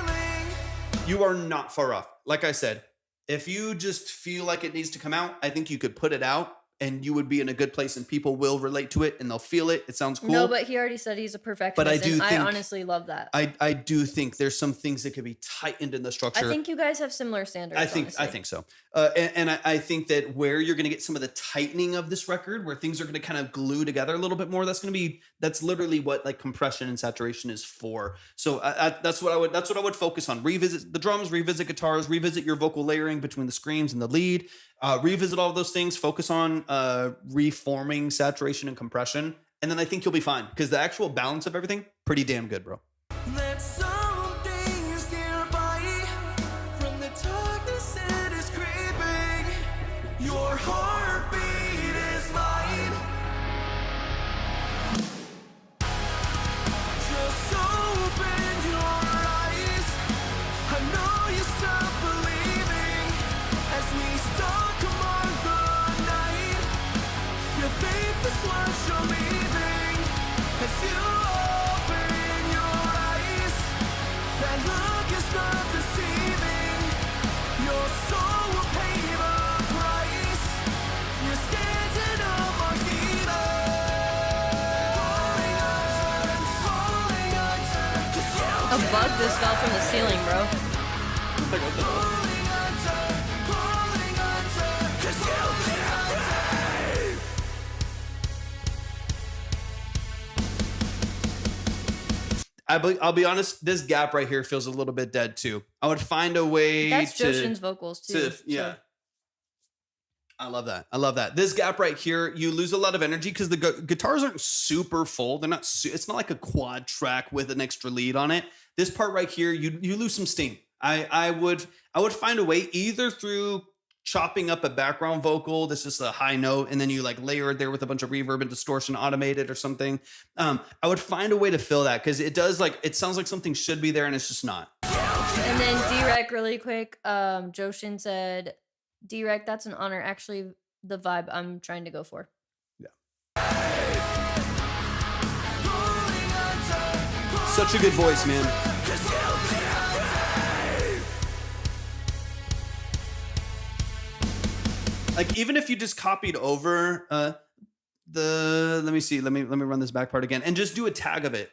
You are not far off. Like I said, if you just feel like it needs to come out, I think you could put it out and you would be in a good place and people will relate to it and they'll feel it. It sounds cool. No, but he already said he's a perfectionist. But I honestly love that. I do think there's some things that could be tightened in the structure. I think you guys have similar standards. I think so. And I think that where you're going to get some of the tightening of this record, where things are going to kind of glue together a little bit more, that's literally what like compression and saturation is for. So that's what I would focus on. Revisit the drums, revisit guitars, revisit your vocal layering between the screams and the lead. Revisit all of those things. Focus on reforming saturation and compression, and then I think you'll be fine because the actual balance of everything, pretty damn good, bro. Your heartbeat is mine. A bug just fell from the ceiling, bro. Like, what the hell? I'll be honest, this gap right here feels a little bit dead too. I would find a way That's Joshin's vocals too. Yeah. I love that. I love that. This gap right here, you lose a lot of energy because the guitars aren't super full. They're not. It's not like a quad track with an extra lead on it. This part right here, you lose some steam. I would find a way either through chopping up a background vocal that's just a high note, and then you like layer it there with a bunch of reverb and distortion, automated or something. I would find a way to fill that because it does it sounds like something should be there and it's just not. And then D-Rec really quick. Joshin said, D-Rec, that's an honor. Actually, the vibe I'm trying to go for. Yeah. Such a good voice, man. Like, even if you just copied over let me see, let me run this back part again and just do a tag of it.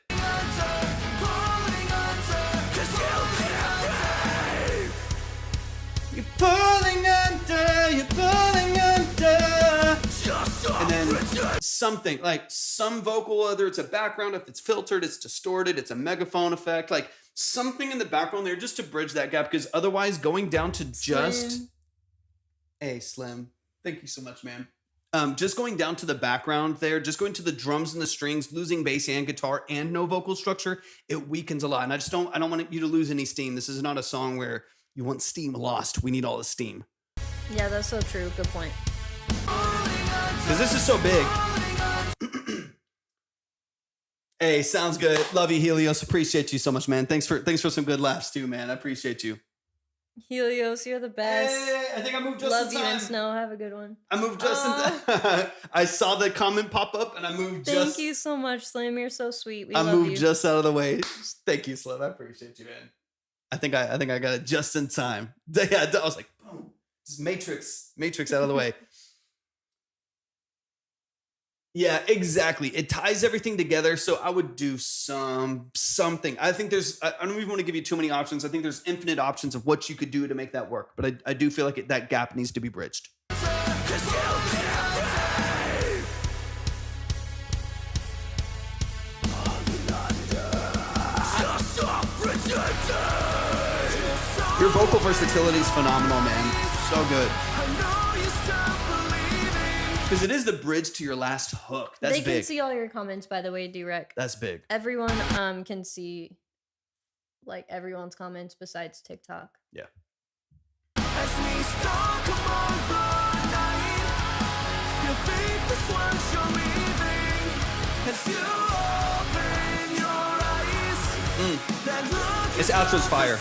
You're pulling under, and then something like some vocal, whether it's a background, if it's filtered, it's distorted, it's a megaphone effect, like something in the background there just to bridge that gap, because otherwise going down to just Hey, Slim. Thank you so much, man. Just going down to the background there, just going to the drums and the strings, losing bass and guitar and no vocal structure, it weakens a lot. And I don't want you to lose any steam. This is not a song where you want steam lost. We need all the steam. Yeah, that's so true. Good point. Because this is so big. Hey, sounds good. Love you, Helios. Appreciate you so much, man. Thanks for some good laughs too, man. I appreciate you. Helios, you're the best. Hey, I think I moved just Love in time. you and Snow. Have a good one. I moved just in time. I saw the comment pop up and I moved just. Thank you so much, Slim. You're so sweet. We I love moved you. just out of the way. Thank you, Slim. I appreciate you, man. I think I got it just in time. Yeah, I was like, boom, just Matrix out of the way. Yeah, exactly. It ties everything together. So I would do something. I think I don't even want to give you too many options. I think there's infinite options of what you could do to make that work. But I do feel like that gap needs to be bridged. Your vocal versatility is phenomenal, man. So good. Because it is the bridge to your last hook. That's big. They can see all your comments, by the way, D-Rec. That's big. Everyone can see like everyone's comments besides TikTok. Yeah. This outro's fire.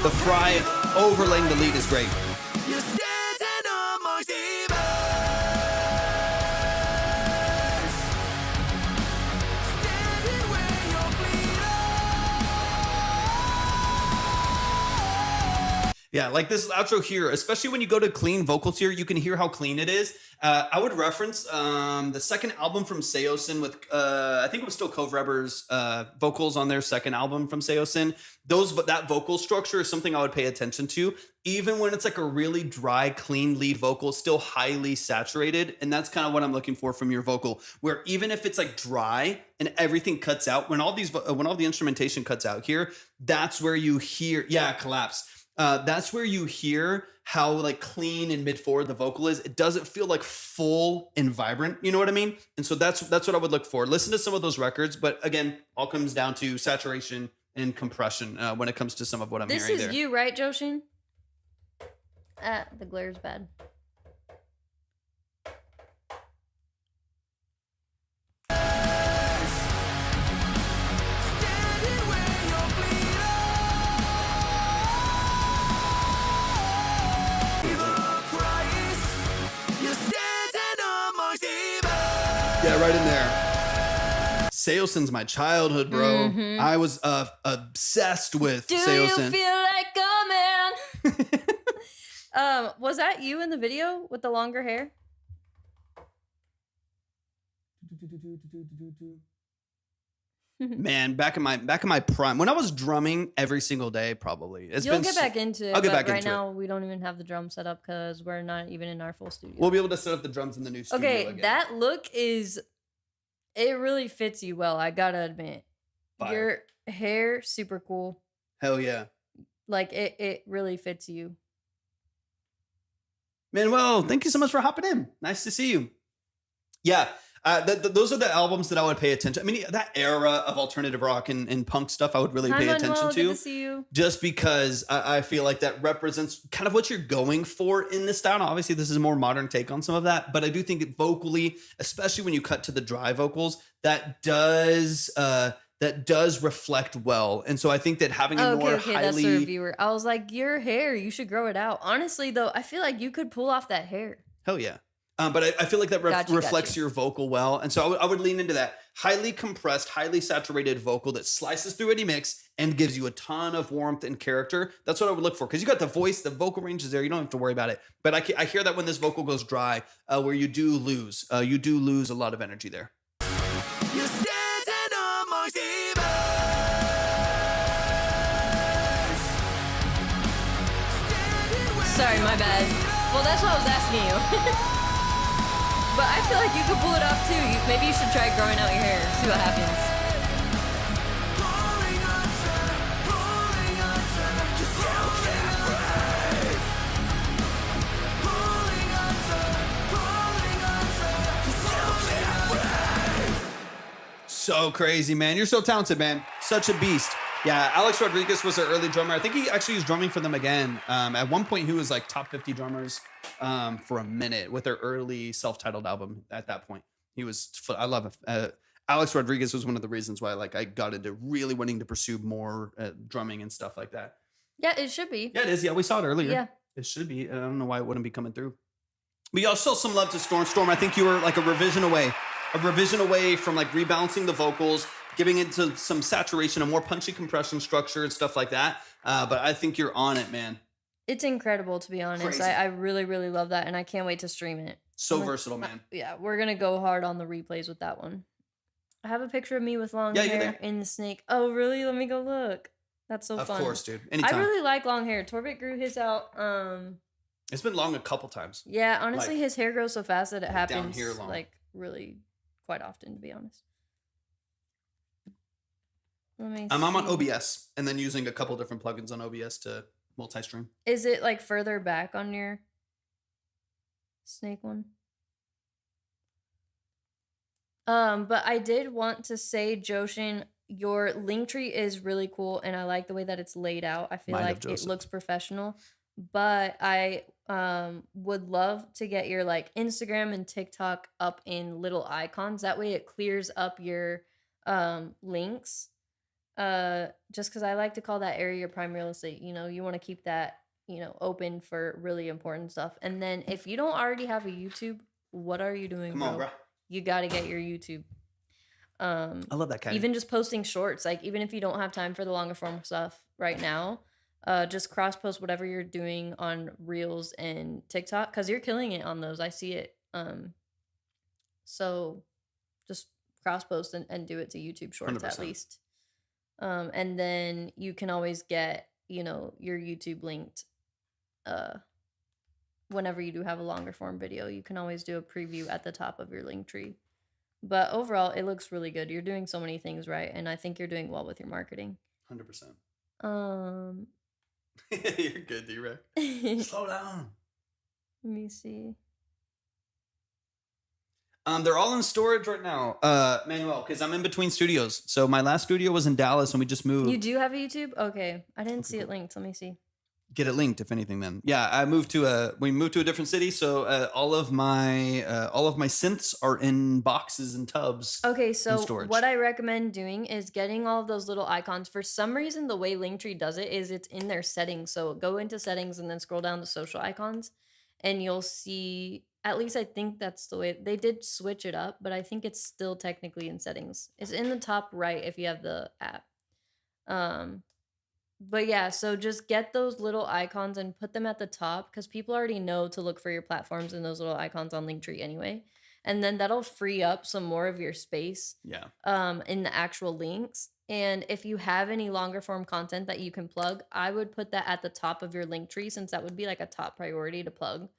The fry overlaying the lead is great. Yeah, like this outro here, especially when you go to clean vocals here, you can hear how clean it is. I would reference the second album from Seosin with, I think it was still Cove Rebber's vocals on their second album from Seosin. That vocal structure is something I would pay attention to, even when it's like a really dry, clean lead vocal, still highly saturated. And that's kind of what I'm looking for from your vocal, where even if it's like dry and everything cuts out, when all the instrumentation cuts out here, that's where you hear, collapse. That's where you hear how like clean and mid forward the vocal is. It doesn't feel like full and vibrant. You know what I mean? And so that's what I would look for. Listen to some of those records, but again, all comes down to saturation and compression when it comes to some of what I'm hearing there. This is you, right, Joshin? The glare's bad. Yeah, right in there. Seosin's my childhood, bro. Mm-hmm. I was obsessed with Seosin. Do you feel like a man? Was that you in the video with the longer hair? Man, back in my prime, when I was drumming every single day, probably. You'll get back into it. I'll get but back right into now, we don't even have the drum set up because we're not even in our full studio. We'll be able to set up the drums in the new studio Okay, again. that look it really fits you well, I gotta admit. Fire. Your hair, super cool. Hell yeah. Like, it really fits you. Manuel, thank you so much for hopping in. Nice to see you. Yeah, those are the albums that I would pay attention. I mean, that era of alternative rock and punk stuff, I would really pay attention to. Good to see you. Just because I feel like that represents kind of what you're going for in this style. Now, obviously, this is a more modern take on some of that, but I do think that vocally, especially when you cut to the dry vocals, that does reflect well. And so I think that having a more okay, that's the reviewer. I was like, your hair, you should grow it out. Honestly, though, I feel like you could pull off that hair. Hell yeah. But I feel like that reflects your vocal well. And so I would lean into that. Highly compressed, highly saturated vocal that slices through any mix and gives you a ton of warmth and character. That's what I would look for. Because you got the voice, the vocal range is there. You don't have to worry about it. But I hear that when this vocal goes dry, where you do lose a lot of energy there. Sorry, my bad. Well, that's what I was asking you. But I feel like you could pull it off too. Maybe you should try growing out your hair. See what happens. So crazy, man. You're so talented, man. Such a beast. Yeah, Alex Rodriguez was their early drummer. I think he actually was drumming for them again. At one point, he was like top 50 drummers for a minute with their early self-titled album. At that point, I love it. Alex Rodriguez was one of the reasons why I got into really wanting to pursue more drumming and stuff like that. Yeah, it should be. Yeah, it is. Yeah, we saw it earlier. Yeah. It should be. I don't know why it wouldn't be coming through. But y'all show some love to Storm. Storm, I think you were like a revision away from like rebalancing the vocals, giving it to some saturation, a more punchy compression structure and stuff like that. But I think you're on it, man. It's incredible, to be honest. I really, really love that, and I can't wait to stream it. So versatile, man. Yeah, we're going to go hard on the replays with that one. I have a picture of me with long hair in the snake. Oh, really? Let me go look. That's so fun. Of course, dude. Anytime. I really like long hair. Torbit grew his out. It's been long a couple times. Yeah, honestly, his hair grows so fast that it happens down here long. like really quite often, to be honest. I'm on OBS and then using a couple different plugins on OBS to multi-stream. Is it like further back on your snake one? But I did want to say, Joshin, your link tree is really cool, and I like the way that it's laid out. I feel like it looks professional. But I would love to get your like Instagram and TikTok up in little icons. That way it clears up your links. Just because I like to call that area your prime real estate. You know, you want to keep that, open for really important stuff. And then if you don't already have a YouTube, what are you doing, Come on, bro. You got to get your YouTube. I love that kind. Even just posting shorts, like even if you don't have time for the longer form stuff right now, just cross post whatever you're doing on Reels and TikTok, because you're killing it on those. I see it. So just cross post and do it to YouTube Shorts 100%. At least. And then you can always get, your YouTube linked. Whenever you do have a longer form video, you can always do a preview at the top of your link tree. But overall, it looks really good. You're doing so many things right, and I think you're doing well with your marketing. 100%. You're good, D-Rex. Slow down. Let me see. They're all in storage right now, Manuel, because I'm in between studios. So my last studio was in Dallas, and we just moved. You do have a YouTube? Okay, I didn't see it linked. Let me see. Get it linked, if anything. Then, yeah, we moved to a different city, so all of my synths are in boxes and tubs. Okay, so what I recommend doing is getting all of those little icons. For some reason, the way Linktree does it is it's in their settings. So go into settings and then scroll down to social icons, and you'll see. At least I think that's the way they did switch it up, but I think it's still technically in settings. It's in the top right if you have the app. But yeah, so just get those little icons and put them at the top, because people already know to look for your platforms and those little icons on Linktree anyway. and then that'll free up some more of your space Yeah. in the actual links. And if you have any longer form content that you can plug, I would put that at the top of your link tree, since that would be like a top priority to plug.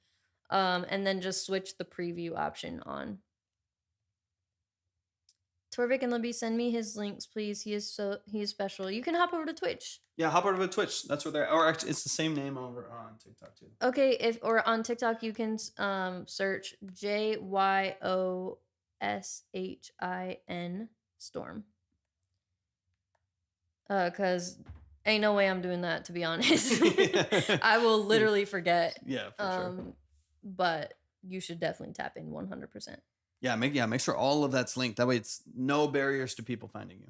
And then just switch the preview option on. Torvik and Libby, send me his links, please. He is special. You can hop over to Twitch. Yeah, hop over to Twitch. That's where they're. Or actually, it's the same name over on TikTok too. Okay, or on TikTok you can search JYOSHIN Storm. Cause ain't no way I'm doing that, to be honest. I will literally forget. Yeah, for sure. But you should definitely tap in 100%. Yeah, make sure all of that's linked. That way it's no barriers to people finding you.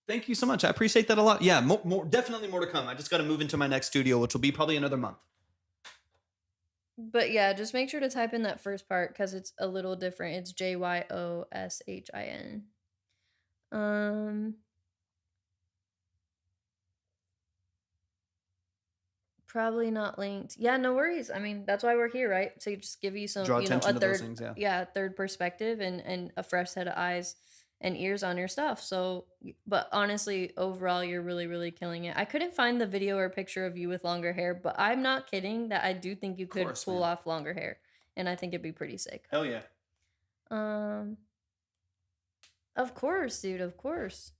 Thank you so much. I appreciate that a lot. Yeah, more definitely more to come. I just got to move into my next studio, which will be probably another month. But yeah, just make sure to type in that first part because it's a little different. It's JYOSHIN. Probably not linked. Yeah, no worries. I mean, that's why we're here, right? To just give you some, Draw you know, attention a to those third, things, yeah. yeah, third perspective and a fresh set of eyes and ears on your stuff. So, but honestly, overall, you're really, really killing it. I couldn't find the video or picture of you with longer hair, but I'm not kidding that I do think you could pull off longer hair, and I think it'd be pretty sick. Hell yeah. Of course, dude. Of course.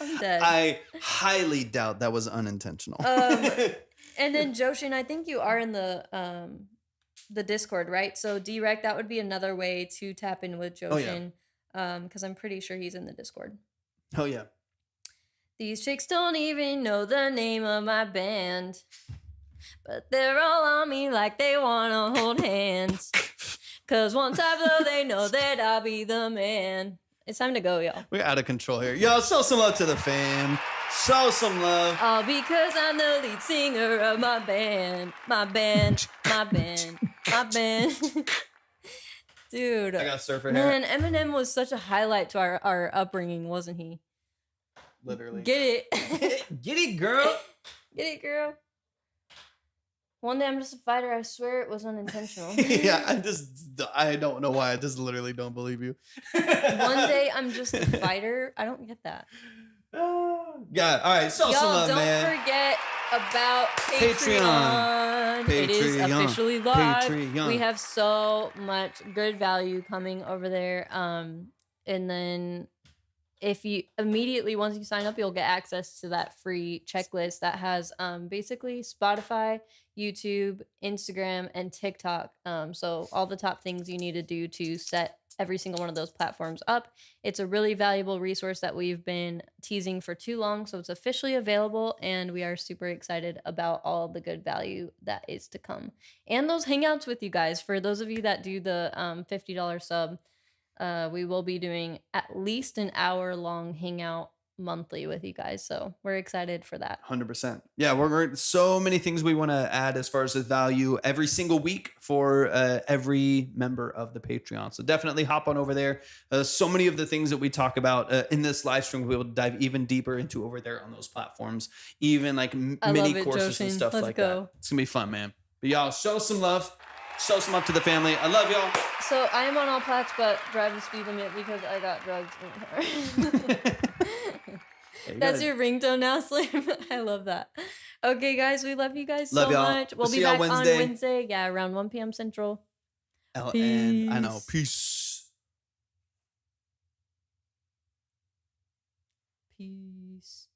I'm dead. I highly doubt that was unintentional. And then Joshin, I think you are in the Discord, right? So direct, that would be another way to tap in with Joshin. Because I'm pretty sure he's in the Discord. Oh yeah. These chicks don't even know the name of my band, but they're all on me like they wanna hold hands. Cause once I blow, they know that I'll be the man. It's time to go, y'all. We're out of control here. Yo, show some love to the fam. Show some love. All because I'm the lead singer of my band. My band. My band. My band. Dude. I got surfer hair. Man, Eminem was such a highlight to our upbringing, wasn't he? Literally. Get it. Get it, girl. Get it, girl. One day I'm just a fighter. I swear it was unintentional. Yeah, I don't know why. I just literally don't believe you. One day I'm just a fighter. I don't get that. Yeah, all right. Show some love, Y'all man. don't forget about Patreon. It is officially live. Patreon. We have so much good value coming over there. And then if you immediately, once you sign up, you'll get access to that free checklist that has basically Spotify, YouTube, Instagram, and TikTok. So all the top things you need to do to set every single one of those platforms up. It's a really valuable resource that we've been teasing for too long. So it's officially available, and we are super excited about all of the good value that is to come. And those hangouts with you guys. For those of you that do the $50 sub, we will be doing at least an hour-long hangout monthly with you guys, so we're excited for that. 100%. Yeah, we're so many things we want to add as far as the value every single week for every member of the Patreon. So definitely hop on over there. So many of the things that we talk about in this live stream, we will dive even deeper into over there on those platforms, even like mini courses and stuff like that. It's gonna be fun, man. But y'all, show some love. Show some love to the family. I love y'all. So I am on all plats, but drive the speed limit because I got drugs in the car. That's your ringtone now, Slim. I love that. Okay, guys, we love you guys so much. We'll be back on Wednesday. Yeah, around 1 p.m. Central. And I know. Peace. Peace.